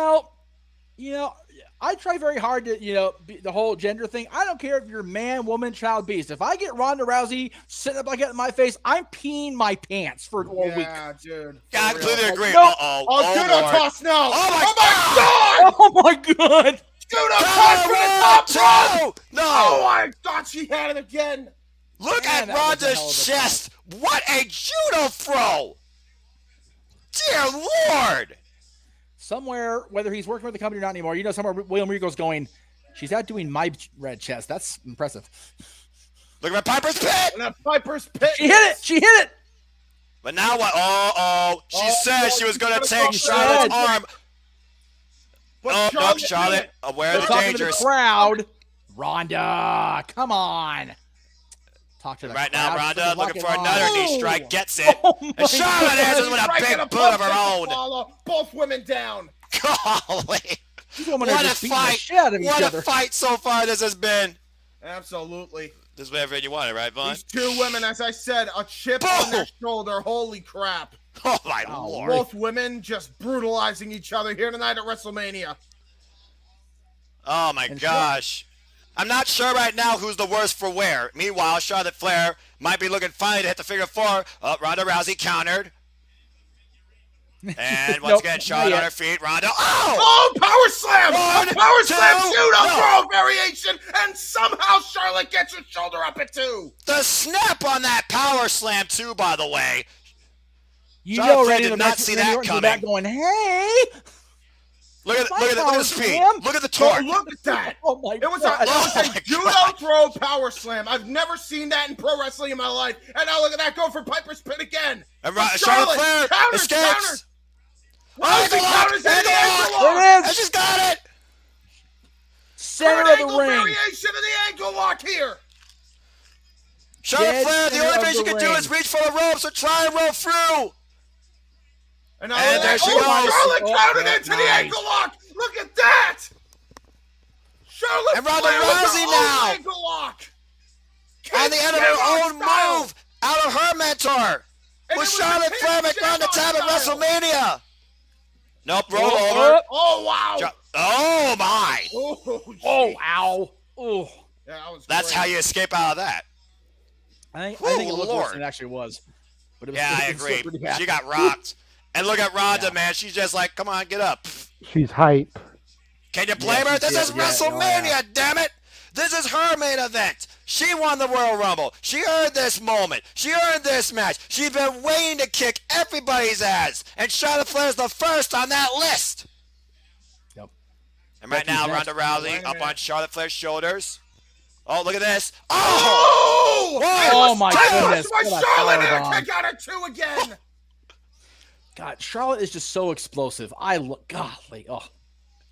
know, I try very hard to, the whole gender thing. I don't care if you're man, woman, child, beast. If I get Ronda Rousey sitting up like that in my face, I'm peeing my pants for all week. Yeah, dude. Yeah, I completely agree. No. Judo toss now. Oh my god! Judo toss for the top rope. No. Oh my god, she had it again. Look at Ronda's chest. What a judo throw. Dear Lord. Somewhere, whether he's working with the company or not anymore, somewhere William Regal's going, she's out doing my red chest. That's impressive. Look at Piper's Pit. And Piper's Pit. She hit it. But now what? She said she was going to take Charlotte's arm. But no, Charlotte, aware of the dangers. The crowd. Ronda, come on. Talk to the right crowd. Now, Ronda looking for another knee strike, gets it. And Charlotte answers with a big boot of her own. Both women down. Golly. What a fight. What a fight so far this has been. Absolutely. This is everything you wanted, right, Vaughn? These two women, as I said, a chip on their shoulder. Holy crap. Oh, my Lord. Both women just brutalizing each other here tonight at WrestleMania. Oh, my gosh. I'm not sure right now who's the worst for wear. Meanwhile, Charlotte Flair might be looking finally to hit the figure 4. Ronda Rousey countered. And once again, Charlotte on her feet. Ronda. Oh, power slam! Power slam judo throw variation, and somehow Charlotte gets her shoulder up at 2. The snap on that power slam, too, by the way. Charlotte Flair did not see that coming. Going, hey! Look at the speed. Look at the torque. Look at that. Oh my It was a judo throw power slam. I've never seen that in pro wrestling in my life. And now look at that go for Piper's Pit again. And Charlotte Flair escapes. Counters it is. And she's got it. Center of the ring. Variation of the ankle lock here. Charlotte Flair, the only thing she can do is reach for the ropes and try and roll through. And there she goes. Charlotte countered into the ankle lock. Look at that. Charlotte and Ronda Rousey now. Ankle lock. On the end of her own move, out of her mentor. With Charlotte Flair McMahon the time at WrestleMania. Nope, roll over. Oh, wow. Oh, my. Oh, ow. Oh. Yeah, that was That's how you escape out of that. I think it looked worse than it actually was. But it was I agree. She got rocked. And look at Ronda, man. She's just like, come on, get up. She's hype. Can you blame her? This is WrestleMania, damn it. This is her main event. She won the Royal Rumble. She earned this moment. She earned this match. She's been waiting to kick everybody's ass. And Charlotte Flair's the first on that list. Yep. And right now, Ronda Rousey up on Charlotte Flair's shoulders. Oh, look at this. Oh my goodness. My Charlotte kick out at 2 again. God, Charlotte is just so explosive. Golly. Oh.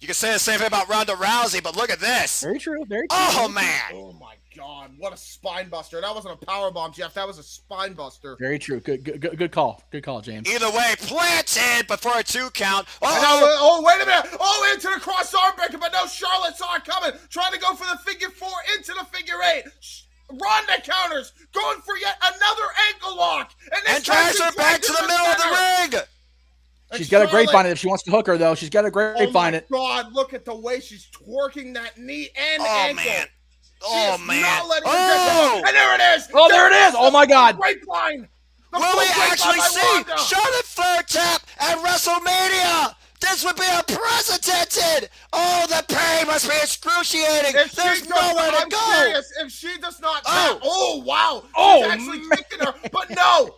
You can say the same thing about Ronda Rousey, but look at this. Very true. Very true. Oh, man. Oh, my God. What a spine buster. That wasn't a power bomb, Jeff. That was a spine buster. Very true. Good call. Good call, James. Either way, planted before a 2 count. Wait a minute. Oh, into the cross arm breaker, but no, Charlotte saw it coming. Trying to go for the figure 4 into the figure 8. Ronda counters. Going for yet another ankle lock. And drives her back to the middle of the ring. She's got a grapevine it if she wants to hook her, though. She's got a grapevine it. Oh, my God. Look at the way she's twerking that knee and ankle. Man. Not letting her and there it is. Oh, there it is. Oh, my God. Grapevine. Will we actually see Charlotte Flair tap at WrestleMania? This would be unprecedented. Oh, the pain must be excruciating. There's nowhere to go. Serious. If she does not tap. Oh, wow. She's actually kicking her. But no.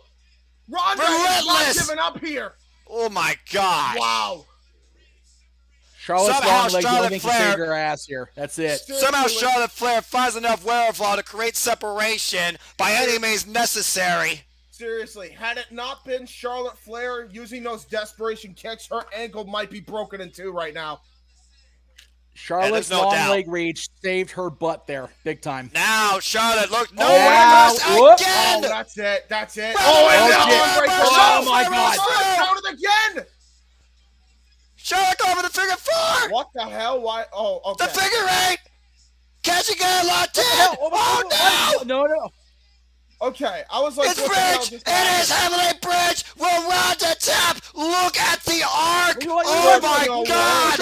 Ronda is not giving up here. Oh, my gosh. Wow. Charlotte's long leg, the only thing can save her ass here. That's it. Somehow Charlotte Flair finds enough wherewithal to create separation by any means necessary. Seriously, had it not been Charlotte Flair using those desperation kicks, her ankle might be broken in 2 right now. Charlotte's long leg reach saved her butt there, big time. Now, Charlotte, look, again! Oh, that's it. Oh my God. Counted again! Charlotte going for the figure 4! What the hell? Why? Oh, okay. The figure 8! Can she get locked in? Oh, no! No. Okay, I was like, it's bridge! It is heavily bridge! Will Ronda tap? Look at the arc! Oh Oh my God!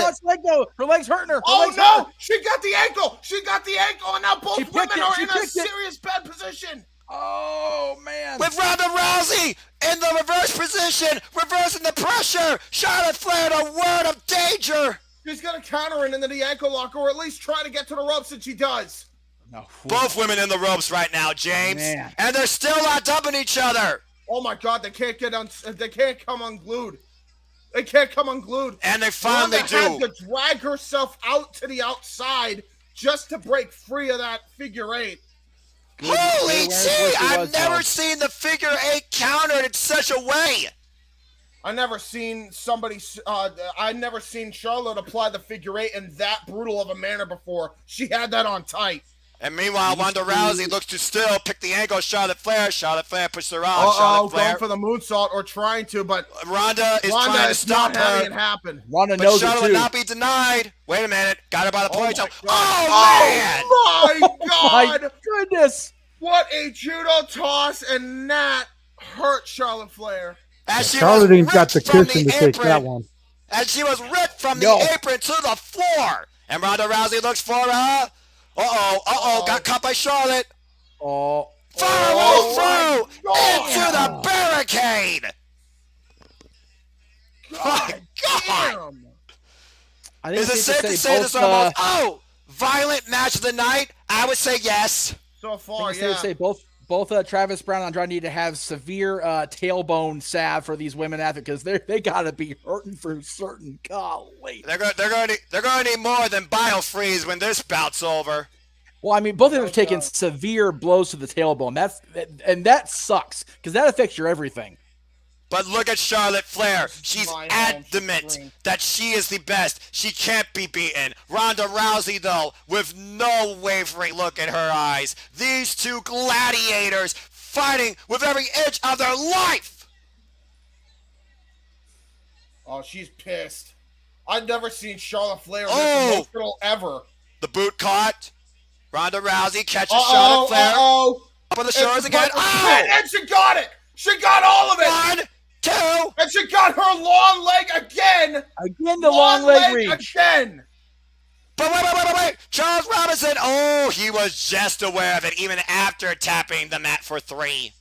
Her leg's hurting her. Oh no! She got the ankle! She got the ankle, and now both women are in a serious bad position. Oh man! With Ronda Rousey in the reverse position, reversing the pressure. Charlotte Flair, a word of danger. She's gonna counter it into the ankle lock, or at least try to get to the ropes, and she does. No. Both women in the ropes right now, James, and they're still not dumping each other. Oh my God! They can't They can't come unglued. They can't come unglued. And they finally Ronda do. had to drag herself out to the outside just to break free of that figure 8. Holy gee! I've never seen the figure 8 countered in such a way. I never seen Charlotte apply the figure 8 in that brutal of a manner before. She had that on tight. And meanwhile, Ronda Rousey looks to still pick the angle of Charlotte Flair. Charlotte Flair pushes her on. Charlotte Flair going for the moonsault or trying to, but Ronda is trying to stop her. Having it happen. Ronda but knows Charlotte it too. will not be denied. Wait a minute. Got her by the ponytail. Oh my God! My goodness! What a judo toss, and that hurt Charlotte Flair. Charlotte ain't got the cushion to take that one. And she was ripped from the apron to the floor. And Ronda Rousey looks for her. Got caught by Charlotte. Follow through into the barricade. My God. Is it safe to say this almost? Violent match of the night? I would say yes. So far, I would say both Travis Brown and Andrade need to have severe tailbone salve for these women athletes because they gotta be hurting for certain. Golly, they're gonna need more than biofreeze when this bout's over. Well, I mean, both of them have taken severe blows to the tailbone. That sucks because that affects your everything. But look at Charlotte Flair. She's adamant that she is the best. She can't be beaten. Ronda Rousey, though, with no wavering look in her eyes. These two gladiators fighting with every inch of their life. Oh, she's pissed. I've never seen Charlotte Flair this emotional ever. The boot caught. Ronda Rousey catches Charlotte Flair. Up on the shoulders again. And she got it. She got all of it. 1, 2. And she got her long leg again. Again, the long leg reach. Again. But wait. Charles Robinson. He was just aware of it even after tapping the mat for 3.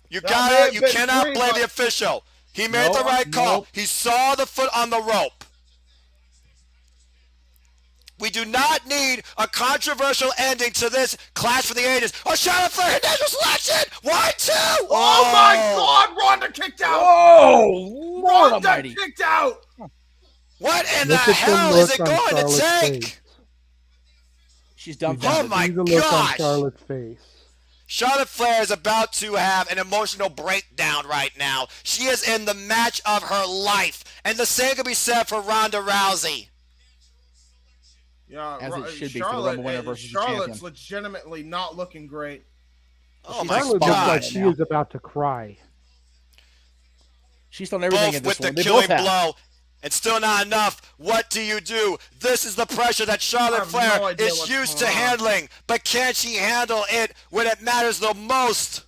You cannot blame the official. He made the right call. He saw the foot on the rope. We do not need a controversial ending to this Clash for the Ages. Charlotte Flair, initial selection. 1, 2. Oh my God, Ronda kicked out. Lord Ronda almighty. kicked out. What in the hell is it going to take? She's done. Oh my look on gosh. Charlotte's face. Charlotte Flair is about to have an emotional breakdown right now. She is in the match of her life. And the same can be said for Ronda Rousey. Yeah, as it should be Charlotte, for the Rumble winner versus the Charlotte's champion. legitimately not looking great. Oh my Charlotte looks God. like she is about to cry. She's done everything Both in this with one. the They both killing have. blow. And still not enough. What do you do? This is the pressure that Charlotte Flair is used to handling. But can she handle it when it matters the most?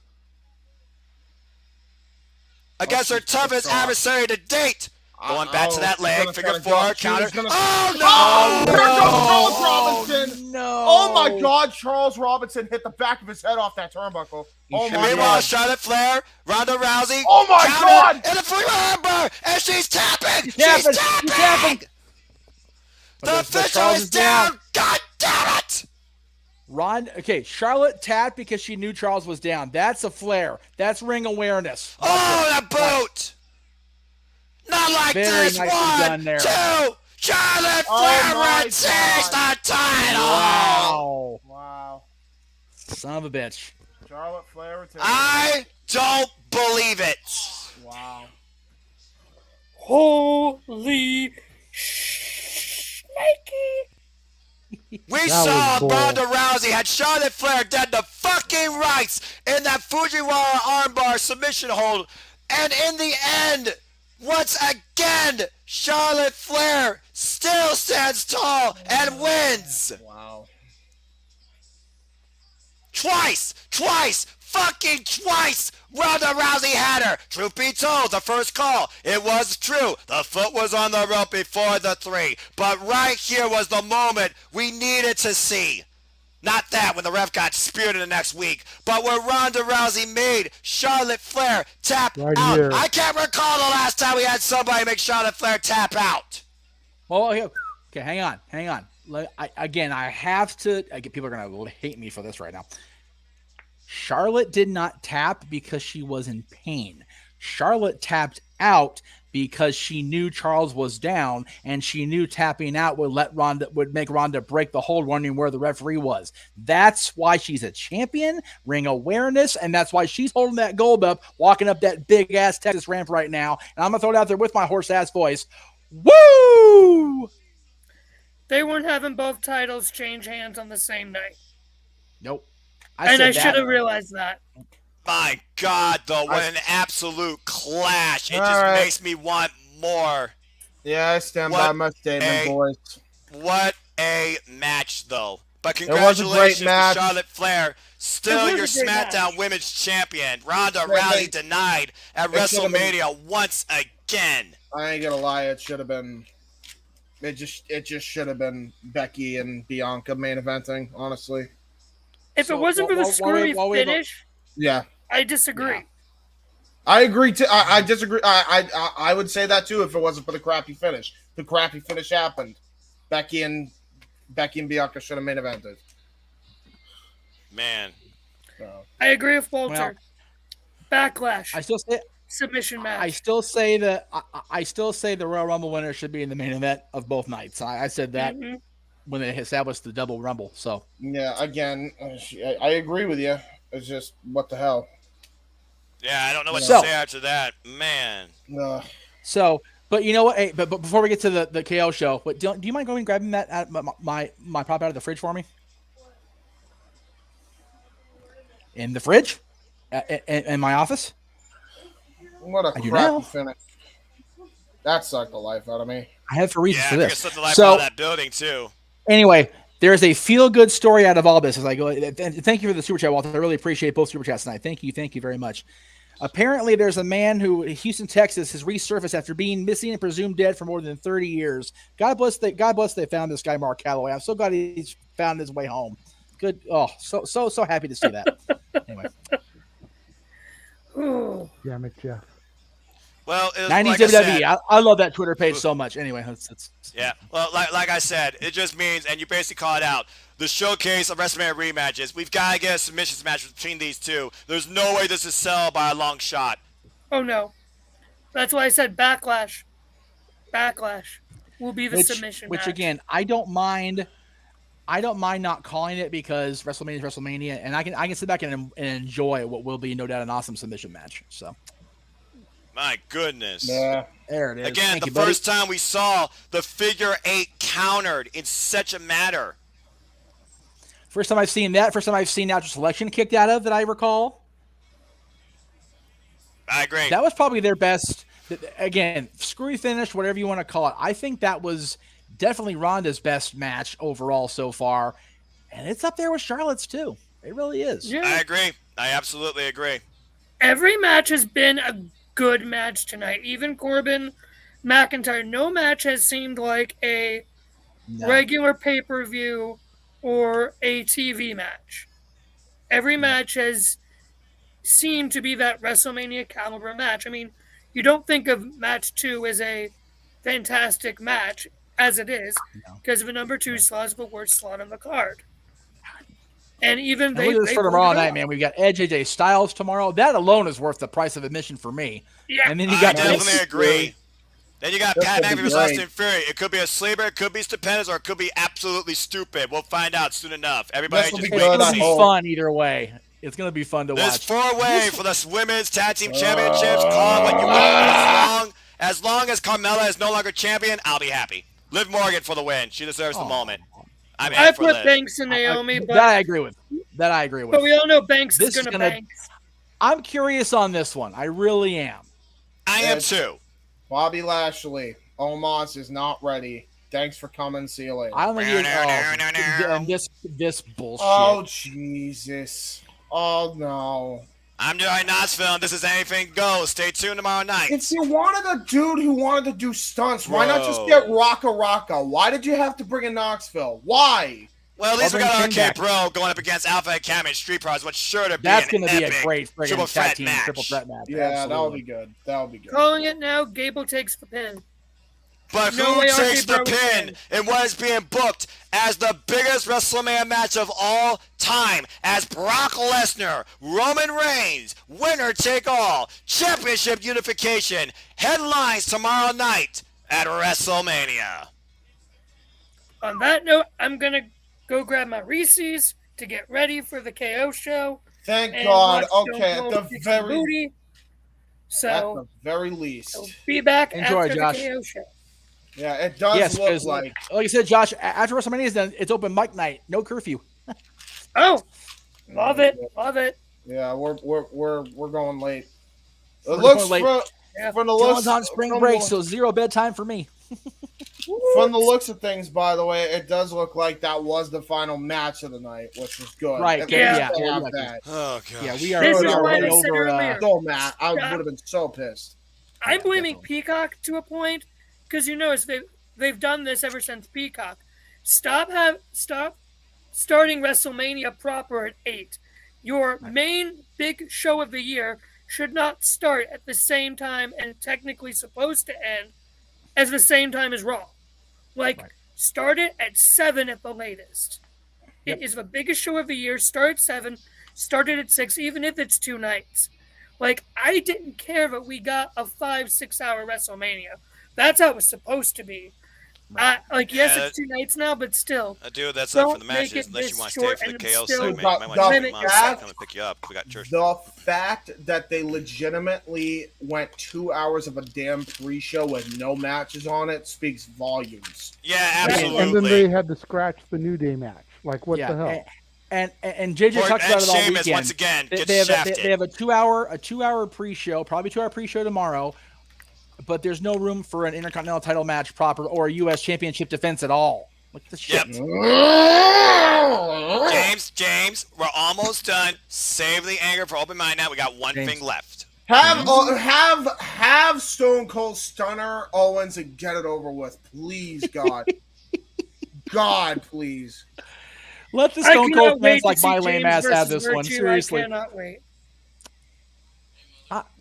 Against her toughest adversary to date. Going back to that leg, figure 4, counter. Oh, there goes Charles Robinson. No. Oh my God, Charles Robinson hit the back of his head off that turnbuckle. Oh my Meanwhile, God. Charlotte Flair, Ronda Rousey. Oh my God. And the free armbar, and she's tapping. She's tapping. The official is down. God damn it. Charlotte tapped because she knew Charles was down. That's a Flair. That's ring awareness. Oh, the boot. Not like Very this. nicely 1, done there. 2. Charlotte Flair retains the title. Wow. Son of a bitch. Charlotte Flair retains. I don't believe it. Wow. Holy snaky. We saw Ronda Rousey had Charlotte Flair dead the fucking rights in that Fujiwara armbar submission hold. And in the end, once again, Charlotte Flair still stands tall and wins. Wow. Twice, fucking twice, Ronda Rousey had her. Truth be told, the first call, it was true. The foot was on the rope before the 3. But right here was the moment we needed to see. Not that when the ref got speared in the next week, but when Ronda Rousey made Charlotte Flair tap out. Here. I can't recall the last time we had somebody make Charlotte Flair tap out. Well, okay, hang on. I have to. People are gonna hate me for this right now. Charlotte did not tap because she was in pain. Charlotte tapped out because she knew Charles was down, and she knew tapping out would make Ronda break the hold, wondering where the referee was. That's why she's a champion, ring awareness, and that's why she's holding that gold up, walking up that big ass Texas ramp right now. And I'm gonna throw it out there with my horse ass voice. Woo! They weren't having both titles change hands on the same night. Nope. I should have realized that. My God, though, what an absolute clash. It just makes me want more. Yeah, I stand by my statement, boys. What a match, though. But It was a great congratulations to match. Charlotte Flair, still your SmackDown Women's Champion. Ronda Rousey denied at WrestleMania once again. I ain't gonna lie, it should have been. It just should have been Becky and Bianca main eventing, honestly. If it wasn't for the screwy finish, yeah, I disagree. Yeah. I agree too. I disagree. I would say that too if it wasn't for the crappy finish. The crappy finish happened. Becky and Bianca should have main evented. Man, so. I agree with Walter. Backlash. I still say submission match. I still say the Royal Rumble winner should be in the main event of both nights. I said that when they established the double Rumble. So yeah, again, I agree with you. It's just what the hell. Yeah, I don't know what to say after that, man. So, but you know what? Hey, but before we get to the KO show, do you mind going and grabbing that my prop out of the fridge for me? In the fridge, in my office. What a crappy finish! That sucked the life out of me. I have reasons for this. I sucked the life out of that building too. Anyway, there's a feel-good story out of all this. As I go, thank you for the super chat, Walter. I really appreciate both super chats tonight. Thank you very much. Apparently, there's a man who, Houston, Texas, has resurfaced after being missing and presumed dead for more than 30 years. God bless they found this guy, Mark Calloway. I'm so glad he's found his way home. Good. Oh, so happy to see that. Anyway. Damn it, Jeff. Well, it was 90s like WWE. I love that Twitter page so much. Anyway, yeah. Well, like I said, it just means, and you basically call it out, the showcase of WrestleMania rematches. We've got to get a submissions match between these two. There's no way this is sell by a long shot. Oh no, that's why I said backlash. Backlash will be the submission match. Which again, I don't mind not calling it because WrestleMania is WrestleMania, and I can sit back and enjoy what will be no doubt an awesome submission match. So. My goodness. Yeah. There it is. Again, the first time we saw the figure 8 countered in such a manner. First time I've seen that. First time I've seen Natural Selection kicked out of that I recall. I agree. That was probably their best. Again, screwy finish, whatever you want to call it. I think that was definitely Ronda's best match overall so far. And it's up there with Charlotte's too. It really is. Yeah. I agree. I absolutely agree. Every match has been a good match tonight. Even Corbin, McIntyre. No match has seemed like a regular pay-per-view or a TV match. Every match has seemed to be that WrestleMania caliber match. I mean, you don't think of match 2 as a fantastic match, as it is, because of a number 2 slot is the worst slot on the card. And even they for tomorrow night, man. We've got Edge, AJ Styles tomorrow. That alone is worth the price of admission for me. Yeah, and then you got I definitely agree. Then you got Pat McAfee versus Austin Fury. It could be a sleeper, it could be stupendous, or it could be absolutely stupid. We'll find out soon enough. Everybody just wait and see. It's fun either way. It's going to be fun to watch. There's 4-way for the women's tag team championships. Call it what you want. As long as Carmella is no longer champion, I'll be happy. Liv Morgan for the win. She deserves the moment. I put Banks and Naomi, but that I agree with. But we all know Banks is going to Banks. I'm curious on this one. I really am. I am too. Bobby Lashley, Omos is not ready Thanks for coming. See you later. I only use this bullshit. Oh Jesus! Oh no! I'm doing Knoxville, and this is Anything Goes. Stay tuned tomorrow night. If you wanted a dude who wanted to do stunts, why not just get Rocka? Why did you have to bring in Knoxville? Why? Well, at least we got Arcade Pro going up against Alpha Academy and Street Profits. What's sure to be That's going to be a great triple threat match. Triple threat match. Yeah, that'll be good. That'll be good. Calling it now, Gable takes the pin. But No who way takes the Arcade Pro pin wins. in what is being booked as the biggest WrestleMania match of all time, as Brock Lesnar, Roman Reigns, winner take all, championship unification, headlines tomorrow night at WrestleMania. On that note, I'm going to go grab my Reese's to get ready for the KO show. Thank and God. watch Okay, Stone at Cold the fix very booty. at So the very least. so be back Enjoy, after Josh. the KO show. Yeah, it does Yes, look because like. like you said, Josh, after WrestleMania is done, it's open mic night, no curfew. Oh, love it, love it. Yeah, we're going late. It We're looks going late. from the looks John's on spring from break, the- so 0 bedtime for me. From the looks of things, by the way, it does look like that was the final match of the night, which is good. Right, At yeah, least they yeah, have yeah. that. Oh, God. Yeah, we are. This we is are why right I said over. earlier. So mad. I would have been so pissed. I'm blaming Peacock to a point because you notice they've done this ever since Peacock. Stop starting WrestleMania proper at 8. Your main big show of the year should not start at the same time and technically supposed to end as the same time as Raw. Start it at 7 at the latest. Yep. It is the biggest show of the year. Start at 7. Start it at 6, even if it's 2 nights. I didn't care that we got a 5-6 hour WrestleMania. That's how it was supposed to be. Yes, it's 2 nights now, but still. Dude, that's up for the Don't make matches. it Unless you this want to short stay for the and KO still segment. You got might want to the stay on fact- come and pick you up. We got church. The fact that they legitimately went 2 hours of a damn pre-show with no matches on it speaks volumes. Yeah, And then absolutely. they had to scratch the New Day match. What the hell? And JJ Or- talks and about it all Sheamus, weekend. once again, gets they have shafted. they have a 2-hour pre-show, probably 2-hour pre-show tomorrow, but there's no room for an Intercontinental title match proper or a U.S. Championship defense at all. Look at this shit. James, we're almost done. Save the anger for open mind now. We got one thing left. Have Stone Cold Stunner Owens and get it over with, please, God. God, please. Let the I Stone cannot Cold wait fans to like see my lame James ass have versus this one. Virtue. Seriously. I cannot wait.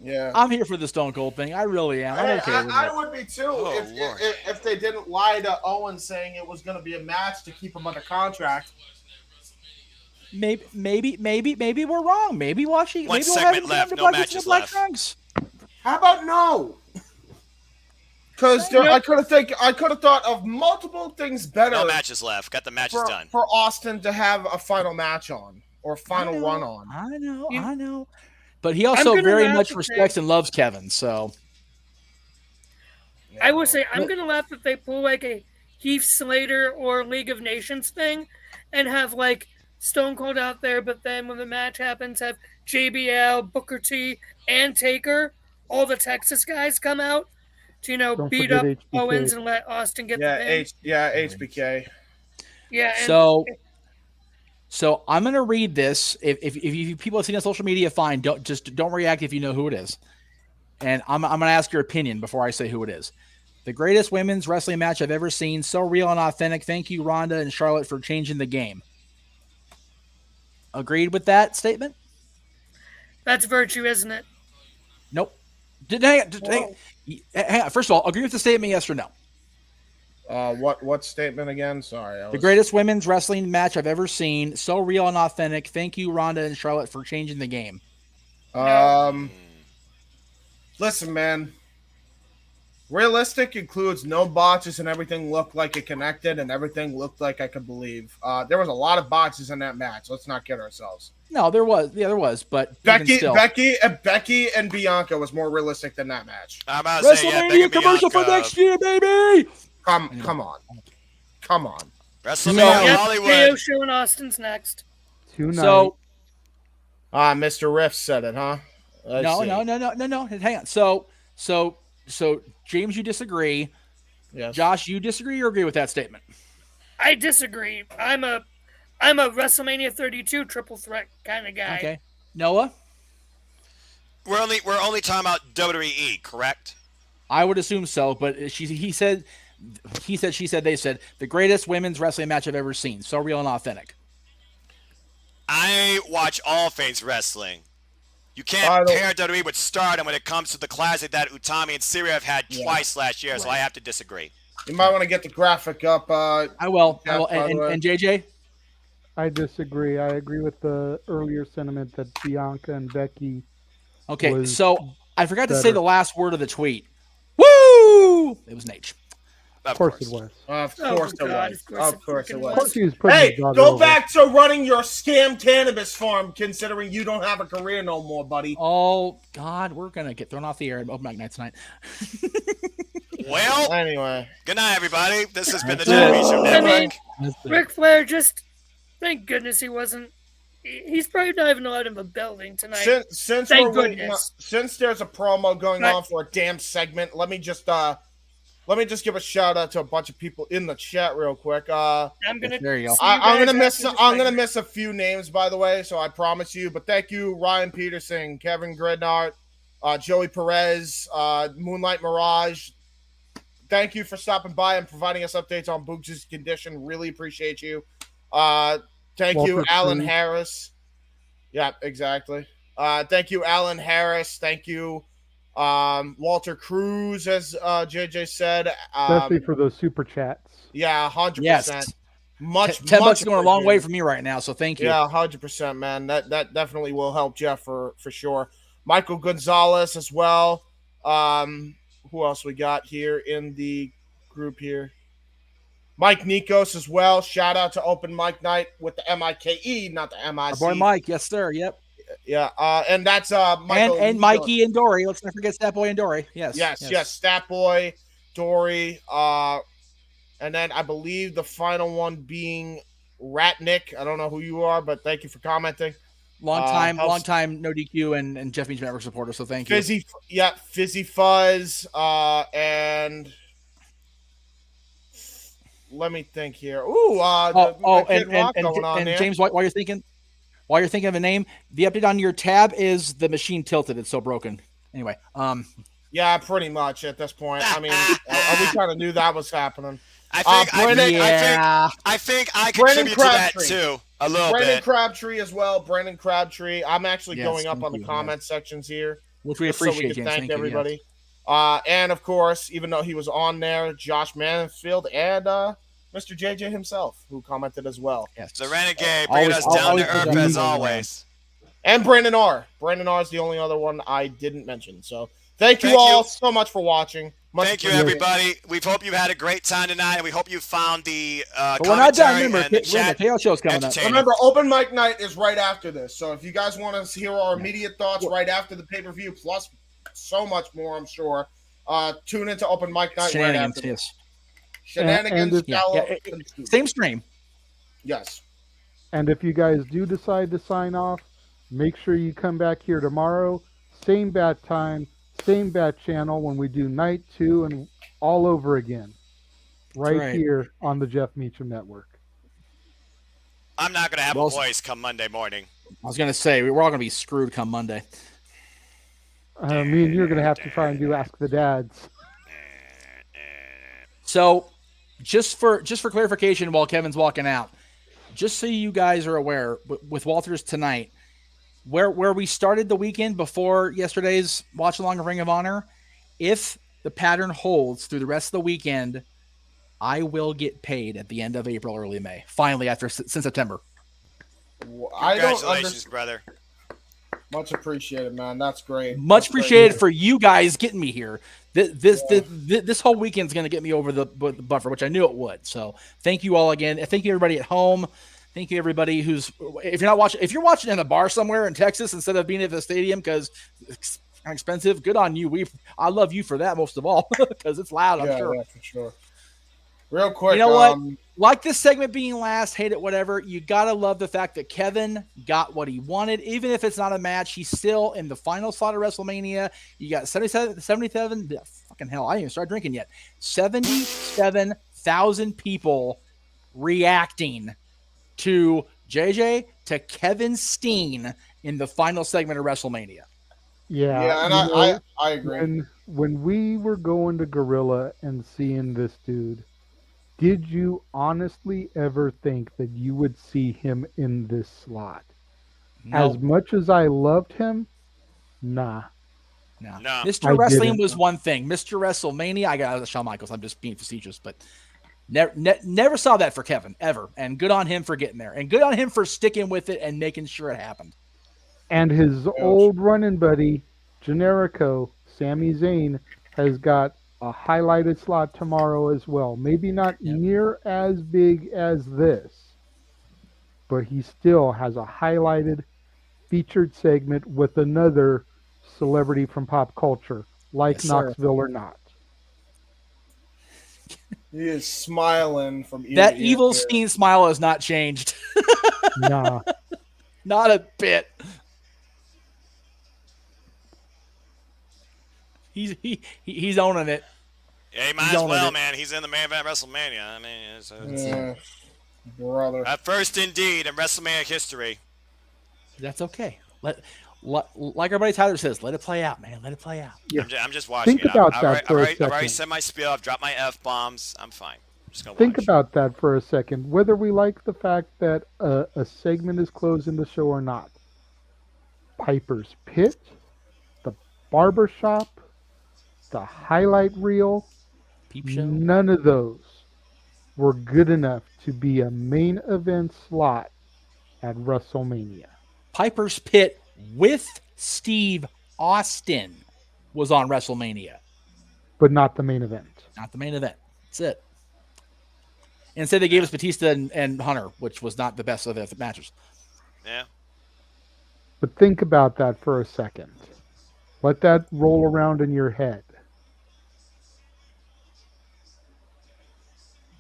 Yeah. I'm here for the Stone Cold thing. I really am. I'm okay with it. I would be too Lord. if they didn't lie to Owens saying it was going to be a match to keep him under contract. Maybe we're wrong. Maybe we'll actually One maybe we'll segment have him left, come to no Black matches Black left. Trunks. How about no? Because I could have thought of multiple things better. No matches left. Got the matches done. for Austin to have a final match on or final run on. I know. But he I'm also gonna very laugh much if respects and loves Kevin. So I will say I'm gonna laugh if they pull a Heath Slater or League of Nations thing, and have Stone Cold out there, but then when the match happens, have JBL, Booker T, and Taker, all the Texas guys come out to Don't beat up forget HBK. Owens and let Austin get the pin. HBK. Yeah. And so I'm gonna read this. If you people have seen it on social media, fine. Don't react if you know who it is. And I'm gonna ask your opinion before I say who it is. The greatest women's wrestling match I've ever seen. So real and authentic. Thank you, Ronda and Charlotte, for changing the game. Agreed with that statement? that's Virtue, isn't it? Nope. Hang on. First of all, agree with the statement, yes or no? What statement again? Sorry. The greatest women's wrestling match I've ever seen. So real and authentic. Thank you, Ronda and Charlotte, for changing the game. Listen, man. Realistic includes no botches and everything looked like it connected and everything looked like I could believe. There was a lot of botches in that match. Let's not kid ourselves. No, there was. Yeah, there was. But even still. Becky and Bianca was more realistic than that match. I'm about to say, WrestleMania Becky commercial for Bianca. next year, baby. Come on. WrestleMania Yep, Hollywood. KO show in Austin's next. So, Mr. Riff said it, huh? no. Hang on. So James, you disagree. Yes. Josh, you disagree or agree with that statement? I disagree. I'm a WrestleMania 32 triple threat kind of guy. Okay. Noah? We're only talking about WWE, correct? I would assume so, but he said, she said, they said, the greatest women's wrestling match I've ever seen. So real and authentic. I watch all things wrestling. You can't pair WWE with Stardom when it comes to the classic that Utami and Syria have had twice last year, so I have to disagree. You might want to get the graphic up. I will. And JJ? I disagree. I agree with the earlier sentiment that Bianca and Becky. Okay, so I forgot to say the last word of the tweet. Woo! It was Nate. Of course it was. Of course it was. Of course it was. Hey, go back to running your scam cannabis farm, considering you don't have a career no more, buddy. Oh, God, we're going to get thrown off the air at Open Mic Night tonight. Well, anyway. Good night, everybody. This has been the JMN Show Network. Ric Flair, just thank goodness he wasn't. He's probably not even out of a building tonight. Since thank goodness. Since there's a promo going on for a damn segment, let me just give a shout out to a bunch of people in the chat real quick. I'm gonna miss a few names, by the way, so I promise you. But thank you, Ryan Peterson, Kevin Grednart, Joey Perez, Moonlight Mirage. Thank you for stopping by and providing us updates on Boogs' condition. Really appreciate you. Thank you, Alan Harris. Yeah, exactly. Thank you, Alan Harris. Thank you, Walter Cruz, as JJ said. Especially for those super chats. Yeah, 100%. Yes. Much $10 going a long way for me right now, so thank you. Yeah, 100%, man. That definitely will help Jeff for sure. Michael Gonzalez as well. Who else we got here in the group here? Mike Nikos as well. Shout out to Open Mic Night with the MIKE, not the MIC. Our boy Mike, yes sir. Yep. Yeah, and that's Michael and Mikey and Dory. Let's not forget Stat Boy and Dory. Yes. Stat Boy, Dory, and then I believe the final one being Ratnick. I don't know who you are, but thank you for commenting. Long time no DQ and Jeff Meacham Network supporter. So thank you. Fizzy Fuzz, and let me think here. Ooh, and James, while you're thinking of a name, the update on your tab is the machine tilted. It's so broken. Anyway, yeah, pretty much at this point. I mean, we kind of knew that was happening. I think I contribute to that too a little bit. Brandon Crabtree as well. Brandon Crabtree. I'm actually going up on the comment sections here, which we appreciate. So thank everybody. And of course, even though he was on there, Josh Mansfield and Mr. JJ himself, who commented as well. Yes. The Renegade bringing us down to earth as always. And Brandon R. Brandon R is the only other one I didn't mention. So thank you all so much for watching. Thank you, everybody. We hope you had a great time tonight, and we hope you found the but we're not done. Remember, the KO show's coming up. Remember, Open Mic Night is right after this. So if you guys want to hear our immediate thoughts right after the pay-per-view, plus so much more, I'm sure, tune into Open Mic Night right after this. Shenanigans. Same stream. Yes. And if you guys do decide to sign off, make sure you come back here tomorrow. Same bat time, same bat channel when we do night 2 and all over again. Right here on the Jeff Meacham Network. I'm not going to have a voice come Monday morning. I was going to say, we're all going to be screwed come Monday. Me and you're going to have to try and do Ask the Dads. So, just for clarification while Kevin's walking out, just so you guys are aware, with Walters tonight, where we started the weekend before yesterday's watch along of Ring of Honor, if the pattern holds through the rest of the weekend, I will get paid at the end of April, early May. Finally, since September. Congratulations, brother. Much appreciated, man. That's great. Much appreciated for you guys getting me here. This whole weekend's going to get me over the buffer, which I knew it would. So thank you all again. Thank you everybody at home. Thank you everybody if you're watching in a bar somewhere in Texas instead of being at the stadium because it's expensive. Good on you. I love you for that most of all because it's loud. I'm sure. Yeah, for sure. Real quick, You know what? Like this segment being last, hate it, whatever. You gotta love the fact that Kevin got what he wanted, even if it's not a match. He's still in the final slot of WrestleMania. You got 77 fucking hell. I didn't even start drinking yet. 77,000 people reacting to JJ to Kevin Steen in the final segment of WrestleMania. Yeah, and I agree. When we were going to Gorilla and seeing this dude, did you honestly ever think that you would see him in this slot? No. As much as I loved him, nah. No. No. Mr. Wrestling was one thing. Mr. WrestleMania, I got Shawn Michaels. I'm just being facetious, but never saw that for Kevin, ever. And good on him for getting there. And good on him for sticking with it and making sure it happened. And his old running buddy, Generico, Sami Zayn, has got a highlighted slot tomorrow as well. Maybe not near as big as this, but he still has a highlighted featured segment with another celebrity from pop culture, like Knoxville or not. He is smiling from ear that to ear. evil Steen smile has not changed. Nah. Not a bit. He's owning it. Yeah, he might as well, man. He's in the main event of WrestleMania. I mean, it's brother. at first indeed in WrestleMania history. That's okay. Like everybody Tyler says, let it play out, man. Let it play out. Yeah. I'm just watching Think it. about I've that for a I've already second. said my spiel. I've dropped my F-bombs. I'm fine. I'm just gonna Think watch. about that for a second. Whether we like the fact that a segment is closing the show or not, Piper's Pit, the barbershop, the highlight reel, Peep show. None of those were good enough to be a main event slot at WrestleMania. Piper's Pit with Steve Austin was on WrestleMania. But not the main event. Not the main event. That's it. And say they gave us Batista and Hunter, which was not the best of the matches. Yeah. But think about that for a second. Let that roll around in your head.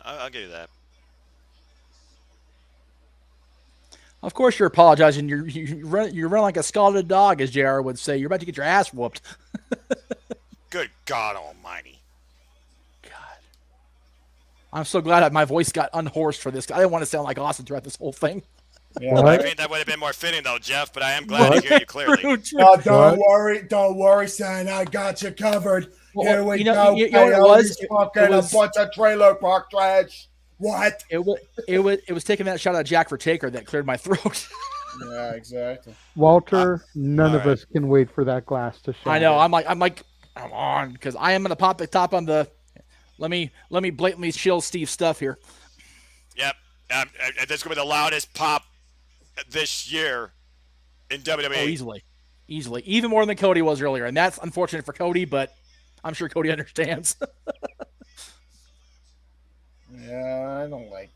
I'll give you that. Of course, you're apologizing. You run like a scalded dog, as JR would say. You're about to get your ass whooped. Good God Almighty! I'm so glad that my voice got unhorsed for this. I didn't want to sound like Austin throughout this whole thing. Yeah. I think that would have been more fitting, though, Jeff. But I am glad to hear you clearly. Don't worry, son. I got you covered. Here we go. You know what it was? Fucking a bunch of trailer park trash. What? It was taking that shot at Jack for Taker that cleared my throat. Yeah, exactly. Walter, none of us can wait for that glass to shatter. I know. I'm like, come on, because I am gonna pop the top on the. Let me blatantly shill Steve's stuff here. Yep. That's gonna be the loudest pop this year in WWE. Oh, easily, even more than Cody was earlier, and that's unfortunate for Cody, but I'm sure Cody understands. Yeah, I don't like.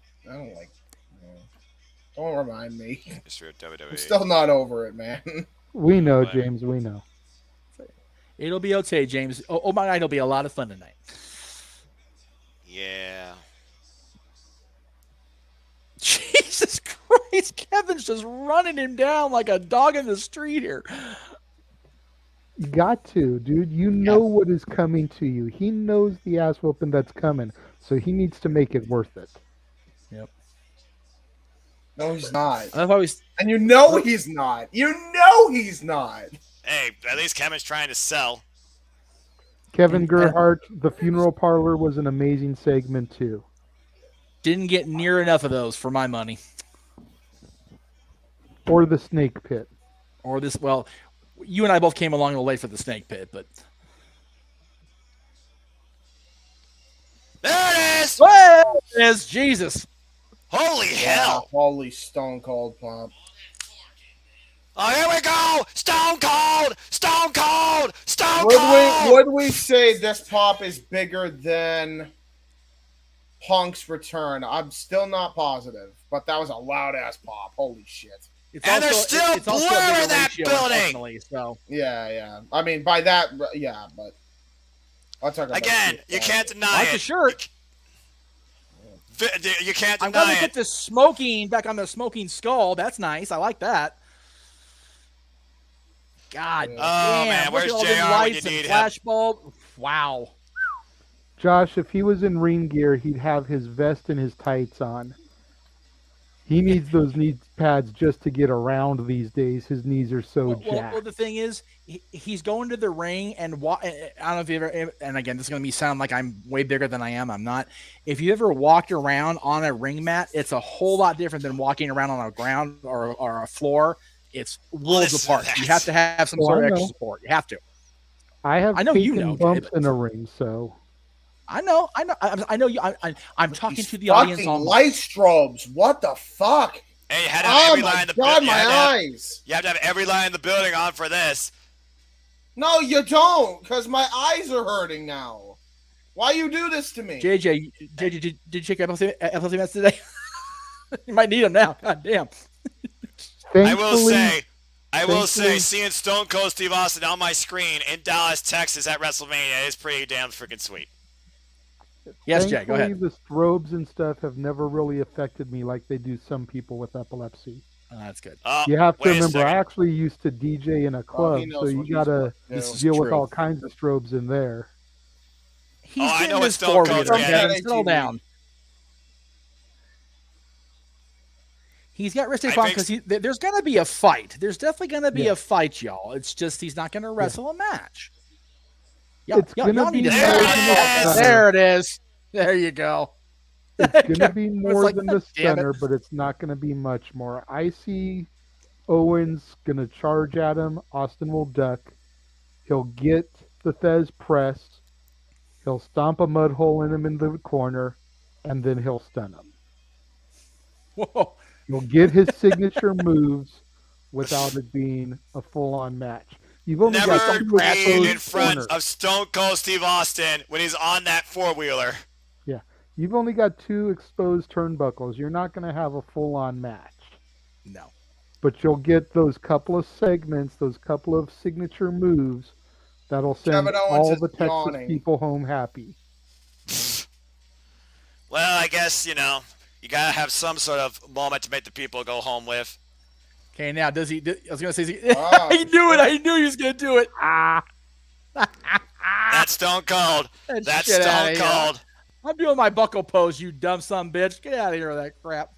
Don't remind me. History of WWE. I'm still not over it, man. We know, James. We know. It'll be okay, James. Oh my God, it'll be a lot of fun tonight. Yeah. Jesus Christ, Kevin's just running him down like a dog in the street here. You got to, dude. You know what is coming to you. He knows the ass whooping that's coming, so he needs to make it worth it. Yep. No, he's not. I've always, and you know he's not. You know he's not. Hey, at least Kevin's trying to sell. Kevin Gerhardt, the funeral parlor was an amazing segment too. Didn't get near enough of those for my money. Or the snake pit. Or this, well, you and I both came along a little late for the snake pit, but. There it is! There it is! Jesus. Holy hell! Holy Stone Cold Pop. Oh, here we go! Stone Cold! Stone Cold! Stone Cold! Would we say this pop is bigger than Punk's return? I'm still not positive, but that was a loud-ass pop. Holy shit. And they're still blurring that building! So. Yeah. I mean, by that, yeah, but I'll talk about again, you can't deny it. Like a shirt. You can't I'm glad deny they put it. the smoking back on the smoking skull. That's nice. I like that. God damn. Man, Look where's at all JR them when lights you and need him? flash bulb. Wow. Josh, if he was in ring gear, he'd have his vest and his tights on. He needs those knee pads just to get around these days. His knees are so jacked. Well, the thing is, he's going to the ring and I don't know if you ever. And again, this is going to sound like I'm way bigger than I am. I'm not. If you ever walked around on a ring mat, it's a whole lot different than walking around on a ground or a floor. It's worlds apart. You have to have some sort of extra support. You have to. I know you taken know, bumps in a ring, so. I know you. I'm talking to the audience on light strobes. What the fuck? Hey, you had to have every line in the building. My eyes. You have to have every line in the building on for this. No, you don't, because my eyes are hurting now. Why you do this to me? JJ, did you check epilepsy meds today? You might need them now. God damn. I will say, seeing Stone Cold Steve Austin on my screen in Dallas, Texas at WrestleMania is pretty damn freaking sweet. Yes, Jay, go ahead. The strobes and stuff have never really affected me like they do some people with epilepsy. Oh, that's good. You have to remember, I actually used to DJ in a club, so you got to deal with all kinds of strobes in there. I know what Stone Cold's getting. Settle down. He's got wrist on because there's going to be a fight. There's definitely going to be a fight, y'all. It's just he's not going to wrestle a match. It's gonna be there it is. There you go. It's gonna be more than the stunner, but it's not gonna be much more. I see Owens gonna charge at him. Austin will duck. He'll get the Thez press. He'll stomp a mud hole in him in the corner, and then he'll stun him. Whoa! He'll get his signature moves without it being a full-on match. You've only never got been in front of Stone Cold Steve Austin when he's on that four-wheeler. Yeah. You've only got 2 exposed turnbuckles. You're not going to have a full-on match. No. But you'll get those couple of segments, those couple of signature moves that'll send all the Texas people home happy. Well, I guess, you got to have some sort of moment to make the people go home with. Okay, now I was going to say, he knew it. I knew he was going to do it. That's Stone Cold. That's Stone Cold. I'm doing my buckle pose, you dumb son bitch. Get out of here with that crap.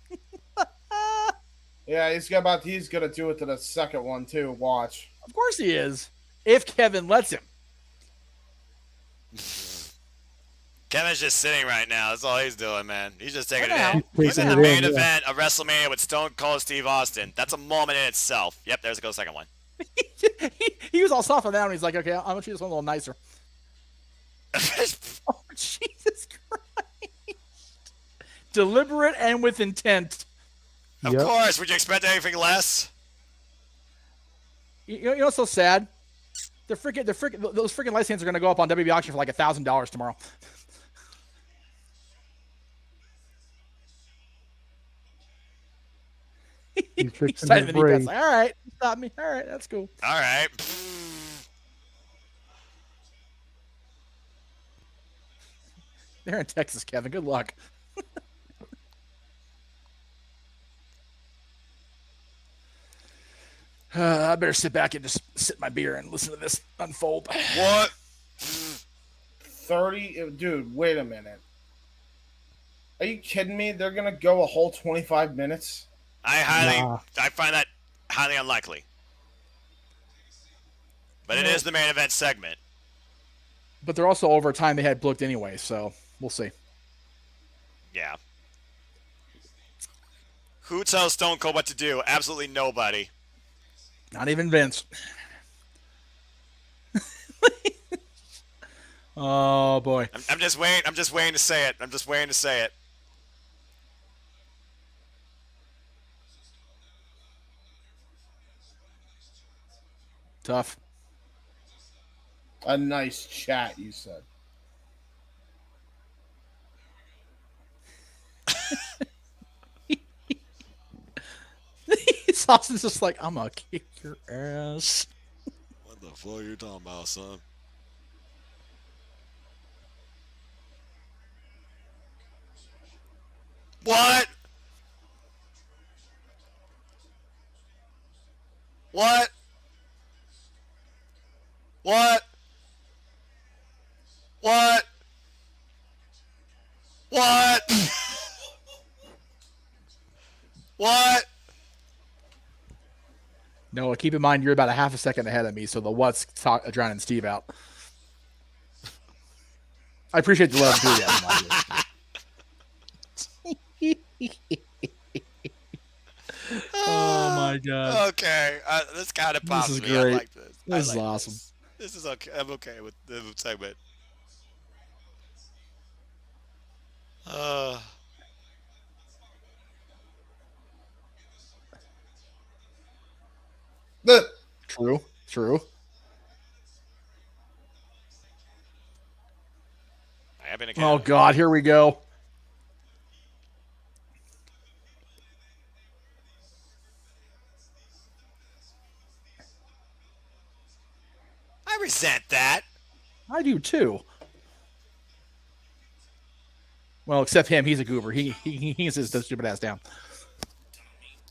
Yeah, he's gonna do it to the second one too. Watch. Of course he is. If Kevin lets him. Kevin's just sitting right now. That's all he's doing, man. He's just taking it in. He's in the main event of WrestleMania with Stone Cold Steve Austin. That's a moment in itself. Yep, there's the second one. he was all soft on that one. He's like, okay, I'm going to treat this one a little nicer. Oh, Jesus Christ. Deliberate and with intent. Of course. Would you expect anything less? You know what's so sad? Those freaking licenses are going to go up on WWE auction for like $1,000 tomorrow. He's excited. All right, stop me. All right, that's cool. All right. They're in Texas, Kevin. Good luck. I better sit back and just sip my beer and listen to this unfold. What? 30? Dude, wait a minute. Are you kidding me? They're going to go a whole 25 minutes? I find that highly unlikely. But it is the main event segment. But they're also over time they had booked anyway, so we'll see. Yeah. Who tells Stone Cold what to do? Absolutely nobody. Not even Vince. Oh boy. I'm just waiting. I'm just waiting to say it. Tough. A nice chat, you said. Austin's just like, I'm gonna kick your ass. What the fuck are you talking about, son? What? What? What? What? What? What? No, keep in mind you're about a half a second ahead of me, so the what's drowning Steve out. I appreciate the love too. Oh my god. Okay, this kind of pops This is me. great. I like this. This is awesome. This is okay. I'm okay with the segment. True. Oh god, here we go. I resent that. I do too. Well, except him, he's a goober. He can sit his stupid ass down.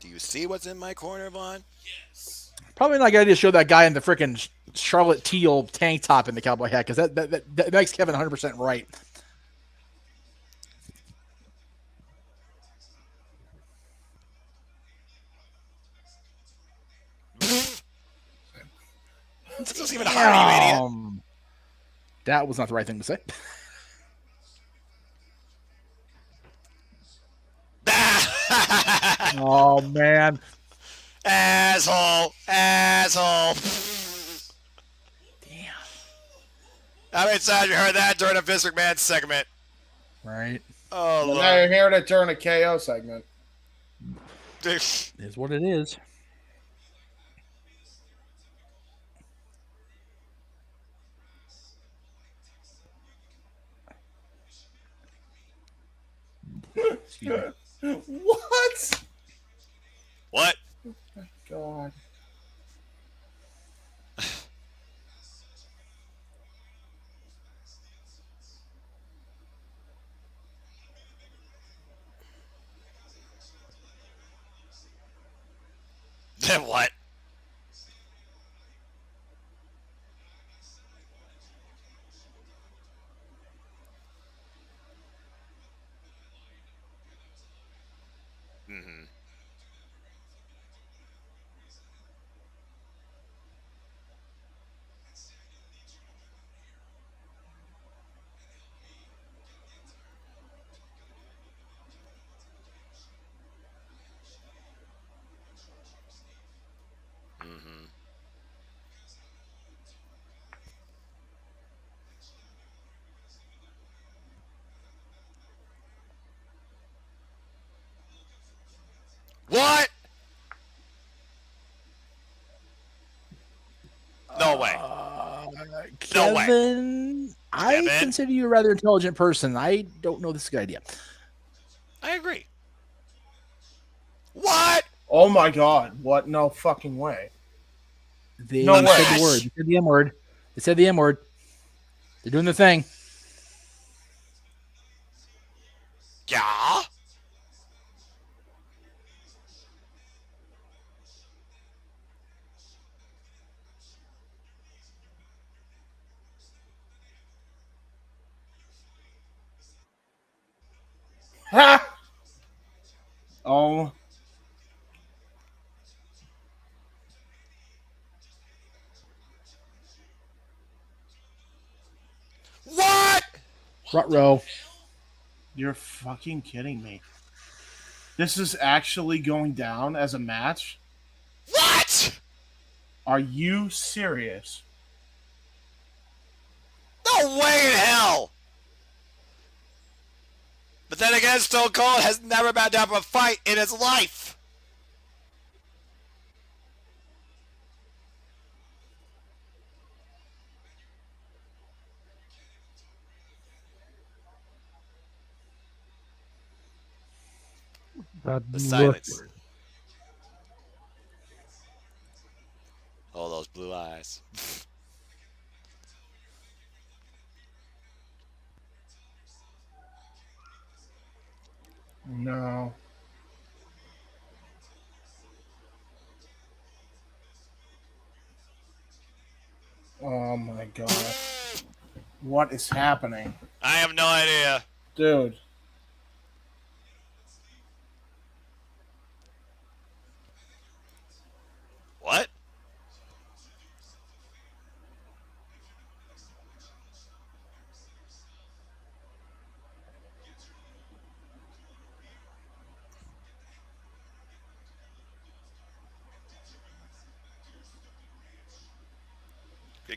Do you see what's in my corner, Vaughn? Probably not a good idea to show that guy in the freaking Charlotte Teal tank top in the cowboy hat, because that makes Kevin 100% right. This doesn't even hurt you, idiot. That was not the right thing to say. Oh man. Asshole. Damn. How many times you heard that during a Vince McMahon segment? Right. Oh, Lord. Now you're hearing it during a KO segment. Is what it is. What? What? Oh my god. Then what? Mm-hmm. Mm-hmm. What? No way. No way. Kevin, I consider you a rather intelligent person. I don't know this is a good idea. I agree. What? Oh my god. What? No fucking way. They No said way. the word. They said the M word. They said the M word. They're doing the thing. Yeah? Ha! Oh. What? Ruh-roh. You're fucking kidding me. This is actually going down as a match? What? Are you serious? No way in hell. But then again, Stone Cold has never backed down from a fight in his life. That The look. silence. Oh, those blue eyes. No. god. What is happening? I have no idea. Dude. What?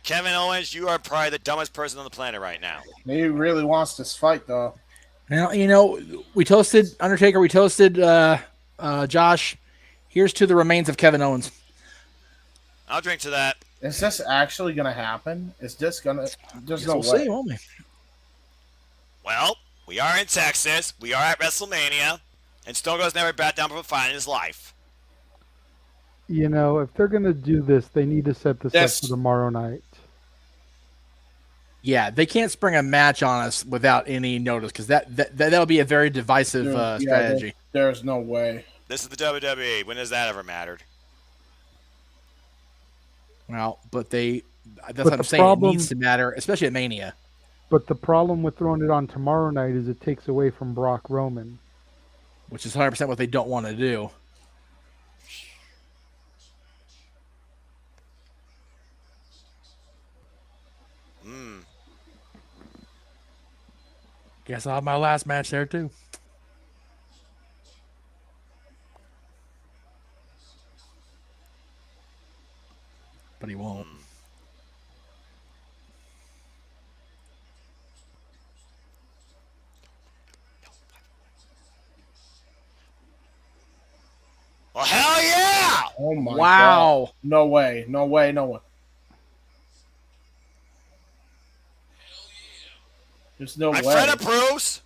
Kevin Owens, you are probably the dumbest person on the planet right now. He really wants this fight, though. Now, we toasted Undertaker. We toasted Josh. Here's to the remains of Kevin Owens. I'll drink to that. Is this actually going to happen? Is this going to... There's no way. We'll see, won't we? Well, we are in Texas. We are at WrestleMania. And Stone Cold's never backed down from a fight in his life. If they're going to do this, they need to set this up for tomorrow night. Yeah, they can't spring a match on us without any notice because that'll be a very divisive strategy. There's no way. This is the WWE. When has that ever mattered? Well, that's what I'm saying. It needs to matter, especially at Mania. But the problem with throwing it on tomorrow night is it takes away from Brock Roman. Which is 100% what they don't want to do. Guess I'll have my last match there, too. But he won't. Well, hell yeah! Oh, my God. No way. No way. No way. There's no way. My friend approves.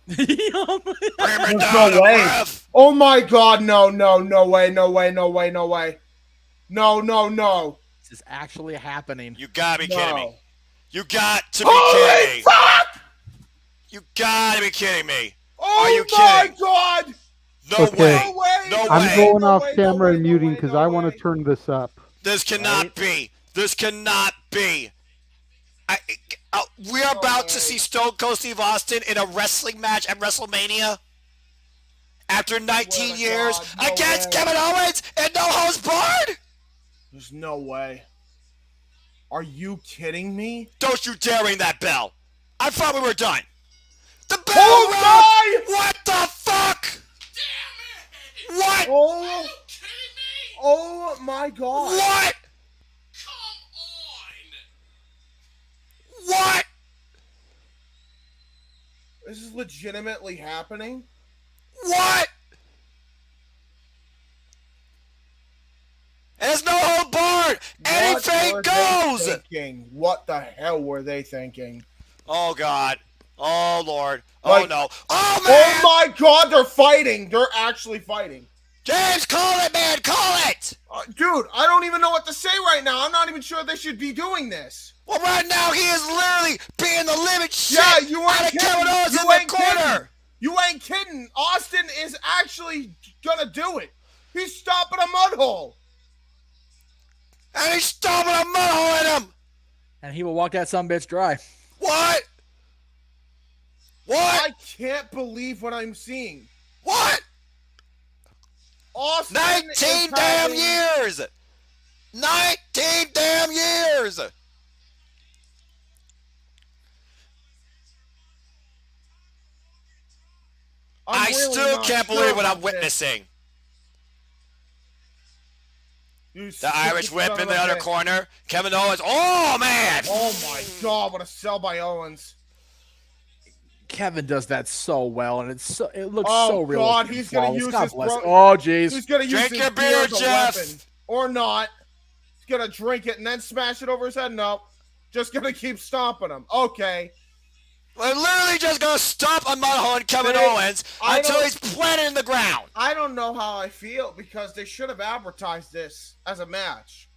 There's no way. Oh my God! No! No! No way! No way! No way! No way! No! No! No! This is actually happening. You gotta be kidding me! You got to be kidding me! Fuck! You gotta be kidding me! Oh Are you my kidding? God! No way! No way! No way! I'm going off way, camera no and way, muting no because way, I no want way. to turn this up. This cannot be. This cannot be. We are about to see Stone Cold Steve Austin in a wrestling match at WrestleMania after 19 years against Kevin Owens and no holds barred. There's no way. Are you kidding me? Don't you dare ring that bell. I thought we were done. The bell Oh rung. What the fuck? Damn it! What? Oh my God! What? What? This is legitimately happening? What? There's no hold barred. Anything goes. What the hell were they thinking? Oh God. Oh Lord. Like, oh no. Oh man. Oh my God! They're fighting. They're actually fighting. James, call it, man. Call it. Dude, I don't even know what to say right now. I'm not even sure they should be doing this. Well, right now he is literally being the living shit Yeah, you out ain't of Kevin kidding. Owens You in the ain't corner. kidding. You ain't kidding. Austin is actually gonna do it. He's stopping a mud hole. And he's stomping a mud hole in him. And he will walk that sumbitch dry. What? What? I can't believe what I'm seeing. What? Austin 19 damn years. 19 damn years. I still can't believe what I'm witnessing. The Irish whip in the other corner. Kevin Owens. Oh, man. Oh, my God. What a sell by Owens. Kevin does that so well, and it looks Oh, so real. God. He's going to use his... Oh, jeez. He's going to use Drink his your beer, as a Jeff. weapon. Or not. He's going to drink it and then smash it over his head. No. Just going to keep stomping him. Okay. We're literally just going to stomp a mud hole in Kevin Owens until he's planted in the ground. I don't know how I feel because they should have advertised this as a match.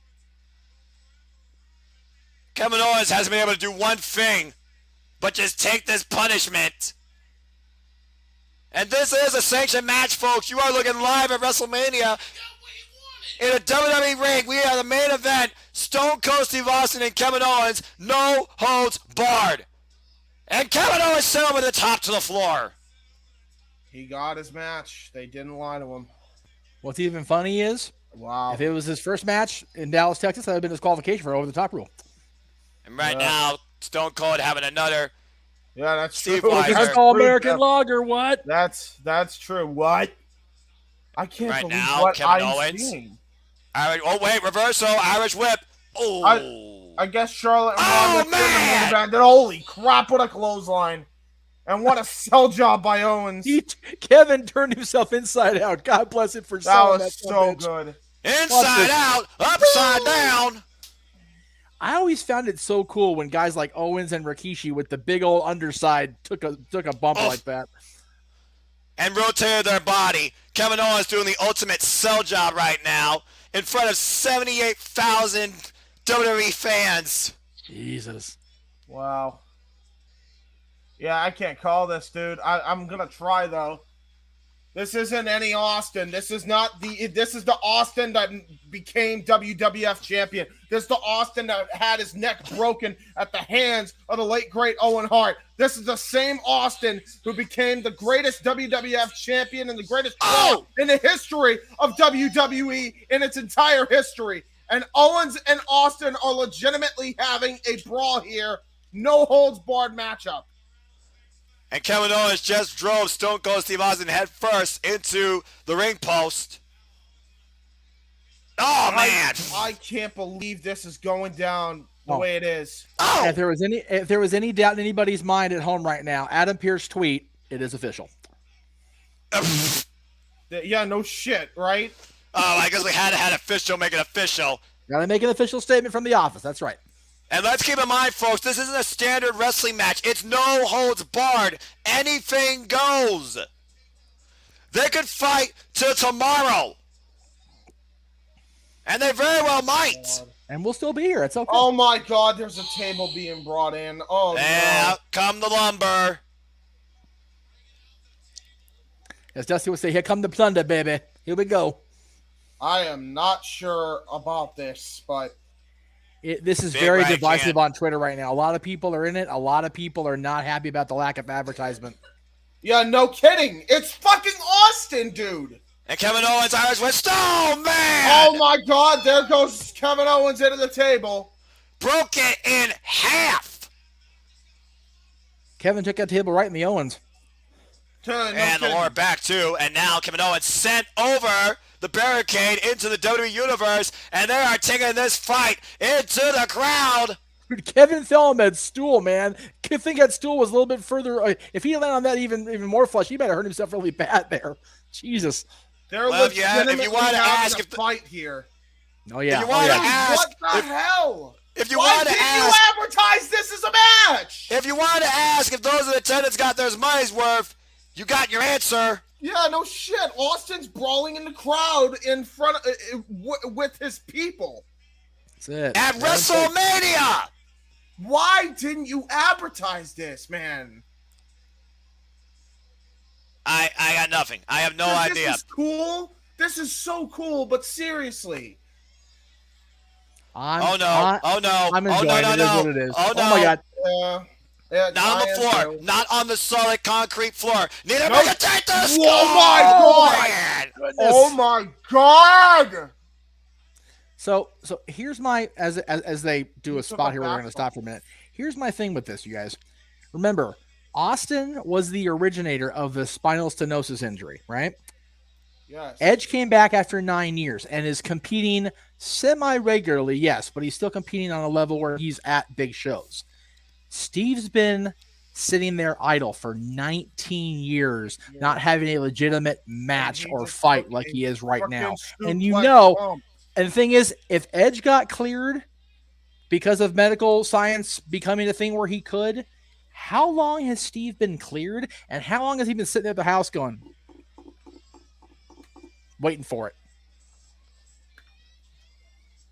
Kevin Owens hasn't been able to do one thing but just take this punishment. And this is a sanctioned match, folks. You are looking live at WrestleMania. in a WWE ring. We are the main event. Stone Cold Steve Austin and Kevin Owens. No holds barred. And Kevin Owens sent him to the top to the floor. He got his match. They didn't lie to him. What's even funny is, wow, if it was his first match in Dallas, Texas, that would have been his qualification for over the top rule. And right now, Stone Cold having another. Yeah, that's Steve true. Weiser. That's all American lager. What? That's true. What? I can't Right believe now, what Kevin I'm Owens. seeing. Oh wait, reversal, Irish whip. Oh. I guess Charlotte and Oh, Ronda man! man! Holy crap! What a clothesline! And what a sell job by Owens. Kevin turned himself inside out. God bless it for that selling was that so bitch. good. Inside out, upside down. I always found it so cool when guys like Owens and Rikishi with the big old underside took a bump like that. And rotated their body. Kevin Owens doing the ultimate sell job right now in front of 78,000 WWE fans. Jesus. Wow. Yeah, I can't call this, dude. I'm gonna try though. This isn't any Austin. This is the Austin that became WWF champion. This is the Austin that had his neck broken at the hands of the late great Owen Hart. This is the same Austin who became the greatest WWF champion and the greatest in the history of WWE in its entire history. And Owens and Austin are legitimately having a brawl here. No holds barred matchup. And Kevin Owens just drove Stone Cold Steve Austin head first into the ring post. Oh, man. I can't believe this is going down the way it is. Oh. If there was any doubt in anybody's mind at home right now, Adam Pearce tweet, it is official. Yeah, no shit, right? Oh, I guess we had to have official make it official. Gotta make an official statement from the office. That's right. And let's keep in mind, folks, this isn't a standard wrestling match. It's no holds barred. Anything goes. They could fight till tomorrow. And they very well might. And we'll still be here. It's okay. Oh, my God. There's a table being brought in. Oh, yeah, no. Out come the lumber. As Dusty would say, here come the plunder, baby. Here we go. I am not sure about this, but... This is very divisive on Twitter right now. A lot of people are in it. A lot of people are not happy about the lack of advertisement. Yeah, no kidding. It's fucking Austin, dude. And Kevin Owens, Irish with Stone, man. Oh, my God. There goes Kevin Owens into the table. Broke it in half. Kevin took that table right in the Owens. And the lower back, too. And now Kevin Owens sent over the barricade into the WWE Universe, and they are taking this fight into the crowd. Dude, Kevin fell on that stool, man. I think that stool was a little bit further. If he landed on that even more flush, he might have hurt himself really bad there. Jesus. They're if you want to ask if the fight here. Oh yeah. If you want to ask, what the hell? If you Why want to didn't ask, you advertise this as a match? If you want to ask if those in attendance got their money's worth, you got your answer. Yeah, no shit. Austin's brawling in the crowd in front of, with his people. That's it. At WrestleMania. Why didn't you advertise this, man? I got nothing. I have no idea. This is cool. This is so cool, but seriously. Oh no! I'm enjoying it. It is what it is. Oh no! Oh my God. Yeah, not on the floor. Not on the solid concrete floor. Neither no. McIntyre. Oh my God! Oh my God! So here's my as they do a spot here, we're going to stop for a minute. Here's my thing with this, you guys. Remember, Austin was the originator of the spinal stenosis injury, right? Yes. Edge came back after 9 years and is competing semi-regularly, yes, but he's still competing on a level where he's at big shows. Steve's been sitting there idle for 19 years, not having a legitimate match or fight like he is right now. And you know, and the thing is, if Edge got cleared because of medical science becoming a thing where he could, how long has Steve been cleared? And how long has he been sitting at the house going, waiting for it?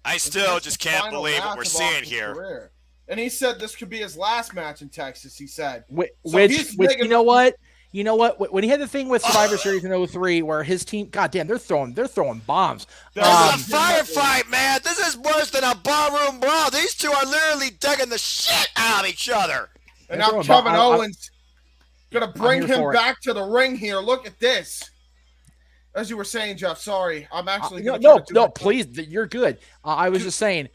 I still just can't believe what we're seeing here. Career. And he said this could be his last match in Texas, he said. Which you know what? You know what? When he had the thing with Survivor Series in 03 where his team, goddamn, they're throwing bombs. This is a firefight, man. This is worse than a barroom brawl. These two are literally digging the shit out of each other. And now Kevin Owens gonna bring him back to the ring here. Look at this. As you were saying, Jeff, sorry. I'm actually no, please, you're good. I was just saying,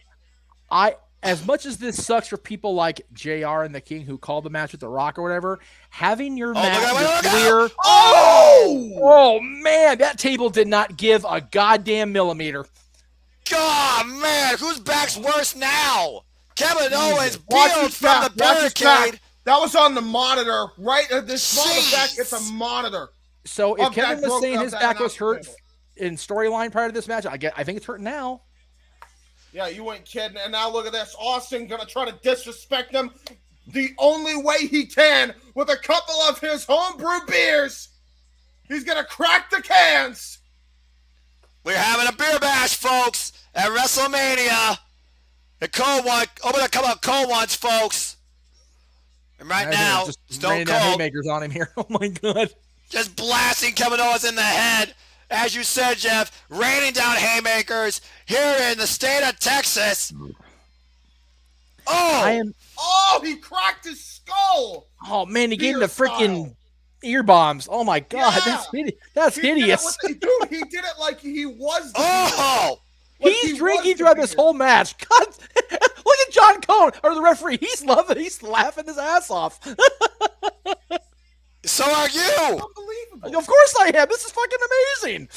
as much as this sucks for people like JR and the King who called the match with The Rock or whatever, having your match clear. Oh man, that table did not give a goddamn millimeter. God, man, whose back's worse now? Kevin Owens peeled from the barricade. That was on the monitor, right? This smaller back, it's a monitor. So if Kevin was saying his back was hurt in storyline prior to this match, I think it's hurt now. Yeah, you ain't kidding. And now look at this. Austin gonna try to disrespect him the only way he can with a couple of his homebrew beers. He's gonna crack the cans. We're having a beer bash, folks, at WrestleMania. The cold one. Open a couple of cold ones, folks. And right now, just Stone down Cold haymakers on him here. Oh my god. Just blasting Kevin Owens in the head. As you said, Jeff, raining down haymakers here in the state of Texas. Oh, he cracked his skull. Oh man, he gave him the freaking ear bombs. Oh my god, that's hideous. Dude, he did it like he was. He's drinking throughout this whole match. God, look at John Cone or the referee. He's loving. He's laughing his ass off. So are you. Unbelievable. Of course I am. This is fucking amazing.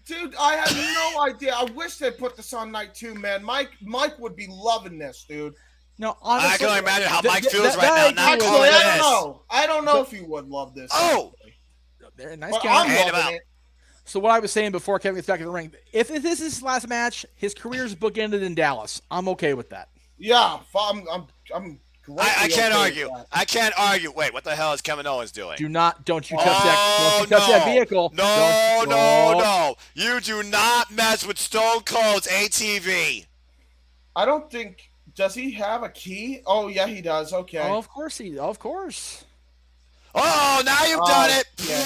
Dude, I had no idea. I wish they put this on night 2, man. Mike would be loving this, dude. No, honestly, I can only imagine how Mike feels right now. I don't know if he would love this. Nice guy. So what I was saying before Kevin gets back in the ring, if this is his last match, his career's bookended in Dallas. I'm okay with that. Yeah, I'm I can't argue. I can't argue. Wait, what the hell is Kevin Owens doing? Don't you touch that vehicle. No. You do not mess with Stone Cold's ATV. I don't think. Does he have a key? Oh yeah, he does. Okay. Oh, of course. Oh, now you've done it. Yeah.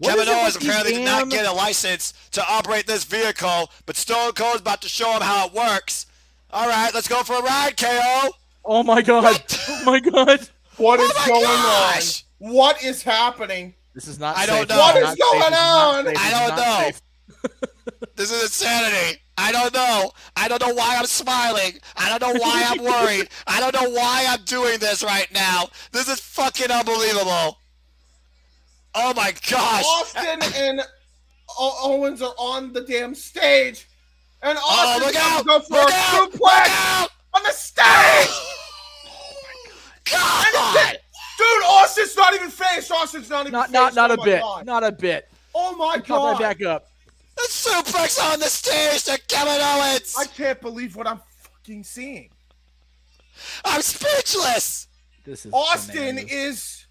Kevin Owens apparently did not get a license to operate this vehicle, but Stone Cold's about to show him how it works. All right, let's go for a ride, KO. Oh my god. Oh my god. What is going on? What is happening? This is not I safe. don't know. What is going on? I don't know. This is insanity. I don't know. I don't know why I'm smiling. I don't know why I'm worried. I don't know why I'm doing this right now. This is fucking unbelievable. Oh my gosh. Austin and Owens are on the damn stage. And Austin's going to go for a suplex on the stage. Oh my god. Dude, Austin's not even faced. Austin's not even faced. Not a bit. Not a bit. Oh my god. Right back up. The suplex on the stage to Kevin Owens. I can't believe what I'm fucking seeing. I'm speechless. This is Austin is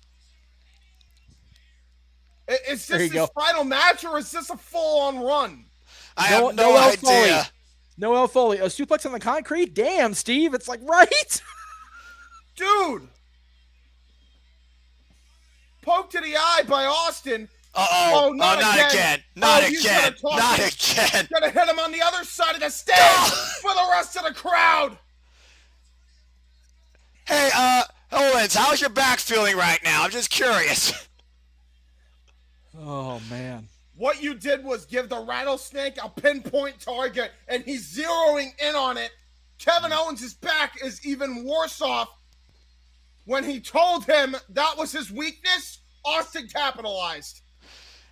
this his final match or is this a full-on run? I have no idea. Noel Foley, a suplex on the concrete? Damn, Steve, it's like right. Dude. Poke to the eye by Austin. Uh-oh. Not again. Not again. Gonna hit him on the other side of the stage for the rest of the crowd. Hey, Owens, how's your back feeling right now? I'm just curious. Oh, man. What you did was give the rattlesnake a pinpoint target, and he's zeroing in on it. Kevin Owens' back is even worse off. When he told him that was his weakness, Austin capitalized.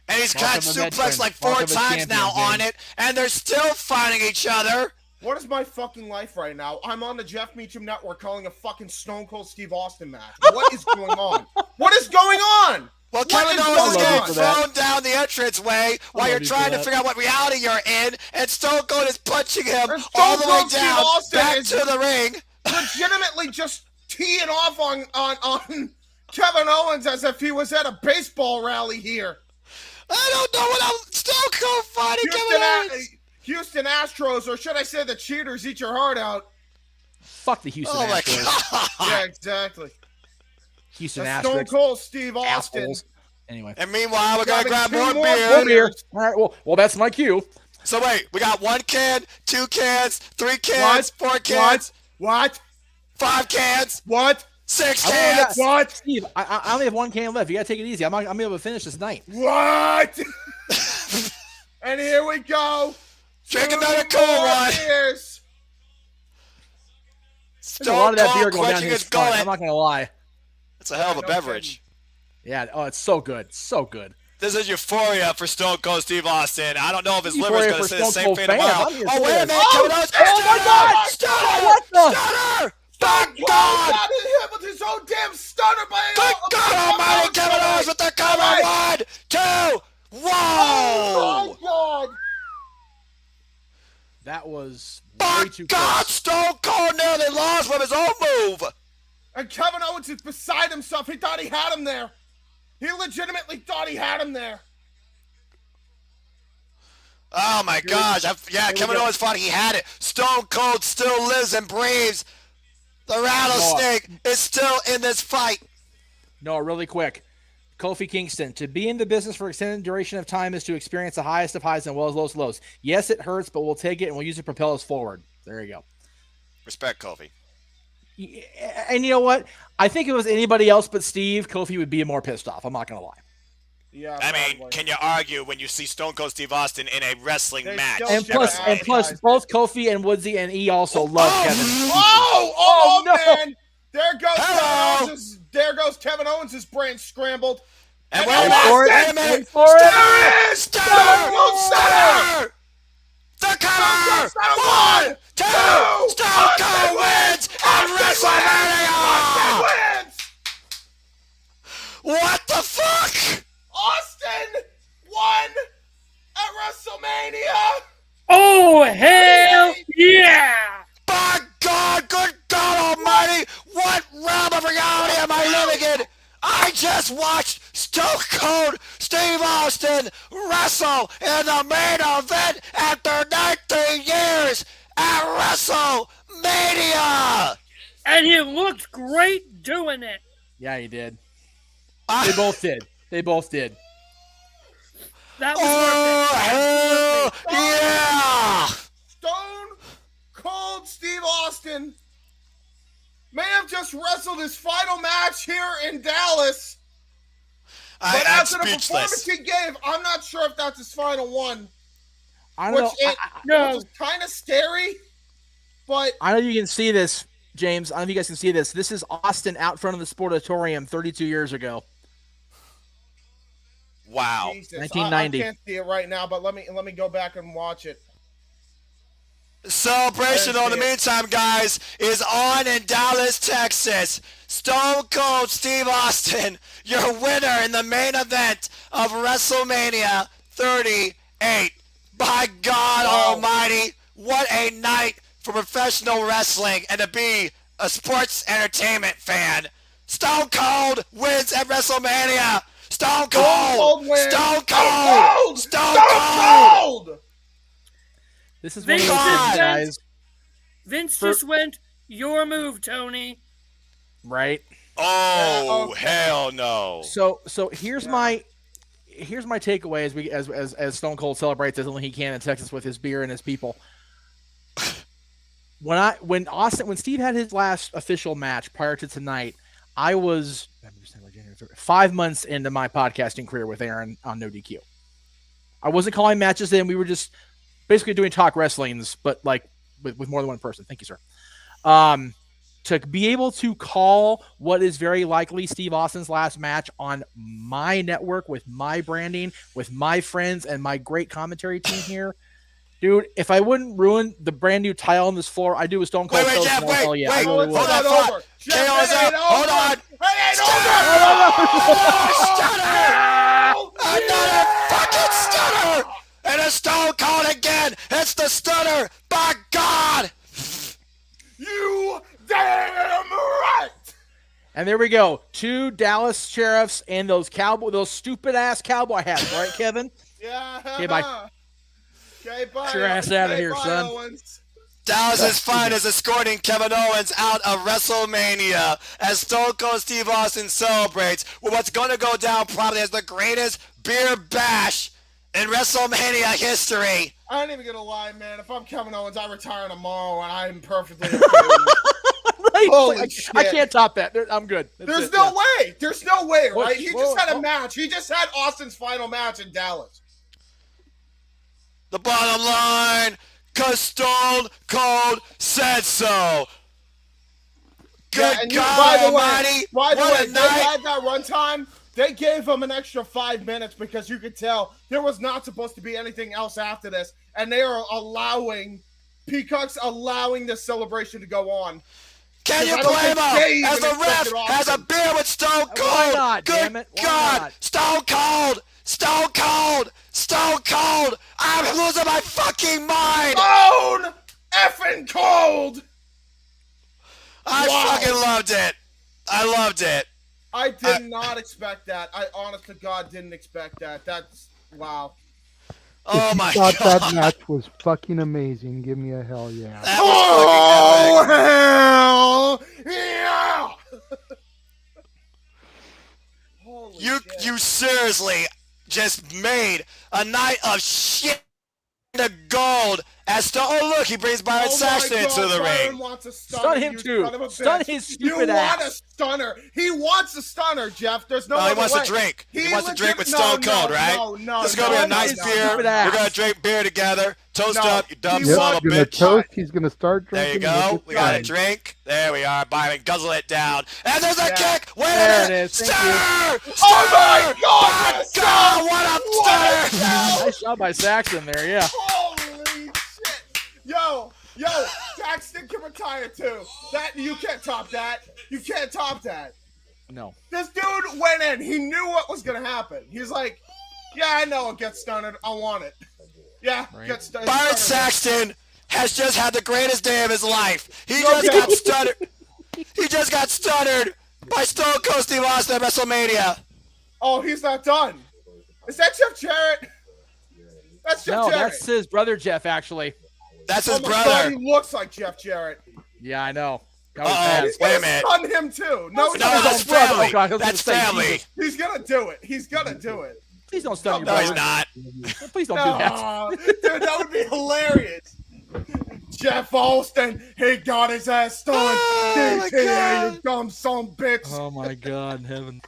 And he's got suplex like 4 times now on it, and they're still fighting each other. What is my fucking life right now? I'm on the Jeff Meacham Network calling a fucking Stone Cold Steve Austin match. What is going on? What is going on? Well, Kevin Owens is getting thrown down the entranceway while you're trying to figure out what reality you're in, and Stone Cold is punching him all the way down back to the ring. Legitimately just teeing off on Kevin Owens as if he was at a baseball rally here. I don't know what I'm Stone Cold fighting Kevin Owens. Houston Astros, or should I say the cheaters, eat your heart out. Fuck the Houston Astros. Oh my god. Yeah, exactly. Houston That's Stone Asterix. Cold Steve Austin. Assholes. Anyway. And meanwhile, we're going to grab more More beer. beer. All right. Well, that's my cue. So wait, we got 1 can, 2 cans, 3 cans, 4 cans. What? 5 cans. What? 6 cans. What? Steve, I only have 1 can left. You got to take it easy. I'm able to finish this night. What? And here we go. Drink another cool one. Beers. There's a lot of that beer going down his front. I'm not going to lie. It's a hell of a beverage. Yeah. Oh, it's so good. So good. This is euphoria for Stone Cold Steve Austin. I don't know if his liver's Euphoria going to for say the Stone same Cold thing fans. tomorrow. I'm here Oh, for wait a this. minute. Oh my God! Stunner! What the? Stunner! Stone Thank God! got hit with his own damn stunner by Good God almighty, Kevin Owens with the cover. 1, 2, whoa! Oh my God! That was My way too God, close. Stone Cold nearly lost from his own move. And Kevin Owens is beside himself. He thought he had him there. He legitimately thought he had him there. Oh my gosh. Kevin Owens thought he had it. Stone Cold still lives and breathes. The rattlesnake is still in this fight. No, really quick. Kofi Kingston, to be in the business for extended duration of time is to experience the highest of highs and well as lowest of lows. Yes, it hurts, but we'll take it and we'll use it to propel us forward. There you go. Respect, Kofi. And you know what? I think if it was anybody else but Steve, Kofi would be more pissed off. I'm not going to lie. Yeah, I mean, can you argue when you see Stone Cold Steve Austin in a wrestling match? And plus, both Kofi and Woodsy and E also love Kevin. Oh, no. Man! There goes Kevin Owens' brain scrambled. And wait a minute! Stunner! The cover! 1, 2, Stone Cold wins at WrestleMania! What the fuck? Austin won at WrestleMania! Oh, hell yeah! By God, good God almighty, what realm of reality am I living in? I just watched Stone Cold Steve Austin wrestle in the main event after 19 years at WrestleMania! And he looked great doing it. Yeah, he did. They both did. They both did. That was worth it. Yeah! Stone Cold Steve Austin may have just wrestled his final match here in Dallas. But after the performance he gave, I'm not sure if that's his final one. I don't know. Which is kind of scary, but I know you can see this, James. I don't know if you guys can see this. This is Austin out front of the Sportatorium 32 years ago. Wow. Jesus, 1990. I can't see it right now, but let me go back and watch it. Celebration on the meantime, guys, is on in Dallas, Texas. Stone Cold Steve Austin, your winner in the main event of WrestleMania 38. By God Almighty, what a night for professional wrestling and to be a sports entertainment fan. Stone Cold wins at WrestleMania. Stone Cold! Stone Cold! Stone Cold! This is one of those things, guys. Vince just went, your move, Tony. Right? Oh, hell no. So here's my takeaway as Stone Cold celebrates as only he can in Texas with his beer and his people. When Steve had his last official match prior to tonight, I was 5 months into my podcasting career with Aaron on No DQ. I wasn't calling matches then. We were just basically doing talk wrestlings, but like with more than one person. Thank you, sir. To be able to call what is very likely Steve Austin's last match on my network with my branding, with my friends and my great commentary team here. Dude, if I wouldn't ruin the brand new tile on this floor, I do a Stone Cold. Wait, Jeff, wait, hold on, hold on. KO's up. Hold on. It ain't over. Another fucking stunner. And a Stone Cold again. It's the stunner. By God. You damn right. And there we go. 2 Dallas Sheriffs and those stupid ass cowboy hats, right, Kevin? Yeah. Okay, bye. Okay, bye. Get your ass out of here, son. Owens. Dallas's finest escorting Kevin Owens out of WrestleMania as Stone Cold Steve Austin celebrates with what's going to go down probably as the greatest beer bash in WrestleMania history. I ain't even gonna lie, man. If I'm Kevin Owens, I retire tomorrow, and I'm perfectly okay with it. Holy shit. I can't top that. I'm good. There's no way. There's no way, right? He just had a match. He just had Austin's final match in Dallas. The bottom line, 'cause Stone Cold said so. Good God Almighty! By the way, they had that runtime. They gave him an extra 5 minutes because you could tell there was not supposed to be anything else after this, and they are allowing Peacock's allowing this celebration to go on. Can you blame him as the ref has a beer with Stone Cold? Why not, Good damn it? Why God! not? Stone Cold! Stone Cold! Stone Cold! I'm losing my fucking mind! Stone effing Cold! I fucking loved it. I loved it. I did not expect that. I honest to God didn't expect that. That's wow. Oh my God! God! That match was fucking amazing. Give me a hell yeah! That was fucking epic. Hell yeah! You seriously just made a night of shit to gold as to look, he brings Byron Saxton into the ring. Wants a Stun him too. Stun his stupid ass. You want a stunner. He wants a stunner, Jeff. There's no other he wants way. to drink. He wants to drink with No, Stone Cold, right? No, this is going to be a nice beer. We're going to drink beer together. Toast up, you dumb son of a bitch. Toast. He's going to start There drinking. you go. We got a drink. There we are. Byron, guzzle it down. And there's a kick. Wait a There minute. it is. Thank Stir! Oh my God! My God, what a stunner! Nice shot by Saxton there, yeah. Holy shit! Yo, Saxton can retire too. That you can't top that. You can't top that. No. This dude went in. He knew what was gonna happen. He's like, yeah, I know it gets stunned. I want it. Yeah, right. Get stunned. Byron Saxton has just had the greatest day of his life. He just got stunned. He just got stunned by Stone Cold Steve Austin at WrestleMania. Oh, he's not done. Is that Jeff Jarrett? That's Jeff Jarrett. No, that's his brother Jeff, actually. That's his brother. God, he looks like Jeff Jarrett. Yeah, I know. He's gonna stun him too. No, that's family. Oh, God, that's family. He's gonna do it. He's gonna do it. Please don't stun your No, brother. he's not. Please don't do that. Dude, that would be hilarious. Jeff Austin, he got his ass stunned. Oh, my God. You dumb son bitch. Oh my God in heaven.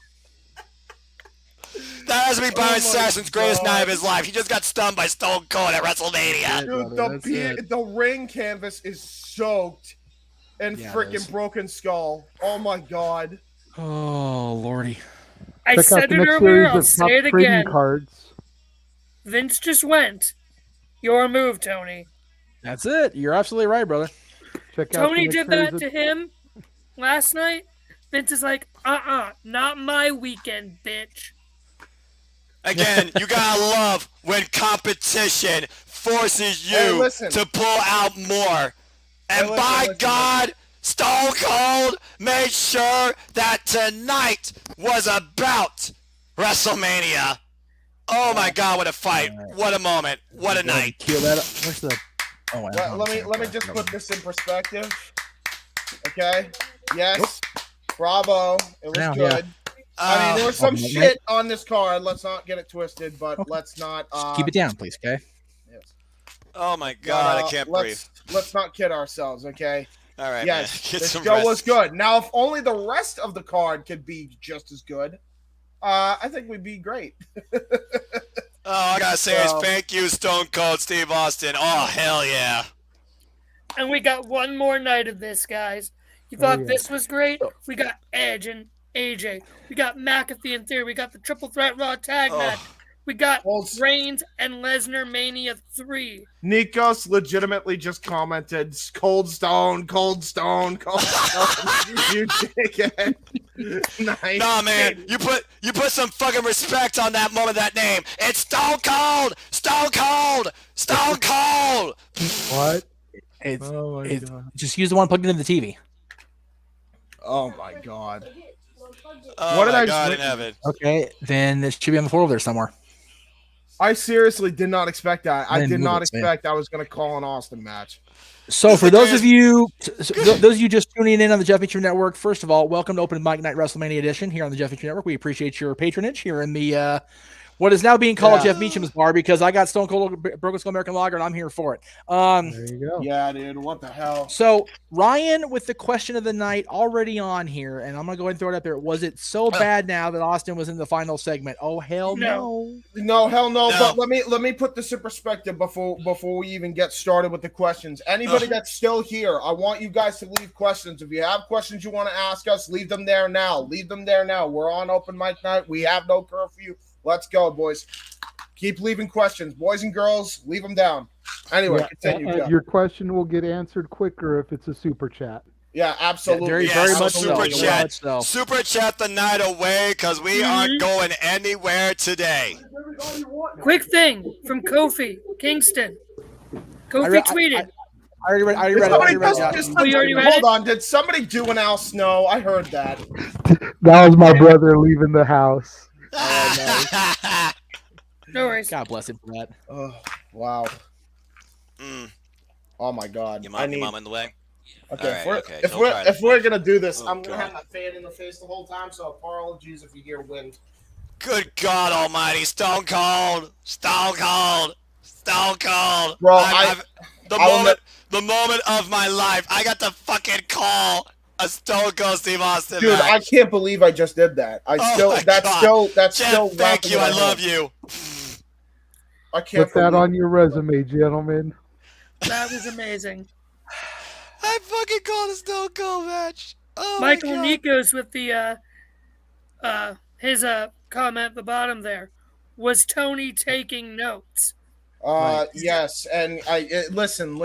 That has to be Byron Saxton's greatest night of his life. He just got stunned by Stone Cold at WrestleMania. Dude, the ring canvas is soaked in freaking broken skull. Oh my God. Oh Lordy. I Check out said the it next earlier, series I'll of top say it trading again. cards. Vince just went. Your move, Tony. That's it. You're absolutely right, brother. Check out Tony the did next that series to him last night. Vince is like, not my weekend, bitch. Again, you gotta love when competition forces you to pull out more. And by God, Stone Cold made sure that tonight was about WrestleMania. Oh my God, what a fight. What a moment. What a night. Kill that. Where's the... Oh, let me just put this in perspective. Okay? Yes. Bravo. It was good. I mean, there was some shit on this card. Let's not get it twisted, but let's not... keep it down, please, okay? Yes. Oh my God, I can't breathe. Let's not kid ourselves, okay? All right, yes, man. this show was good. Now, if only the rest of the card could be just as good, I think we'd be great. I gotta say is thank you, Stone Cold Steve Austin. Oh, hell yeah. And we got one more night of this, guys. You thought this was great? We got Edge and AJ. We got McAfee and Theory. We got the Triple Threat Raw Tag match. We got Reigns and Lesnar Mania 3. Nikos legitimately just commented, Cold Stone, Cold Stone, Cold Stone. You dickhead. Nice. Nah, man, you put some fucking respect on that moment, that name. It's Stone Cold! Stone Cold! Stone Cold! What? It's just use the one plugged into the TV. Oh my God. Oh, what did I God in heaven. Okay, then it should be on the floor over there somewhere. I seriously did not expect that. I Man, did move not it, man. expect I was going to call an Austin match. So for those of you just tuning in on the Jeff Meacham Network, first of all, welcome to Open Mic Night WrestleMania Edition here on the Jeff Meacham Network. We appreciate your patronage here in the what is now being called Jeff Meacham's Bar, because I got Stone Cold Broken Skull American Lager and I'm here for it. There you go. Yeah, dude. What the hell? So Ryan with the question of the night already on here, and I'm gonna go ahead and throw it up there. Was it so bad now that Austin was in the final segment? Oh hell no. No, hell no. But let me put this in perspective before we even get started with the questions. Anybody that's still here, I want you guys to leave questions. If you have questions you want to ask us, leave them there now. Leave them there now. We're on Open Mic Night. We have no curfew. Let's go, boys. Keep leaving questions. Boys and girls, leave them down. Anyway, continue. And your question will get answered quicker if it's a super chat. Yeah, absolutely. Very much super so. chat. So. Super chat the night away because we aren't going anywhere today. Quick thing from Kofi Kingston. Kofi tweeted. I already read it. Hold on. Did somebody do an Al Snow? I heard that. That was my brother leaving the house. No worries. God bless him for that. Oh, wow. Oh my God. Your mom in the way. Okay, All right, if we're gonna do this, I'm gonna have that fan in the face the whole time. So apologies if you hear wind. Good God Almighty, Stone Cold, Stone Cold, Stone Cold. Bro, the moment of my life. I got to fucking call a Stone Cold Steve Austin dude, match. I can't believe I just did that. That's still. Thank you. I love you. I can't put that on your resume, gentlemen. That was amazing. I fucking called a Stone Cold match. Oh Michael Nikos with the his comment at the bottom there. Was Tony taking notes? Right. Yes, and listen.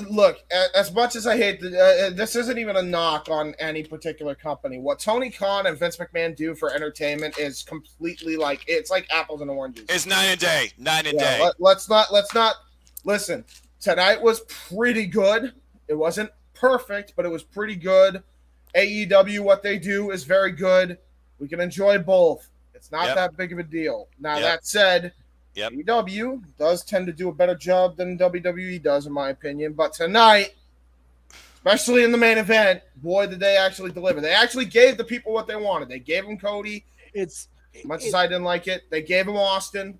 Look, as much as I hate this isn't even a knock on any particular company. What Tony Khan and Vince McMahon do for entertainment is completely it's like apples and oranges. It's night and day. Let's not listen. Tonight was pretty good. It wasn't perfect, but it was pretty good. AEW, what they do is very good. We can enjoy both. It's not that big of a deal. Now that said, AEW does tend to do a better job than WWE does, in my opinion. But tonight, especially in the main event, boy, did they actually deliver. They actually gave the people what they wanted. They gave them Cody. As much as I didn't like it, they gave him Austin.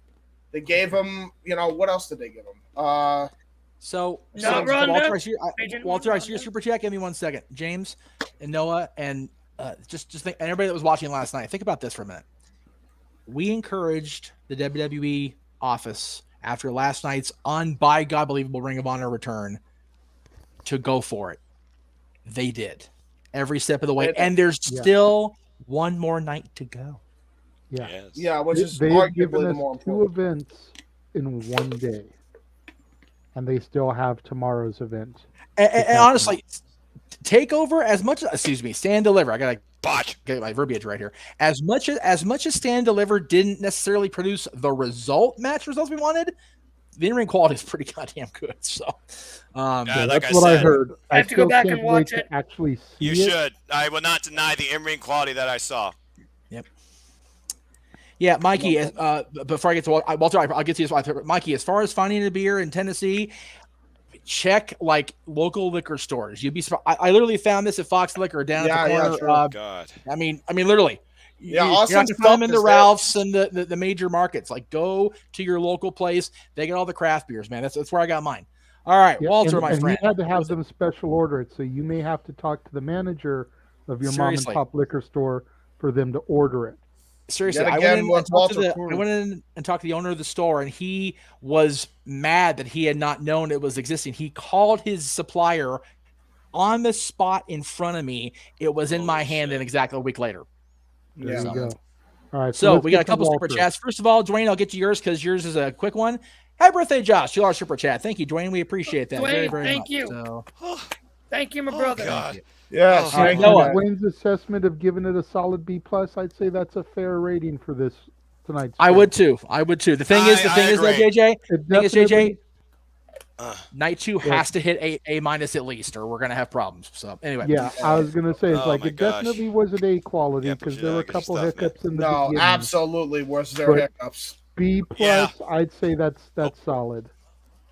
They gave him, what else did they give him? Walter, I see your super chat. Give me 1 second. James and Noah, and just think, and everybody that was watching last night, think about this for a minute. We encouraged the WWE office after last night's by God believable Ring of Honor return to go for it. They did every step of the way, and there's still one more night to go. Which is they've arguably given the us more two important. events in one day, and they still have tomorrow's event. And honestly, TakeOver, as much as Stand and Deliver, I gotta get my verbiage right here. As much as Stand and Deliver didn't necessarily produce the results we wanted, the in-ring quality is pretty goddamn good. So that's what I heard. I have to go back and watch it. Actually, you should. I will not deny the in-ring quality that I saw. Yep. Yeah, Mikey. Before I get to Walter, I'll get to you. Mikey, as far as finding a beer in Tennessee, check local liquor stores. You'd be surprised. I literally found this at Fox Liquor down at the corner. Sure. God. I mean, literally. Yeah, you're not going to find them in the Ralphs and the major markets. Go to your local place. They get all the craft beers, man. That's where I got mine. All right, Walter, my friend. You had to have them special order it, so you may have to talk to the manager of your mom and pop liquor store for them to order it. Seriously, I went in and talked to the owner of the store, and he was mad that he had not known it was existing. He called his supplier on the spot in front of me. It was in my hand, and exactly a week later. There you go. All right, so we got a couple super chats. First of all, Dwayne, I'll get to yours because yours is a quick one. Happy birthday, Josh! $2 super chat. Thank you, Dwayne. We appreciate that very, very thank much. You. So, thank you, my brother. God. Yes. Dwayne's assessment of giving it a solid B+, I'd say that's a fair rating for this tonight's. I would too. The thing is, JJ. Night 2 has to hit A minus at least, or we're gonna have problems. So anyway, yeah, I was gonna say it's Oh like my it gosh. definitely was an A quality Yeah, because push it there were a out, get your couple stuff, man. hiccups in the No, beginning. absolutely was there But hiccups. B plus, I'd say that's solid.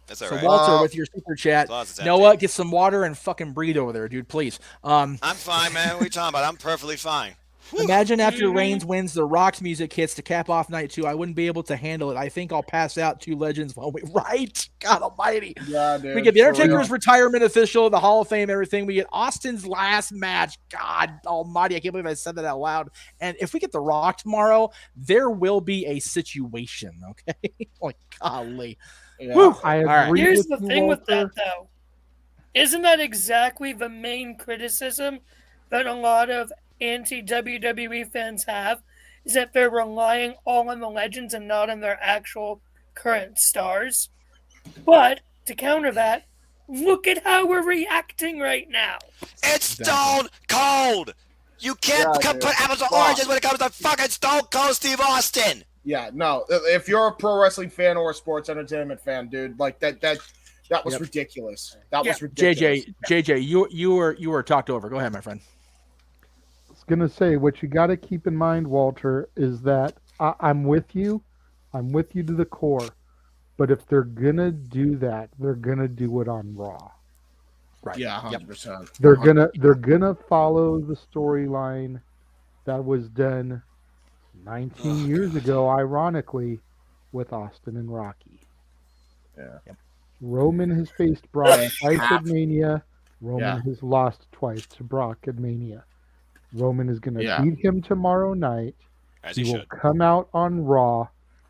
That's all so right. Walter, with your super chat, As long as it's Noah, empty. get some water and fucking breathe over there, dude, please. I'm fine, man. What are you talking about? I'm perfectly fine. Imagine after Reigns wins, the Rock's music hits to cap off night 2. I wouldn't be able to handle it. I think I'll pass out. 2 legends. Well, right? God Almighty. Yeah, dude. We get the for Undertaker's real. retirement official, the Hall of Fame, everything. We get Austin's last match. God Almighty! I can't believe I said that out loud. And if we get the Rock tomorrow, there will be a situation. Okay, like golly. Yeah. Whew. I All right. agree Here's with the you, thing with Walter. that, though. Isn't that exactly the main criticism that a lot of anti-WWE fans have? Is that they're relying all on the legends and not on their actual current stars? But to counter that, look at how we're reacting right now. It's Stone Cold. You can't dude. put apples to Wow. oranges when it comes to fucking Stone Cold Steve Austin. Yeah, no. If you're a pro wrestling fan or a sports entertainment fan, dude, like that was ridiculous. That was ridiculous. JJ, you were talked over. Go ahead, my friend. I was gonna say what you got to keep in mind, Walter, is that I'm with you. I'm with you to the core. But if they're gonna do that, they're gonna do it on Raw. Right. Yeah, 100%. They're gonna follow the storyline that was done 19 years ago, ironically, with Austin and Rocky. Yeah. Roman has faced Brock twice at Mania. Roman Yeah. has lost twice to Brock at Mania. Roman is going to Yeah. beat him tomorrow night. As He he will should. come out on Raw,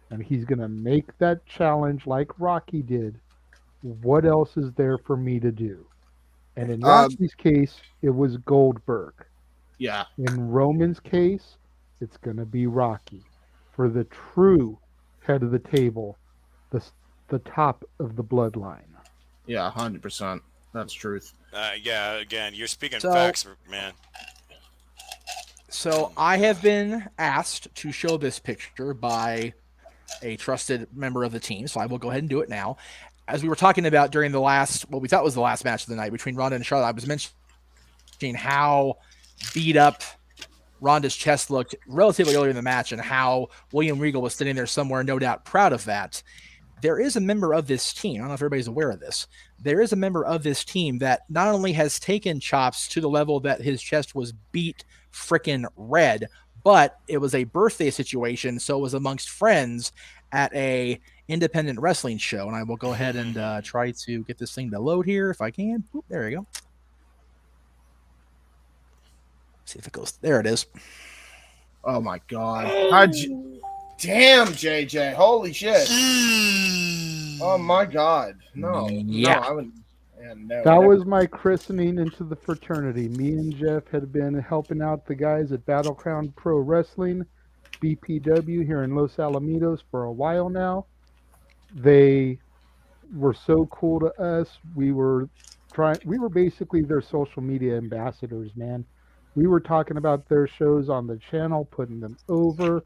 and he's going to make that challenge like Rocky did. What else is there for me to do? And in Rocky's case, it was Goldberg. Yeah. In Roman's case, it's going to be Rocky. For the true head of the table, the top of the bloodline. Yeah, 100%. That's truth. Yeah, again, you're speaking So- facts, man. So I have been asked to show this picture by a trusted member of the team, so I will go ahead and do it now. As we were talking about during the last, what we thought was the last match of the night between Ronda and Charlotte, I was mentioning how beat up Ronda's chest looked relatively earlier in the match and how William Regal was sitting there somewhere, no doubt proud of that. There is a member of this team, I don't know if everybody's aware of this, there is a member of this team that not only has taken chops to the level that his chest was beat frickin' red, but it was a birthday situation, so it was amongst friends at a independent wrestling show. And I will go ahead and try to get this thing to load here if I can. Oop, there we go. See if it goes. There it is. Oh my god. Damn, JJ. Holy shit. Oh my god. No. Yeah. No, I wouldn't. Yeah, no, That never. was my christening into the fraternity. Me and Jeff had been helping out the guys at Battleground Pro Wrestling, BPW, here in Los Alamitos for a while now. They were so cool to us. We were basically their social media ambassadors, man. We were talking about their shows on the channel, putting them over,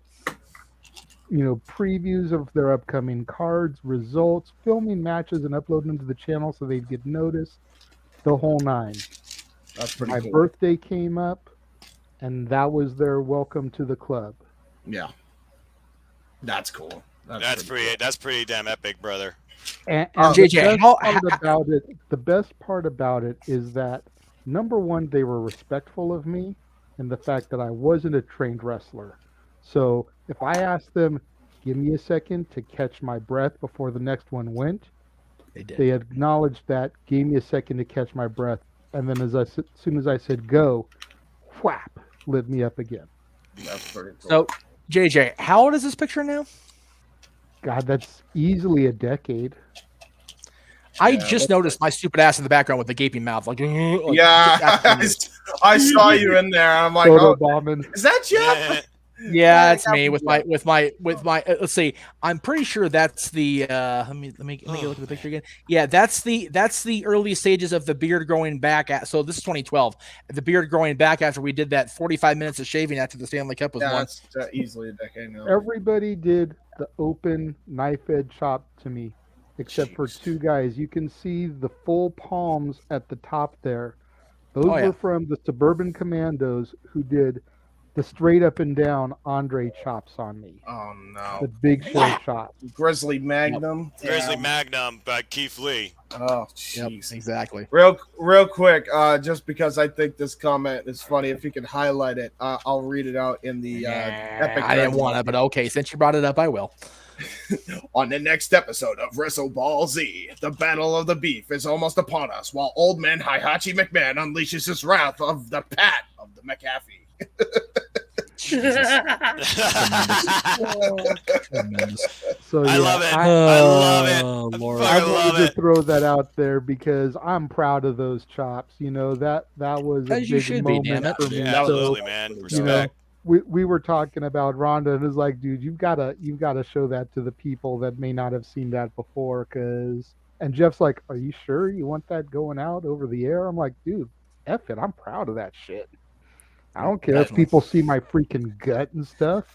previews of their upcoming cards, results, filming matches and uploading them to the channel so they'd get noticed, the whole nine. That's pretty My cool. birthday came up, and that was their welcome to the club. Yeah. That's cool. That's pretty damn epic, brother. And JJ, the best part about it is that, number one, they were respectful of me and the fact that I wasn't a trained wrestler. So if I asked them, give me a second to catch my breath before the next one went, they did. They acknowledged that, gave me a second to catch my breath, and then as soon as I said go, whap, lit me up again. That's pretty cool. So, JJ, how old is this picture now? God, that's easily a decade. I just noticed my stupid ass in the background with the gaping mouth. Yeah, I saw you in there. I'm like, is that Jeff? Yeah, it's me with my. Let's see. I'm pretty sure that's the. Let me look at the picture again. Yeah, that's the early stages of the beard growing back. So this is 2012. The beard growing back after we did that 45 minutes of shaving after the Stanley Cup was won. That's easily a decade now. Everybody did the open knife edge chop to me except for two guys. You can see the full palms at the top there. Those were from the Suburban Commandos who did the straight up and down Andre chops on me. Oh no! The big show chop. Grizzly Magnum. Yep. Grizzly Magnum by Keith Lee. Oh, jeez. Yep, exactly. Real quick, just because I think this comment is funny, if you can highlight it, I'll read it out in the epic. I didn't want to, but okay, since you brought it up, I will. On the next episode of Wrestle Ball Z, the Battle of the Beef is almost upon us, while old man Hihachi McMahon unleashes his wrath of the Pat of the McAfee. So, I love it. I love it. I wanted to throw that out there because I'm proud of those chops. You know, that was a big moment for me. Yeah, absolutely, man. Respect. You know, we were talking about Ronda, and it's like, dude, you've got to show that to the people that may not have seen that before. And Jeff's like, are you sure you want that going out over the air? I'm like, dude, F it. I'm proud of that shit. I don't care if people see my freaking gut and stuff.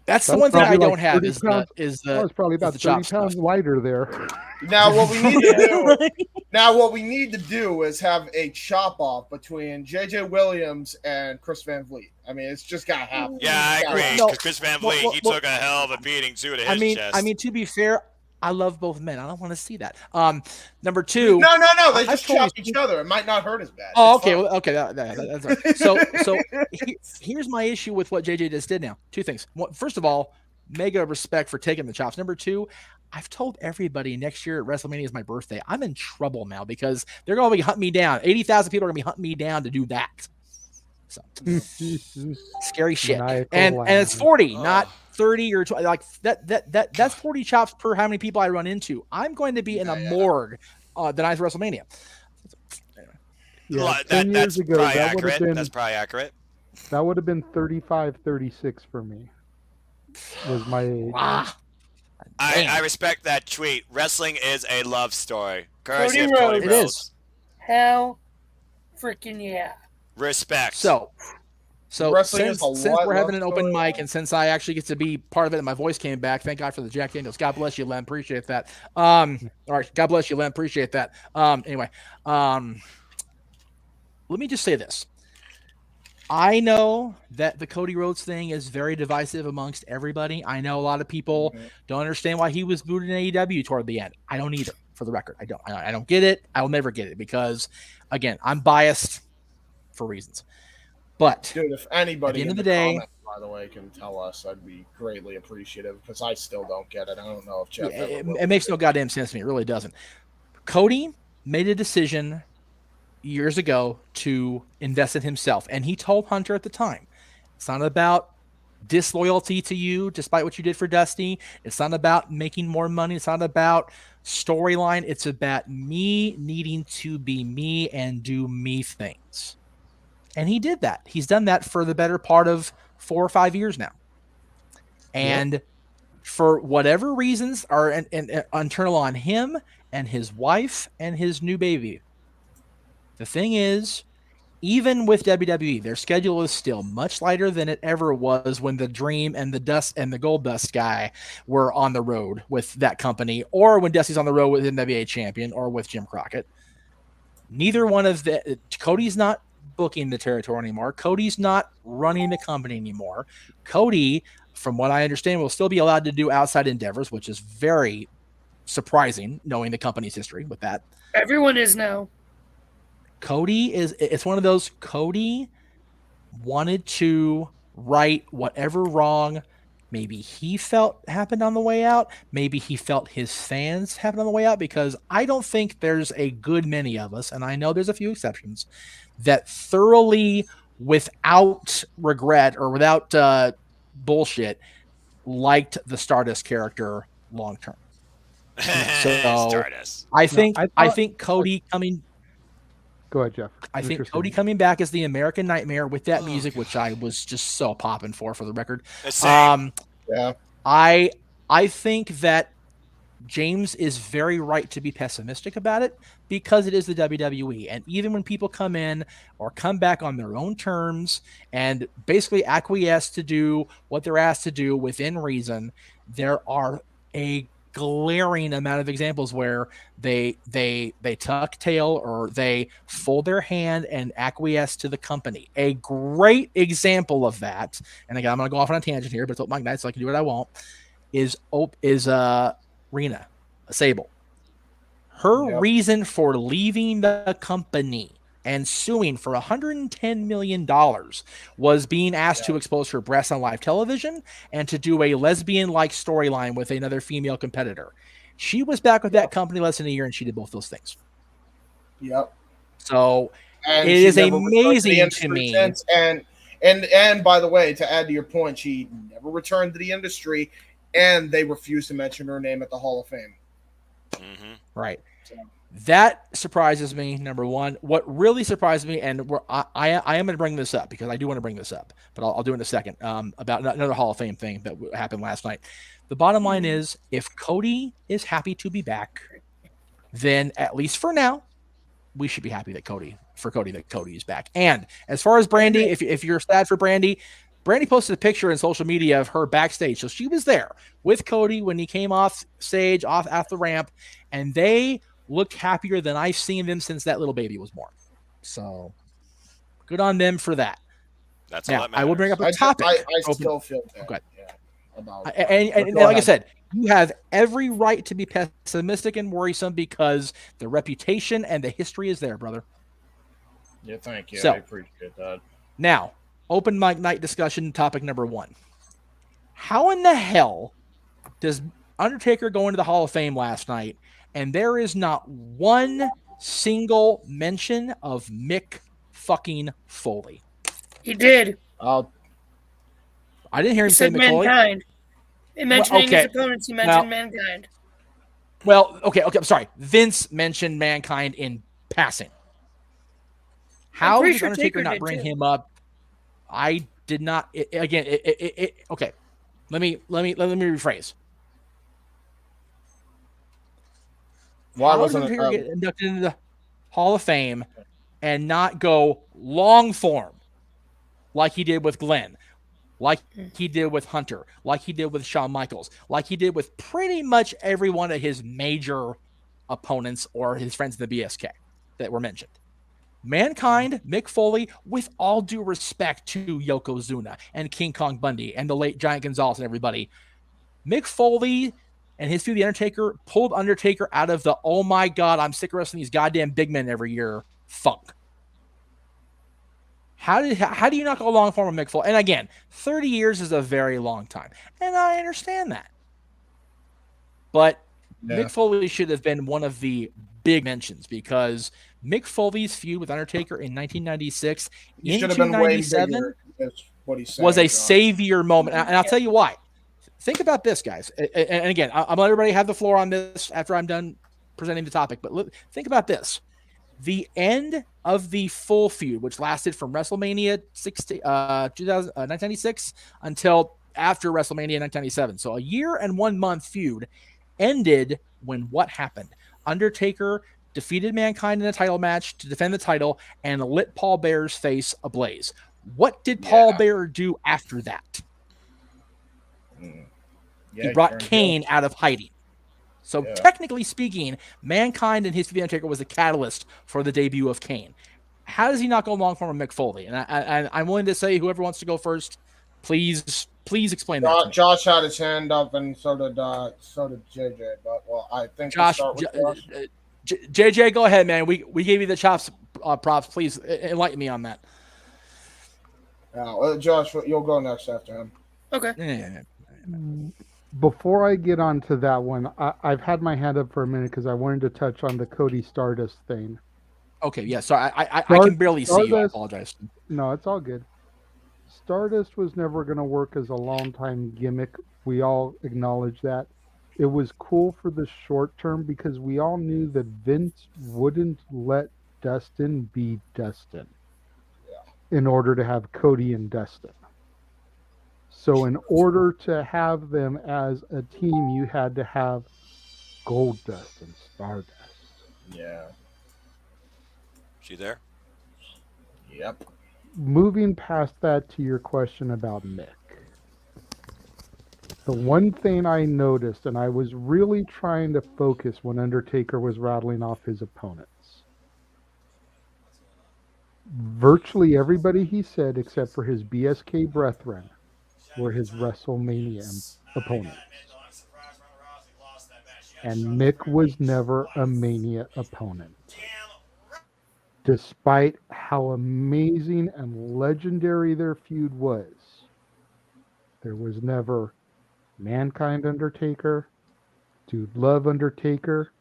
That's the one thing I don't have is I was probably about 30 pounds lighter there. Now what we need to do is have a chop off between JJ Williams and Chris Van Vliet. I mean, it's just gotta happen. Yeah, I agree. Because Chris Van Vliet, he took a hell of a beating too to his chest. I mean, to be fair, I love both men. I don't want to see that. Number two. No. They just chop each other. It might not hurt as bad. Oh, okay. Well, okay. That's right. So here's my issue with what JJ just did now. Two things. First of all, mega respect for taking the chops. Number two, I've told everybody next year at WrestleMania is my birthday. I'm in trouble now because they're going to be hunting me down. 80,000 people are going to be hunting me down to do that. So scary shit. And it's 40, not 30 or 20. Like that's 40 chops per how many people I run into. I'm going to be in a morgue the night of WrestleMania. Yeah, that's probably accurate. That's probably accurate. That would have been 35-36 for me. Was my age. Wow. I respect that tweet. Wrestling is a love story. Cody Rhodes. Rhodes. It is. Hell freaking yeah. Respect. So since we're having an open story. mic and since I actually get to be part of it and my voice came back, thank God for the Jack Daniels. God bless you, Len. Appreciate that. All right. God bless you, Len. Appreciate that. Anyway, let me just say this. I know that the Cody Rhodes thing is very divisive amongst everybody. I know a lot of people don't understand why he was booted in AEW toward the end. I don't either, for the record. I don't get it. I will never get it because, again, I'm biased for reasons. But dude, if anybody at the end of the day, comments, by the way, can tell us, I'd be greatly appreciative because I still don't get it. I don't know if Jeff. It makes no goddamn sense to me. It really doesn't. Cody made a decision years ago to invest in himself, and he told Hunter at the time, "It's not about disloyalty to you, despite what you did for Dusty. It's not about making more money. It's not about storyline. It's about me needing to be me and do me things." And he did that. He's done that for the better part of 4 or 5 years now. And for whatever reasons are internal on him and his wife and his new baby. The thing is, even with WWE, their schedule is still much lighter than it ever was when the Dream and the Dust and the Gold Dust guy were on the road with that company, or when Dusty's on the road with NWA champion or with Jim Crockett. Neither one of the Cody's not booking the territory anymore. Cody's not running the company anymore. Cody, from what I understand, will still be allowed to do outside endeavors, which is very surprising knowing the company's history with that. Everyone is now. It's one of those, Cody wanted to right whatever wrong maybe he felt happened on the way out. Maybe he felt his fans happened on the way out, because I don't think there's a good many of us, and I know there's a few exceptions, that thoroughly, without regret or without bullshit, liked the Stardust character long term. So Stardust. I think Cody coming. Go ahead, Jeff. I think Cody coming back as the American Nightmare with that music, which I was just so popping for the record. Yeah. I think that James is very right to be pessimistic about it, because it is the WWE. And even when people come in or come back on their own terms and basically acquiesce to do what they're asked to do within reason, there are a glaring amount of examples where they tuck tail or they fold their hand and acquiesce to the company. A great example of that, and again, I'm going to go off on a tangent here, but it's open mic night, so I can do what I want, is Rena Sable. Her reason for leaving the company and suing for $110 million was being asked to expose her breasts on live television and to do a lesbian-like storyline with another female competitor. She was back with that company less than a year, and she did both those things. Yep. So and it is amazing to me. Since, and by the way, to add to your point, she never returned to the industry, and they refused to mention her name at the Hall of Fame. Mm-hmm. Right. That surprises me, number one. What really surprised me, and I am going to bring this up because I do want to bring this up, but I'll do it in a second, about another Hall of Fame thing that happened last night. The bottom line is, if Cody is happy to be back, then at least for now, we should be happy that Cody is back. And as far as Brandy, if you're sad for Brandy posted a picture in social media of her backstage. So she was there with Cody when he came off stage, off the ramp, and they looked happier than I've seen them since that little baby was born. So good on them for that. That's now, all that matters. I will bring up a topic. I still feel bad. And like I said, you have every right to be pessimistic and worrisome because the reputation and the history is there, brother. Yeah, thank you. So, I appreciate that. Now, open mic night discussion topic number 1. How in the hell does Undertaker go into the Hall of Fame last night and there is not one single mention of Mick fucking Foley? He did. I didn't hear him say Mick Foley. Mankind. In mentioning his opponents, he mentioned Mankind. Well, okay, I'm sorry. Vince mentioned Mankind in passing. How did Undertaker not bring him up? I did not. Okay. Let me rephrase. Why How wasn't Undertaker get inducted into the Hall of Fame and not go long form like he did with Glenn, like he did with Hunter, like he did with Shawn Michaels, like he did with pretty much every one of his major opponents or his friends in the BSK that were mentioned? Mankind, Mick Foley, with all due respect to Yokozuna and King Kong Bundy and the late Giant Gonzalez and everybody, Mick Foley and his feud, The Undertaker, pulled Undertaker out of the, oh my God, I'm sick of wrestling these goddamn big men every year funk. How do you not go long form with Mick Foley? And again, 30 years is a very long time. And I understand that. But Mick Foley should have been one of the big mentions because Mick Foley's feud with Undertaker in 1996 into 97 was a savior moment. And I'll tell you why. Think about this, guys. And again, I'm going to let everybody have the floor on this after I'm done presenting the topic. But think about this. The end of the full feud, which lasted from WrestleMania 1996 until after WrestleMania 1997. So a year and 1 month feud ended when what happened? Undertaker defeated Mankind in a title match to defend the title and lit Paul Bearer's face ablaze. What did Paul Bearer do after that? He brought Kane out of hiding. So technically speaking, Mankind and his Undertaker was the catalyst for the debut of Kane. How does he not go long form with Mick Foley? And I'm willing to say whoever wants to go first, please explain that to me. Josh had his hand up, and so did JJ. But I think Josh, JJ, go ahead, man. We gave you the props. Please enlighten me on that. Josh, you'll go next after him. Okay. Before I get on to that one, I've had my hand up for a minute because I wanted to touch on the Cody Stardust thing. Okay, yeah. So I can barely see you. I apologize. No, it's all good. Stardust was never going to work as a long-time gimmick. We all acknowledge that. It was cool for the short term because we all knew that Vince wouldn't let Dustin be Dustin in order to have Cody and Dustin. So in order to have them as a team, you had to have Goldust and Stardust. Yeah. She there? Yep. Moving past that to your question about Mick. The one thing I noticed, and I was really trying to focus when Undertaker was rattling off his opponents, virtually everybody he said, except for his BSK brethren, were his WrestleMania opponents. And Mick was never a Mania opponent. Despite how amazing and legendary their feud was, there was never Mankind Undertaker, Dude Love Undertaker,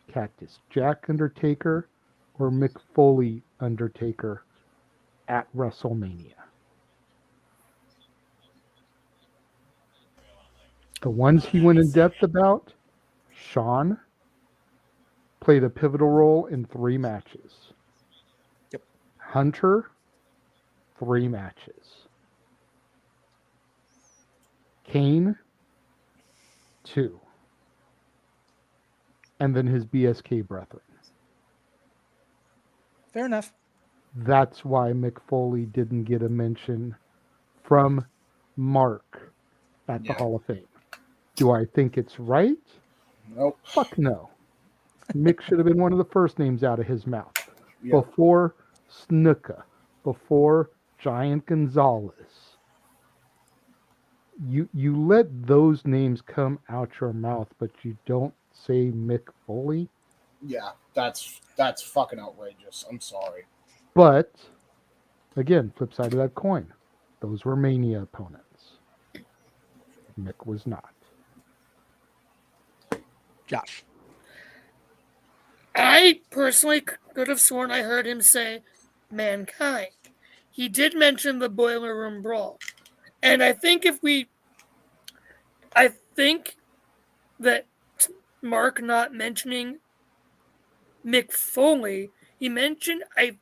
Cactus Jack Undertaker, or Mick Foley Undertaker at WrestleMania. The ones he went in depth about, Shawn played a pivotal role in 3 matches. Yep. Hunter, 3 matches. Kane, 2. And then his BSK brethren. Fair enough. That's why Mick Foley didn't get a mention from Mark at the Hall of Fame. Do I think it's right? Nope. Fuck no. Mick should have been one of the first names out of his mouth. Yeah. Before Snuka, before Giant Gonzalez. You let those names come out your mouth, but you don't say Mick Foley. Yeah, that's fucking outrageous. I'm sorry. But again, flip side of that coin, those were Mania opponents. Mick was not. Josh. I personally could have sworn I heard him say Mankind. He did mention the Boiler Room Brawl. And I think that Mark not mentioning Mick Foley, he mentioned, like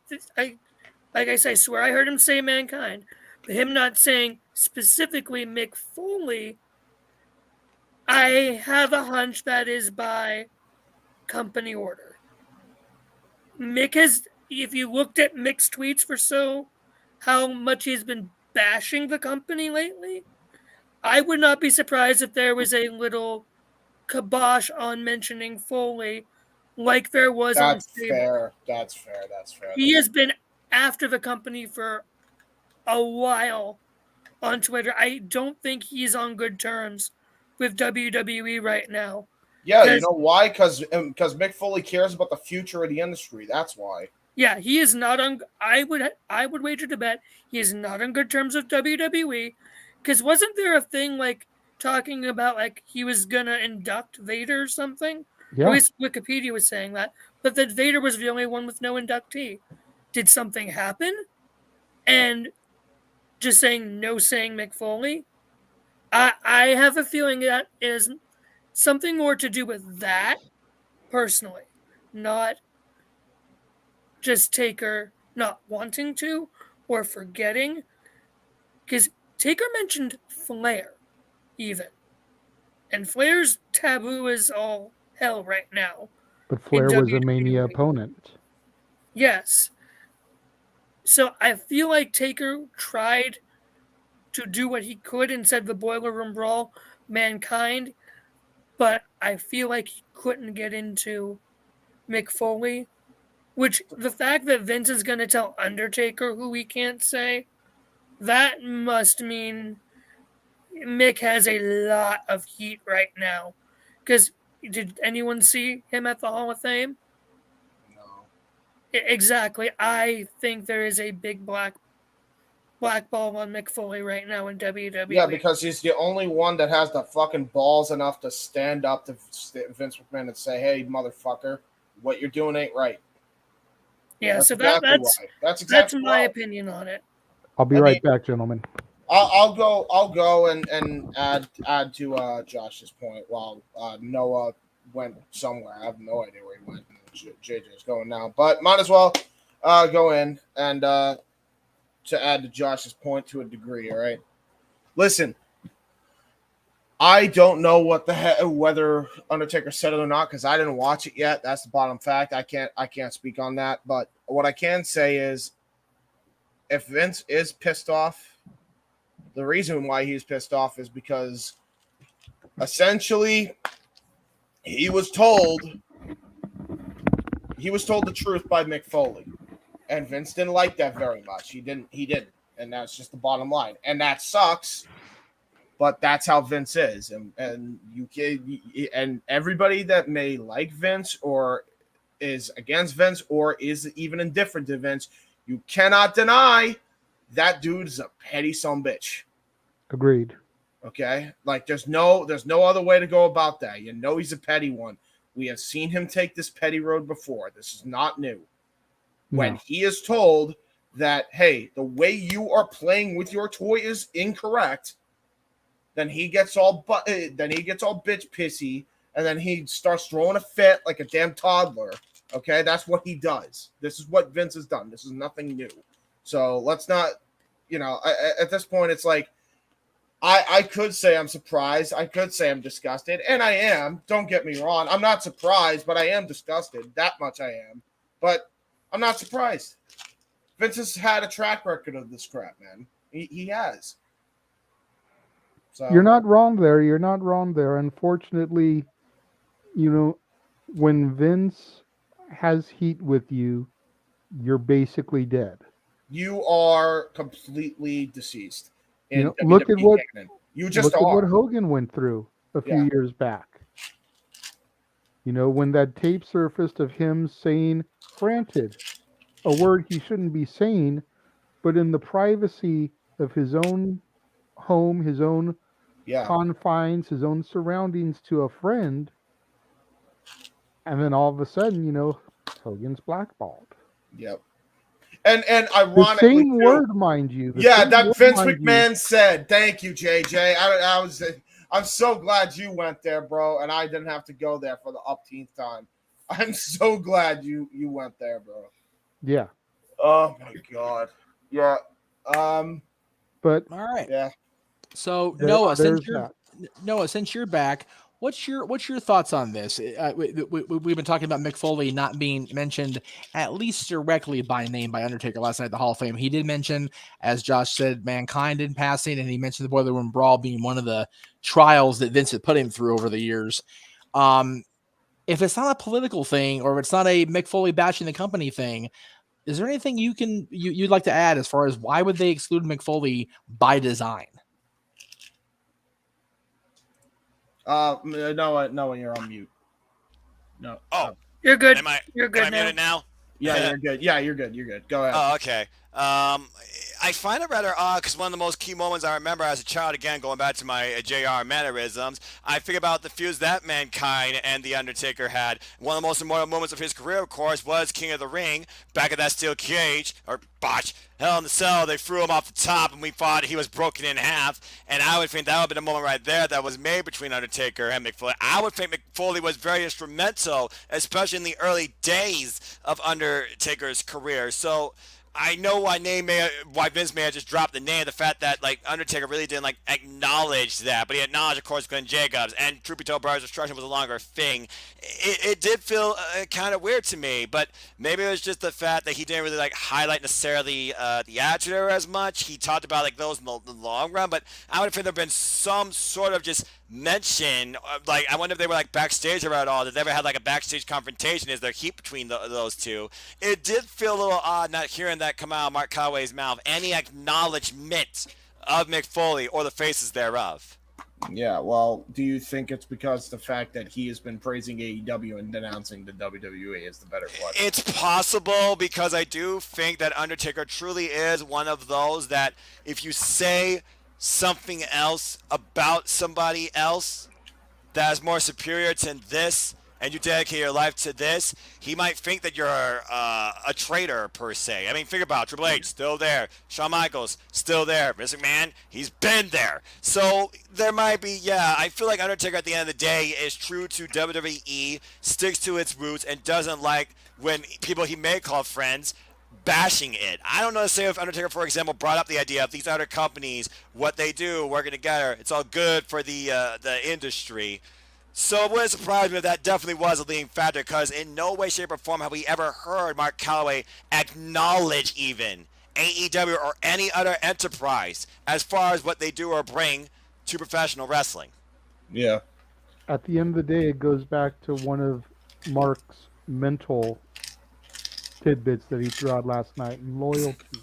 I said, I swear I heard him say Mankind, but him not saying specifically Mick Foley, I have a hunch that is by company order. Mick has, if you looked at Mick's tweets for how much he's been bashing the company lately, I would not be surprised if there was a little kibosh on mentioning Foley like there was on Stable. That's fair. He has been after the company for a while on Twitter. I don't think he's on good terms with WWE right now. Yeah, you know why? Because Mick Foley cares about the future of the industry. That's why. Yeah, he is not on. I would wager to bet he is not on good terms with WWE. Because wasn't there a thing like talking about like he was gonna induct Vader or something? Yeah. Or at least Wikipedia was saying that, but that Vader was the only one with no inductee. Did something happen? And just saying Mick Foley. I have a feeling that is something more to do with that, personally, not just Taker not wanting to or forgetting. Because Taker mentioned Flair, even. And Flair's taboo is all hell right now. But Flair was a Mania opponent. Yes. So I feel like Taker tried to do what he could and said the Boiler Room Brawl, Mankind, but I feel like he couldn't get into Mick Foley, which the fact that Vince is going to tell Undertaker who he can't say, that must mean Mick has a lot of heat right now. Because did anyone see him at the Hall of Fame? No. Exactly. I think there is a big black ball on Mick Foley right now in WWE. Yeah, because he's the only one that has the fucking balls enough to stand up to Vince McMahon and say, "Hey, motherfucker, what you're doing ain't right." Yeah, that's so exactly that's my opinion on it. I'll be right back, gentlemen. I'll go and add to Josh's point while Noah went somewhere. I have no idea where he went. JJ's going now, but might as well go in and to add to Josh's point to a degree. All right, listen. I don't know whether Undertaker said it or not because I didn't watch it yet. That's the bottom fact. I can't speak on that. But what I can say is, if Vince is pissed off, the reason why he's pissed off is because essentially, he was told the truth by Mick Foley, and Vince didn't like that very much. He didn't, and that's just the bottom line. And that sucks, but that's how Vince is. And you can, and everybody that may like Vince or is against Vince or is even indifferent to Vince, you cannot deny that dude is a petty son bitch. Agreed. Okay, like there's no other way to go about that. You know he's a petty one. We have seen him take this petty road before. This is not new. When he is told that, hey, the way you are playing with your toy is incorrect, then he gets all bitch pissy, and then he starts throwing a fit like a damn toddler. Okay, that's what he does. This is what Vince has done. This is nothing new. So let's not, at this point, it's like, I could say I'm surprised. I could say I'm disgusted, and I am. Don't get me wrong. I'm not surprised, but I am disgusted. That much I am. But I'm not surprised. Vince has had a track record of this crap, man. He has. So You're not wrong there. You're not wrong there. Unfortunately, when Vince has heat with you, you're basically dead. You are completely deceased. Look at what Hogan went through a few years back. When that tape surfaced of him saying, granted, a word he shouldn't be saying, but in the privacy of his own home, his own confines, his own surroundings to a friend, and then all of a sudden, Hogan's blackballed. Yep. And ironically, the same word, mind you. That Vince McMahon said. Thank you, JJ. I'm so glad you went there, bro, and I didn't have to go there for the upteenth time. I'm so glad you went there, bro. Yeah. Oh my God. Yeah. But all right. Yeah. So Noah, since you're back, what's your thoughts on this? We've been talking about Mick Foley not being mentioned at least directly by name by Undertaker last night at the Hall of Fame. He did mention, as Josh said, Mankind in passing, and he mentioned the Boiler Room Brawl being one of the trials that Vince had put him through over the years. If it's not a political thing, or if it's not a Mick Foley bashing the company thing, is there anything you'd like to add as far as why would they exclude Mick Foley by design? No, you're on mute. No. Oh, you're good. You're good. Am I muted now? Yeah, you're good. Yeah, you're good. You're good. Go ahead. Oh, okay. I find it rather odd because one of the most key moments I remember as a child, again, going back to my JR mannerisms, I think about the feuds that Mankind and The Undertaker had. One of the most immortal moments of his career, of course, was King of the Ring, back at that steel cage, or botch, Hell in the Cell. They threw him off the top, and we thought he was broken in half. And I would think that would have been a moment right there that was made between Undertaker and Mick Foley. I would think Mick Foley was very instrumental, especially in the early days of Undertaker's career. So I know why Vince may have just dropped the name. The fact that Undertaker really didn't acknowledge that, but he acknowledged, of course, Glenn Jacobs and Truth Be Told, Brothers Destruction was a longer thing. It did feel kind of weird to me, but maybe it was just the fact that he didn't really highlight necessarily the Attitude Era as much. He talked about those in the long run, but I would think there'd been some sort of just mention. I wonder if they were backstage at all. Did they ever have a backstage confrontation? Is there heat between those two? It did feel a little odd not hearing that come out of Mark Calloway's mouth. Any acknowledgement of Mick Foley or the faces thereof. Yeah, well, do you think it's because the fact that he has been praising AEW and denouncing the WWE is the better question? It's possible, because I do think that Undertaker truly is one of those that if you say something else about somebody else that is more superior to this, and you dedicate your life to this, he might think that you're a traitor, per se. I mean, think about it. Triple H, still there. Shawn Michaels, still there. Vince McMahon, he's been there. So there might be, I feel like Undertaker at the end of the day is true to WWE, sticks to its roots, and doesn't like when people he may call friends bashing it. I don't know to say if Undertaker, for example, brought up the idea of these other companies, what they do, working together. It's all good for the industry. So it wouldn't surprise me if that definitely was a leading factor, because in no way, shape, or form have we ever heard Mark Calloway acknowledge even AEW or any other enterprise as far as what they do or bring to professional wrestling. Yeah. at the end of the day, it goes back to one of Mark's mental tidbits that he threw out last night, loyalty.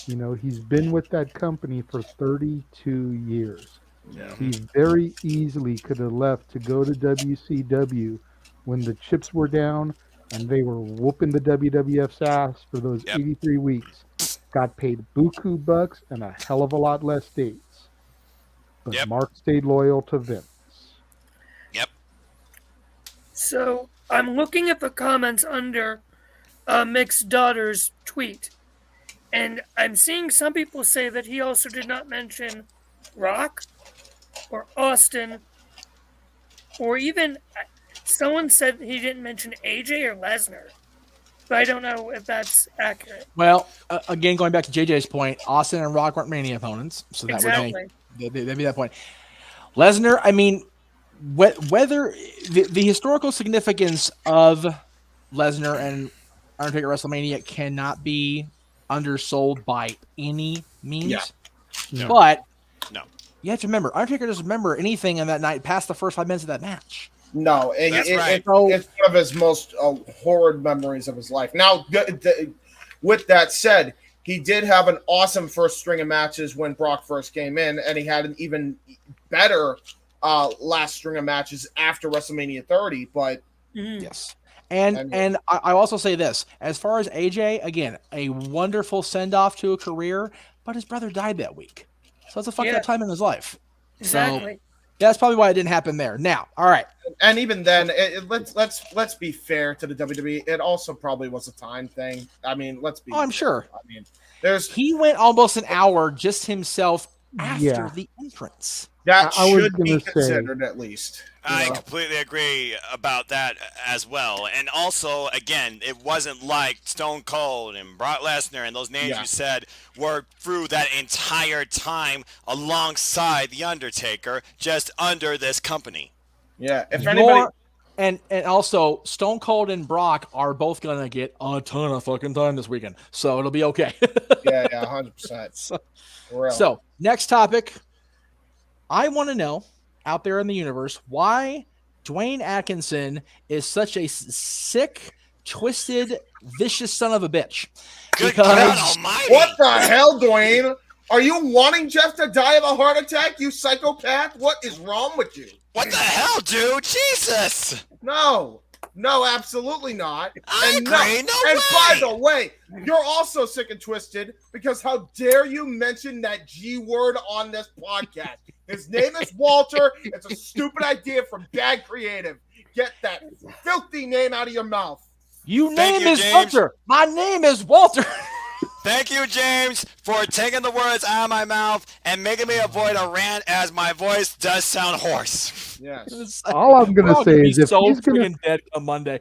You know, he's been with that company for 32 years. Yeah. He very easily could have left to go to WCW when the chips were down and they were whooping the WWF's ass for those 83 weeks. Got paid buku bucks and a hell of a lot less dates. But Mark stayed loyal to Vince. Yep. So I'm looking at the comments under Mick's daughter's tweet, and I'm seeing some people say that he also did not mention Rock or Austin, or even someone said he didn't mention AJ or Lesnar. But I don't know if that's accurate. Well, again, going back to JJ's point, Austin and Rock weren't Mania opponents, so that would make that'd be that point. Lesnar, I mean, whether the historical significance of Lesnar and Undertaker WrestleMania cannot be undersold by any means. Yeah. But no, you have to remember, Undertaker doesn't remember anything in that night past the first 5 minutes of that match. No, That's right. it's one of his most horrid memories of his life. Now, with that said, he did have an awesome first string of matches when Brock first came in, and he had an even better last string of matches after WrestleMania 30. But yes, and I also say this: as far as AJ, again, a wonderful send off to a career, but his brother died that week, so it's a fucked up time in his life. Exactly. So, that's probably why it didn't happen there. Now, all right. And even then, let's be fair to the WWE. It also probably was a time thing. I mean, let's be. Oh, I'm sure. I mean, he went almost an hour just himself after the entrance. That I was should be gonna say- considered at least. I completely agree about that as well. And also, again, it wasn't like Stone Cold and Brock Lesnar and those names you said were through that entire time alongside The Undertaker, just under this company. Yeah, if anybody... And also, Stone Cold and Brock are both going to get a ton of fucking time this weekend. So it'll be okay. yeah, 100%. So, next topic. I want to know, out there in the universe, why Dwayne Atkinson is such a sick, twisted, vicious son of a bitch. Good God almighty. What the hell, Dwayne? Are you wanting Jeff to die of a heart attack, you psychopath? What is wrong with you? What the hell, dude? Jesus! No, absolutely not. I agree. And way. By the way, you're also sick and twisted because how dare you mention that G word on this podcast? His name is Walter. It's a stupid idea from Bad Creative. Get that filthy name out of your mouth. Your name is Walter. My name is Walter. Thank you, James, for taking the words out of my mouth and making me avoid a rant, as my voice does sound hoarse. Yes. All I'm going to say is if he's going to dead on Monday.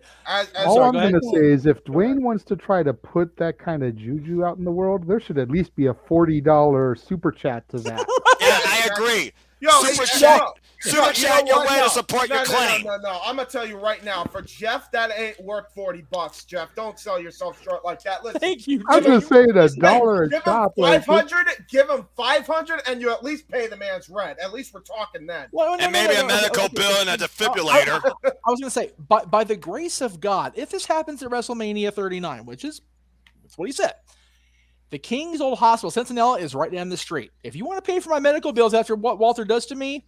All I'm going to say is if Dwayne wants to try to put that kind of juju out in the world, there should at least be a $40 super chat to that. Yeah, I agree. Yo, super chat your way to support your claim. No. I'm gonna tell you right now. For Jeff, that ain't worth $40. Jeff, don't sell yourself short like that. Listen, thank you. I'm just saying $1 a shop. Give him 500, and you at least pay the man's rent. At least we're talking then. And maybe a medical bill and a defibrillator. I was gonna say, by the grace of God, if this happens at WrestleMania 39, which is that's what he said. The King's Old Hospital, Centinela, is right down the street. If you want to pay for my medical bills after what Walter does to me,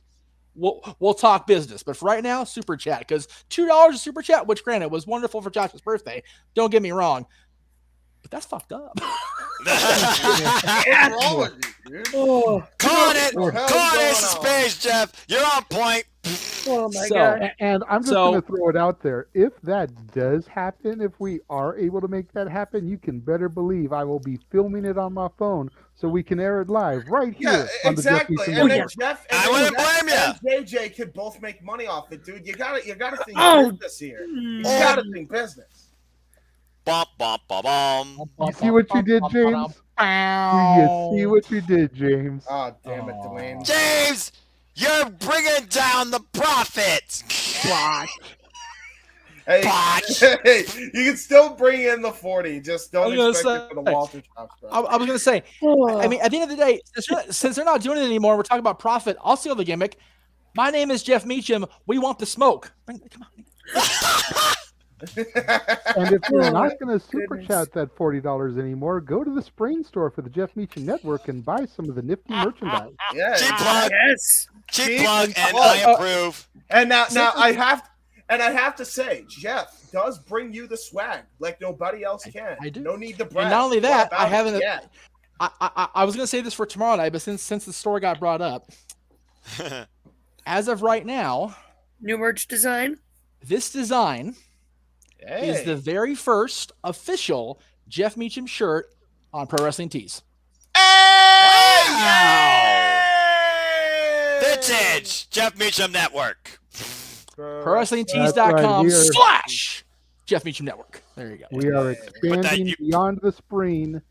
we'll talk business. But for right now, super chat, because $2 a super chat, which granted was wonderful for Josh's birthday. Don't get me wrong, but that's fucked up. What's wrong with you, dude? Call it Ace of Spades, Jeff. You're on point. Oh my God. And I'm just going to throw it out there. If that does happen, if we are able to make that happen, you can better believe I will be filming it on my phone so we can air it live right here. On Exactly. The And then Jeff I wouldn't blame you. and JJ could both make money off it, dude. You gotta think business here. You gotta think business. Bum, bum, bum, bum. You see what you did, James? You see what you did, James? Oh, damn it, Dwayne. James, you're bringing down the profits. Hey, you can still bring in the 40. Just don't expect it for the Walter chops, bro. I was going to say, I mean, at the end of the day, since they're not doing it anymore, we're talking about profit. I'll steal the gimmick. My name is Jeff Meacham. We want the smoke. Come on. And if you're not going to super chat that $40 anymore, go to the Spring store for the Jeff Meacham Network and buy some of the nifty merchandise. Yeah, Cheap plug. Yes. Cheap plug, and I approve. And now I have to say, Jeff does bring you the swag like nobody else can. I do. No need to brag. And not only that, I What haven't. about it? Yeah. I was going to say this for tomorrow night, but since the story got brought up, as of right now, New merch design. this design is the very first official Jeff Meacham shirt on Pro Wrestling Tees. Vintage Jeff Meacham Network. ProWrestlingTees.com / Jeff Meacham Network. There you go. We are expanding beyond the screen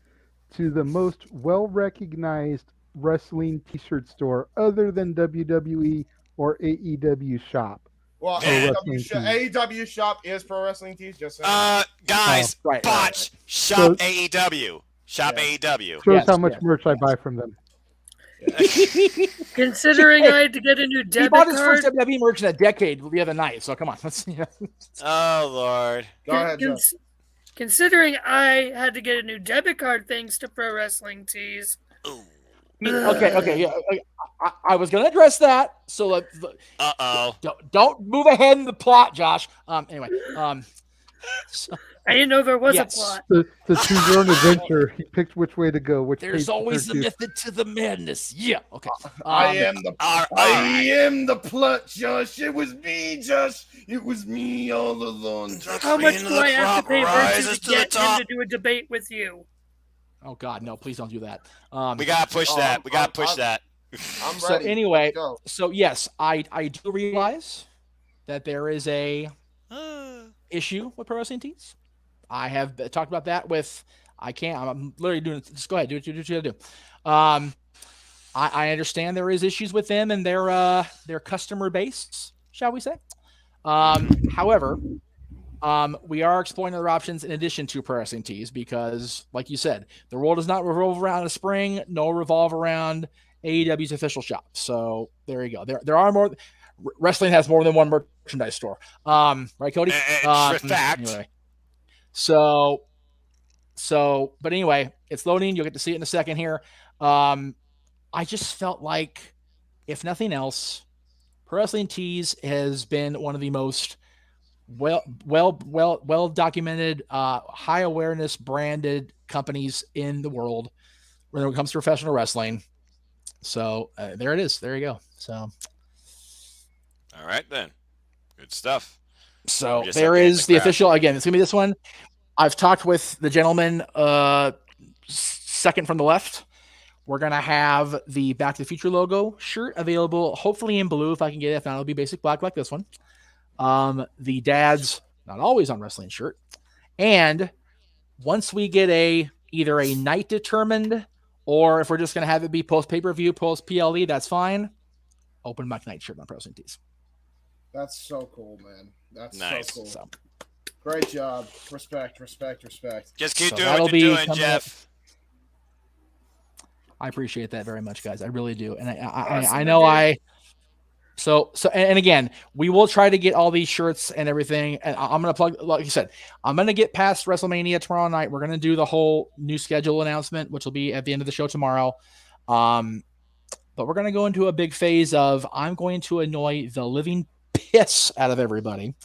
to the most well-recognized wrestling T-shirt store other than WWE or AEW shop. Well, AEW shop is Pro Wrestling Tees. Just saying. Guys, botch. Shop AEW. Shop AEW. Shows how much merch I buy from them. Considering I had to get a new He debit bought his card. first WWE merch in a decade the other night, so come on. Let's see. Oh, Lord. Go ahead, Jeff. Considering I had to get a new debit card thanks to Pro Wrestling Tees. Okay, yeah. I was going to address that, so don't move ahead in the plot, Josh. Anyway, so, I didn't know there was a plot. To choose your own adventure, he picked which way to go. There's always a method to the madness. Yeah. Okay. I am the plot, Josh. It was me, Josh. It was me all along. Josh. How much do I have to pay Virtue to get him to do a debate with you? Oh God, no! Please don't do that. We gotta push that. We gotta push that. I'm ready. So anyway, so yes, I do realize that there is a issue with Pro Wrestling Tees. I have talked about that with. I'm literally doing it. Just go ahead, do what you gotta do. I understand there is issues with them and their customer base, shall we say? However, we are exploring other options in addition to Pro Wrestling Tees because, like you said, the world does not revolve around a spring, nor revolve around AEW's official shop. So there you go. There are more. Wrestling has more than one merchandise store. Right, Cody? Fact. Anyway. But anyway, it's loading. You'll get to see it in a second here. I just felt like, if nothing else, Pro Wrestling Tees has been one of the most well documented, high awareness branded companies in the world when it comes to professional wrestling. So there it is. There you go. So, all right then, good stuff. So there is the official. Again, it's gonna be this one. I've talked with the gentleman second from the left. We're gonna have the Back to the Future logo shirt available, hopefully in blue if I can get it. If not, it'll be basic black like this one. The dad's not always on wrestling shirt. And once we get either a night determined, or if we're just going to have it be post pay-per-view, post PLE, that's fine. Open mic night shirt on Pro Wrestling Tees. That's so cool, man. That's nice. So cool. So, great job. Respect. Just keep doing what you're doing, Jeff. I appreciate that very much, guys. I really do. And I know So again, we will try to get all these shirts and everything. And I'm going to plug, like you said, I'm going to get past WrestleMania tomorrow night. We're going to do the whole new schedule announcement, which will be at the end of the show tomorrow. But we're going to go into a big phase of, I'm going to annoy the living piss out of everybody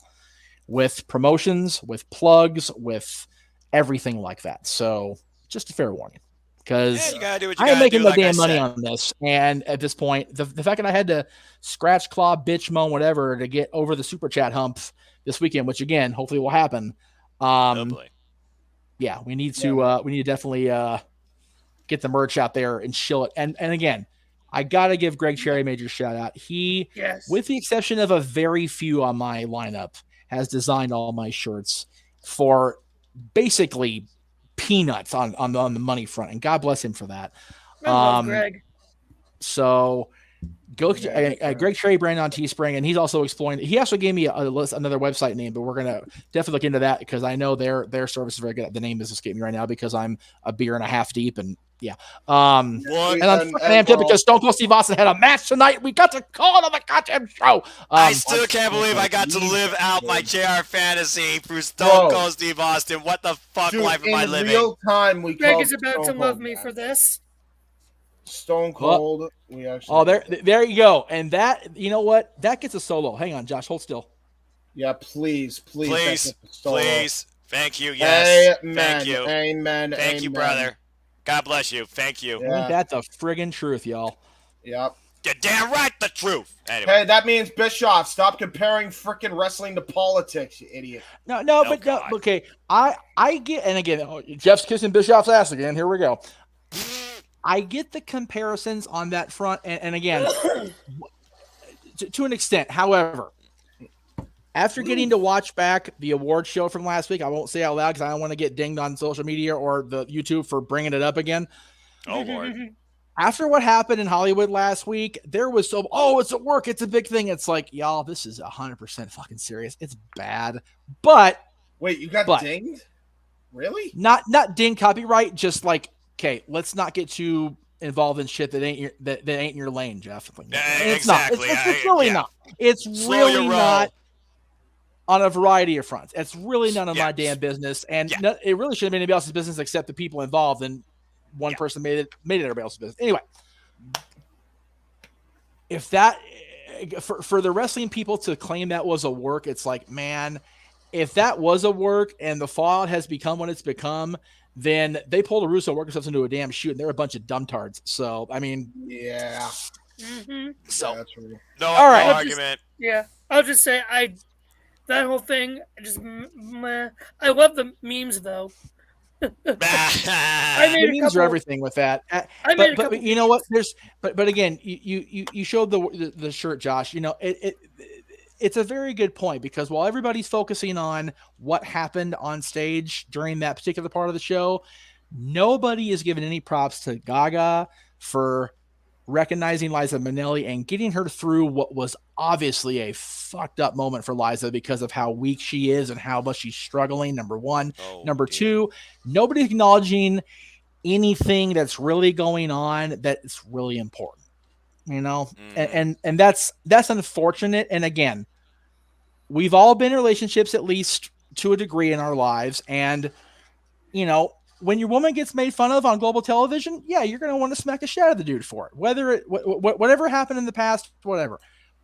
with promotions, with plugs, with everything like that. So just a fair warning. Because I am making no damn money on this. And at this point, the fact that I had to scratch, claw, bitch, moan, whatever to get over the super chat hump this weekend, which again, hopefully will happen. Yeah, we need to definitely get the merch out there and shill it. And again, I got to give Greg Cherry a major shout out. He, with the exception of a very few on my lineup, has designed all my shirts for basically peanuts on the money front, and God bless him for that. I love Greg. So go Greg Cherry brand on Teespring, and he's also exploring. He also gave me another website name, but we're gonna definitely look into that because I know their service is very good. The name is escaping me right now because I'm a beer and a half deep, and Yeah. And I'm amped up because Stone Cold Steve Austin had a match tonight. We got to call it on the goddamn show. I still can't believe I got to live out my JR fantasy through Stone Cold Steve Austin. What the fuck life am I living? In real time, we Greg is about to love me for this. Stone Cold. We actually. Oh, there you go. And that, you know what? That gets a solo. Hang on, Josh. Hold still. Yeah, please. Thank you. Yes. Amen. Thank you. Amen. Thank you, brother. God bless you. Thank you. Yeah. Ain't that the friggin' truth, y'all? Yep. You're damn right, the truth. Anyway. Hey, that means Bischoff, stop comparing freaking wrestling to politics, you idiot. No, okay. I get, and again, Jeff's kissing Bischoff's ass again. Here we go. I get the comparisons on that front, and again, to an extent. However, after getting to watch back the award show from last week, I won't say out loud because I don't want to get dinged on social media or the YouTube for bringing it up again. Oh, Lord. After what happened in Hollywood last week, there was it's at work. It's a big thing. It's like, y'all, this is 100% fucking serious. It's bad. But wait, you got dinged? Really? Not dinged copyright. Just like, okay, let's not get too involved in shit that ain't in your lane, Jeff. It's exactly. Not. It's really not. It's really not on a variety of fronts. It's really none of my damn business, and it really shouldn't be anybody else's business except the people involved. And one person made it everybody else's business. Anyway, if that for the wrestling people to claim that was a work, it's like, man, if that was a work and the fallout has become what it's become, then they pulled a Russo work themselves into a damn shoot, and they're a bunch of dumbtards. So, I mean, yeah. So, that's true. No argument. I'll just say that whole thing. I love the memes though. I made the memes are everything with that. But you know what? But again, you showed the shirt, Josh. You know it's a very good point because while everybody's focusing on what happened on stage during that particular part of the show, nobody is giving any props to Gaga for recognizing Liza Minnelli and getting her through what was obviously a fucked up moment for Liza because of how weak she is and how much she's struggling. Number one. Number two, nobody acknowledging anything that's really going on that's really important. You know, and that's unfortunate. And again, we've all been in relationships at least to a degree in our lives. And, you know, when your woman gets made fun of on global television, yeah, you're going to want to smack the shit out of the dude for it, whether whatever happened in the past, whatever.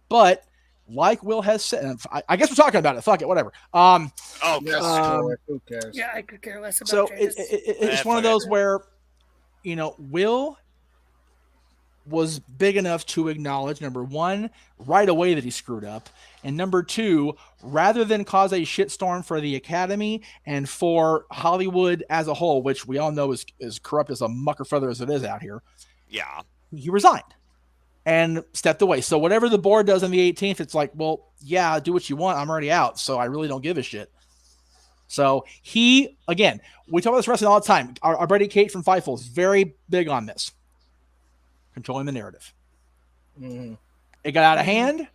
But like Will has said, I guess we're talking about it. Fuck it, whatever. Who cares? Yeah, I could care less about. So it's one of those where, you know, Will was big enough to acknowledge, number one, right away that he screwed up. And number two, rather than cause a shitstorm for the Academy and for Hollywood as a whole, which we all know is corrupt as a mucker feather as it is out here. Yeah. He resigned and stepped away. So whatever the board does on the 18th, it's like, well, yeah, do what you want. I'm already out. So I really don't give a shit. So he, again, we talk about this wrestling all the time. Our buddy Kate from Fightful is very big on this. Controlling the narrative. Mm-hmm. It got out of hand.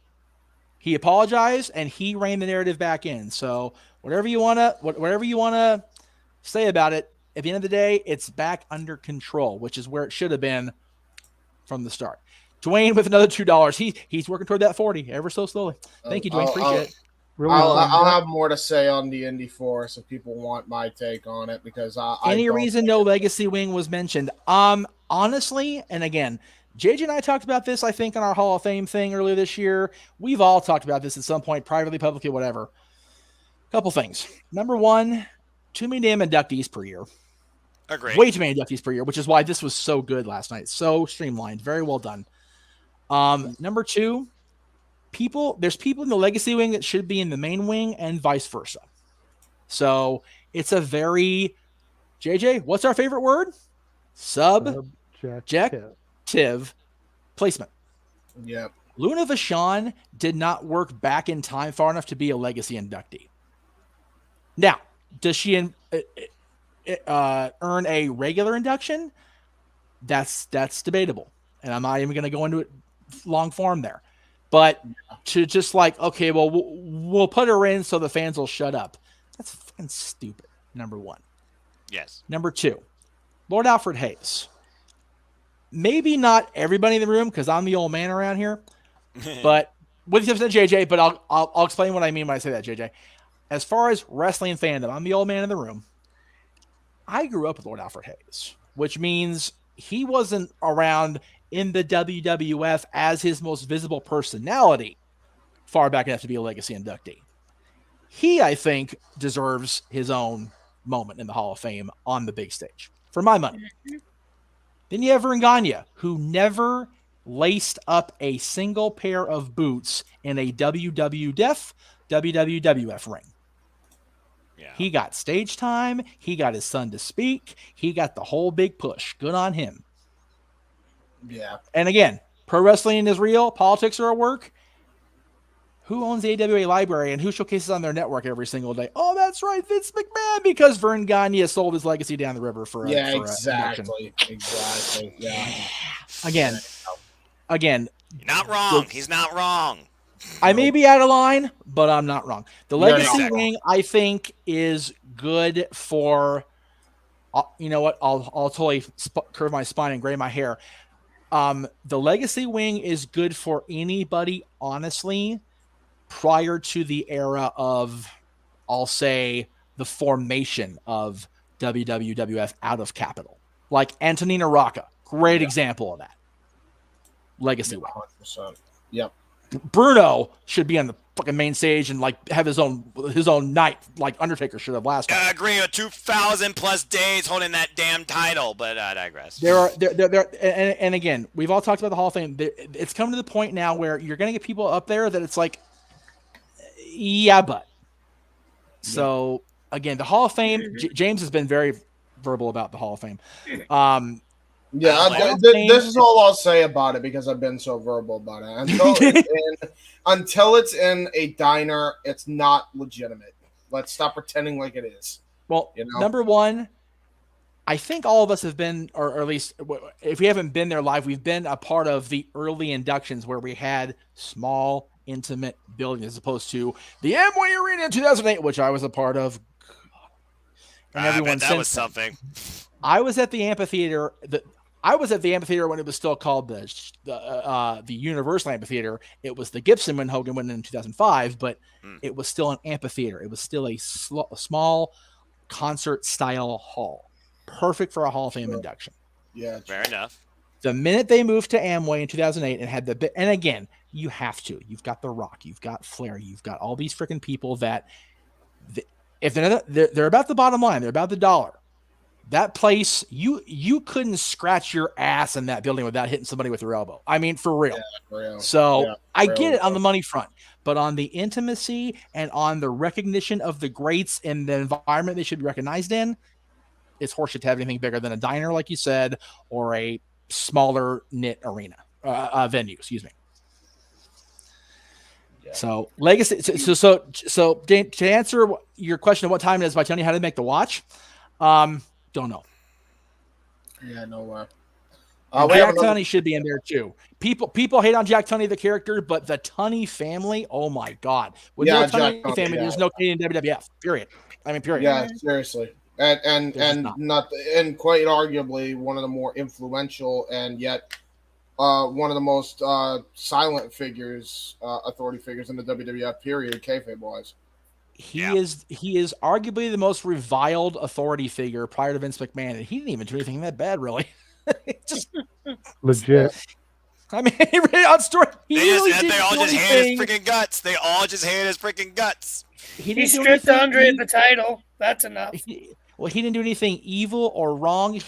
He apologized and he reined the narrative back in. So whatever you want to say about it, at the end of the day, it's back under control, which is where it should have been from the start. Dwayne with another $2. He's working toward that 40 ever so slowly. Thank you, Dwayne. Appreciate it. I'll have more to say on the Indy Force if people want my take on it because any reason no legacy wing was mentioned. Honestly, and again, JJ and I talked about this, I think, on our Hall of Fame thing earlier this year. We've all talked about this at some point, privately, publicly, whatever. Couple things. Number one, too many damn inductees per year. Agreed. Way too many inductees per year, which is why this was so good last night. So streamlined. Very well done. Number two, there's people in the legacy wing that should be in the main wing and vice versa. So it's a very, JJ, what's our favorite word? Subjective placement. Yep. Luna Vachon did not work back in time far enough to be a legacy inductee. Now, does she earn a regular induction? That's debatable. And I'm not even going to go into it long form there. But to just like, okay, well, we'll put her in so the fans will shut up. That's fucking stupid, number one. Yes. Number two, Lord Alfred Hayes. maybe not everybody in the room because I'm the old man around here, but with the exception of JJ, but I'll explain what I mean when I say that, JJ. As far as wrestling fandom, I'm the old man in the room. I grew up with Lord Alfred Hayes, which means he wasn't around in the WWF as his most visible personality far back enough to be a legacy inductee. He, I think, deserves his own moment in the Hall of Fame on the big stage, for my money. Then you have Vringanya, who never laced up a single pair of boots in a WWF ring. Yeah. He got stage time. He got his son to speak. He got the whole big push. Good on him. Yeah. And again, pro wrestling is real. Politics are at work. Who owns the AWA library and who showcases on their network every single day? Oh, that's right, Vince McMahon, because Vern Gagne sold his legacy down the river for exactly. Yeah. Again, you're not wrong. He's not wrong. I may be out of line, but I'm not wrong. The legacy wing, I think, is good for. You know what? I'll totally curve my spine and gray my hair. The legacy wing is good for anybody, honestly, prior to the era of, I'll say, the formation of WWF out of Capitol. Like Antonina Rocca, great example of that. Legacy wing. 100%. Yep. Bruno should be on the fucking main stage and like have his own night, like Undertaker should have last time. I agree with 2,000 plus days holding that damn title, but I digress. And again, we've all talked about the Hall of Fame. It's come to the point now where you're going to get people up there that it's like, yeah, but. So again, the Hall of Fame, James has been very verbal about the Hall of Fame. This is all I'll say about it because I've been so verbal about it. Until it's in a diner, it's not legitimate. Let's stop pretending like it is. Well, number one, I think all of us have been, or at least if we haven't been there live, we've been a part of the early inductions where we had small, intimate buildings as opposed to the Amway Arena in 2008, which I was a part of. And everyone that was something. I was at the amphitheater. I was at the amphitheater when it was still called the Universal Amphitheater. It was the Gibson when Hogan went in 2005, but it was still an amphitheater. It was still a small concert-style hall, perfect for a Hall of Fame induction. Yeah, fair enough. The minute they moved to Amway in 2008 and had and again, you have to. You've got The Rock, you've got Flair, you've got all these freaking people that, if they're about the bottom line, they're about the dollar. That place, you couldn't scratch your ass in that building without hitting somebody with your elbow. I mean, for real. Yeah, for real. So I get it on the money front, but on the intimacy and on the recognition of the greats in the environment they should be recognized in, it's horseshit to have anything bigger than a diner, like you said, or a smaller knit arena venue. Excuse me. Yeah. So legacy. So to answer your question of what time it is by telling you how to make the watch. Don't know. Yeah, nowhere. Jack Tunney should be in there too. People hate on Jack Tunney, the character, but the Tunney family, oh my God. With no Tunney family, there's no Canadian WWF. Period. I mean, period. Yeah, seriously. And quite arguably one of the more influential and yet one of the most silent figures, authority figures in the WWF period, kayfabe wise. He is arguably the most reviled authority figure prior to Vince McMahon, and he didn't even do anything that bad, really. Just legit. I mean, on story, they all just hated his freaking guts. They all just hated his freaking guts. He stripped Andre the title. That's enough. He didn't do anything evil or wrong.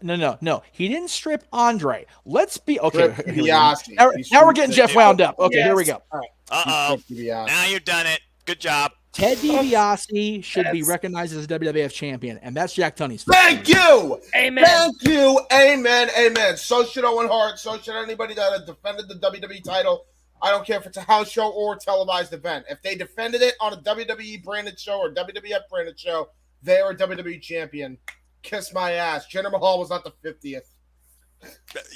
No. He didn't strip Andre. Let's be okay. Now we're getting Jeff wound up. Okay, here we go. All right. Now you've done it. Good job. Ted DiBiase should be recognized as a WWF champion, and that's Jack Tunney's. Thank you. Amen. Thank you. Amen. Amen. So should Owen Hart. So should anybody that has defended the WWE title. I don't care if it's a house show or a televised event. If they defended it on a WWE branded show or WWF branded show, they are a WWE champion. Kiss my ass. Jinder Mahal was not the 50th.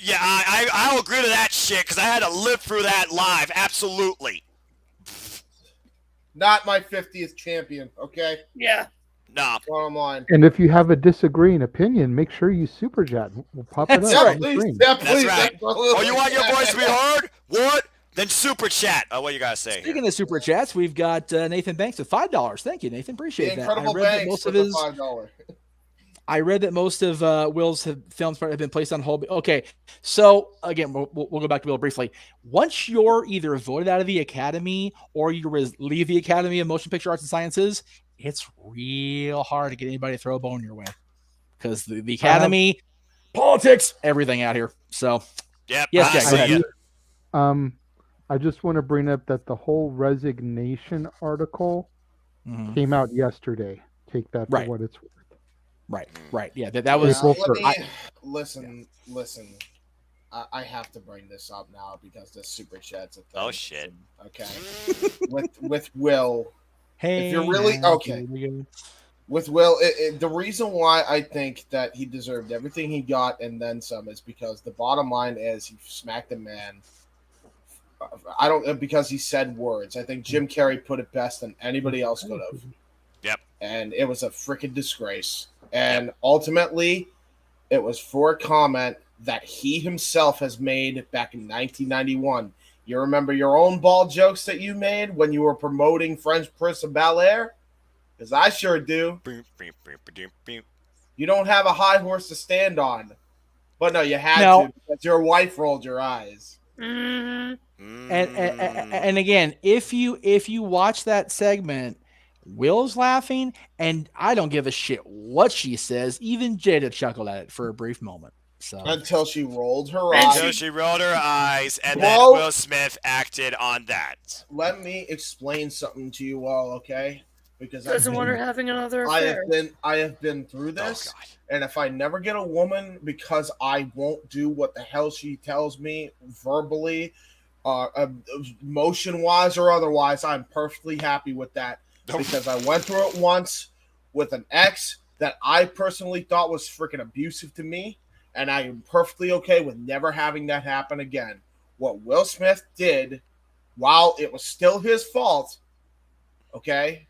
Yeah, I'll agree to that shit because I had to live through that live. Absolutely. Not my 50th champion, okay? Yeah. No. Bottom line. And if you have a disagreeing opinion, make sure you super chat. We'll pop it up Yeah, on the please. screen. Yeah, That's please. right. Oh, you want your voice to be heard? What? Then super chat. Oh, what you gotta say? Speaking of super chats, we've got Nathan Banks with $5. Thank you, Nathan. Appreciate The that. Incredible Banks with the $5. I read that most of Will's films have been placed on hold. Okay, so again, we'll go back to Will briefly. Once you're either voted out of the Academy or you leave the Academy of Motion Picture Arts and Sciences, it's real hard to get anybody to throw a bone your way because the Academy, politics, everything out here. So, yep. Yes, go ahead. I just want to bring up that the whole resignation article came out yesterday. Take that for what it's worth. Right. Yeah, that was. Listen. I have to bring this up now because this super chat's a thing. Oh shit. Okay. with Will. Hey. If you're really okay. With Will, the reason why I think that he deserved everything he got and then some is because the bottom line is he smacked a man. I don't because he said words. I think Jim Carrey put it best than anybody else could have. Yep. And it was a freaking disgrace. And ultimately, it was for a comment that he himself has made back in 1991. You remember your own ball jokes that you made when you were promoting French Prince of Bel-Air? Because I sure do. You don't have a high horse to stand on. But no, you had to because your wife rolled your eyes. And again, if you watch that segment, Will's laughing, and I don't give a shit what she says. Even Jada chuckled at it for a brief moment. So until she rolled her eyes. Until she rolled her eyes, and then Will Smith acted on that. Let me explain something to you all, okay? Because doesn't want her having another affair. I have been through this, and if I never get a woman because I won't do what the hell she tells me verbally, motion-wise or otherwise, I'm perfectly happy with that. Because I went through it once with an ex that I personally thought was freaking abusive to me, and I am perfectly okay with never having that happen again. What Will Smith did, while it was still his fault, okay,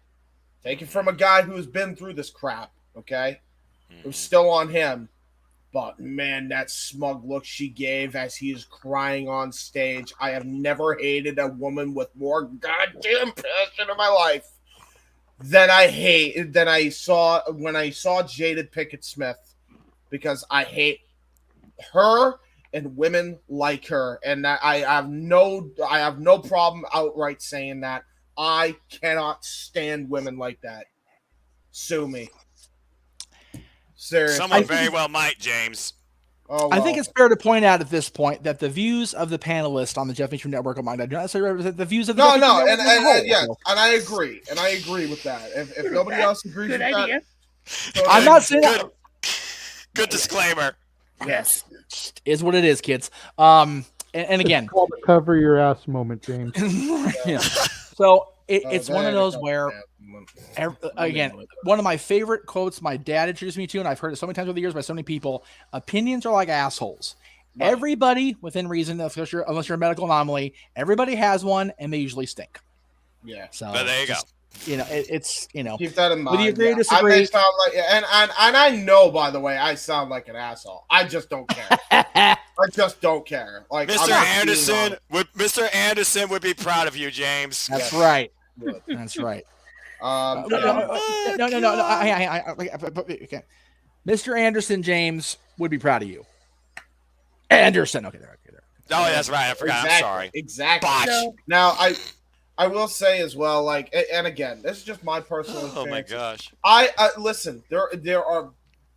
take it from a guy who's been through this crap, okay, it was still on him. But, man, that smug look she gave as he is crying on stage. I have never hated a woman with more goddamn passion in my life than I saw when I saw Jada Pinkett Smith, because I hate her and women like her, and I have no problem outright saying that. I cannot stand women like that. Sue me. Seriously. Someone very well might, James. Oh, well. I think it's fair to point out at this point that the views of the panelists on the Jeff Meacham Network of Mind do not necessarily represent the views of the and I agree with that. If nobody else agrees with that, I'm not saying good disclaimer. Yes, is what it is, kids. And again, it's called a cover your ass moment, James. Yeah. So it's one of those where, again, one of my favorite quotes my dad introduced me to, and I've heard it so many times over the years by so many people: opinions are like assholes. Right. Everybody, within reason, unless you're a medical anomaly, everybody has one, and they usually stink. Yeah. So there you go. It's keep that in mind. Whether you agree or disagree, I may sound like, and I know, by the way, I sound like an asshole. I just don't care. I just don't care. Like Mr. Anderson would be proud of you, James. That's right. That's right. No. Okay. Mr. Anderson James would be proud of you. Anderson. Okay, there. Oh, that's right. I forgot. Exactly. I'm sorry. Exactly. Botch. Now, I will say as well, like, and again, this is just my personal experience. Oh my gosh. I listen. There are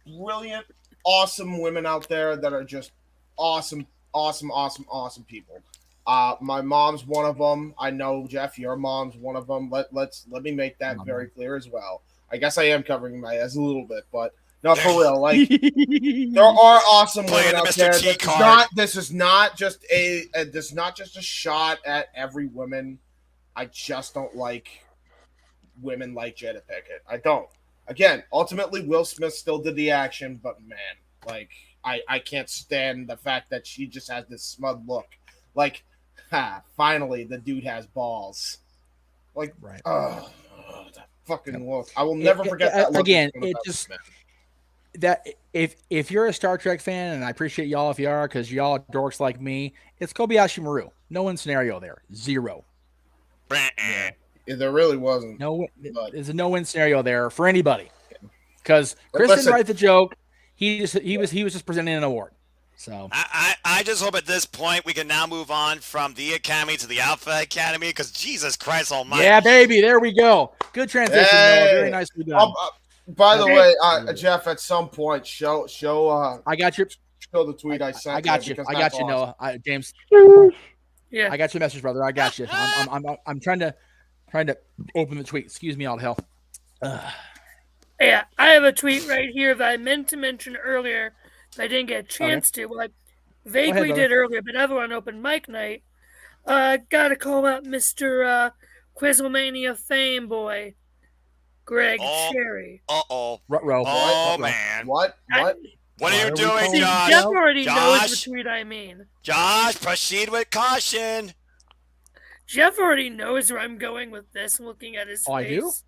brilliant, awesome women out there that are just awesome people. My mom's one of them. I know, Jeff, your mom's one of them. Let me make that very clear as well. I guess I am covering my ass a little bit, but no, for real. Like, there are awesome women out there. This is not just a shot at every woman. I just don't like women like Jada Pinkett. I don't. Again, ultimately, Will Smith still did the action, but man, like, I can't stand the fact that she just has this smug look. Like, finally, the dude has balls. Like, right. fucking look. I will never forget that look. Again, it just that if you're a Star Trek fan, and I appreciate y'all if you are, because y'all are dorks like me, it's Kobayashi Maru. No win scenario there. Zero. Yeah, there really wasn't. No, there's a no-win scenario there for anybody. Because Chris didn't write the joke. He was just presenting an award. So I just hope at this point we can now move on from the Academy to the Alpha Academy, because Jesus Christ Almighty. Yeah, baby, there we go. Good transition. Noah. Very nicely done. By the way, Jeff, at some point, show. I got you. Show the tweet I sent. I got you. Awesome. Noah. James. Yeah. I got your message, brother. I got you. I'm trying to open the tweet. Excuse me, all hell. Yeah, I have a tweet right here that I meant to mention earlier. I didn't get a chance to. Well, I vaguely did earlier, but everyone open mic night. Gotta call out Mr. Quizlemania fame boy, Greg Cherry. Uh-oh. Oh, man. What? What are you doing, Josh? Jeff already knows the tweet I mean. Josh, proceed with caution. Jeff already knows where I'm going with this, looking at his face.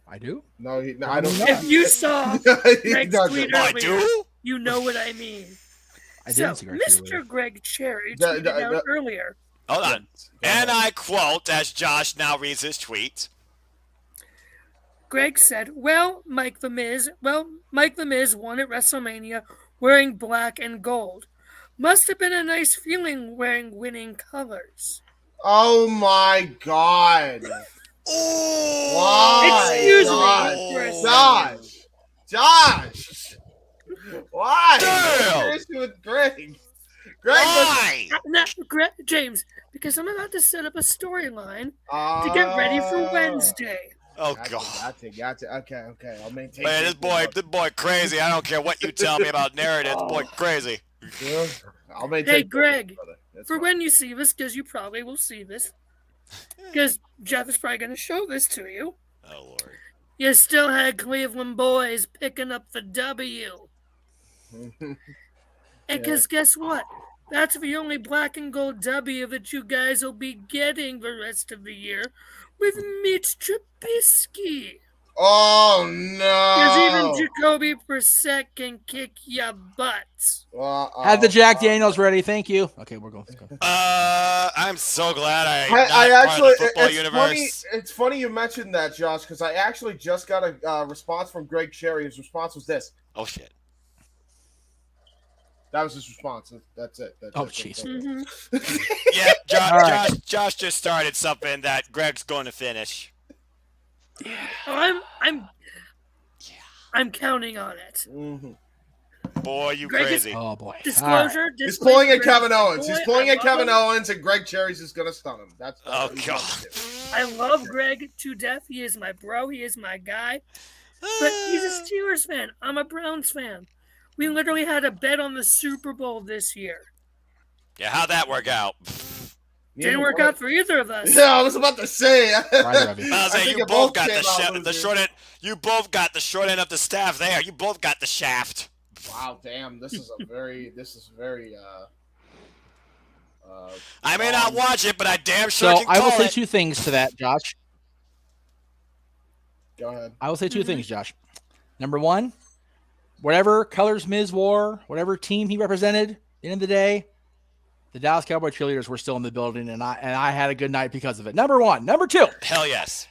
I do? No, I don't know. If you saw Greg's tweet I earlier, do? you know what I mean. I didn't see Greg's tweet Mr. Greg Cherry tweeted out earlier. Hold on. And I quote, as Josh now reads his tweet. Greg said, Mike the Miz won at WrestleMania wearing black and gold. Must have been a nice feeling wearing winning colors. Oh my God. Why? Excuse me for a second. Josh. Why? Damn. What's with Greg? Why? James, because I'm about to set up a storyline to get ready for Wednesday. Oh, God. Gotcha. Okay. I'll maintain. Man, this boy crazy. I don't care what you tell me about narrative. This boy crazy. I'll maintain. Hey, Greg, for when you see this, because you probably will see this, because Jeff is probably going to show this to you. Oh, Lord. You still had Cleveland boys picking up the W. And because guess what? That's the only black and gold W that you guys will be getting the rest of the year with Mitch Trubisky. Oh, no. Because even Jacoby Brissett can kick your butts. Had the Jack Daniels ready. Thank you. Okay, we're going. Let's go. I'm so glad I actually, universe. it's funny you mentioned that, Josh, because I actually just got a response from Greg Cherry. His response was this. Oh, shit. That was his response. That's it. Jeez. Yeah, Josh just started something that Greg's going to finish. Oh, I'm counting on it. Mm-hmm. Boy, you Greg crazy. Oh, boy. Disclosure. Right. He's pulling at Kevin Owens. He's pulling at Kevin Owens, and Greg Cherry's just going to stun him. That's God. I love Greg to death. He is my bro. He is my guy. But he's a Steelers fan. I'm a Browns fan. We literally had a bet on the Super Bowl this year. Yeah, how'd that work out? Didn't work out for either of us. Yeah, I was about to say. You both got the short end of the staff there. You both got the shaft. Wow, damn! This is very. I may not watch it, but I damn sure can call I will say it. two things to that, Josh. Go ahead. I will say two things, Josh. Number one, whatever colors Miz wore, whatever team he represented, at the end of the day, the Dallas Cowboy cheerleaders were still in the building, and I had a good night because of it. Number one. Number two. Hell yes.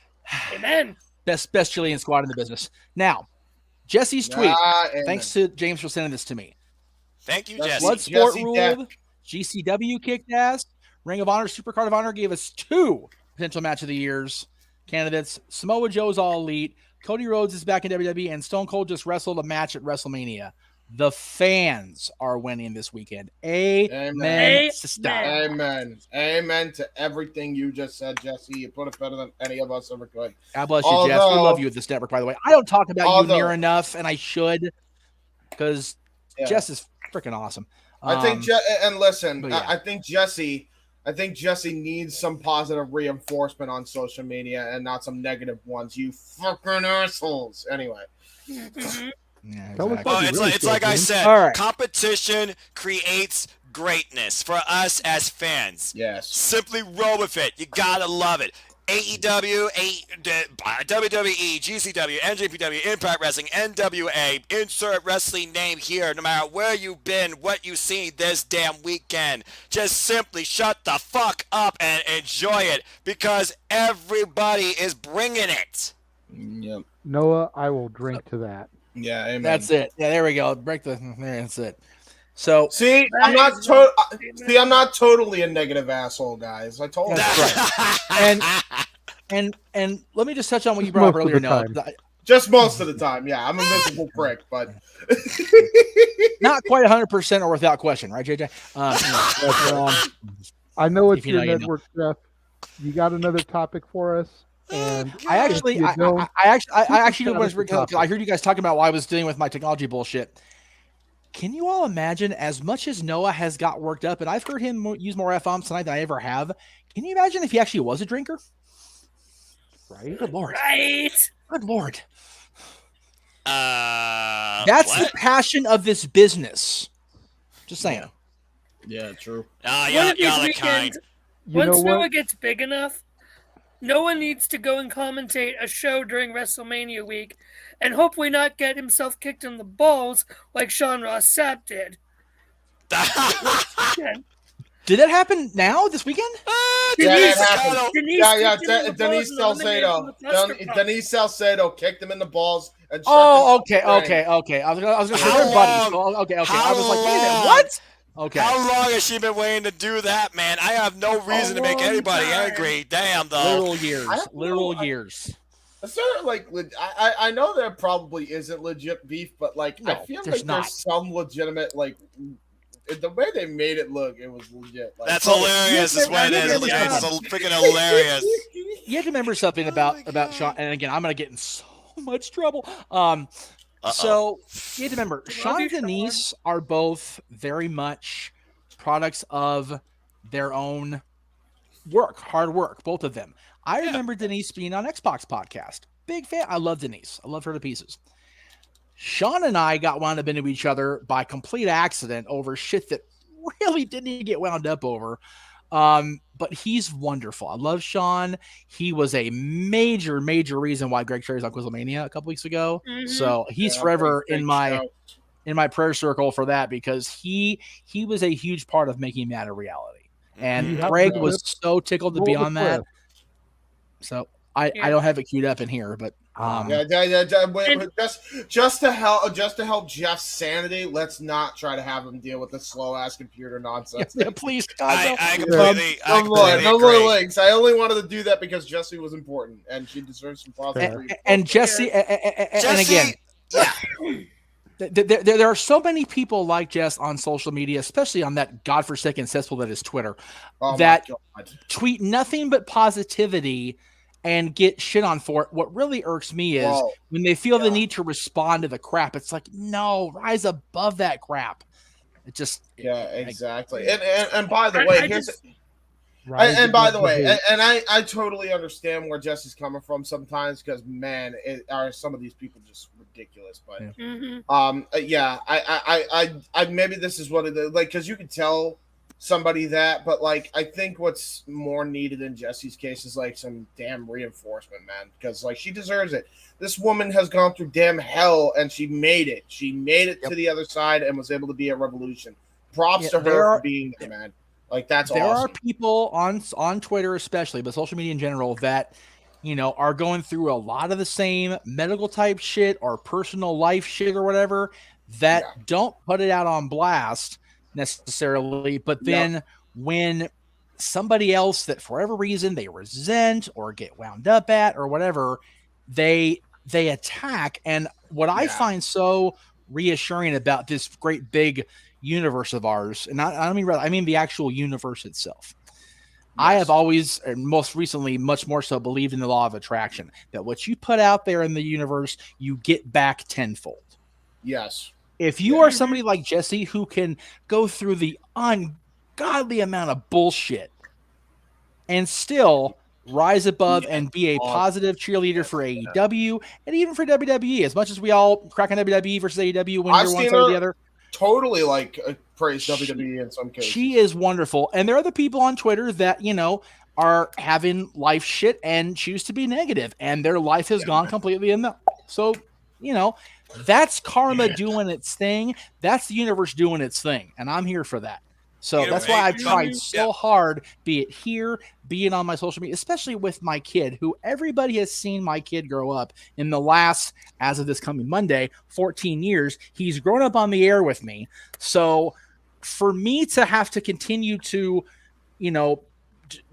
Amen. Best Chilean squad in the business. Now, Jesse's tweet. Thanks to James for sending this to me. Thank you, Jesse. Bloodsport ruled. GCW kicked ass. Ring of Honor, Supercard of Honor gave us 2 potential match of the years candidates. Samoa Joe's All Elite. Cody Rhodes is back in WWE, and Stone Cold just wrestled a match at WrestleMania. The fans are winning this weekend. Amen. Amen to everything you just said, Jesse. You put it better than any of us ever could. God bless you, Jess. We love you at this network, by the way. I don't talk about you near enough, and I should, because Jess is freaking awesome. I think, I think Jesse needs some positive reinforcement on social media and not some negative ones. You fucking assholes. Anyway. Yeah, exactly. It's like I said, competition creates greatness for us as fans. Yes. Simply roll with it. You gotta love it. AEW, WWE, GCW, NJPW, Impact Wrestling, NWA, insert wrestling name here, no matter where you've been, what you've seen this damn weekend. Just simply shut the fuck up and enjoy it, because everybody is bringing it. Yep. Noah, I will drink to that. Yeah, amen. That's it. Yeah, there we go. That's it. So I'm not totally a negative asshole, guys. I told you. That's right. And let me just touch on what you brought up earlier. No, just most of the time. Yeah, I'm a miserable prick, but not quite 100% or without question, right, JJ? I know it's If you your know, you network, Seth. You got another topic for us? And I actually do want to because I heard you guys talking about why I was dealing with my technology bullshit. Can you all imagine, as much as Noah has got worked up, and I've heard him use more F-bombs tonight than I ever have, can you imagine if he actually was a drinker? Right? Good Lord. Right. Good Lord. That's the passion of this business. Just saying. Yeah, true. One of these weekends, once Noah gets big enough, Noah needs to go and commentate a show during WrestleMania week and hopefully not get himself kicked in the balls like Sean Ross Sapp did. Did that happen now, this weekend? Denise Salcedo kicked him in the balls. And okay. I was going to say they're buddies. Okay. I was like, wait a minute, what? Okay. How long has she been waiting to do that, man? I have no reason to make anybody angry. Damn, though. Literal years. Is there, I know there probably isn't legit beef, but I feel like there's some legitimate, the way they made it look, it was legit. That's hilarious. Is what it is. It's freaking hilarious. You have to remember something about Sean, and again, I'm going to get in so much trouble. So you have to remember, Sean and Denise are both very much products of their own hard work, both of them. I remember Denise being on Xbox podcast. Big fan. I love Denise. I love her to pieces. Sean and I got wound up into each other by complete accident over shit that really didn't get wound up over. But he's wonderful. I love Sean. He was a major reason why Greg Cherry's on Quizlemania a couple weeks ago. Mm-hmm. So he's forever in my prayer circle for that, because he was a huge part of making that a reality. And Greg was so tickled to be on that. So I don't have it queued up in here, but just to help Jeff's sanity, let's not try to have him deal with the slow ass computer nonsense. Yeah, please, God, I completely no more links. I only wanted to do that because Jessie was important and she deserves some positive. And Jessie, and again, there are so many people like Jess on social media, especially on that godforsaken cesspool that is Twitter, that tweet nothing but positivity and get shit on for it. What really irks me is when they feel the need to respond to the crap. It's like, no, rise above that crap. It just exactly. And by the way, I totally understand where Jesse's coming from sometimes, because man, some of these people just ridiculous. But I maybe this is what it is, because you can tell somebody that, but I think what's more needed in Jesse's case is some damn reinforcement, man, because she deserves it. This woman has gone through damn hell and she made it. She made it to the other side and was able to be a revolution. Props to her for being there, man. That's awesome. There are people on Twitter especially, but social media in general, that are going through a lot of the same medical type shit or personal life shit or whatever, that don't put it out on blast necessarily, but then when somebody else that for whatever reason they resent or get wound up at or whatever, they attack. And what I find so reassuring about this great big universe of ours, and I mean the actual universe itself. I have always, and most recently, much more so, believed in the law of attraction, that what you put out there in the universe, you get back tenfold. Yes. If you are somebody like Jesse who can go through the ungodly amount of bullshit and still rise above and be a positive cheerleader for AEW and even for WWE, as much as we all crack on WWE versus AEW when you're one side or the other. Totally praise WWE in some cases. She is wonderful. And there are other people on Twitter that, are having life shit and choose to be negative, and their life has gone completely in the. So, that's karma doing its thing. That's the universe doing its thing, and I'm here for that. So that's why I've tried so hard, be it here, be it on my social media, especially with my kid, who everybody has seen my kid grow up in the last, as of this coming Monday, 14 years. He's grown up on the air with me. So for me to have to continue to,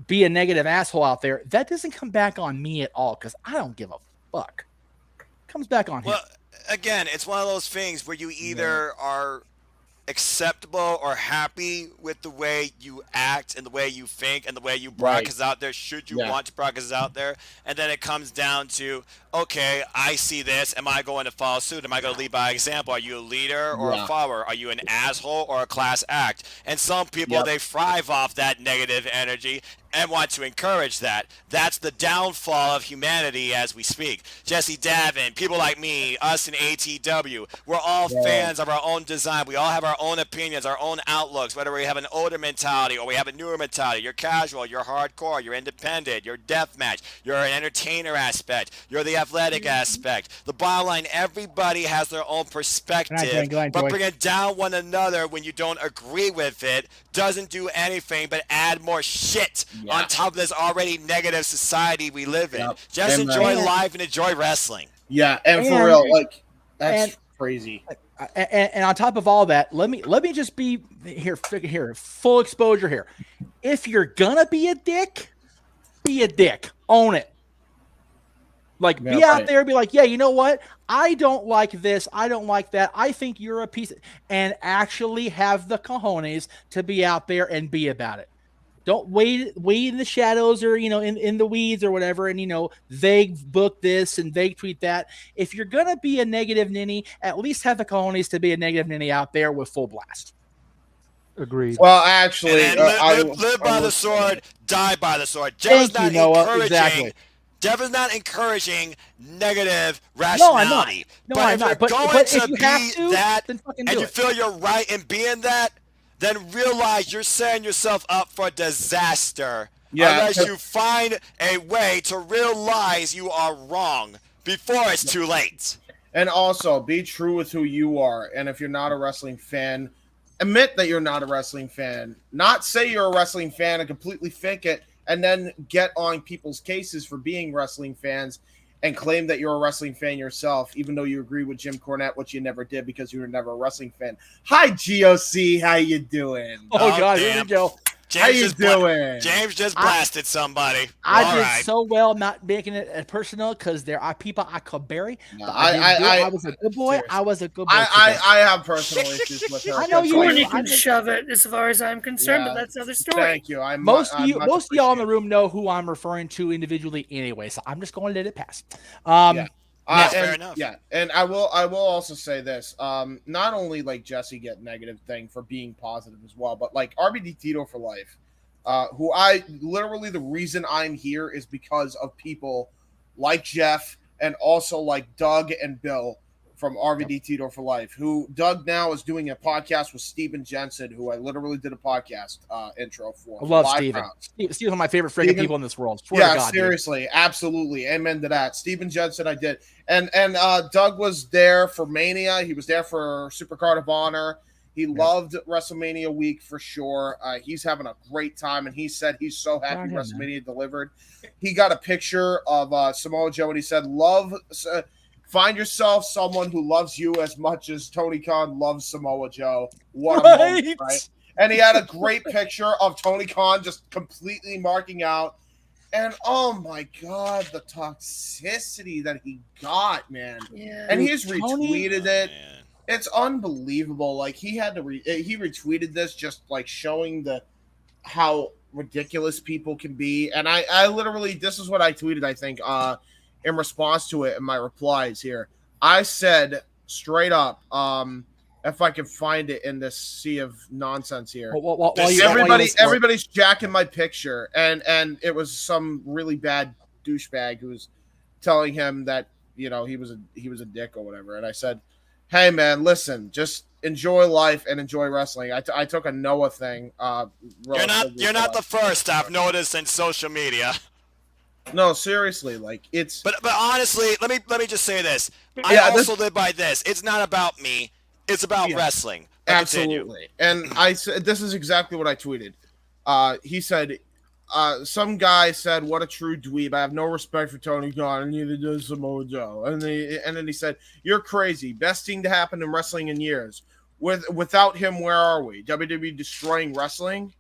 be a negative asshole out there, that doesn't come back on me at all, because I don't give a fuck. It comes back on him. Well, again, it's one of those things where you either are acceptable or happy with the way you act and the way you think and the way you broadcast out there, should you want to broadcast out there, and then it comes down to, okay, I see this, am I going to follow suit? Am I going to lead by example? Are you a leader or a follower? Are you an asshole or a class act? And some people, they thrive off that negative energy and want to encourage that. That's the downfall of humanity as we speak. Jesse Davin, people like me, us in ATW, we're all fans of our own design. We all have our own opinions, our own outlooks, whether we have an older mentality or we have a newer mentality. You're casual, you're hardcore, you're independent, you're deathmatch, you're an entertainer aspect, you're the athletic aspect. The bottom line, everybody has their own perspective, but bringing down one another when you don't agree with it doesn't do anything but add more shit on top of this already negative society we live in. Just enjoy life and enjoy wrestling. Yeah, and for real, like, that's crazy. And on top of all that, let me just be here, full exposure here. If you're gonna be a dick, own it. Like, be out there, be like, yeah, you know what? I don't like this. I don't like that. I think you're a piece and actually have the cojones to be out there and be about it. Don't wait in the shadows or, in the weeds or whatever. And, they book this and they tweet that. If you're going to be a negative ninny, at least have the cojones to be a negative ninny out there with full blast. Agreed. Well, actually, live by the sword, die by the sword. Jeff is not encouraging negative rationality. No, I'm not. But if you have to, that, then fucking and do you feel you're right in being that, then realize you're setting yourself up for disaster unless you find a way to realize you are wrong before it's too late. And also, be true with who you are. And if you're not a wrestling fan, admit that you're not a wrestling fan. Not say you're a wrestling fan and completely fake it, and then get on people's cases for being wrestling fans and claim that you're a wrestling fan yourself, even though you agree with Jim Cornette, which you never did because you were never a wrestling fan. Hi, GOC. How you doing? Oh God, here we go. How you doing? James just blasted somebody. I did so well not making it personal because there are people I could bury. No, I was a good boy. Seriously. I was a good boy. I have personal issues with her. I know you can shove it as far as I'm concerned, but that's another story. Thank you. Most of y'all in the room know who I'm referring to individually anyway, so I'm just going to let it pass. Fair enough. Yeah, and I will also say this. Not only like Jesse get negative thing for being positive as well, but like RBD Tito for life, who I literally the reason I'm here is because of people like Jeff and also like Doug and Bill from RVD Tito for life, who Doug now is doing a podcast with Steven Jensen, who I literally did a podcast intro for. I love Steven. Steven's one of my favorite freaking people in this world. Swear to God, seriously. Dude. Absolutely. Amen to that. Steven Jensen, I did. And Doug was there for Mania. He was there for Supercard of Honor. He loved WrestleMania week for sure. He's having a great time, and he said he's so happy WrestleMania delivered. He got a picture of Samoa Joe, and he said, find yourself someone who loves you as much as Tony Khan loves Samoa Joe. What a moment, right? And he had a great picture of Tony Khan just completely marking out. And oh my God, the toxicity that he got, man. Yeah. And he's retweeted it. Man. It's unbelievable. Like he had to he retweeted this just like showing how ridiculous people can be. And I literally, this is what I tweeted, I think, in response to it in my replies here. I said straight up, if I can find it in this sea of nonsense here. Everybody's jacking my picture, and it was some really bad douchebag who was telling him that he was a dick or whatever. And I said, Hey, man, listen, just enjoy life and enjoy wrestling. I took a Noah thing. You're not the first I've noticed in social media. No, seriously, like it's. But honestly, let me just say this. I also live by this. It's not about me. It's about wrestling. Absolutely. And I said this is exactly what I tweeted. He said, some guy said, "What a true dweeb! I have no respect for Tony Khan, and neither does Samoa Joe." And then he said, "You're crazy. Best thing to happen in wrestling in years. Without him, where are we? WWE destroying wrestling,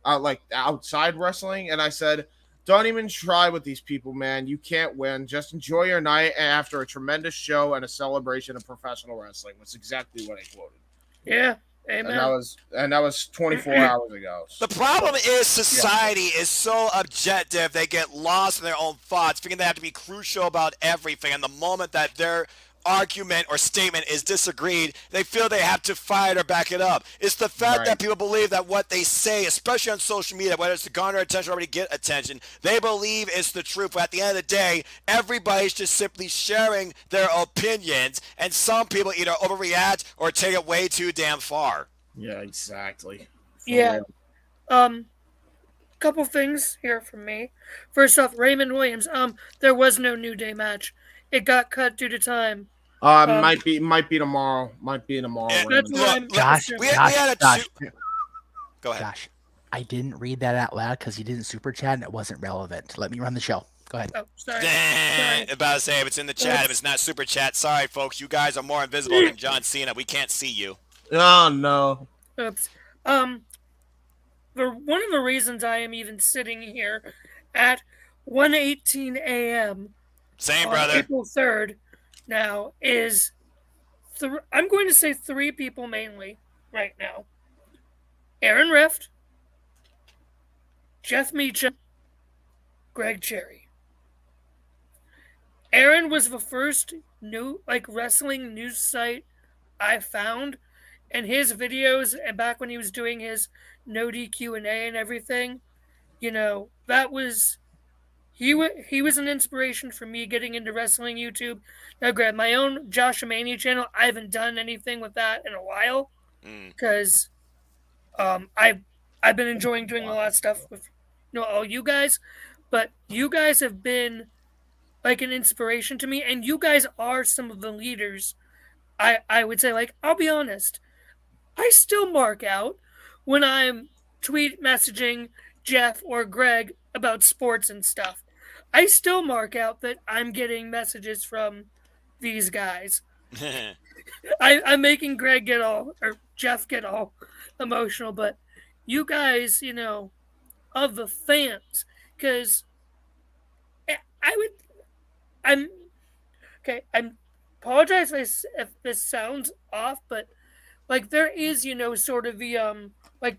like outside wrestling." And I said, "Don't even try with these people, man. You can't win. Just enjoy your night after a tremendous show and a celebration of professional wrestling." That's exactly what I quoted. Yeah. Amen. And that was 24 hours ago. The problem is society is so objective, they get lost in their own thoughts, thinking they have to be crucial about everything. And the moment that their argument or statement is disagreed, they feel they have to fight or back it up. It's the fact that people believe that what they say, especially on social media, whether it's to garner attention or to get attention, they believe it's the truth. But at the end of the day, everybody's just simply sharing their opinions, and some people either overreact or take it way too damn far. Yeah, exactly. Yeah. Couple things here from me. First off, Raymond Williams. There was no New Day match. It got cut due to time. Might be tomorrow. Might be tomorrow. Josh, we had Josh, Go ahead. Josh, I didn't read that out loud because you didn't super chat and it wasn't relevant. Let me run the show. Go ahead. Oh, sorry. About to say, if it's in the chat, if it's not super chat, sorry, folks. You guys are more invisible than John Cena. We can't see you. Oh, no. Oops. One of the reasons I am even sitting here at 1:18 a.m. Same, brother. April 3rd now is I'm going to say three people mainly right now. Aaron Rift, Jeff Meacham, Greg Cherry. Aaron was the first wrestling news site I found, and his videos, and back when he was doing his no DQ&A and everything, that was he was an inspiration for me getting into wrestling YouTube. Now, grab my own Josh Mania channel. I haven't done anything with that in a while because I've been enjoying doing a lot of stuff with all you guys, but you guys have been like an inspiration to me, and you guys are some of the leaders. I would say, I'll be honest, I still mark out when I'm tweet messaging Jeff or Greg about sports and stuff. I still mark out that I'm getting messages from these guys. I'm making Greg or Jeff get all emotional, but you guys, of the fans, because I apologize if this sounds off, but there is, sort of the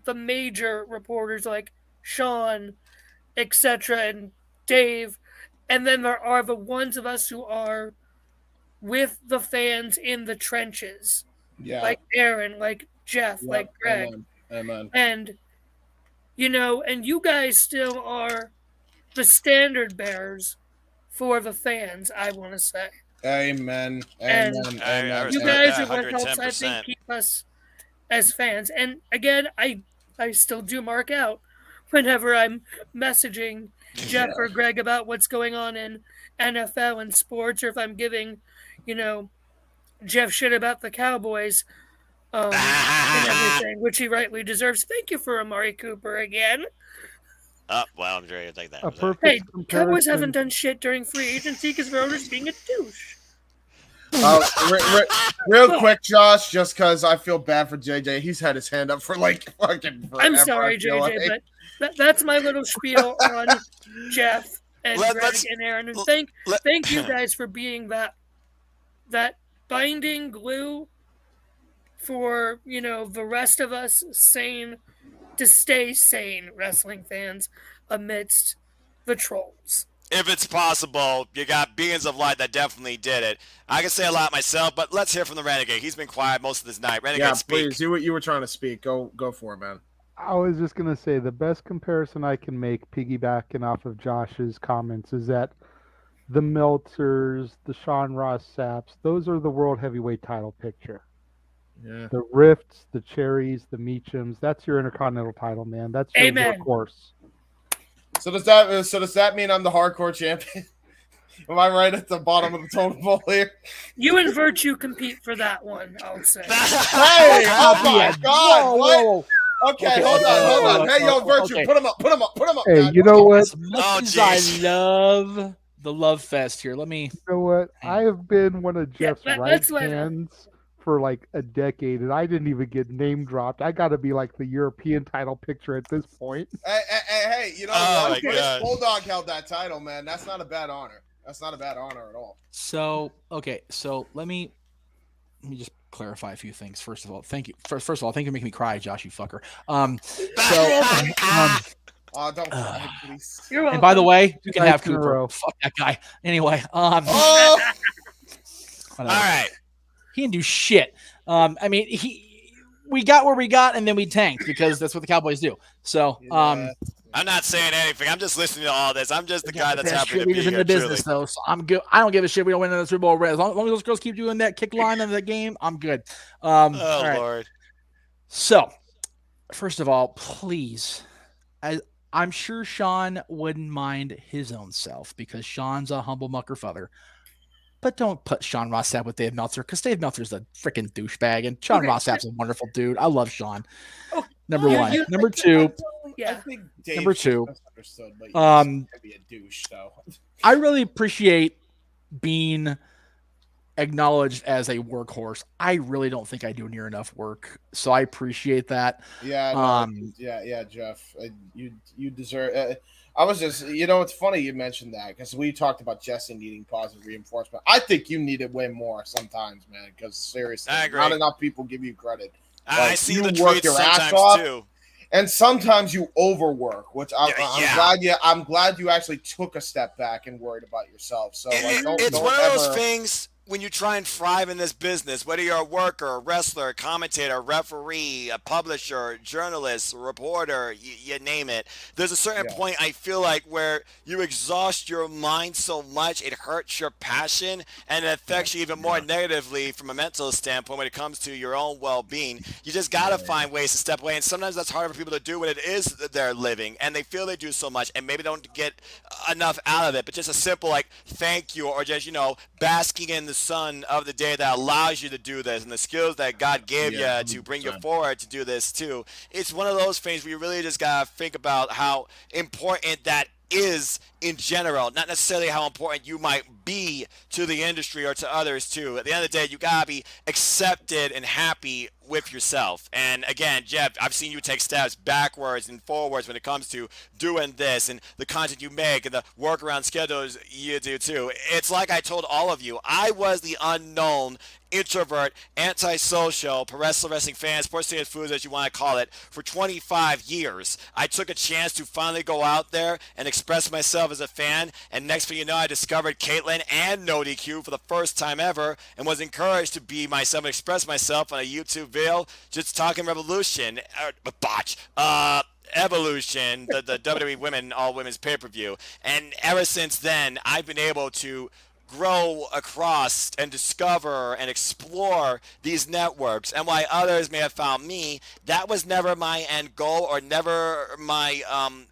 the major reporters like Sean, etc., and Dave, and then there are the ones of us who are with the fans in the trenches. Yeah. Like Aaron, like Jeff, like Greg. Amen. And and you guys still are the standard bearers for the fans, I want to say. Amen. And Amen. you guys are what helps, I think, keep us as fans. And again, I still do mark out whenever I'm messaging Jeff or Greg about what's going on in NFL and sports, or if I'm giving, Jeff shit about the Cowboys and everything, which he rightly deserves. Thank you for Amari Cooper again. Oh, well, I'm sure you'll take that. Hey, Cowboys haven't done shit during free agency because their owner's being a douche. Real quick, Josh, just because I feel bad for JJ. He's had his hand up for fucking forever. I'm sorry, JJ, but that's my little spiel on Jeff and Greg and Aaron. And thank you guys for being that binding glue for, the rest of us to stay sane wrestling fans amidst the trolls. If it's possible, you got beings of light that definitely did it. I can say a lot myself, but let's hear from the Renegade. He's been quiet most of this night. Renegade, speak. Please, you were trying to speak. Go for it, man. I was just going to say the best comparison I can make, piggybacking off of Josh's comments, is that the Meltzers, the Sean Ross Sapps, those are the world heavyweight title picture. Yeah. The Rifts, the Cherries, the Meachams, that's your Intercontinental title, man. That's your workhorse. So does that mean I'm the hardcore champion? Am I right at the bottom of the totem pole here? You and Virtue compete for that one, I would say. Hey, oh my God! What? Okay, hold on. Hey, yo, Virtue, okay. put him up. Hey, man. you know what? As much as I love the love fest here, let me. You know what? I have been one of Jeff's right let's let him. hands for like a decade, and I didn't even get name dropped. I got to be like the European title picture at this point. Hey, you know what? Bulldog held that title, man. That's not a bad honor. That's not a bad honor at all. So let me just clarify a few things. First of all, thank you. First of all, thank you for making me cry, Josh, you fucker. Don't cry, please. You're welcome. And by the way, you can Nice have in a Cooper. row. Fuck that guy. Anyway, Oh! All right. He didn't do shit. I mean, we got where we got, and then we tanked because that's what the Cowboys do. So, I'm not saying anything. I'm just listening to all this. I'm just the guy that's best happy to be cheerleaders here. in the business, truly. though. So I'm good. I don't give a shit. We don't win the Super Bowl. As long as those girls keep doing that kick line in the game, I'm good. All right. Lord. So, first of all, please, I'm sure Sean wouldn't mind his own self because Sean's a humble mucker father. But don't put Sean Ross Sapp with Dave Meltzer because Dave Meltzer's a freaking douchebag, and Sean Ross Sapp's a wonderful dude. I love Sean. Number one. Number two. Yeah. I think Dave Number two. Misunderstood, but he's be a douche, though. I really appreciate being acknowledged as a workhorse. I really don't think I do near enough work, so I appreciate that. Yeah, Jeff, you deserve. I was just, it's funny you mentioned that because we talked about Jesse needing positive reinforcement. I think you need it way more sometimes, man. Because seriously, not enough people give you credit. I see the tweets sometimes too. And sometimes you overwork, which I'm glad you actually took a step back and worried about yourself. So it's one of those things when you try and thrive in this business, whether you're a worker, a wrestler, a commentator, a referee, a publisher, a journalist, a reporter, you name it, there's a certain point I feel like where you exhaust your mind so much it hurts your passion and it affects you even more negatively from a mental standpoint when it comes to your own well-being. You just got to find ways to step away, and sometimes that's harder for people to do when it is their living and they feel they do so much and maybe don't get enough out of it, but just a simple like thank you or just basking in the sun of the day that allows you to do this and the skills that God gave you to bring you forward to do this too. It's one of those things where you really just gotta think about how important that is in general, not necessarily how important you might be to the industry or to others too. At the end of the day, you gotta be accepted and happy with yourself. And again, Jeff, I've seen you take steps backwards and forwards when it comes to doing this and the content you make and the workaround schedules you do too. It's like I told all of you, I was the unknown introvert, antisocial, professional wrestling fan, sports theater foods as you want to call it, for 25 years. I took a chance to finally go out there and express myself as a fan, and next thing you know, I discovered Caitlyn and No DQ for the first time ever and was encouraged to be myself and express myself on a YouTube video, just talking Revolution, Evolution, the WWE Women All Women's pay-per-view. And ever since then, I've been able to grow across and discover and explore these networks. And while others may have found me, that was never my end goal or never my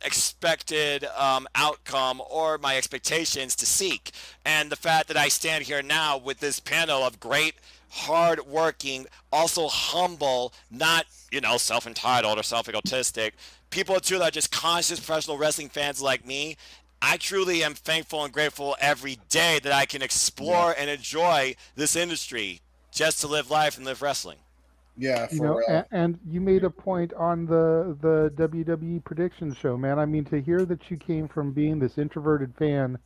expected outcome or my expectations to seek. And the fact that I stand here now with this panel of great, hard-working, also humble, not, self-entitled or self-egotistic people too that are just conscious professional wrestling fans like me, I truly am thankful and grateful every day that I can explore and enjoy this industry just to live life and live wrestling. Yeah, for real. And you made a point on the WWE prediction show, man. I mean, to hear that you came from being this introverted fan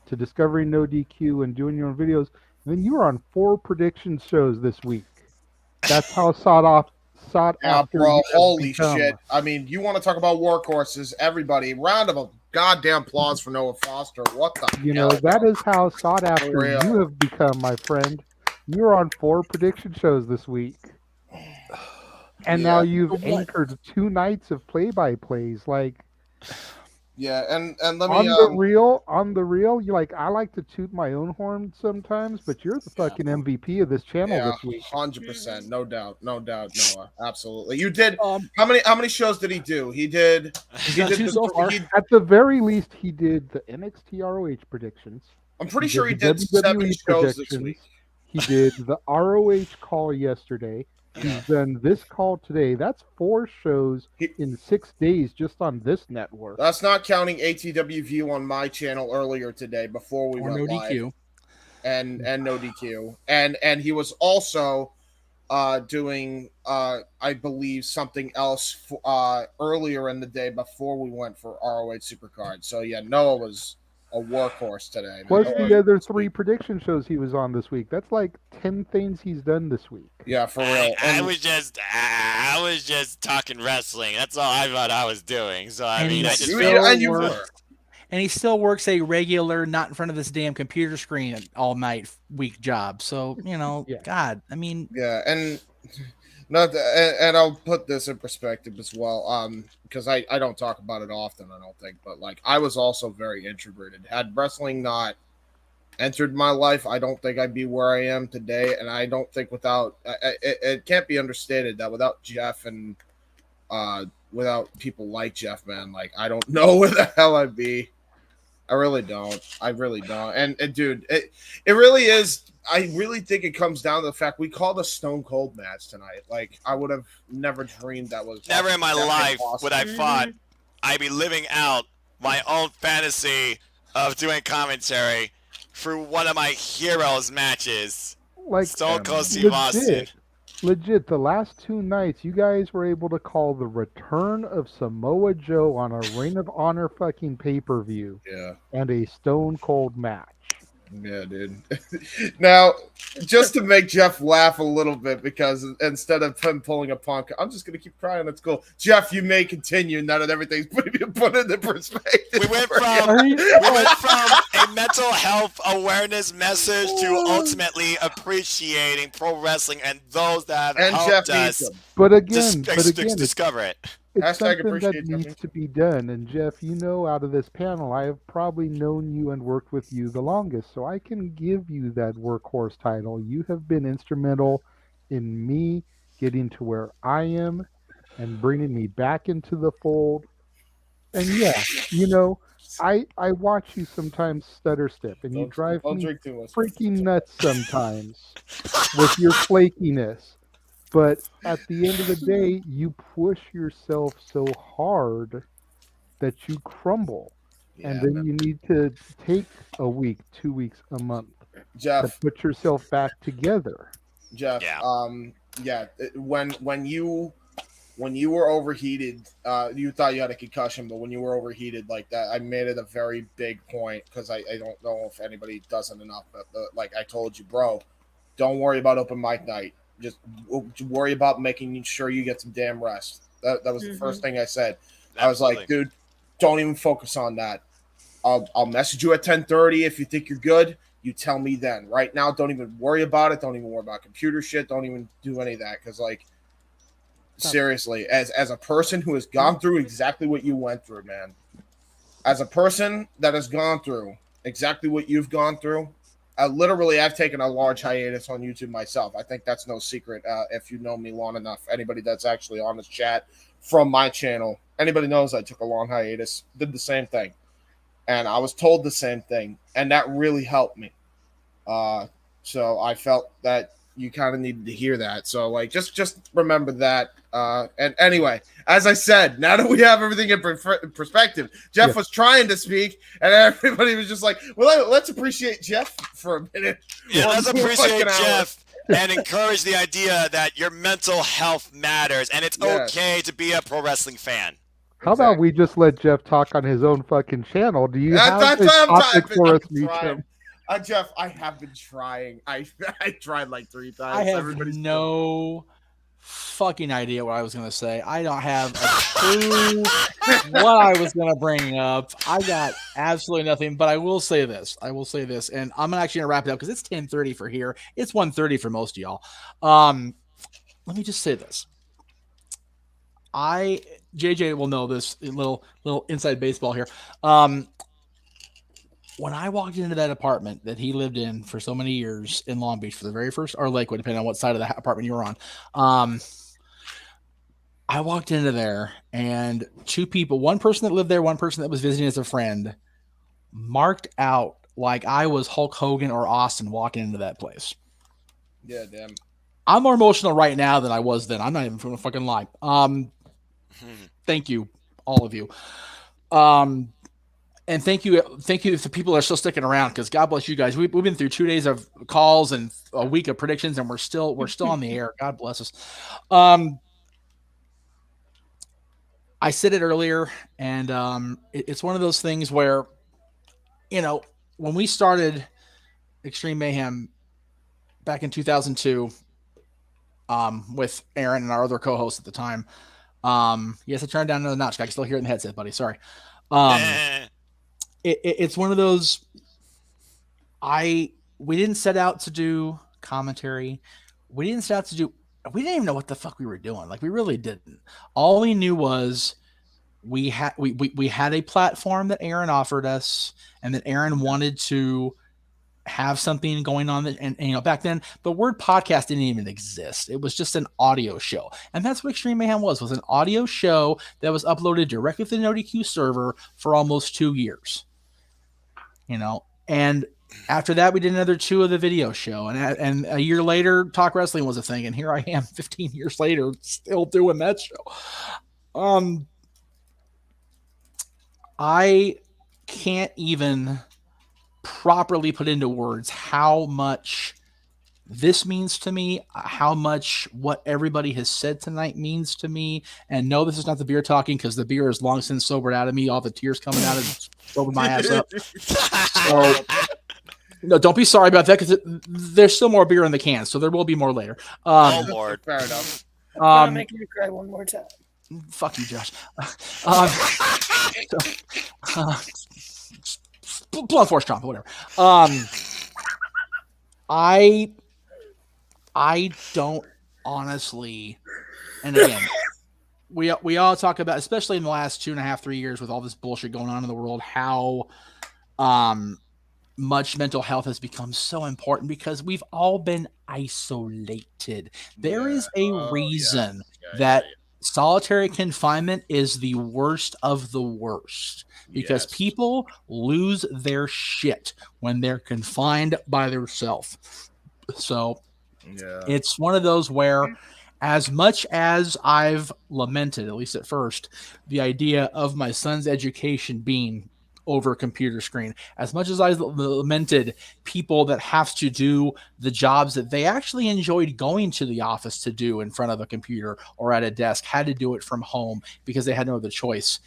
to discovering No DQ and doing your own videos, and then you were on 4 prediction shows this week. That's how sought after. Bro, holy shit. I mean, you want to talk about workhorses, everybody. Round of a goddamn applause for Noah Foster. What the hell? That is how sought after you have become, my friend. You're on 4 prediction shows this week. And now you've anchored 2 nights of play-by-plays. Like, Yeah, and let me on the real, you like I like to toot my own horn sometimes, but you're the fucking MVP of this channel this week. 100%, no doubt, Noah, absolutely. You did how many shows did he do? He did two so far. At the very least, he did the NXT ROH predictions. I'm pretty sure he did WWE 7 shows this week. He did the ROH call yesterday. He's done this call today. That's 4 shows in 6 days just on this network. That's not counting ATW View on my channel earlier today before we went live. DQ. And no DQ. And he was also doing I believe something else earlier in the day before we went for ROH Supercard. So yeah, Noah was a workhorse today. Plus the other 3 prediction shows he was on this week. That's like 10 things he's done this week. Yeah, for real. I was just talking wrestling. That's all I thought I was doing. So I mean, and he still works a regular, not in front of this damn computer screen all night week job. So God, I mean, and I'll put this in perspective as well, because I don't talk about it often, I don't think, but like I was also very introverted. Had wrestling not entered my life, I don't think I'd be where I am today, and I don't think it can't be understated that without Jeff and without people like Jeff, man, like I don't know where the hell I'd be. I really don't. And dude, it really is. I really think it comes down to the fact we called a Stone Cold match tonight. Like I would have never dreamed that was never in my life would I thought I'd be living out my own fantasy of doing commentary through one of my heroes matches. Like Stone Cold Steve Austin. Legit, the last 2 nights, you guys were able to call the return of Samoa Joe on a Ring of Honor fucking pay-per-view. Yeah. And a Stone Cold match. Yeah, dude. Now, just to make Jeff laugh a little bit, because instead of him pulling a Punk, I'm just going to keep crying. That's cool. Jeff, you may continue now that everything's put into perspective. We went from a mental health awareness message to ultimately appreciating pro wrestling and those that have helped us discover it. It's something that needs to be done. And Jeff, out of this panel, I have probably known you and worked with you the longest, so I can give you that workhorse title. You have been instrumental in me getting to where I am and bringing me back into the fold. And I watch you sometimes stutter step, and you drive me freaking nuts sometimes with your flakiness. But at the end of the day, you push yourself so hard that you crumble. And then you need to take a week, 2 weeks, a month to put yourself back together. Jeff, when you were overheated, you thought you had a concussion, but when you were overheated like that, I made it a very big point because I don't know if anybody does it enough. But like I told you, bro, don't worry about open mic night. Just worry about making sure you get some damn rest. That was the first thing I said. Absolutely. I was like, dude, don't even focus on that. I'll message you at 10:30 if you think you're good. You tell me then. Right now, don't even worry about it. Don't even worry about computer shit. Don't even do any of that. Because, like, seriously, as a person who has gone through exactly what you went through, man, as a person that has gone through exactly what you've gone through, I've taken a large hiatus on YouTube myself. I think that's no secret. If you know me long enough, anybody that's actually on this chat from my channel, anybody knows I took a long hiatus, did the same thing. And I was told the same thing. And that really helped me. So I felt that you kind of needed to hear that. So like, just remember that. And anyway, as I said, now that we have everything in perspective, Jeff was trying to speak, and everybody was just like, "Well, let's appreciate Jeff for a minute." Yeah, let's appreciate Jeff and encourage the idea that your mental health matters, and it's okay to be a pro wrestling fan. How about we just let Jeff talk on his own fucking channel? Do you have a topic for us, Meacham? Jeff, I have been trying. I tried like 3 times. I have no fucking idea what I was going to say. I don't have a clue what I was going to bring up. I got absolutely nothing, but I will say this. And I'm actually going to wrap it up because it's 10:30 for here. It's 1:30 for most of y'all. Let me just say this. I JJ will know this little inside baseball here. When I walked into that apartment that he lived in for so many years in Long Beach for the very first, or Lakewood, depending on what side of the apartment you were on, I walked into there and two people, one person that lived there, one person that was visiting as a friend, marked out like I was Hulk Hogan or Austin walking into that place. Yeah, damn. I'm more emotional right now than I was then. I'm not even going to fucking lie. Thank you, all of you. And thank you to people that are still sticking around, because God bless you guys. We've been through 2 days of calls and a week of predictions, and we're still on the air. God bless us. I said it earlier, and it's one of those things where, when we started Extreme Mayhem back in 2002, with Aaron and our other co-host at the time. Yes, I turned down another notch. I can still hear it in the headset, buddy. Sorry. It's one of those. We didn't set out to do commentary. We didn't even know what the fuck we were doing. Like, we really didn't. All we knew was we had a platform that Aaron offered us, and that Aaron wanted to have something going on that, and back then the word podcast didn't even exist. It was just an audio show, and that's what Extreme Mayhem was an audio show that was uploaded directly to the NoDQ server for almost 2 years. And after that we did another 2 of the video show, and a year later Talk Wrestling was a thing, and here I am 15 years later still doing that show. I can't even properly put into words how much this means to me, how much what everybody has said tonight means to me. And no, this is not the beer talking, because the beer is long since sobered out of me. All the tears coming out of sobered my ass up. So no, don't be sorry about that, because there's still more beer in the can, so there will be more later. Oh Lord, fair enough. I'm making you cry one more time. Fuck you, Josh. Blunt force trauma, whatever. I don't honestly, and again, we all talk about, especially in the last 2.5, 3 years with all this bullshit going on in the world, how much mental health has become so important, because we've all been isolated. There is a reason that solitary confinement is the worst of the worst, because people lose their shit when they're confined by themselves. So it's one of those where, as much as I've lamented, at least at first, the idea of my son's education being over a computer screen, as much as I lamented people that have to do the jobs that they actually enjoyed going to the office to do in front of a computer or at a desk, had to do it from home because they had no other choice.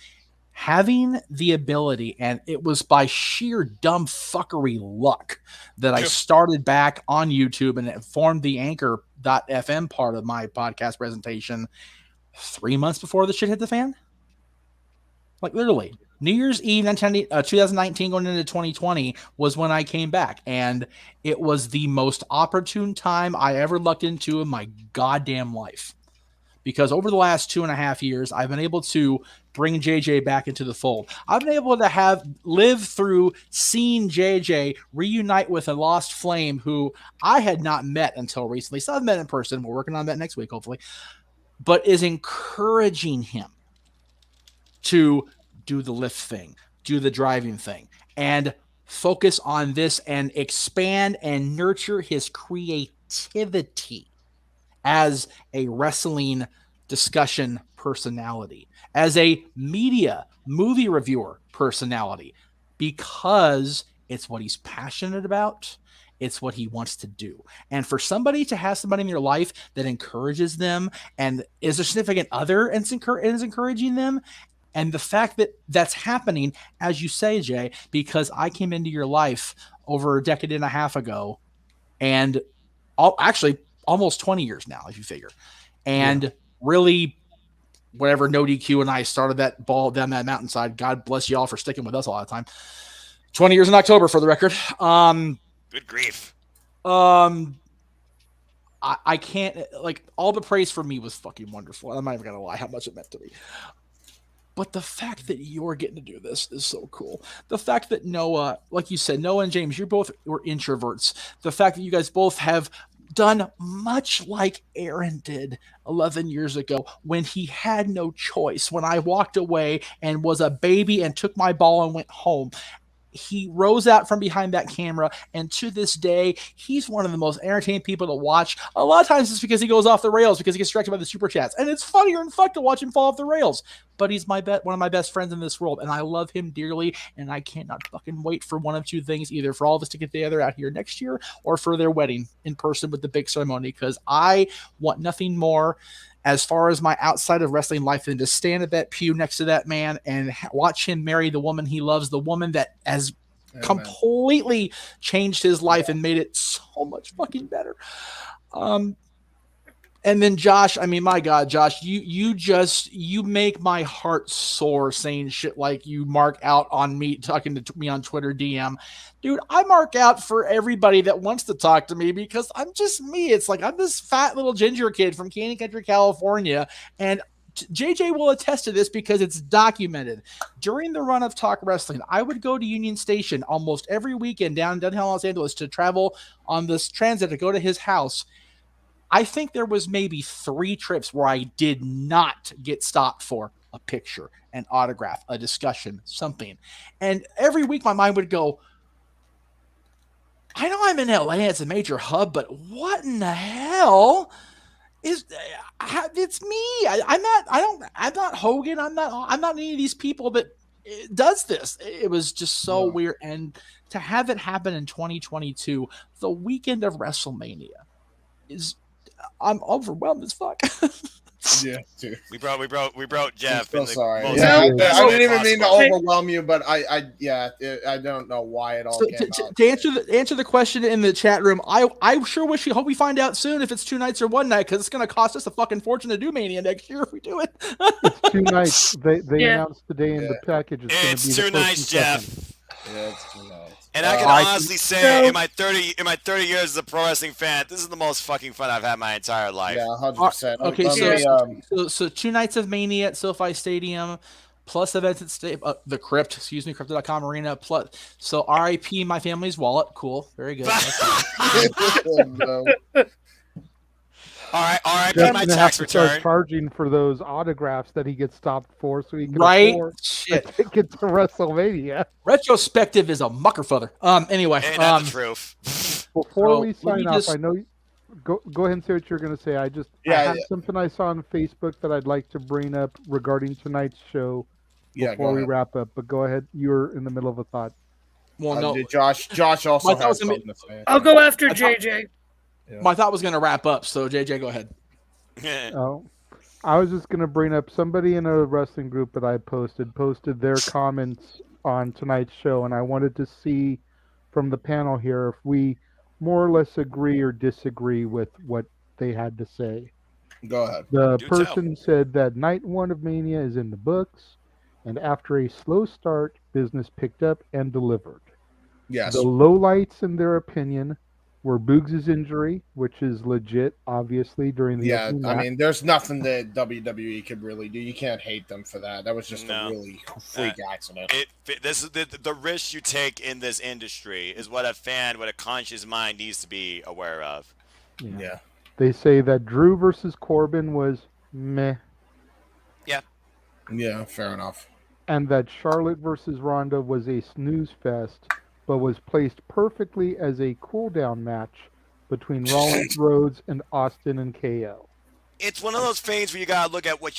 Having the ability, and it was by sheer dumb fuckery luck that I started back on YouTube and it formed the Anchor.fm part of my podcast presentation 3 months before the shit hit the fan. Like, literally. New Year's Eve 2019 going into 2020 was when I came back, and it was the most opportune time I ever lucked into in my goddamn life, because over the last 2.5 years I've been able to bring JJ back into the fold. I've been able to live through seeing JJ reunite with a lost flame who I had not met until recently. So I've met in person. We're working on that next week, hopefully, but is encouraging him to do the lift thing, do the driving thing, and focus on this and expand and nurture his creativity as a wrestling discussion personality, as a media movie reviewer personality, because it's what he's passionate about. It's what he wants to do. And for somebody to have somebody in your life that encourages them and is a significant other and is encouraging them, and the fact that that's happening, as you say, Jay, because I came into your life over a decade and a half ago, and actually almost 20 years now, if you figure. And really, whatever No DQ and I started that ball down that mountainside, God bless you all for sticking with us all the time. 20 years in October, for the record. Good grief. I can't, like, all the praise for me was fucking wonderful. I'm not even going to lie how much it meant to me. But the fact that you're getting to do this is so cool. The fact that Noah, like you said, Noah and James, were introverts. The fact that you guys both have done much like Aaron did 11 years ago when he had no choice. When I walked away and was a baby and took my ball and went home, he rose out from behind that camera, and to this day, he's one of the most entertaining people to watch. A lot of times it's because he goes off the rails because he gets distracted by the super chats, and it's funnier than fuck to watch him fall off the rails. But he's one of my best friends in this world, and I love him dearly, and I cannot fucking wait for one of two things, either for all of us to get together out here next year or for their wedding in person with the big ceremony, because I want nothing more as far as my outside of wrestling life than to stand at that pew next to that man and watch him marry the woman he loves, the woman that has completely changed his life and made it so much fucking better. And then Josh, I mean, my God, Josh, you make my heart sore saying shit like you mark out on me, talking to me on Twitter DM. Dude, I mark out for everybody that wants to talk to me because I'm just me. It's like I'm this fat little ginger kid from Canyon Country, California, and JJ will attest to this because it's documented. During the run of Talk Wrestling, I would go to Union Station almost every weekend downtown Los Angeles to travel on this transit to go to his house. I think there was maybe 3 trips where I did not get stopped for a picture, an autograph, a discussion, something. And every week my mind would go, I know I'm in LA, it's a major hub, but what in the hell is it's me? I'm not Hogan. I'm not any of these people that does this. It was just so weird. And to have it happen in 2022, the weekend of WrestleMania, I'm overwhelmed as fuck. Yeah, dude. We brought Jeff. I'm so sorry. Most Yeah, I possible didn't even mean to way. overwhelm you, but I don't know why it all came out. To answer the question in the chat room, I sure wish hope we find out soon if it's 2 nights or 1 night, because it's going to cost us a fucking fortune to do Mania next year if we do it. It's 2 nights. They announced today in the package. It's 2 nights, Jeff. Yeah, it's 2 nights. And I can honestly say, in my 30 years as a pro wrestling fan, this is the most fucking fun I've had my entire life. Yeah, 100%. Okay, so 2 nights of Mania at SoFi Stadium, plus events at the Crypt, Crypto.com Arena, plus so RIP my family's wallet. Cool, very good. All right, Jeff's my gonna tax have to start return. charging for those autographs that he gets stopped for, so he can afford Shit. a ticket to WrestleMania. Retrospective is a muckerfuther. Anyway, Ain't that the truth? Before we sign off, I know. Go ahead and say what you're going to say. I have something I saw on Facebook that I'd like to bring up regarding tonight's show before we wrap up. But go ahead. You're in the middle of a thought. Well, no, Josh also has something to say. I'll go after JJ. My thought was going to wrap up, so JJ, go ahead. Oh, I was just going to bring up somebody in a wrestling group that I posted their comments on tonight's show, and I wanted to see from the panel here if we more or less agree or disagree with what they had to say. Go ahead. The person said that night 1 of Mania is in the books, and after a slow start, business picked up and delivered. Yes. The lowlights, in their opinion, were Boogs' injury, which is legit, obviously, during the opening match. I mean, there's nothing that WWE could really do. You can't hate them for that. That was just a really freak accident. This is the risk you take in this industry is what a fan with a conscious mind needs to be aware of. Yeah. They say that Drew versus Corbin was meh. Yeah. Yeah, fair enough. And that Charlotte versus Ronda was a snooze fest, but was placed perfectly as a cool-down match between Rollins, Rhodes, and Austin and KO. It's one of those things where you gotta look at what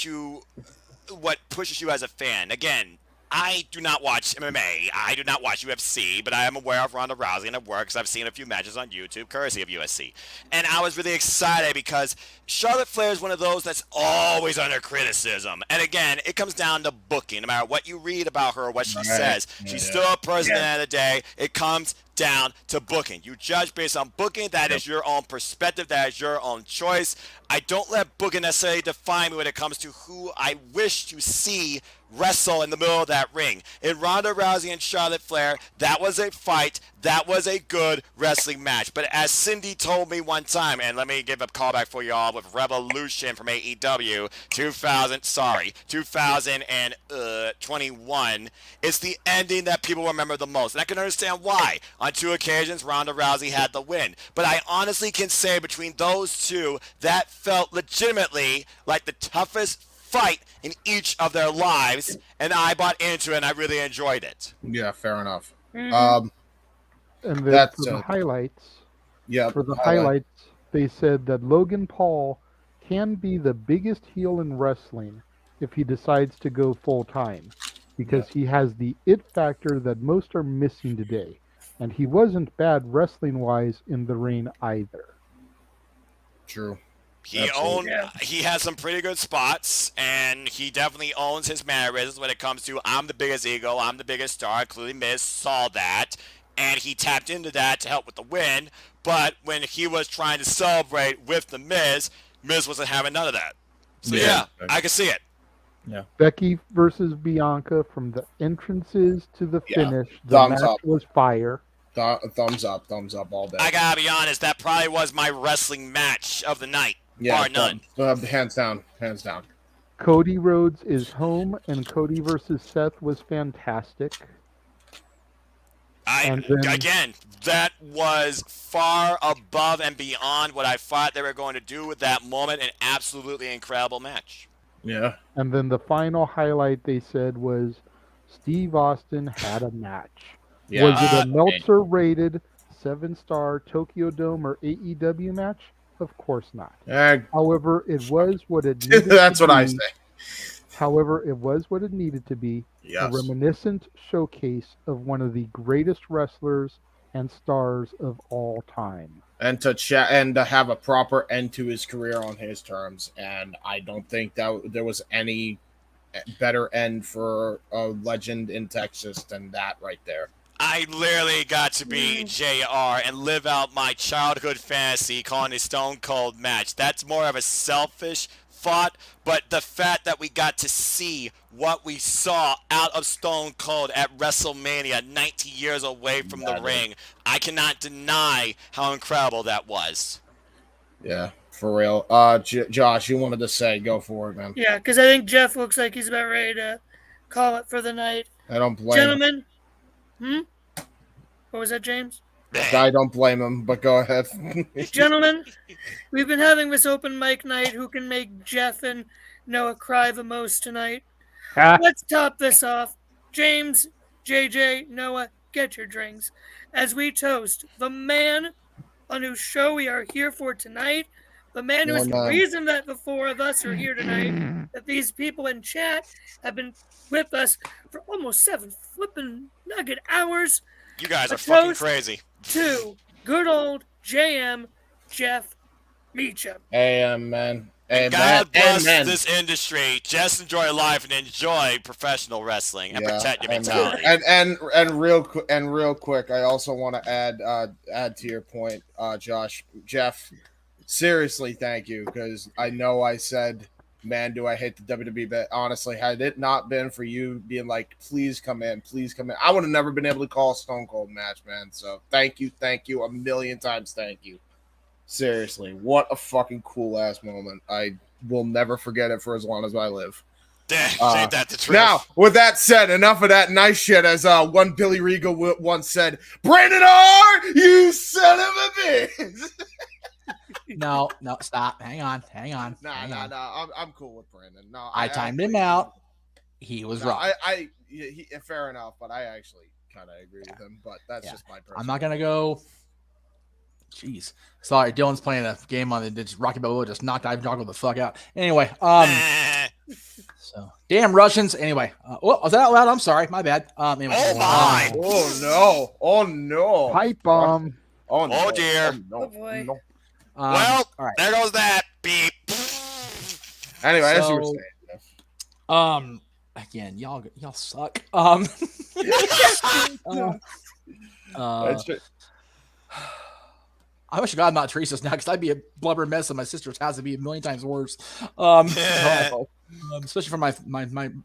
pushes you as a fan. Again, I do not watch MMA. I do not watch UFC, but I am aware of Ronda Rousey and it works. I've seen a few matches on YouTube, courtesy of USC. And I was really excited because Charlotte Flair is one of those that's always under criticism. And again, it comes down to booking. No matter what you read about her or what she says, she's still a person at the end of the day. It comes down to booking. You judge based on booking. That is your own perspective. That is your own choice. I don't let booking necessarily define me when it comes to who I wish to see wrestle in the middle of that ring. In Ronda Rousey and Charlotte Flair, that was a fight. That was a good wrestling match. But as Cindy told me one time, and let me give a callback for y'all with Revolution from AEW 2021, it's the ending that people remember the most. And I can understand why. On 2 occasions, Ronda Rousey had the win. But I honestly can say between those two, that felt legitimately like the toughest fight in each of their lives, and I bought into it, and I really enjoyed it. Yeah, fair enough. And then That's for the highlights, for the highlights, they said that Logan Paul can be the biggest heel in wrestling if he decides to go full time, because he has the it factor that most are missing today, and he wasn't bad wrestling wise in the ring either. True. He has some pretty good spots, and he definitely owns his mannerisms when it comes to I'm the biggest ego, I'm the biggest star. Clearly Miz saw that, and he tapped into that to help with the win. But when he was trying to celebrate with the Miz wasn't having none of that. So yeah, I can see it. Yeah. Becky versus Bianca, from the entrances to the finish, the match was fire. Thumbs up all day. I gotta be honest, that probably was my wrestling match of the night. Yeah, bar none. Hands down. Cody Rhodes is home, and Cody versus Seth was fantastic. Again, that was far above and beyond what I thought they were going to do with that moment. An absolutely incredible match. Yeah. And then the final highlight they said was Steve Austin had a match. Yeah. Was it a Meltzer rated 7-star Tokyo Dome or AEW match? Of course not. However, it was what it needed That's to what be. I say. However, it was what it needed to be. Yes. A reminiscent showcase of one of the greatest wrestlers and stars of all time. And to have a proper end to his career on his terms. And I don't think that there was any better end for a legend in Texas than that right there. I literally got to be JR and live out my childhood fantasy calling a Stone Cold match. That's more of a selfish thought, but the fact that we got to see what we saw out of Stone Cold at WrestleMania 90 years away from the ring, I cannot deny how incredible that was. Yeah, for real. Josh, you wanted to say, go for it, man. Yeah, because I think Jeff looks like he's about ready to call it for the night. I don't blame him. What was that, James? I don't blame him, but go ahead. Gentlemen, we've been having this open mic night. Who can make Jeff and Noah cry the most tonight? Let's top this off. James, JJ, Noah, get your drinks as we toast the man on whose show we are here for tonight, the man who is the reason that the four of us are here tonight, that these people in chat have been with us for almost 7 flipping nugget hours. You guys are fucking crazy. To good old JM Jeff Meacham. Amen. God bless this industry. Just enjoy life and enjoy professional wrestling and protect your mentality. And real quick, I also want to add to your point, Josh, Jeff. Seriously, thank you, because I know I said, man, do I hate the WWE, but honestly, had it not been for you being like, please come in, I would have never been able to call a Stone Cold match, man. So thank you, a million times thank you. Seriously, what a fucking cool ass moment. I will never forget it for as long as I live. Ain't that the truth? Now, with that said, enough of that nice shit. As one Billy Regal once said, Brandon R., you son of a bitch. No, stop. Hang on. No. I'm cool with Brandon. No, I timed him out. He was wrong. Fair enough, but I actually kind of agree with him. But that's just my personal. I'm not gonna go. Jeez, sorry. Dylan's playing a game on the Rocky Balboa just knocked Ivan Drago the fuck out. Anyway, so damn Russians. Anyway, was that out loud? I'm sorry, my bad. Anyway, oh no, pipe bomb. Oh dear. Oh boy. No. Well, all right. There goes that beep. Anyway, as you were saying. Again, y'all suck. I wish to God I'm not Teresa's now, because I'd be a blubber mess, and my sister's house would be a million times worse. Especially for my.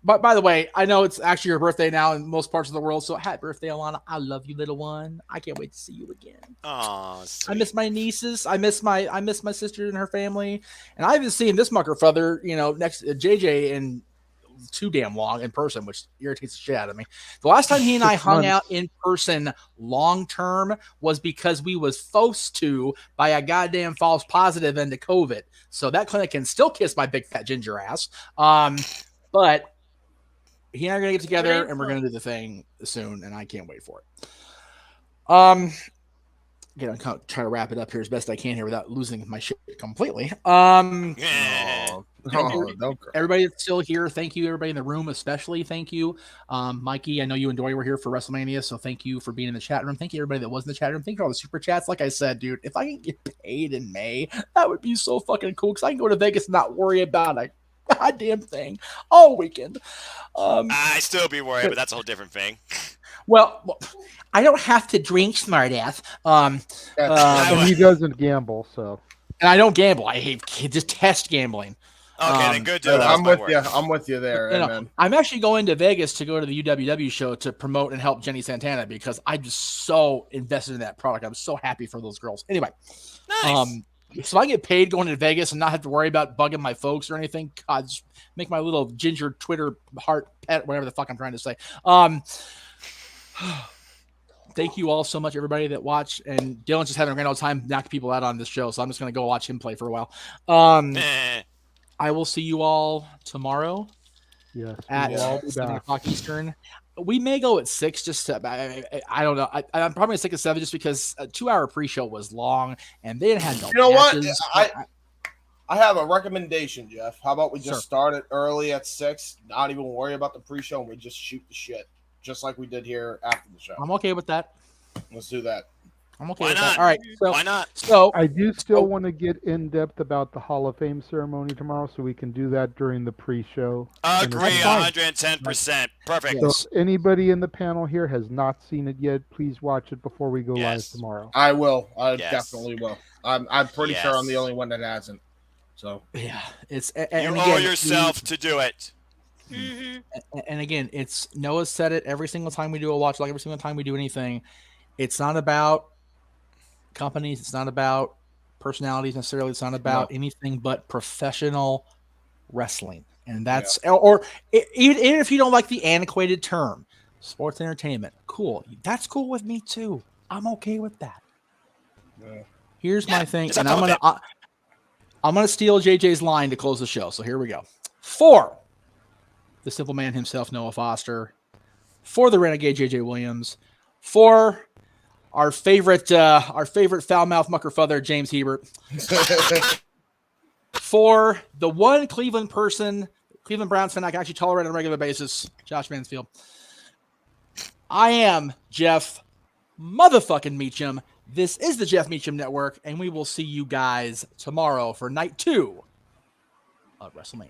But by the way, I know it's actually your birthday now in most parts of the world. So happy birthday, Alana! I love you, little one. I can't wait to see you again. Oh, I miss my nieces. I miss my sister and her family. And I haven't seen this mucker father, next to JJ in too damn long in person, which irritates the shit out of me. The last time he and I hung out in person long term was because we was forced to by a goddamn false positive into COVID. So that clinic can still kiss my big fat ginger ass. But he and I are gonna get together and we're gonna do the thing soon, and I can't wait for it. Again, I'm kind of trying to wrap it up here as best I can here without losing my shit completely. Everybody that's still here, thank you. Everybody in the room, especially, thank you. Mikey, I know you and Dory were here for WrestleMania, so thank you for being in the chat room. Thank you, everybody that was in the chat room. Thank you for all the super chats. Like I said, dude, if I can get paid in May, that would be so fucking cool because I can go to Vegas and not worry about a goddamn thing all weekend. I still be worried, but that's a whole different thing. Well, I don't have to drink, smartass. And he doesn't gamble, so. And I don't gamble. I detest gambling. Okay, then good deal. I'm with you. I'm with you there. I'm actually going to Vegas to go to the UWW show to promote and help Jenny Santana because I'm just so invested in that product. I'm so happy for those girls. Anyway, nice. So I get paid going to Vegas and not have to worry about bugging my folks or anything. God, just make my little ginger Twitter heart pet, whatever the fuck I'm trying to say. Thank you all so much, everybody that watched. And Dylan's just having a grand old time knocking people out on this show, so I'm just going to go watch him play for a while. I will see you all tomorrow at 7 o'clock Eastern. We may go at 6, just to, I don't know. I'm probably going to stick at 7 just because a 2-hour pre-show was long, and they didn't have no You know matches. what? I have a recommendation, Jeff. How about we just start it early at 6, not even worry about the pre-show, and we just shoot the shit, just like we did here after the show. I'm okay with that. Let's do that. I'm okay with that. All right. So, why not? So I do still want to get in depth about the Hall of Fame ceremony tomorrow, so we can do that during the pre-show. Agree, 110%. Perfect. So if anybody in the panel here has not seen it yet, please watch it before we go live tomorrow. I will. I definitely will. I'm pretty sure I'm the only one that hasn't. So yeah, it's you owe yourself to do it. And again, it's Noah said it every single time we do a watch, like every single time we do anything. It's not about companies. It's not about personalities necessarily. It's not about anything but professional wrestling. And that's, or even if you don't like the antiquated term, sports entertainment, cool. That's cool with me too. I'm okay with that. Yeah. Here's my thing, and I'm gonna steal JJ's line to close the show. So here we go. For the simple man himself, Noah Foster. For the renegade JJ Williams. For our favorite foul mouth mucker father, James Hebert. For the one Cleveland Browns fan I can actually tolerate on a regular basis, Josh Mansfield. I am Jeff motherfucking Meacham. This is the Jeff Meacham Network, and we will see you guys tomorrow for night 2 of WrestleMania.